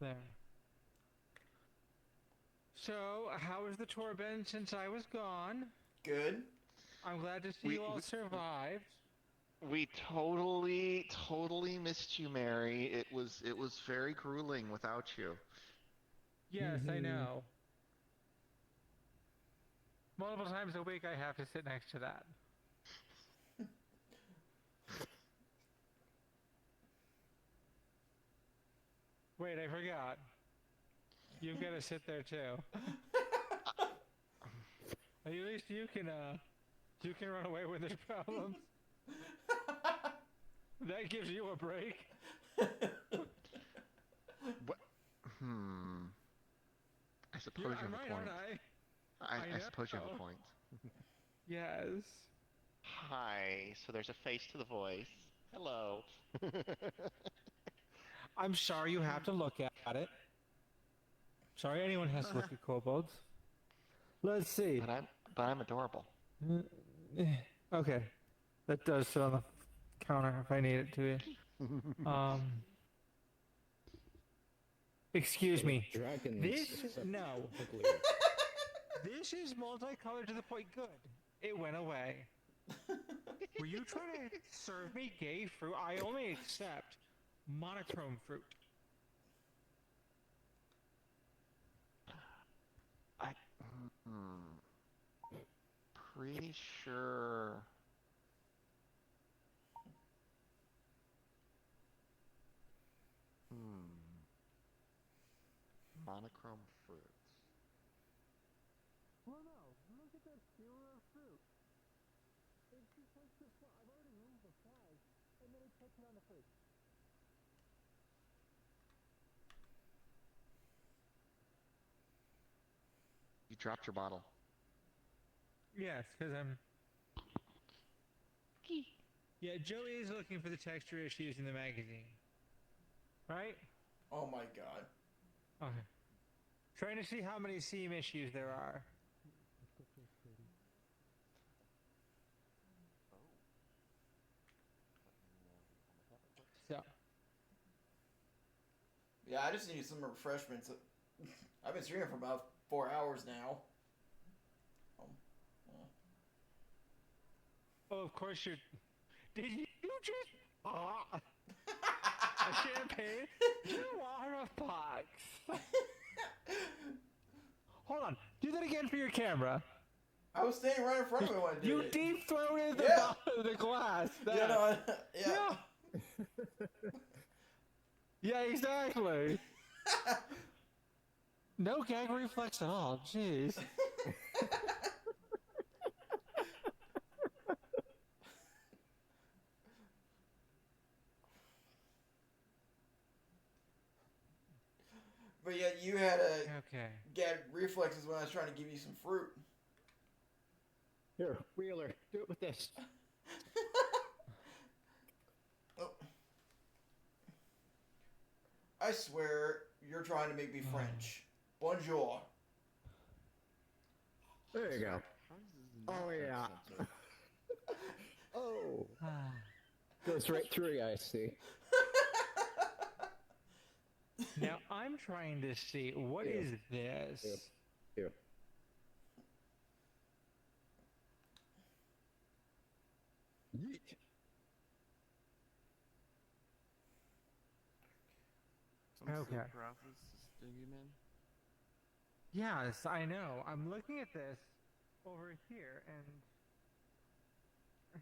there. So, how has the tour been since I was gone? Good. I'm glad to see you all survived. We totally missed you, Mary. It was very grueling without you. Yes, I know. Multiple times a week I have to sit next to that. Wait, I forgot. You've got to sit there too. At least you can run away when there's problems. That gives you a break. What? I suppose you have right, a point. aren't I suppose you have a point. Yes. Hi. So there's a face to the voice. Hello. I'm sorry you have to look at it. Sorry anyone has to look at kobolds. Let's see. But I'm adorable. Okay. That does sit on the counter if I need it to. Excuse me. Dragons. No. This is multicolored to the point. Good. It went away. Were you trying to serve me gay fruit? I only accept monochrome fruit. Pretty sure. Monochrome fruits. Well, no. Look at that skewer of fruit. It's just like the I've already removed the flies, and then it puts it on the fruit. You dropped your bottle. Yes, because I'm... Yeah, Joey is looking for the texture issues in the magazine. Right? Oh my god. Okay. Trying to see how many seam issues there are. So. Yeah, I just need some refreshments. I've been streaming for about 4 hours now. Oh, of course you're... Did you just... a champagne? You are a fox. Hold on. Do that again for your camera. I was standing right in front of it when I did You it. deep throated the bottom of the glass. Yeah, no, Yeah. Yeah, exactly. No gag reflex at all. Jeez. But yeah, you had a Okay. gag reflexes when I was trying to give you some fruit. Here, Wheeler, do it with this. I swear, you're trying to make me French. Bonjour. There you go. Oh yeah. Oh. Goes right through you, I see. Now I'm trying to see what is this. Here. Yeet. Some Okay. sleep paralysis is doing you, man? Yes, I know. I'm looking at this over here, and I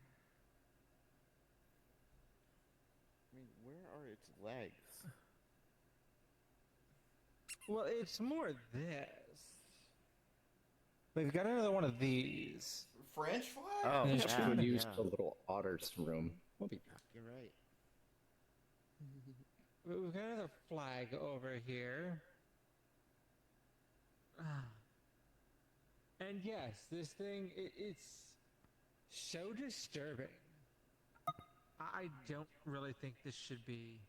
mean, where are its legs? well, it's more this. We've got another one of these. French flag? Oh, There's Perhaps two. we'll use the little otter's room. We'll be back. You're right. We've got another flag over here. And yes, this thing, it's so disturbing. I don't really think this should be...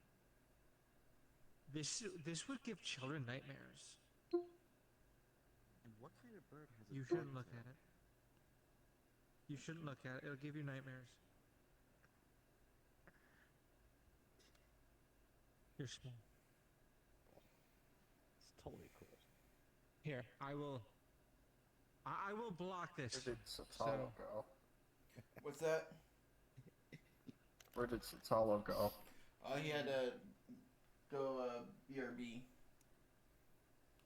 This would give children nightmares. And what kind of bird has a You dog shouldn't look tail? at it. You shouldn't look at it. It'll give you nightmares. You're small. It's totally cool. Here, I will block this. Where did Satalo go? What's that? Where did Satalo go? He had to go BRB.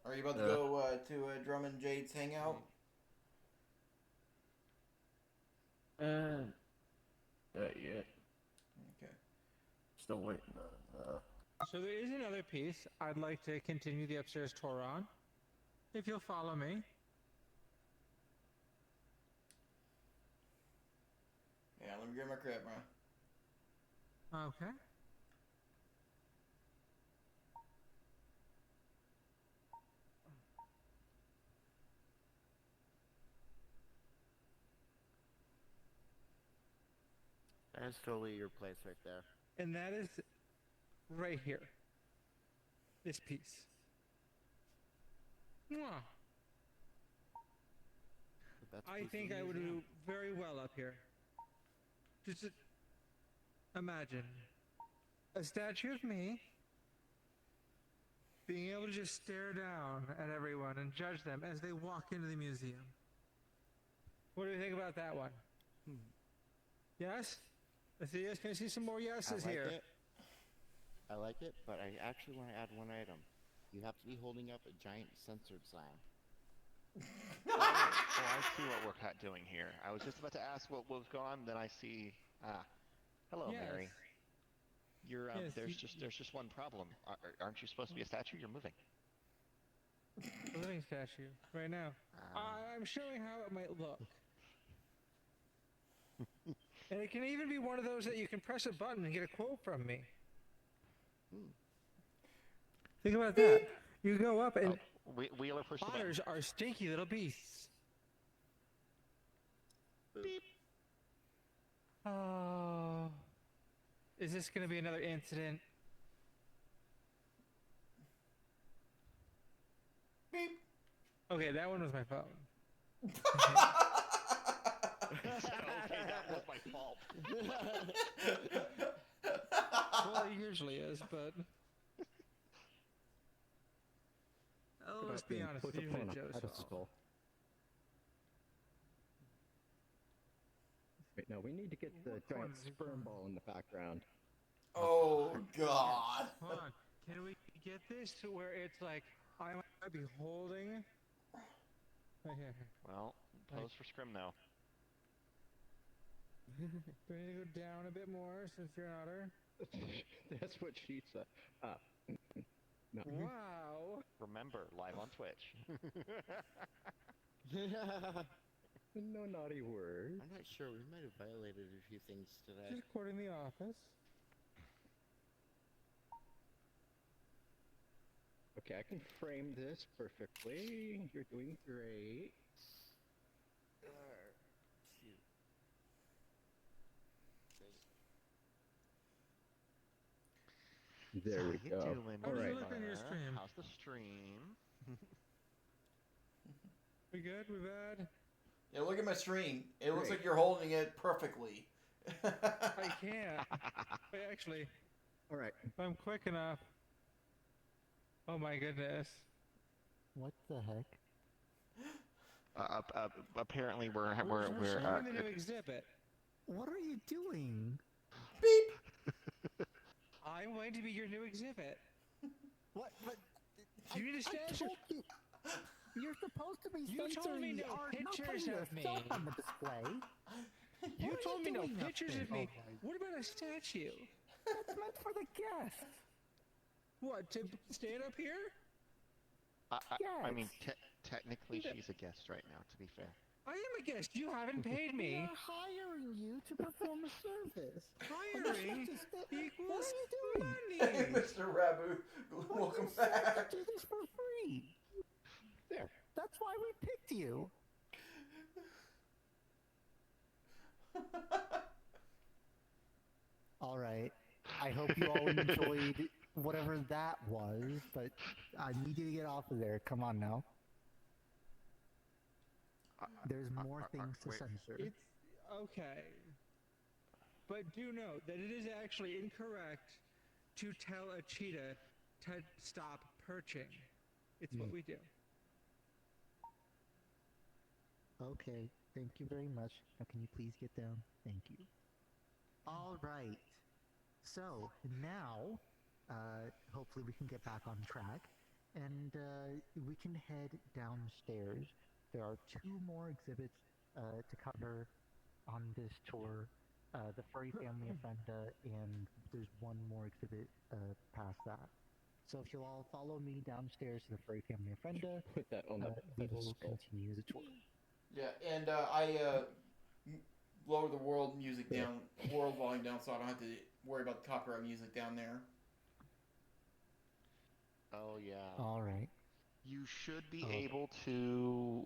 Are you about to go to Drum and Jade's hangout? Yeah. Okay. Still waiting. So there is another piece I'd like to continue the upstairs tour on. If you'll follow me. Yeah, let me get my crap, bro. Okay. That's totally your place right there. And that is right here. This piece. Mwah. I think I would do very well up here. Just imagine a statue of me being able to just stare down at everyone and judge them as they walk into the museum. What do you think about that one? Yes? Let's see, yes, can I see some more yeses I like here? it. I like it, but I actually want to add one item. You have to be holding up a giant censored sign. Oh, I see what we're doing here. I was just about to ask what was going on, then I see... hello, Yes. Mary. You're, Yes, there's just one problem. Aren't you supposed to be a statue? You're moving. A living statue, right now. I'm showing how it might look. And it can even be one of those that you can press a button and get a quote from me. Think about that. You go up and Wheeler, push the button. otters are stinky little beasts. Beep. Oh. Is this going to be another incident? Beep. Okay, that one was my phone. Okay, that was my fault. Well, it usually is, but... Oh, let's be honest, it's usually Joe's fault. Wait, no, we need to get the giant sperm ball in the background. Oh, God. Hold on. Can we get this to where it's like, I might be holding... Right here. Well, pose for scrim now. Do we need to go down a bit more since you're an otter? That's what she said. No. Wow. Remember, live on Twitch. No naughty words. I'm not sure. We might have violated a few things today. Just recording the office. Okay, I can frame this perfectly. You're doing great. There How we you go. doing, How does it Alright. look on your stream? How's the stream? We good? We bad? Yeah, look at my stream. It looks Great. like you're holding it perfectly. I can't. Wait, actually, Alright. if I'm quick enough. Oh my goodness. What the heck? Apparently we're Show me the new exhibit. What are you doing? Beep! I'm going to be your new exhibit. What? But You need to I stash told you. You're supposed to be You told me censoring no our, not pictures putting of me. yourself on the display. You What are told me no doing up pictures there? of me. Oh my- What about a statue? That's meant for the guests. What, to stand up here? I mean, Yes. technically she's a guest right now, to be fair. I am a guest. You haven't paid We me. are hiring you to perform a service. Hiring equals What are you doing? money. Mr. Rabu, welcome You said back. to do this for free. There. That's why we picked you. All right. I hope you all enjoyed whatever that was, but I need you to get off of there. Come on now. There's more things to wait. censor. It's okay. But do note that it is actually incorrect to tell a cheetah to stop perching. It's what we do. Okay, thank you very much. Now can you please get down? Thank you. All right. So, now, hopefully we can get back on track, and we can head downstairs. There are 2 more exhibits to cover on this tour. The Furry Family of Frenda, and there's 1 more exhibit past that. So if you'll all follow me downstairs to the Furry Family of Frenda, Put that on the we will pedestal. continue the tour. Yeah, and I lower the world music down, world volume down, so I don't have to worry about the copyright music down there. Oh yeah. All right. You should be able to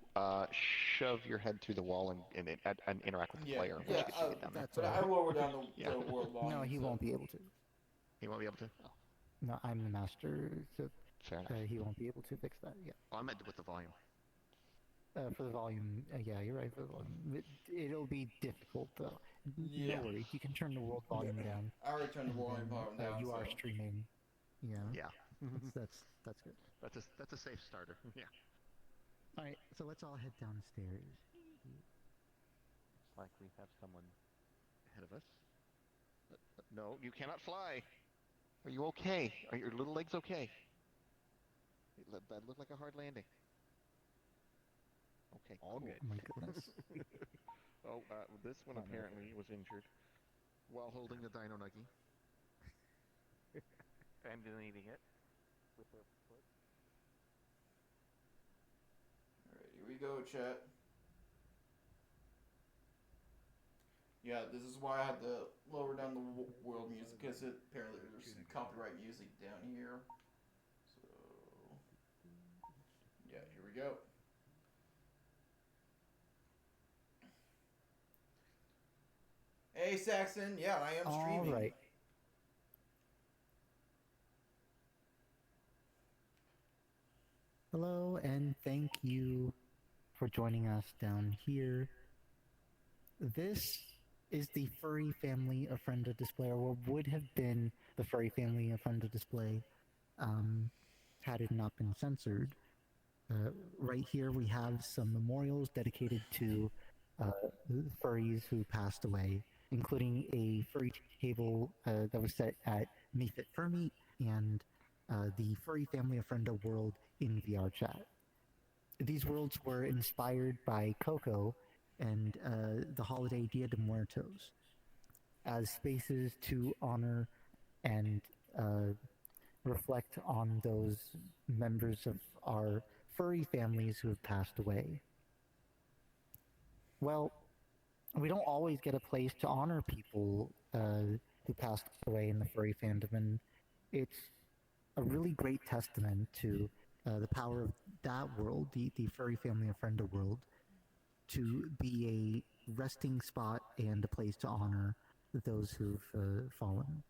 shove your head through the wall and interact with the player. Yeah, once you get down there. but I lower down the world volume. No, he won't be able to. He won't be able to? Oh, No, I'm the master, so fair enough. he won't be able to fix that. Yeah. Oh, I meant with the volume. For the volume, yeah, you're right. For the volume, it'll be difficult though. Yeah. No worries, you can turn the world volume down. I already turned the volume down. You are so. streaming. Yeah. Yeah. That's good. That's a safe starter. Yeah. All right, so let's all head downstairs. Looks like we have someone ahead of us. No, you cannot fly. Are you okay? Are your little legs okay? That looked like a hard landing. Okay, all cool. good. Oh my goodness. Oh, this one apparently was injured while holding the Dino Nuggie. And deleting it with her foot. Alright, here we go, chat. Yeah, this is why I had to lower down the world music, because apparently there's some copyright music down here. So, yeah, here we go. Hey, Saxon. Yeah, I am streaming. All right. Hello, and thank you for joining us down here. This is the Furry Family of Frenda display, or what would have been the Furry Family of Frenda display had it not been censored. Right here we have some memorials dedicated to furries who passed away, including a furry table that was set at Mayfit Furmeet and the Furry Family of Frenda world in VR chat. These worlds were inspired by Coco and the holiday Dia de Muertos as spaces to honor and reflect on those members of our furry families who have passed away. Well, we don't always get a place to honor people who passed away in the furry fandom, and it's a really great testament to the power of that world, the Furry Family of Frenda world, to be a resting spot and a place to honor those who've fallen.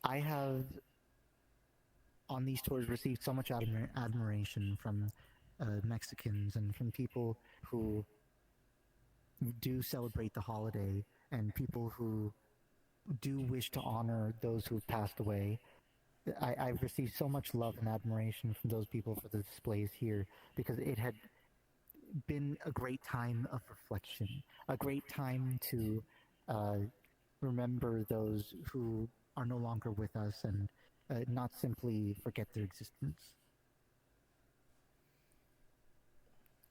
I have on these tours received so much admiration from Mexicans and from people who do celebrate the holiday and people who do wish to honor those who have passed away. I've received so much love and admiration from those people for the displays here because it had been a great time of reflection, a great time to remember those who are no longer with us and not simply forget their existence.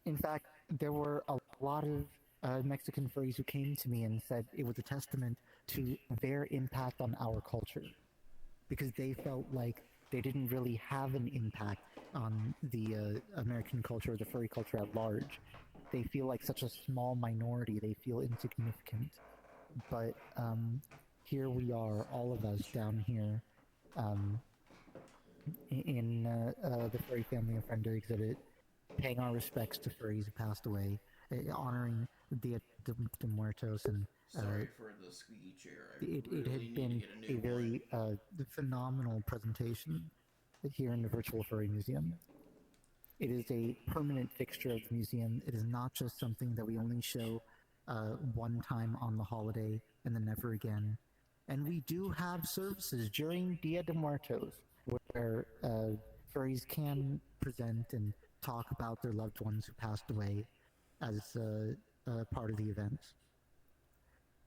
In fact, there were a lot of Mexican furries who came to me and said it was a testament to their impact on our culture, because they felt like they didn't really have an impact on the American culture or the furry culture at large. They feel like such a small minority, they feel insignificant. But here we are, all of us down here in the Furry Family and Friend exhibit, paying our respects to furries who passed away, honoring Dia de Muertos, and sorry for the squeaky chair. It really had need been to get a new very phenomenal presentation here in the Virtual Furry Museum. It is a permanent fixture of the museum. It is not just something that we only show one time on the holiday and then never again. And we do have services during Dia de Muertos where furries can present and talk about their loved ones who passed away as part of the event.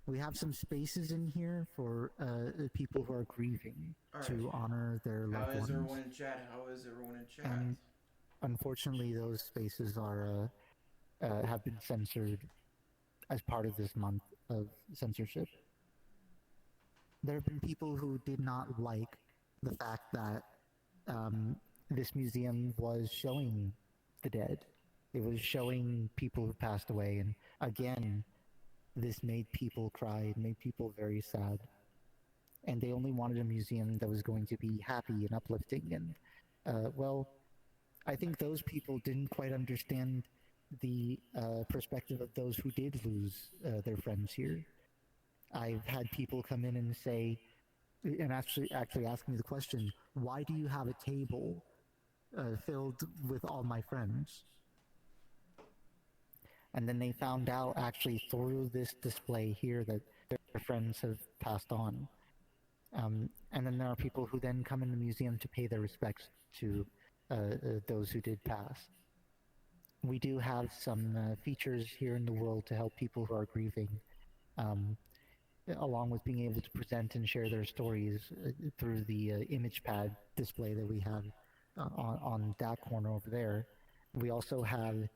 We have some spaces in here for people who are grieving to honor their loved ones. How is everyone in chat? And unfortunately, those spaces are have been censored as part of this month of censorship. There have been people who did not like the fact that this museum was showing the dead. It was showing people who passed away, and again, this made people cry, it made people very sad. And they only wanted a museum that was going to be happy and uplifting. And, well, I think those people didn't quite understand the perspective of those who did lose their friends here. I've had people come in and say, and actually ask me the question, why do you have a table filled with all my friends? And then they found out actually through this display here that their friends have passed on. And then there are people who then come in the museum to pay their respects to those who did pass. We do have some features here in the world to help people who are grieving, along with being able to present and share their stories through the image pad display that we have on that corner over there. We also have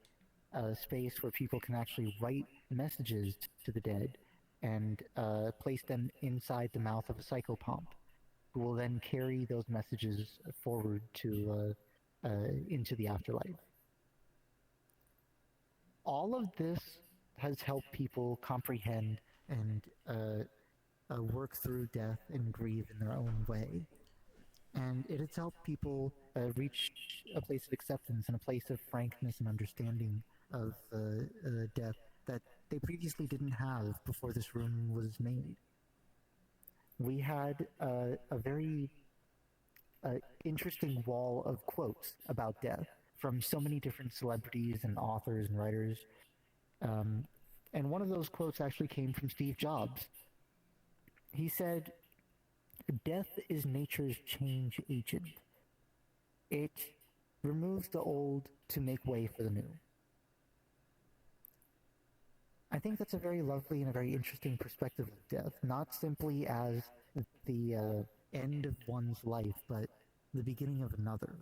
a space where people can actually write messages to the dead and place them inside the mouth of a psychopomp, who will then carry those messages forward to into the afterlife. All of this has helped people comprehend and work through death and grieve in their own way. And it has helped people reach a place of acceptance and a place of frankness and understanding of death that they previously didn't have before this room was made. We had a very interesting wall of quotes about death from so many different celebrities and authors and writers. And one of those quotes actually came from Steve Jobs. He said, "Death is nature's change agent. It removes the old to make way for the new." I think that's a very lovely and a very interesting perspective of death, not simply as the end of one's life, but the beginning of another.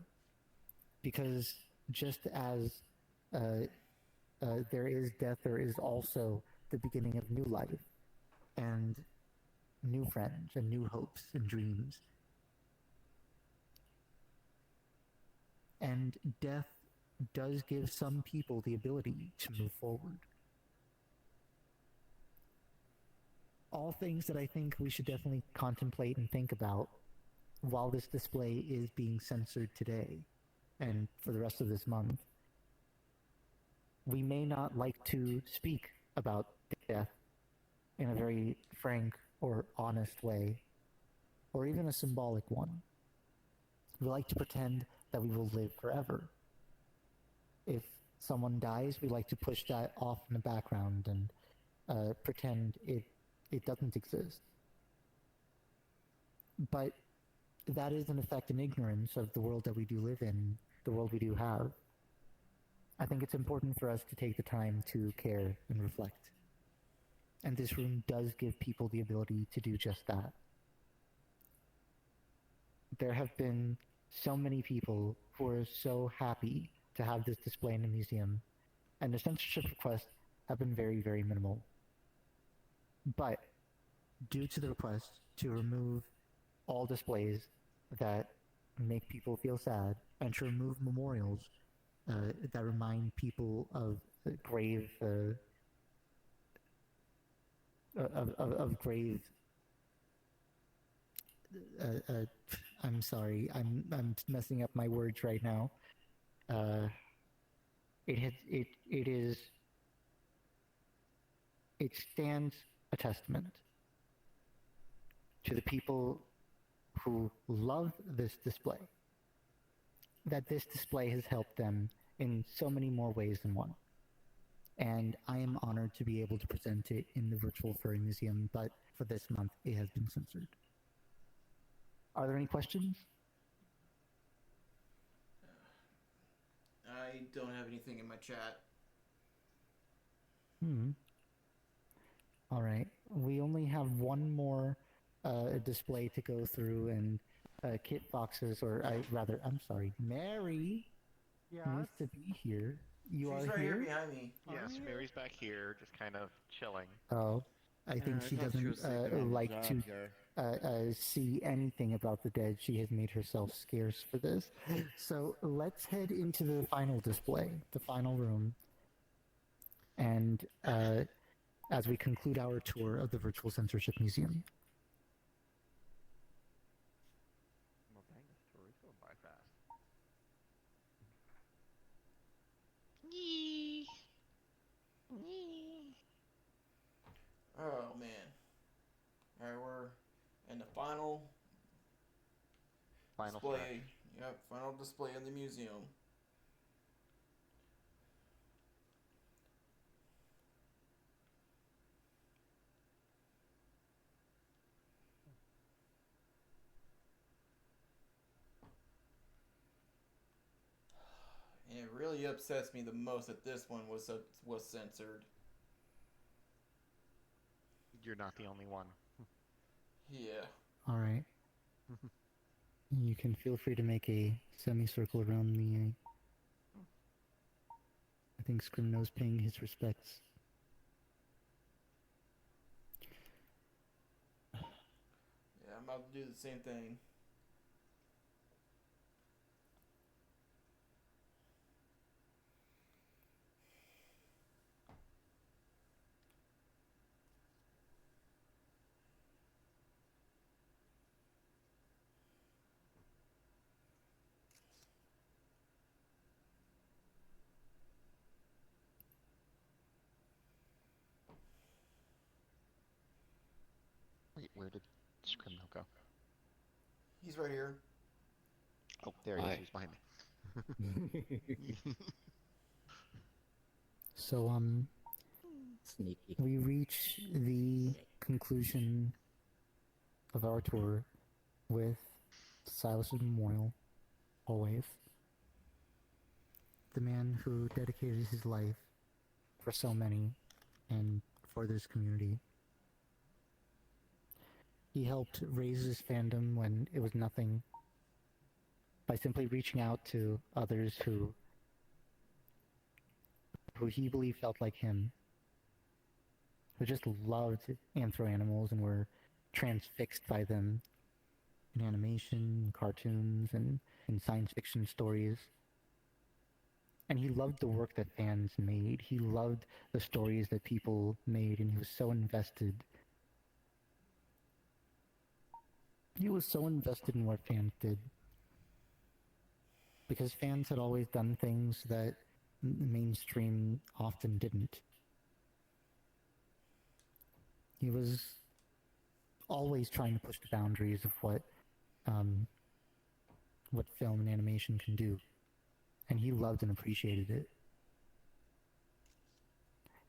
Because just as there is death, there is also the beginning of new life, and new friends, and new hopes and dreams. And death does give some people the ability to move forward. All things that I think we should definitely contemplate and think about while this display is being censored today and for the rest of this month. We may not like to speak about death in a very frank or honest way, or even a symbolic one. We like to pretend that we will live forever. If someone dies, we like to push that off in the background and pretend it doesn't exist. But that is in effect an ignorance of the world that we do live in, the world we do have. I think it's important for us to take the time to care and reflect. And this room does give people the ability to do just that. There have been so many people who are so happy to have this display in the museum, and the censorship requests have been very, very minimal. But due to the request to remove all displays that make people feel sad, and to remove memorials that remind people of grave I'm sorry, I'm messing up my words right now. It stands a testament to the people who love this display, that this display has helped them in so many more ways than one. And I am honored to be able to present it in the Virtual Furry Museum, but for this month it has been censored. Are there any questions? I don't have anything in my chat. Alright, we only have one more display to go through, and Kit Fox's, I'm sorry, Mary needs to be here. You She's are right here? here behind me. Yes, Mary's back here, just kind of chilling. Oh, I think I she thought she was doesn't sleeping on the like job to here. see anything about the dead. She has made herself scarce for this. So let's head into the final display, the final room. And as we conclude our tour of the Virtual Censorship Museum. Well, dang, this tour is going by fast. Oh man. Alright, we're in the final display. Stretch. Yep, final display in the museum. And it really upsets me the most that this one was censored. You're not the only one. Yeah. Alright. You can feel free to make a semicircle around the... I think Scrimno's paying his respects. Yeah, I'm about to do the same thing. Wait, where did Scrimno go? He's right here. Oh, there he is. He's behind me. So, Sneaky. we reach the conclusion of our tour with Silas's memorial, always. The man who dedicated his life for so many and for this community. He helped raise his fandom when it was nothing by simply reaching out to others who he believed felt like him, who just loved anthro animals and were transfixed by them in animation, cartoons, and in science fiction stories. And he loved the work that fans made. He loved the stories that people made, and he was so invested. He was so invested in what fans did. Because fans had always done things that mainstream often didn't. He was always trying to push the boundaries of what film and animation can do. And he loved and appreciated it.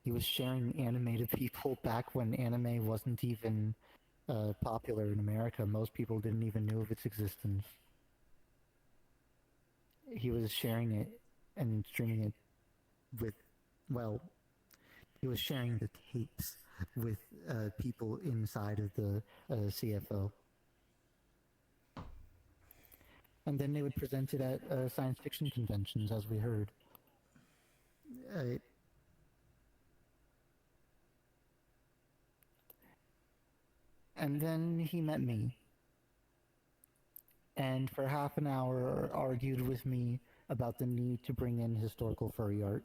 He was sharing anime to people back when anime wasn't even popular in America. Most people didn't even know of its existence. He was sharing it and streaming it with, well, he was sharing the tapes with people inside of the CFO. And then they would present it at science fiction conventions, as we heard. And then he met me. And for half an hour argued with me about the need to bring in historical furry art.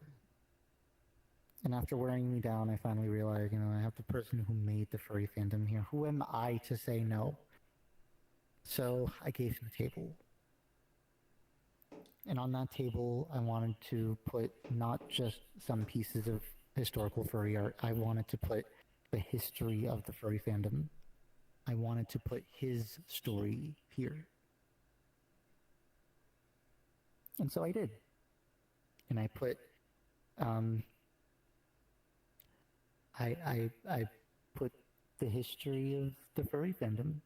And after wearing me down, I finally realized, I have the person who made the furry fandom here. Who am I to say no? So I gave him a table. And on that table, I wanted to put not just some pieces of historical furry art. I wanted to put the history of the furry fandom. I wanted to put his story here. And so I did. And I put, I put the history of the furry fandom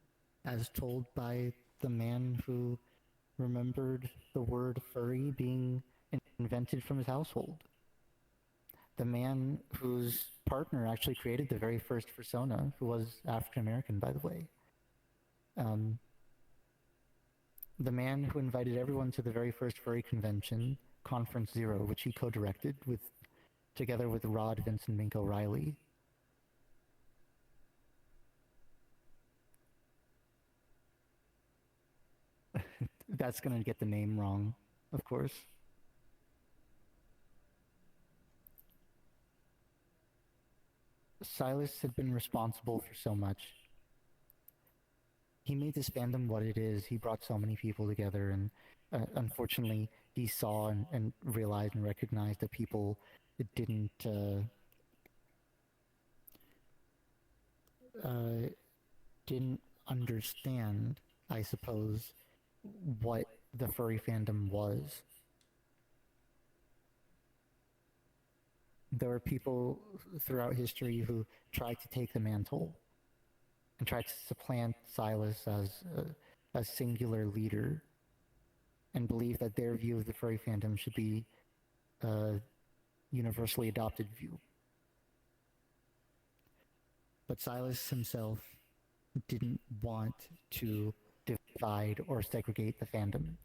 as told by the man who remembered the word furry being invented from his household. The man whose partner actually created the very first persona, who was African American, by the way. The man who invited everyone to the very first furry convention, Conference Zero, which he co-directed together with Rod, Vince, and Mink O'Reilly. That's gonna get the name wrong, of course. Silas had been responsible for so much. He made this fandom what it is. He brought so many people together, and unfortunately, he saw and realized and recognized that people didn't understand, I suppose, what the furry fandom was. There were people throughout history who tried to take the mantle and tried to supplant Silas as a singular leader and believe that their view of the furry fandom should be a universally adopted view. But Silas himself didn't want to divide or segregate the fandom.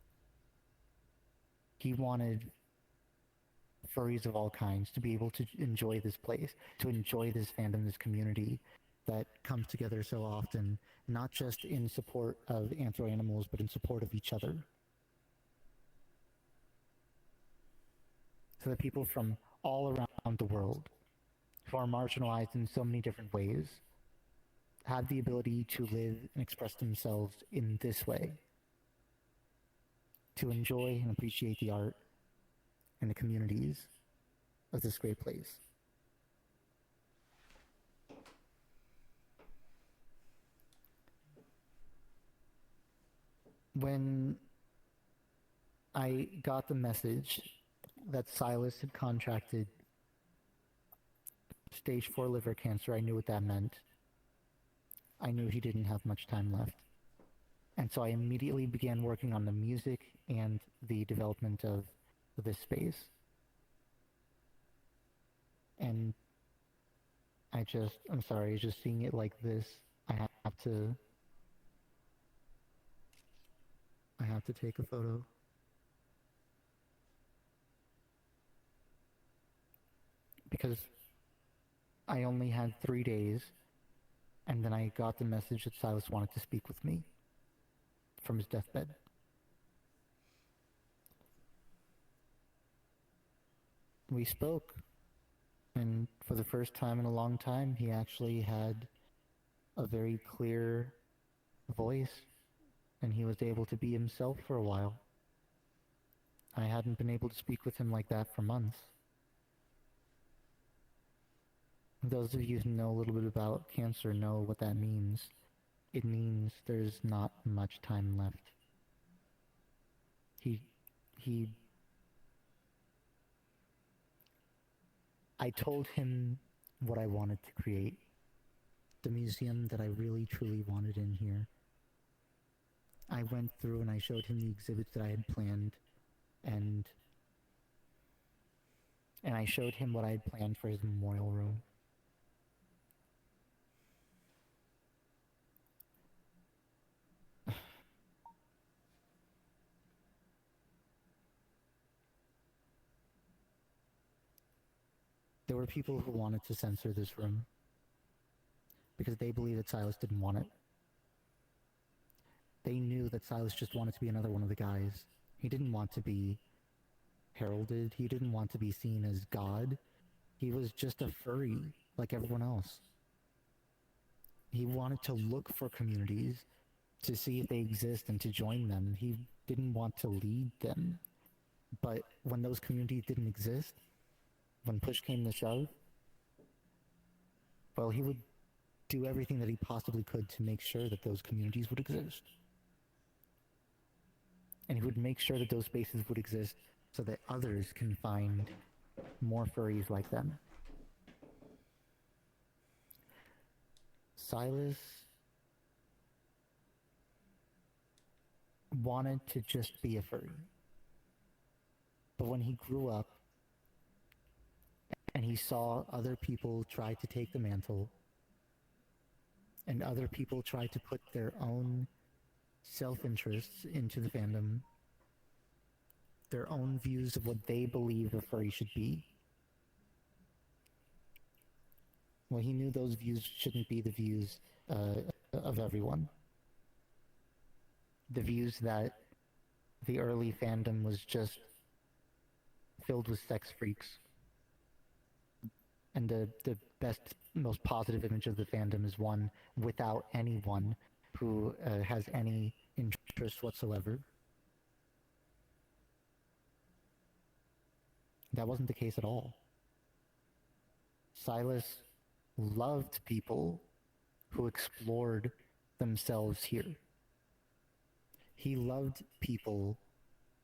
He wanted furries of all kinds to be able to enjoy this place, to enjoy this fandom, this community that comes together so often, not just in support of anthro-animals, but in support of each other. So that people from all around the world, who are marginalized in so many different ways, have the ability to live and express themselves in this way, to enjoy and appreciate the art and the communities of this great place. When I got the message that Silas had contracted stage 4 liver cancer, I knew what that meant. I knew he didn't have much time left. And so I immediately began working on the music and the development of this space. And I'm sorry, just seeing it like this, I have to take a photo. Because I only had 3 days, and then I got the message that Silas wanted to speak with me from his deathbed. We spoke, and for the first time in a long time, he actually had a very clear voice, and he was able to be himself for a while. I hadn't been able to speak with him like that for months. Those of you who know a little bit about cancer know what that means. it means there's not much time left. I told him what I wanted to create. The museum that I really truly wanted in here. I went through and I showed him the exhibits that I had planned, and I showed him what I had planned for his memorial room. There were people who wanted to censor this room because they believed that Silas didn't want it. They knew that Silas just wanted to be another one of the guys. He didn't want to be heralded. He didn't want to be seen as God. He was just a furry like everyone else. He wanted to look for communities to see if they exist and to join them. He didn't want to lead them. But when those communities didn't exist, when push came to shove, well, he would do everything that he possibly could to make sure that those communities would exist. And he would make sure that those spaces would exist so that others can find more furries like them. Silas wanted to just be a furry. But when he grew up and he saw other people try to take the mantle, and other people try to put their own self-interests into the fandom, their own views of what they believe a furry should be, well, he knew those views shouldn't be the views of everyone. The views that the early fandom was just filled with sex freaks. And the best, most positive image of the fandom is one without anyone who has any interest whatsoever. That wasn't the case at all. Silas loved people who explored themselves here. He loved people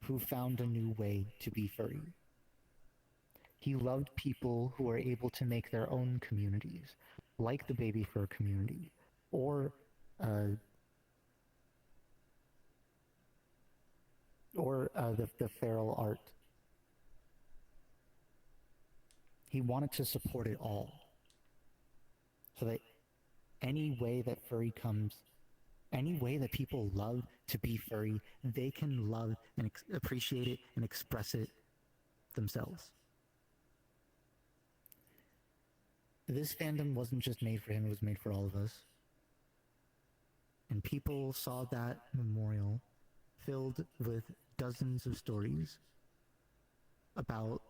who found a new way to be furry. He loved people who were able to make their own communities, like the baby fur community, or the feral art. He wanted to support it all, so that any way that furry comes, any way that people love to be furry, they can love and appreciate it and express it themselves. This fandom wasn't just made for him, it was made for all of us. And people saw that memorial filled with dozens of stories about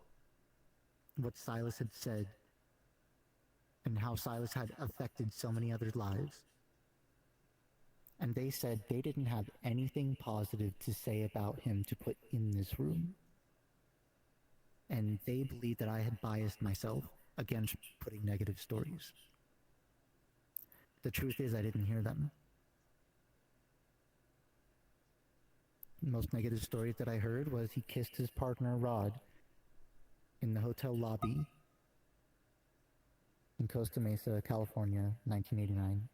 what Silas had said and how Silas had affected so many others' lives. And they said they didn't have anything positive to say about him to put in this room. And they believed that I had biased myself against putting negative stories. The truth is, I didn't hear them. The most negative stories that I heard was he kissed his partner Rod in the hotel lobby in Costa Mesa, California, 1989,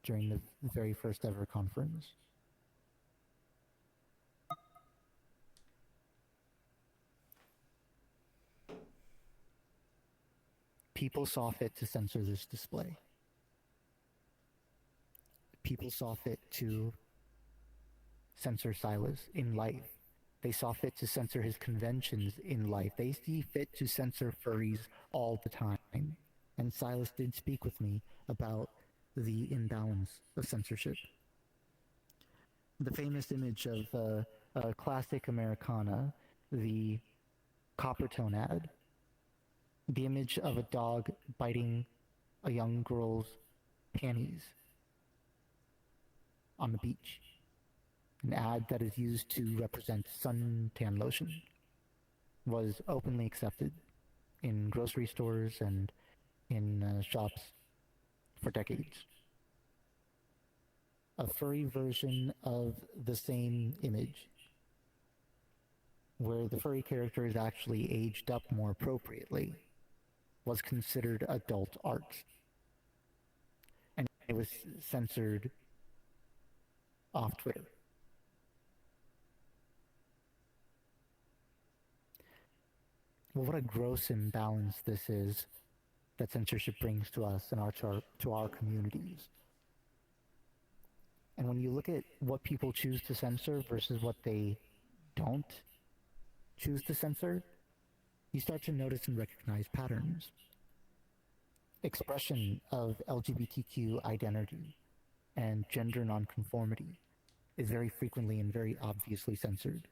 during the very first ever conference. People saw fit to censor this display. People saw fit to censor Silas in life. They saw fit to censor his conventions in life. They see fit to censor furries all the time. And Silas did speak with me about the imbalance of censorship. The famous image of classic Americana, the Coppertone ad, the image of a dog biting a young girl's panties on the beach, an ad that is used to represent suntan lotion, was openly accepted in grocery stores and in shops for decades. A furry version of the same image, where the furry character is actually aged up more appropriately, was considered adult art. And it was censored off Twitter. Well, what a gross imbalance this is that censorship brings to us and to our communities. And when you look at what people choose to censor versus what they don't choose to censor, you start to notice and recognize patterns. Expression of LGBTQ identity and gender nonconformity is very frequently and very obviously censored.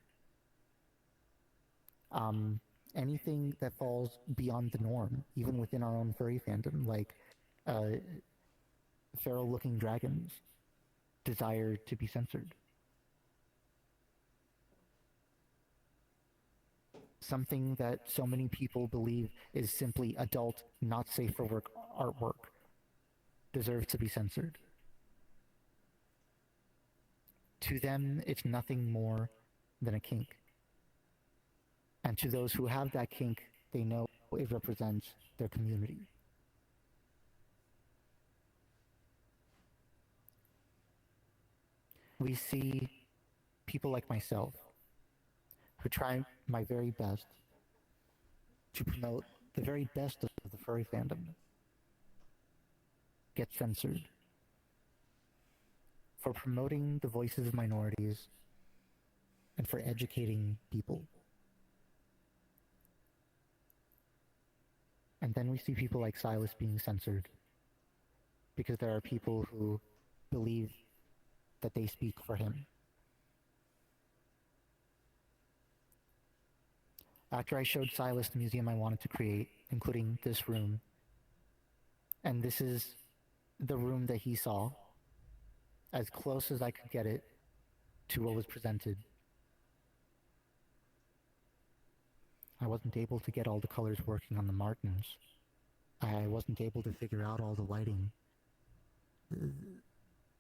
Anything that falls beyond the norm, even within our own furry fandom, like feral-looking dragons, desire to be censored. Something that so many people believe is simply adult, not safe for work artwork deserves to be censored. To them, it's nothing more than a kink. And to those who have that kink, they know it represents their community. We see people like myself who try my very best to promote the very best of the furry fandom get censored for promoting the voices of minorities and for educating people. And then we see people like Silas being censored because there are people who believe that they speak for him. After I showed Silas the museum I wanted to create, including this room, and this is the room that he saw, as close as I could get it to what was presented, I wasn't able to get all the colors working on the Martins. I wasn't able to figure out all the lighting.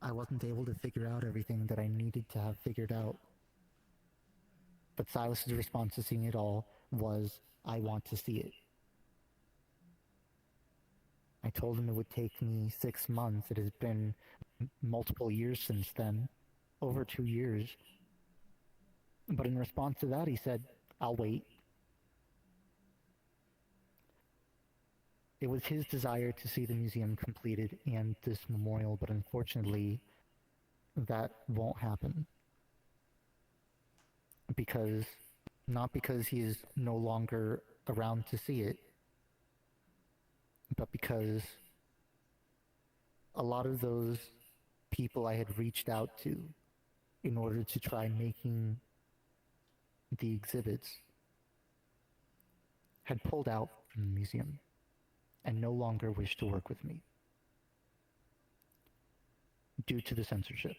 I wasn't able to figure out everything that I needed to have figured out. But Silas's response to seeing it all was, I want to see it. I told him it would take me 6 months. It has been multiple years since then, over 2 years. But in response to that, he said, I'll wait. It was his desire to see the museum completed and this memorial, but unfortunately, that won't happen. Not because he is no longer around to see it, but because a lot of those people I had reached out to in order to try making the exhibits had pulled out from the museum and no longer wished to work with me due to the censorship.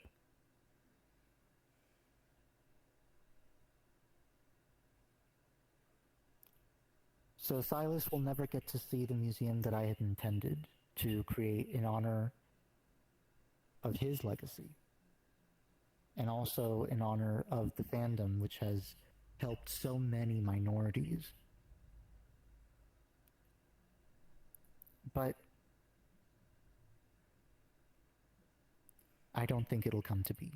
So Silas will never get to see the museum that I had intended to create in honor of his legacy, and also in honor of the fandom which has helped so many minorities. But I don't think it'll come to be.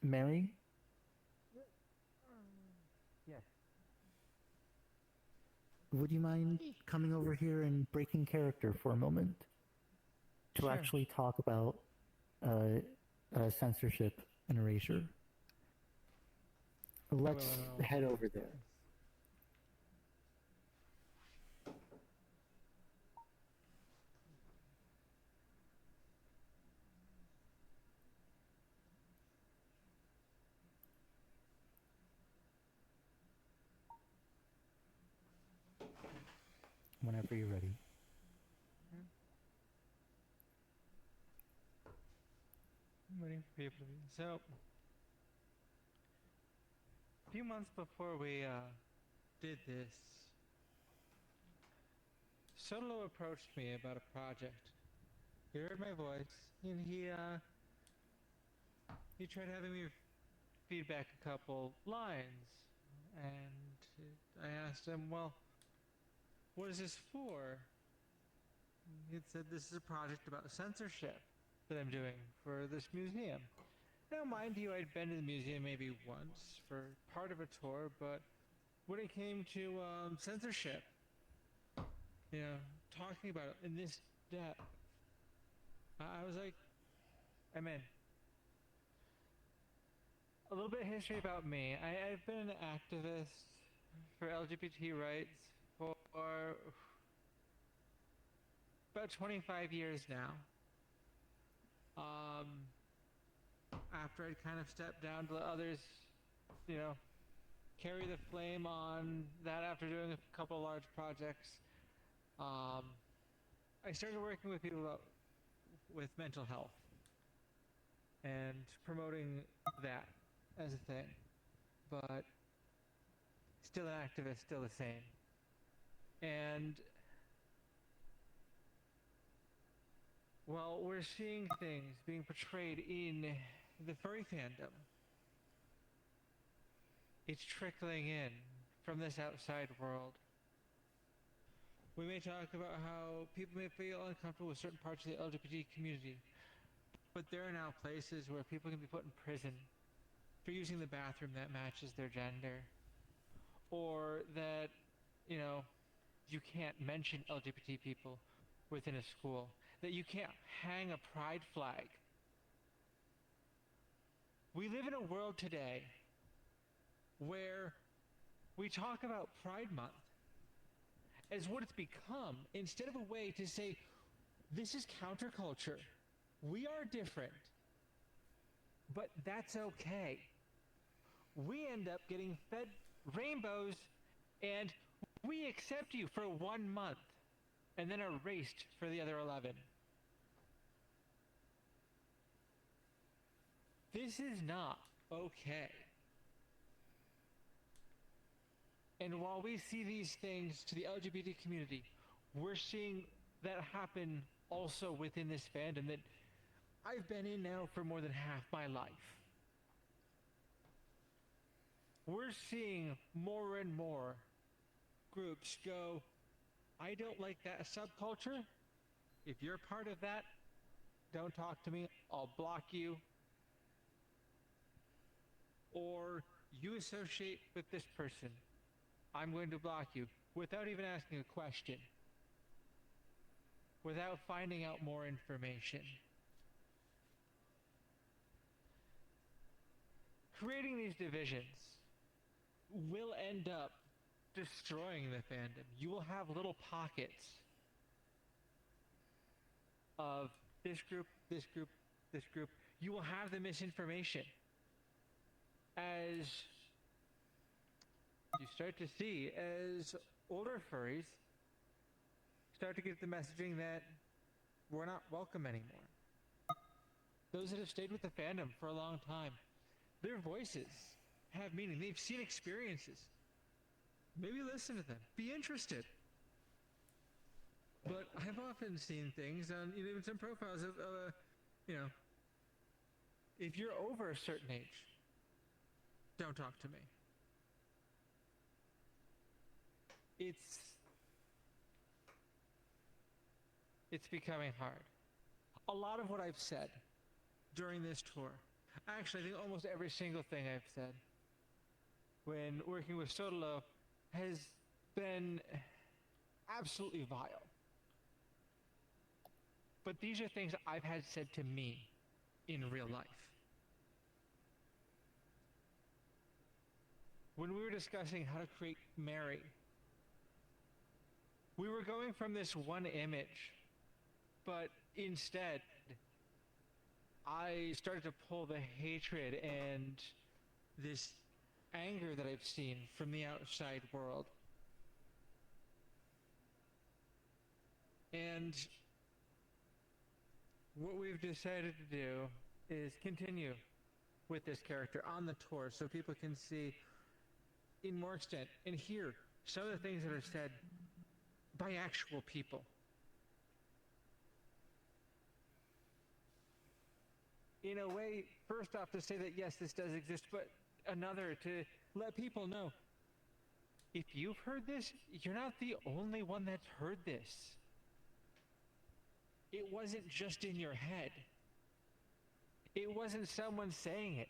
Mary? Yes. Would you mind coming over here and breaking character for a moment to Sure. actually talk about censorship and erasure? Let's head over there. Whenever you're ready. I'm waiting for people to be. So, a few months before we did this. Solo approached me about a project. He heard my voice, and he tried having me feedback a couple lines. And I asked him, well, what is this for? He said, this is a project about censorship that I'm doing for this museum. Now, mind you, I'd been to the museum maybe once for part of a tour, but when it came to censorship, you know, talking about it in this depth, I was like, I'm in. A little bit of history about me. I've been an activist for LGBT rights for about 25 years now. After I'd kind of stepped down to let others, you know, carry the flame on that after doing a couple of large projects, I started working with people with mental health and promoting that as a thing. But still an activist, still the same. And well, we're seeing things being portrayed in the furry fandom. It's trickling in from this outside world. We may talk about how people may feel uncomfortable with certain parts of the LGBT community, but there are now places where people can be put in prison for using the bathroom that matches their gender, or that, you know, you can't mention LGBT people within a school, that you can't hang a pride flag. We live in a world today where we talk about Pride Month as what it's become, instead of a way to say, this is counterculture. We are different, but that's okay. We end up getting fed rainbows, and we accept you for 1 month, and then erased for the other 11. This is not okay. And while we see these things to the LGBT community, we're seeing that happen also within this fandom that I've been in now for more than half my life. We're seeing more and more groups go, I don't like that subculture. If you're part of that, don't talk to me. I'll block you. Or you associate with this person, I'm going to block you, without even asking a question, without finding out more information. Creating these divisions will end up destroying the fandom. You will have little pockets of this group, this group, this group. You will have the misinformation. As you start to see, as older furries start to get the messaging that we're not welcome anymore. Those that have stayed with the fandom for a long time, their voices have meaning. They've seen experiences. Maybe listen to them. Be interested. But I've often seen things on, you know, some profiles of, you know, if you're over a certain age, don't talk to me. It's becoming hard. A lot of what I've said during this tour, actually I think almost every single thing I've said when working with Sotolo has been absolutely vile. But these are things I've had said to me in real life. When we were discussing how to create Mary, we were going from this one image, but instead, I started to pull the hatred and this anger that I've seen from the outside world. And what we've decided to do is continue with this character on the tour so people can see in more extent and hear some of the things that are said by actual people. In a way, first off, to say that yes, this does exist, but another to let people know, if you've heard this, you're not the only one that's heard this. It wasn't just in your head. It wasn't someone saying it,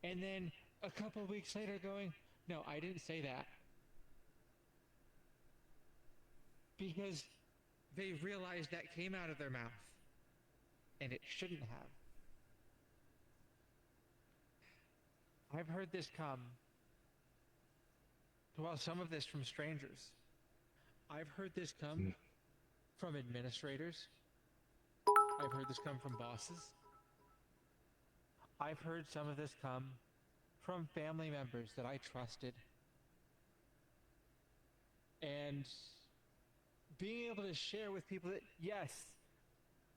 and then a couple weeks later going, no, I didn't say that. Because they realized that came out of their mouth, and it shouldn't have. I've heard this come, well, some of this from strangers. I've heard this come from administrators. I've heard this come from bosses. I've heard some of this come from family members that I trusted. And being able to share with people that, yes,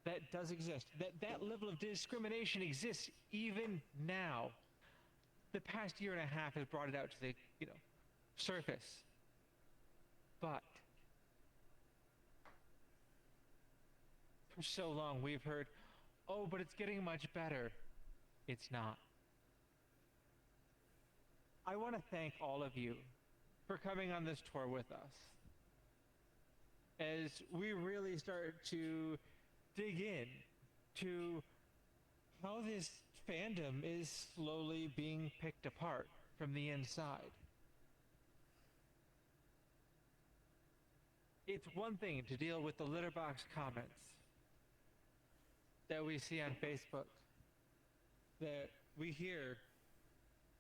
that does exist. That level of discrimination exists even now. The past year and a half has brought it out to the, surface. But for so long we've heard, oh, but it's getting much better. It's not. I want to thank all of you for coming on this tour with us. As we really start to dig in to how this fandom is slowly being picked apart from the inside. It's one thing to deal with the litterbox comments that we see on Facebook, that we hear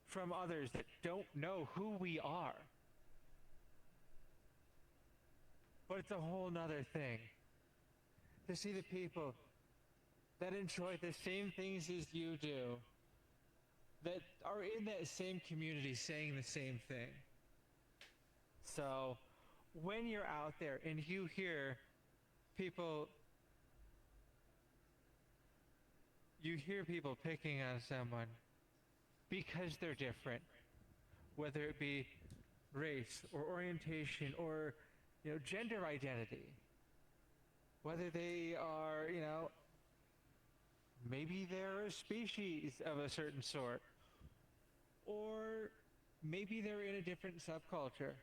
from others that don't know who we are. But it's a whole nother thing to see the people that enjoy the same things as you do, that are in that same community saying the same thing. So when you're out there and you hear people picking on someone because they're different, whether it be race or orientation or gender identity, whether they are maybe they're a species of a certain sort, or maybe they're in a different subculture.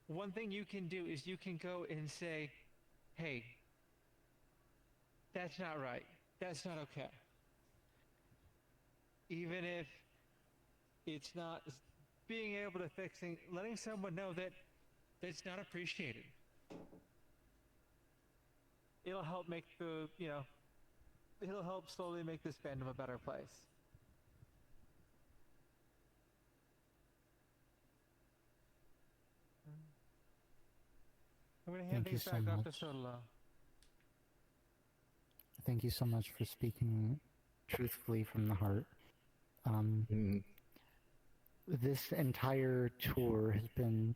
One thing you can do is you can go and say, hey, that's not right. That's not okay. Even if it's not being able to fix things, letting someone know that it's not appreciated. It'll help make it'll help slowly make this fandom a better place. I'm going to hand things back off to Solo. Thank you so much for speaking truthfully from the heart. This entire tour has been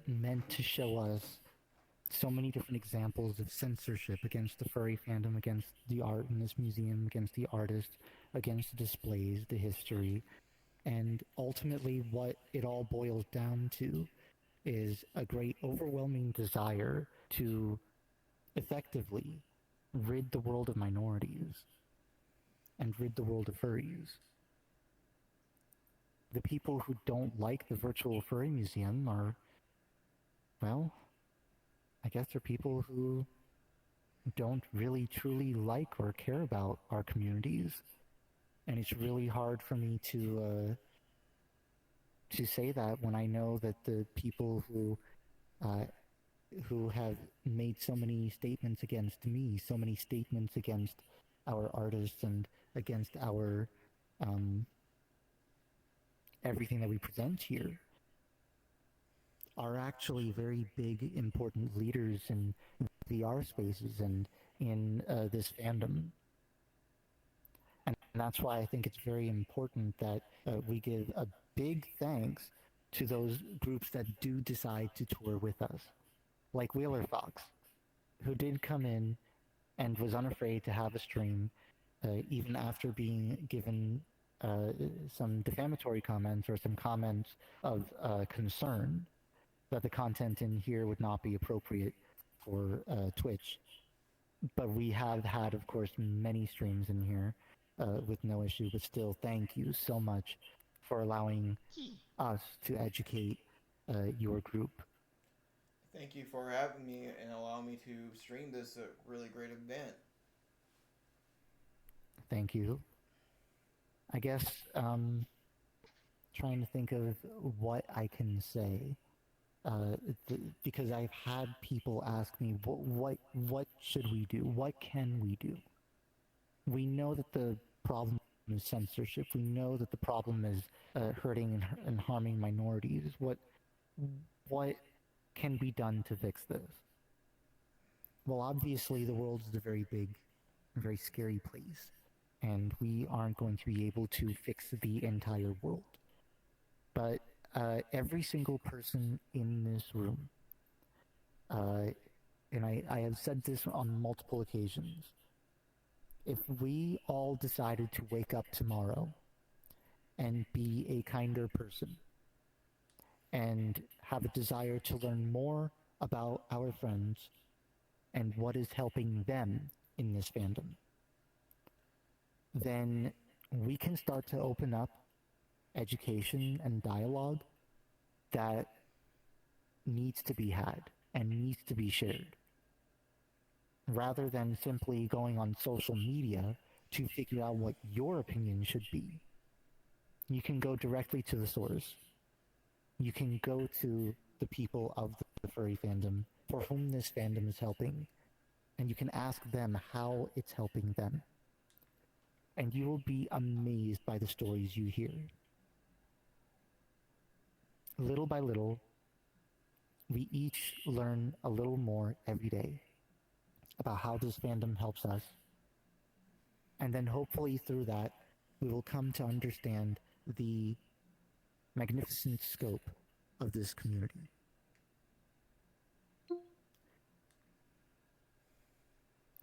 meant to show us so many different examples of censorship against the furry fandom, against the art in this museum, against the artists, against the displays, the history. And ultimately what it all boils down to is a great overwhelming desire to effectively rid the world of minorities and rid the world of furries. The people who don't like the Virtual Furry Museum are, well, I guess they're people who don't really truly like or care about our communities. And it's really hard for me to say that when I know that the people who have made so many statements against me, so many statements against our artists and against our everything that we present here, are actually very big, important leaders in VR spaces and in this fandom. And that's why I think it's very important that we give a big thanks to those groups that do decide to tour with us, like WheelerFox, who did come in and was unafraid to have a stream, even after being given some defamatory comments or some comments of concern that the content in here would not be appropriate for Twitch. But we have had, of course, many streams in here with no issue. But still, thank you so much for allowing us to educate your group. Thank you for having me and allowing me to stream this really great event. Thank you. I guess trying to think of what I can say, because I've had people ask me, what should we do? What can we do? We know that the problem is censorship. We know that the problem is hurting and harming minorities. What can be done to fix this? Well, obviously the world is a very big, very scary place, and we aren't going to be able to fix the entire world. But every single person in this room, and I have said this on multiple occasions, if we all decided to wake up tomorrow and be a kinder person and have a desire to learn more about our friends and what is helping them in this fandom, then we can start to open up education and dialogue that needs to be had and needs to be shared, rather than simply going on social media to figure out what your opinion should be. You can go directly to the source. You can go to the people of the furry fandom for whom this fandom is helping, and you can ask them how it's helping them. And you will be amazed by the stories you hear. Little by little, we each learn a little more every day about how this fandom helps us. And then hopefully through that, we will come to understand the magnificent scope of this community.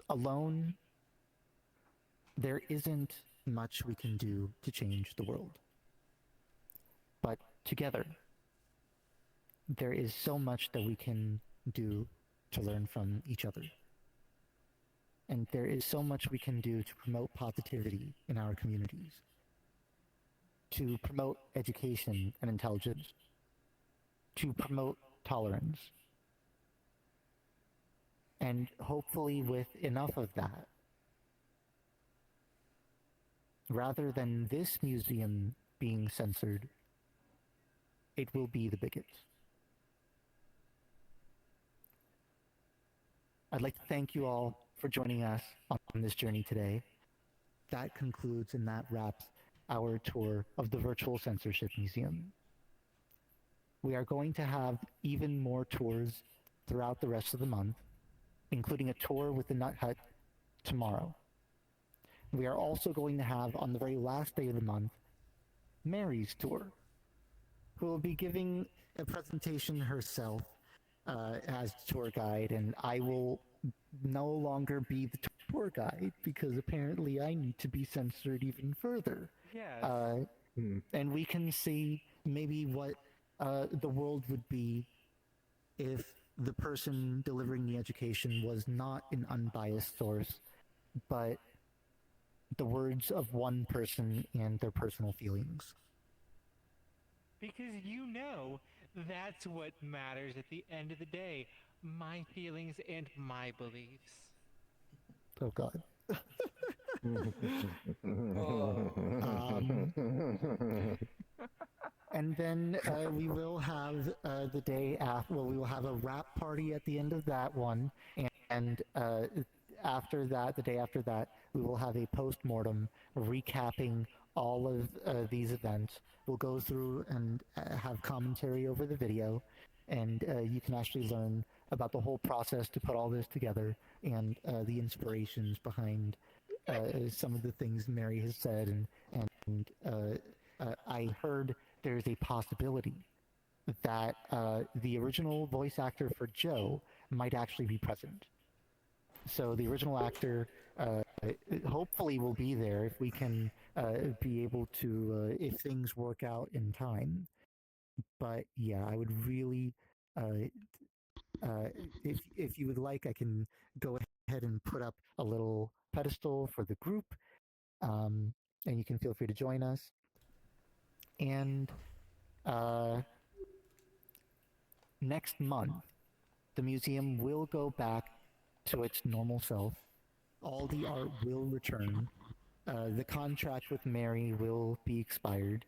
Alone, there isn't much we can do to change the world. But together, there is so much that we can do to learn from each other. And there is so much we can do to promote positivity in our communities, to promote education and intelligence, to promote tolerance. And hopefully with enough of that, rather than this museum being censored, it will be the bigots. I'd like to thank you all for joining us on this journey today. That concludes and that wraps our tour of the Virtual Censorship Museum. We are going to have even more tours throughout the rest of the month, including a tour with the Nut Hut tomorrow. We are also going to have, on the very last day of the month, Mary's tour, who will be giving a presentation herself as tour guide, and I will no longer be the tour guide because apparently I need to be censored even further. Yes. And we can see maybe what the world would be if the person delivering the education was not an unbiased source, but the words of one person and their personal feelings. Because you know that's what matters at the end of the day. My feelings and my beliefs. Oh God. And then we will have the day after, well, we will have a wrap party at the end of that one, and after that, the day after that, we will have a post-mortem recapping all of these events. We'll go through and have commentary over the video, and you can actually learn about the whole process to put all this together and the inspirations behind some of the things Mary has said. And I heard there's a possibility that the original voice actor for Joe might actually be present. So the original actor hopefully will be there if we can be able to, if things work out in time. But yeah, I would really, if you would like, I can go ahead and put up a little pedestal for the group, and you can feel free to join us. And next month, the museum will go back to its normal self. All the art will return. The contract with Mary will be expired.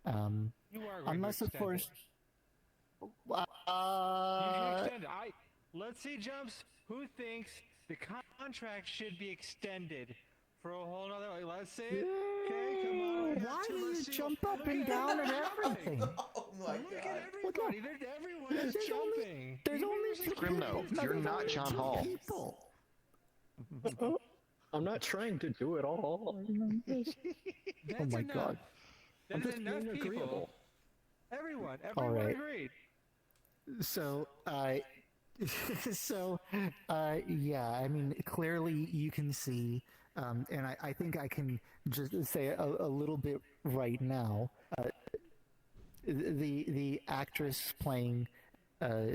You are going Unless, to of extend course. it. You can extend it. Let's see, Jumps. Who thinks the contract should be extended for a whole nother? Let's see it. Okay, come on. Why do you jump up and down at everything? Oh my Look god. at everybody. Everyone is jumping. There's only Grimno, you're not John Hall. people. I'm not trying to do it all. Oh my god. I'm That's just enough being people. agreeable. Everyone right. agreed. So, yeah, I mean, clearly you can see, and I think I can just say a little bit right now. The actress playing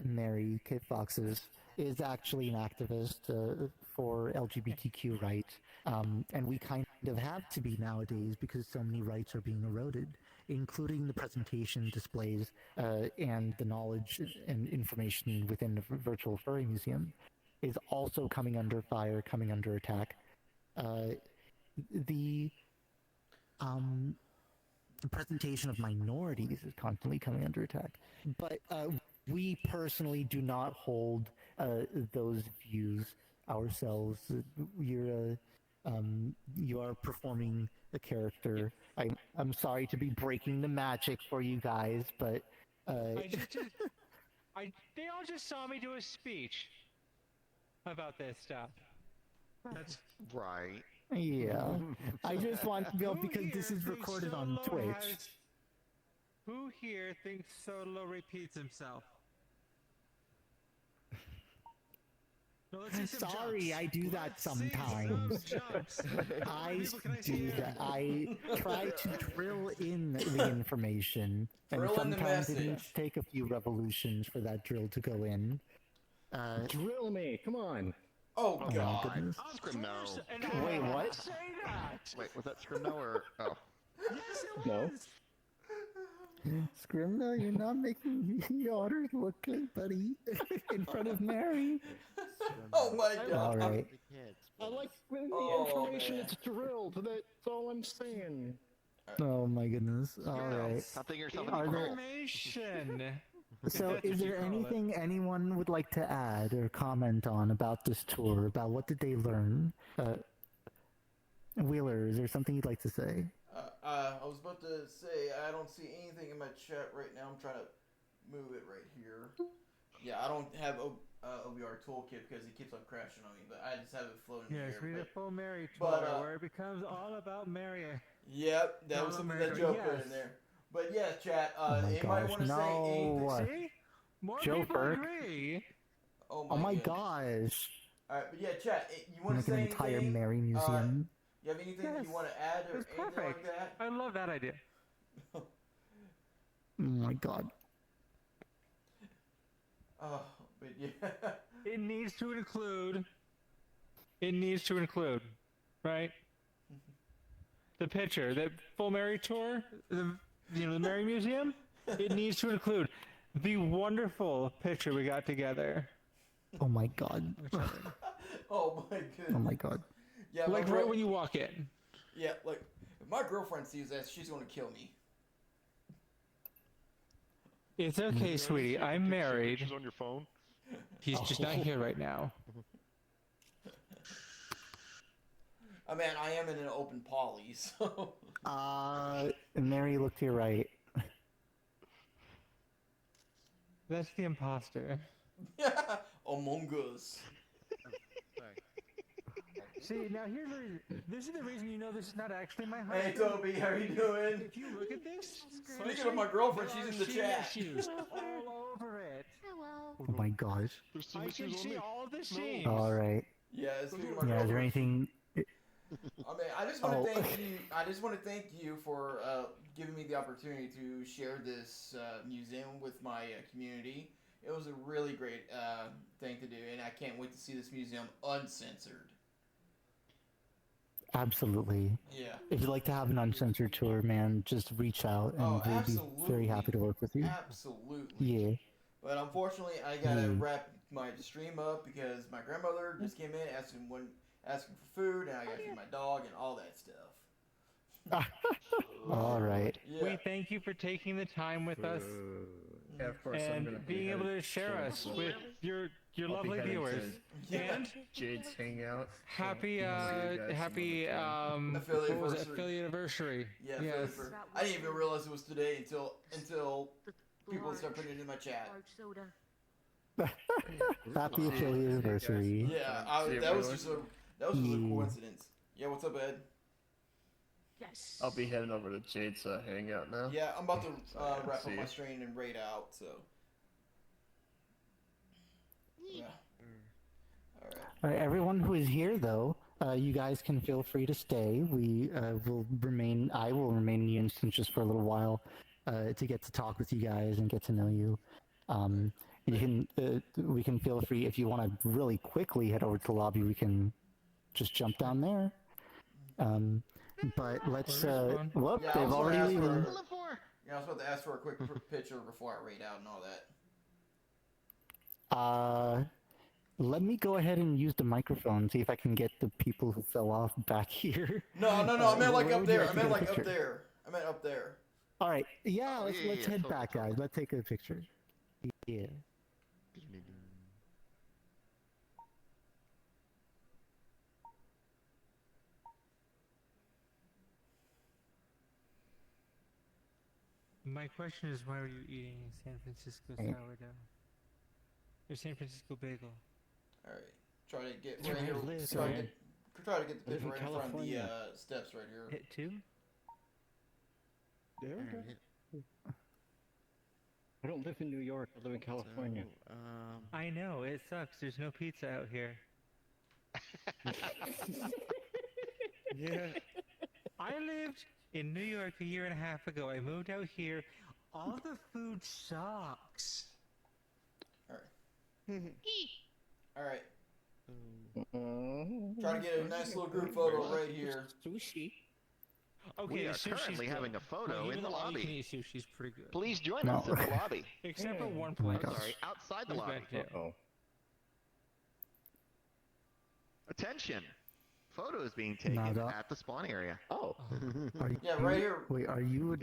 Mary Kate Foxes is actually an activist for LGBTQ rights, and we kind of have to be nowadays because so many rights are being eroded, including the presentation displays and the knowledge and information within the Virtual Furry Museum is also coming under fire, coming under attack. The presentation of minorities is constantly coming under attack. But we personally do not hold those views ourselves. You are performing a character. I'm sorry to be breaking the magic for you guys, but they all just saw me do a speech about this stuff. That's right. Yeah, I just want to know because this is thinks recorded on Solo Twitch. Who here thinks Solo repeats himself? No, let's see some Sorry, jumps. I do that Let's see sometimes. some jumps. How I many people can I see do here? that. I try to drill in the information, and Drill in the sometimes it message. needs to take a few revolutions for that drill to go in. Drill me, come on. Oh my god. goodness. Scrimmno. Wait, what? Say that. Wait, was that Scrimmno or... Oh. Yes, it No. was. Scrimmno, you're not making the orders look good, buddy. In front of Mary. Oh my god. All right. I like when the Oh, information man. is drilled, that's all I'm saying. Oh my goodness. All right. Stop thinking yourself Are there- Information. So, That's is what you there call it. anything anyone would like to add or comment on about this tour? About what did they learn? Wheeler, is there something you'd like to say? I was about to say I don't see anything in my chat right now. I'm trying to move it right here. Yeah, I don't have OBR toolkit because it keeps on crashing on me, but I just have it floating in Yes, the we air. the full Mary but, tour where it becomes all about Mary. Yep, that was All something America, that Joe put yes. in there. But yeah, chat. Oh my anybody gosh, want to say no. anything? See? More Joe people Burke. agree. Oh my goodness. gosh. All right, but yeah, chat. You want Like to an say entire anything? Mary museum. You have anything that Yes. you want to add or It's anything like perfect. that? I love that idea. Oh my god. Oh, but yeah. It needs to include. It needs to include, right? The picture, the full Mary tour, the Mary Museum. It needs to include the wonderful picture we got together. Oh my god. Oh my goodness. Oh my god. Yeah, Like my right girl- when you walk in. Yeah, like if my girlfriend sees that, she's gonna kill me. It's okay, sweetie. I'm married. Pictures on your phone? He's just not here right now. I mean, I am in an open poly, so. Mary, look to your right. That's the imposter. Among Us. See, now here's the reason. This is the reason you know this is not actually my Hey husband. Toby, how you doing? If you look at this, Speaking of my girlfriend, she's in the chat. Issues all over it. Oh my gosh. I can see all the seams. Alright. Yeah, speaking of my Yeah, is there girlfriend. anything I mean, I just want to Oh. thank you. I just want to thank you for giving me the opportunity to share this museum with my community. It was a really great thing to do, and I can't wait to see this museum uncensored. Absolutely. Yeah. If you'd like to have an uncensored tour, man, just reach out, and Oh, we'd be very happy to work with you. Absolutely. Yeah. But unfortunately, I gotta Yeah. wrap my stream up because my grandmother just came in asking for food, and I gotta feed my dog and all that stuff. All right. Yeah. We thank you for taking the time with us Yeah, of course. I'm gonna and be being able headed to share us towards, with your I'll be lovely headed viewers. to And Jade's Hangout. happy See you guys happy Affiliate what was it? anniversary. Affiliate anniversary. Yeah, Yes. I didn't even realize it was today until people start putting it in my chat. Happy affiliate anniversary. Yeah, that was just a coincidence. Yeah, what's up, Ed? Yes. I'll be heading over to Jade's Hangout now. Yeah, I'm about to wrap See up my ya. stream and raid out. So. Yeah. All right, everyone who is here, though, you guys can feel free to stay. We will remain. I will remain in the instance just for a little while to get to talk with you guys and get to know you. You can. We can feel free if you want to really quickly head over to the lobby. We can just jump down there. But let's. Whoop! Yeah, They've already leaving. Yeah, I was about to ask for a quick picture before I raid out and all that. Let me go ahead and use the microphone, see if I can get the people who fell off back here. No, I meant like where up would you there. like I to meant get a like up picture? there. I meant up there. All right, yeah, let's yeah, head totally, back, guys. Let's take a picture. Yeah. My question is, why were you eating San Francisco sourdough? Or San Francisco bagel? All right, try to get That's right where I here. live, Try man. to get the I live picture in right in front of the California. steps right here. Hit two? There we go. I don't live in New York. I live in California. I know, it sucks. There's no pizza out here. Yeah. I lived in New York a year and a half ago. I moved out here. All the food sucks. All right. Try to get a nice little group photo right here. Sushi. Okay, We the are sushi's currently good. having a photo in Even the the lobby. all-you-can-eat sushi's pretty good. Please join No. us in the lobby. Except for one Oh my place. gosh. Sorry, outside the Who's lobby. back there? Oh. Attention! Photo is being taken Nada. at the spawn area. Oh. Are you, Yeah, right here. Wait, are you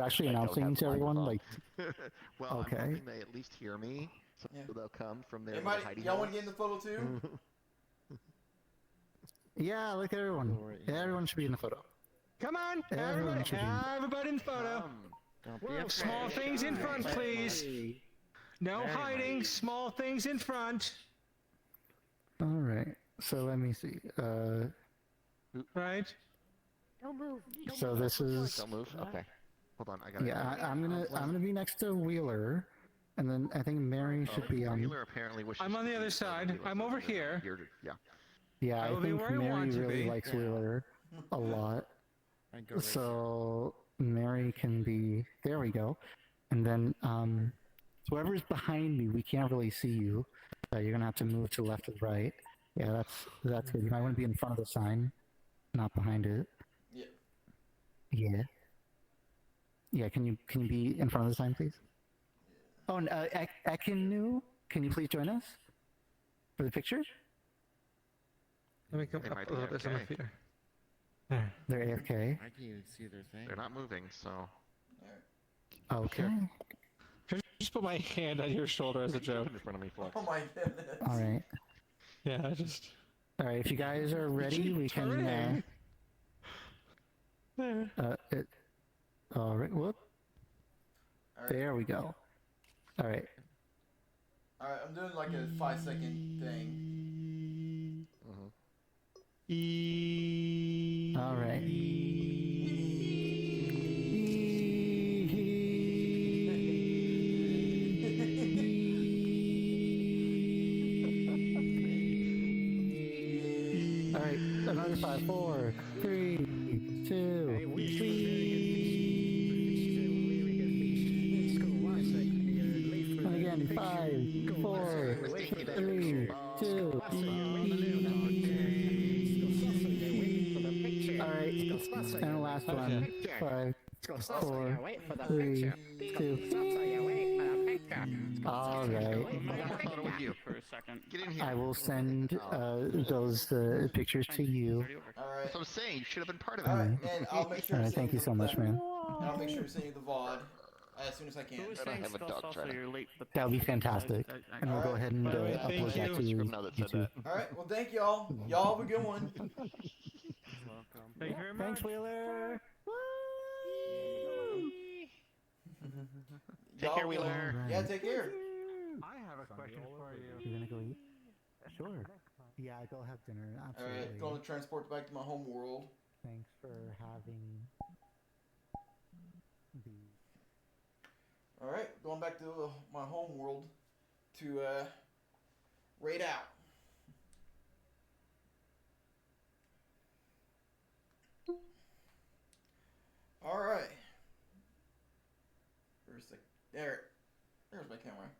actually I don't announcing have to the everyone? microphone. Like, Well, Okay. I'm hoping they at least hear me, so Yeah. they'll come from their Hey, little Mike, hidey y'all want to holes. get in the photo too? yeah, look at everyone. Everyone should be in the photo. Come on, Everyone everybody, should be- everybody in the photo. Don't be Whoa, afraid. small things in front, please. No Very hiding, nice. small things in front. All right. So let me see. Right? Don't move. So this is. Don't move. Okay. Hold on, I gotta. Yeah, I'm gonna be next to Wheeler, and then I think Mary should be on. Wheeler apparently wishes I'm on to the other be side. Wheeler, I'm so over we're here. Yeah. Yeah, I I will be think where I Mary want to really be. likes Wheeler a lot. I go right So Mary can be. There we go. And then so whoever's behind me, we can't really see you. You're gonna have to move to the left or the right. Yeah, that's good. You might want to be in front of the sign, not behind it. Yeah. Yeah. Yeah. Can you be in front of the sign, please? Oh, and Ekinu, can you please join us for the picture? Let me come They up might a little be bit so my okay. feet are. There. They're AFK. I can even see their thing. They're not moving, so. Okay. Just put my hand on your shoulder as a joke. In front of me, Flex. Oh my goodness. All right. Yeah, I just. All right. If you guys are ready, we can. Turning. All right. Whoop. All right. There we go. All right. All right, I'm doing like a 5-second thing. All right. All right. 5, 4, 3, 2, and again, 5, 4, 3, 2. Alright, and the last one. 5, 4, 3, 2. Alright. with you for a second. Get in here. I will send those pictures to you. Alright. That's what I'm saying. You should have been part of it. Alright, and I'll make sure to Alright, send thank you the- so much, man. And I'll make sure to send you the VOD as soon as I can. Who was And I saying have a Skull dog Salsa, trying to- you're late for the That would be picture? fantastic. And we'll go ahead and Alright, thank upload that to you. YouTube. Alright, well thank y'all. Y'all have a good one. Thank you very much. Thanks, Wheeler. Take care, Wheeler. Yeah, take care. I have a question for you. You gonna go eat? Sure. Yeah, go have dinner. Absolutely. Alright, going to transport back to my home world. Thanks for having the. Alright, going back to my home world to raid out. Alright. There's my camera.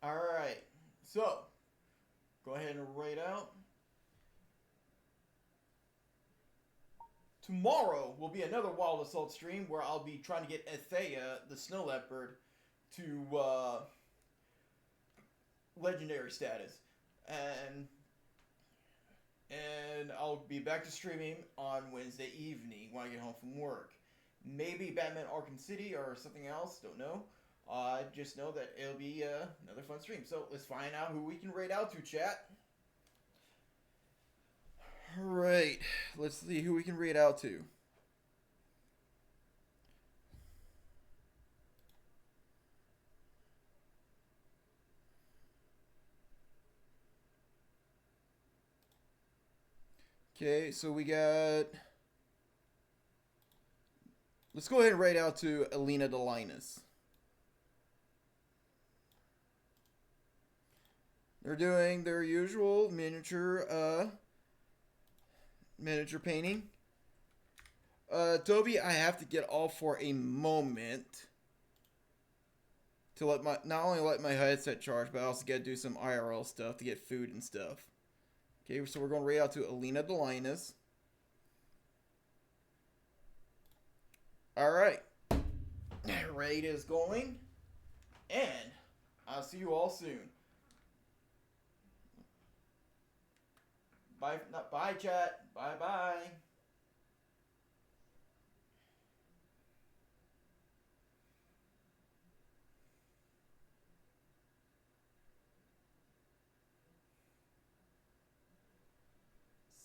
Alright, so go ahead and raid out. Tomorrow will be another Wild Assault stream where I'll be trying to get Ethea, the snow leopard, to legendary status. And I'll be back to streaming on Wednesday evening when I get home from work. Maybe Batman Arkham City or something else, don't know. I just know that it'll be another fun stream. So let's find out who we can raid out to, chat. Alright, let's see who we can raid out to. Okay, so we got... Let's go ahead and raid out to Alina Delinus. They're doing their usual miniature painting. Toby, I have to get off for a moment to not only let my headset charge, but I also gotta do some IRL stuff to get food and stuff. Okay, so we're going to raid out to Alina Delinus. Alright. Raid is going. And I'll see you all soon. Bye, bye chat. Bye bye.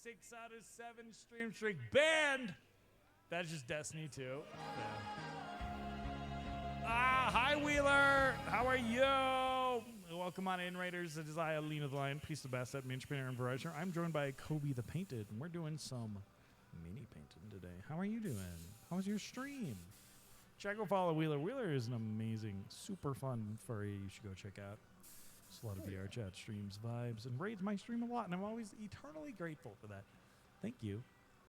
Six out of 7 stream streak banned. That's just Destiny 2. Yeah. Hi Wheeler. How are you? Welcome on in, Raiders. It is I, Alina the Lion, Peace the Best at Minchpinner and Verizon. I'm joined by Kobe the Painted, and we're doing some mini painting today. How are you doing? How was your stream? Check out follow Wheeler. Wheeler is an amazing, super fun furry you should go check out. Just a lot of VR chat streams, vibes, and raids my stream a lot, and I'm always eternally grateful for that. Thank you.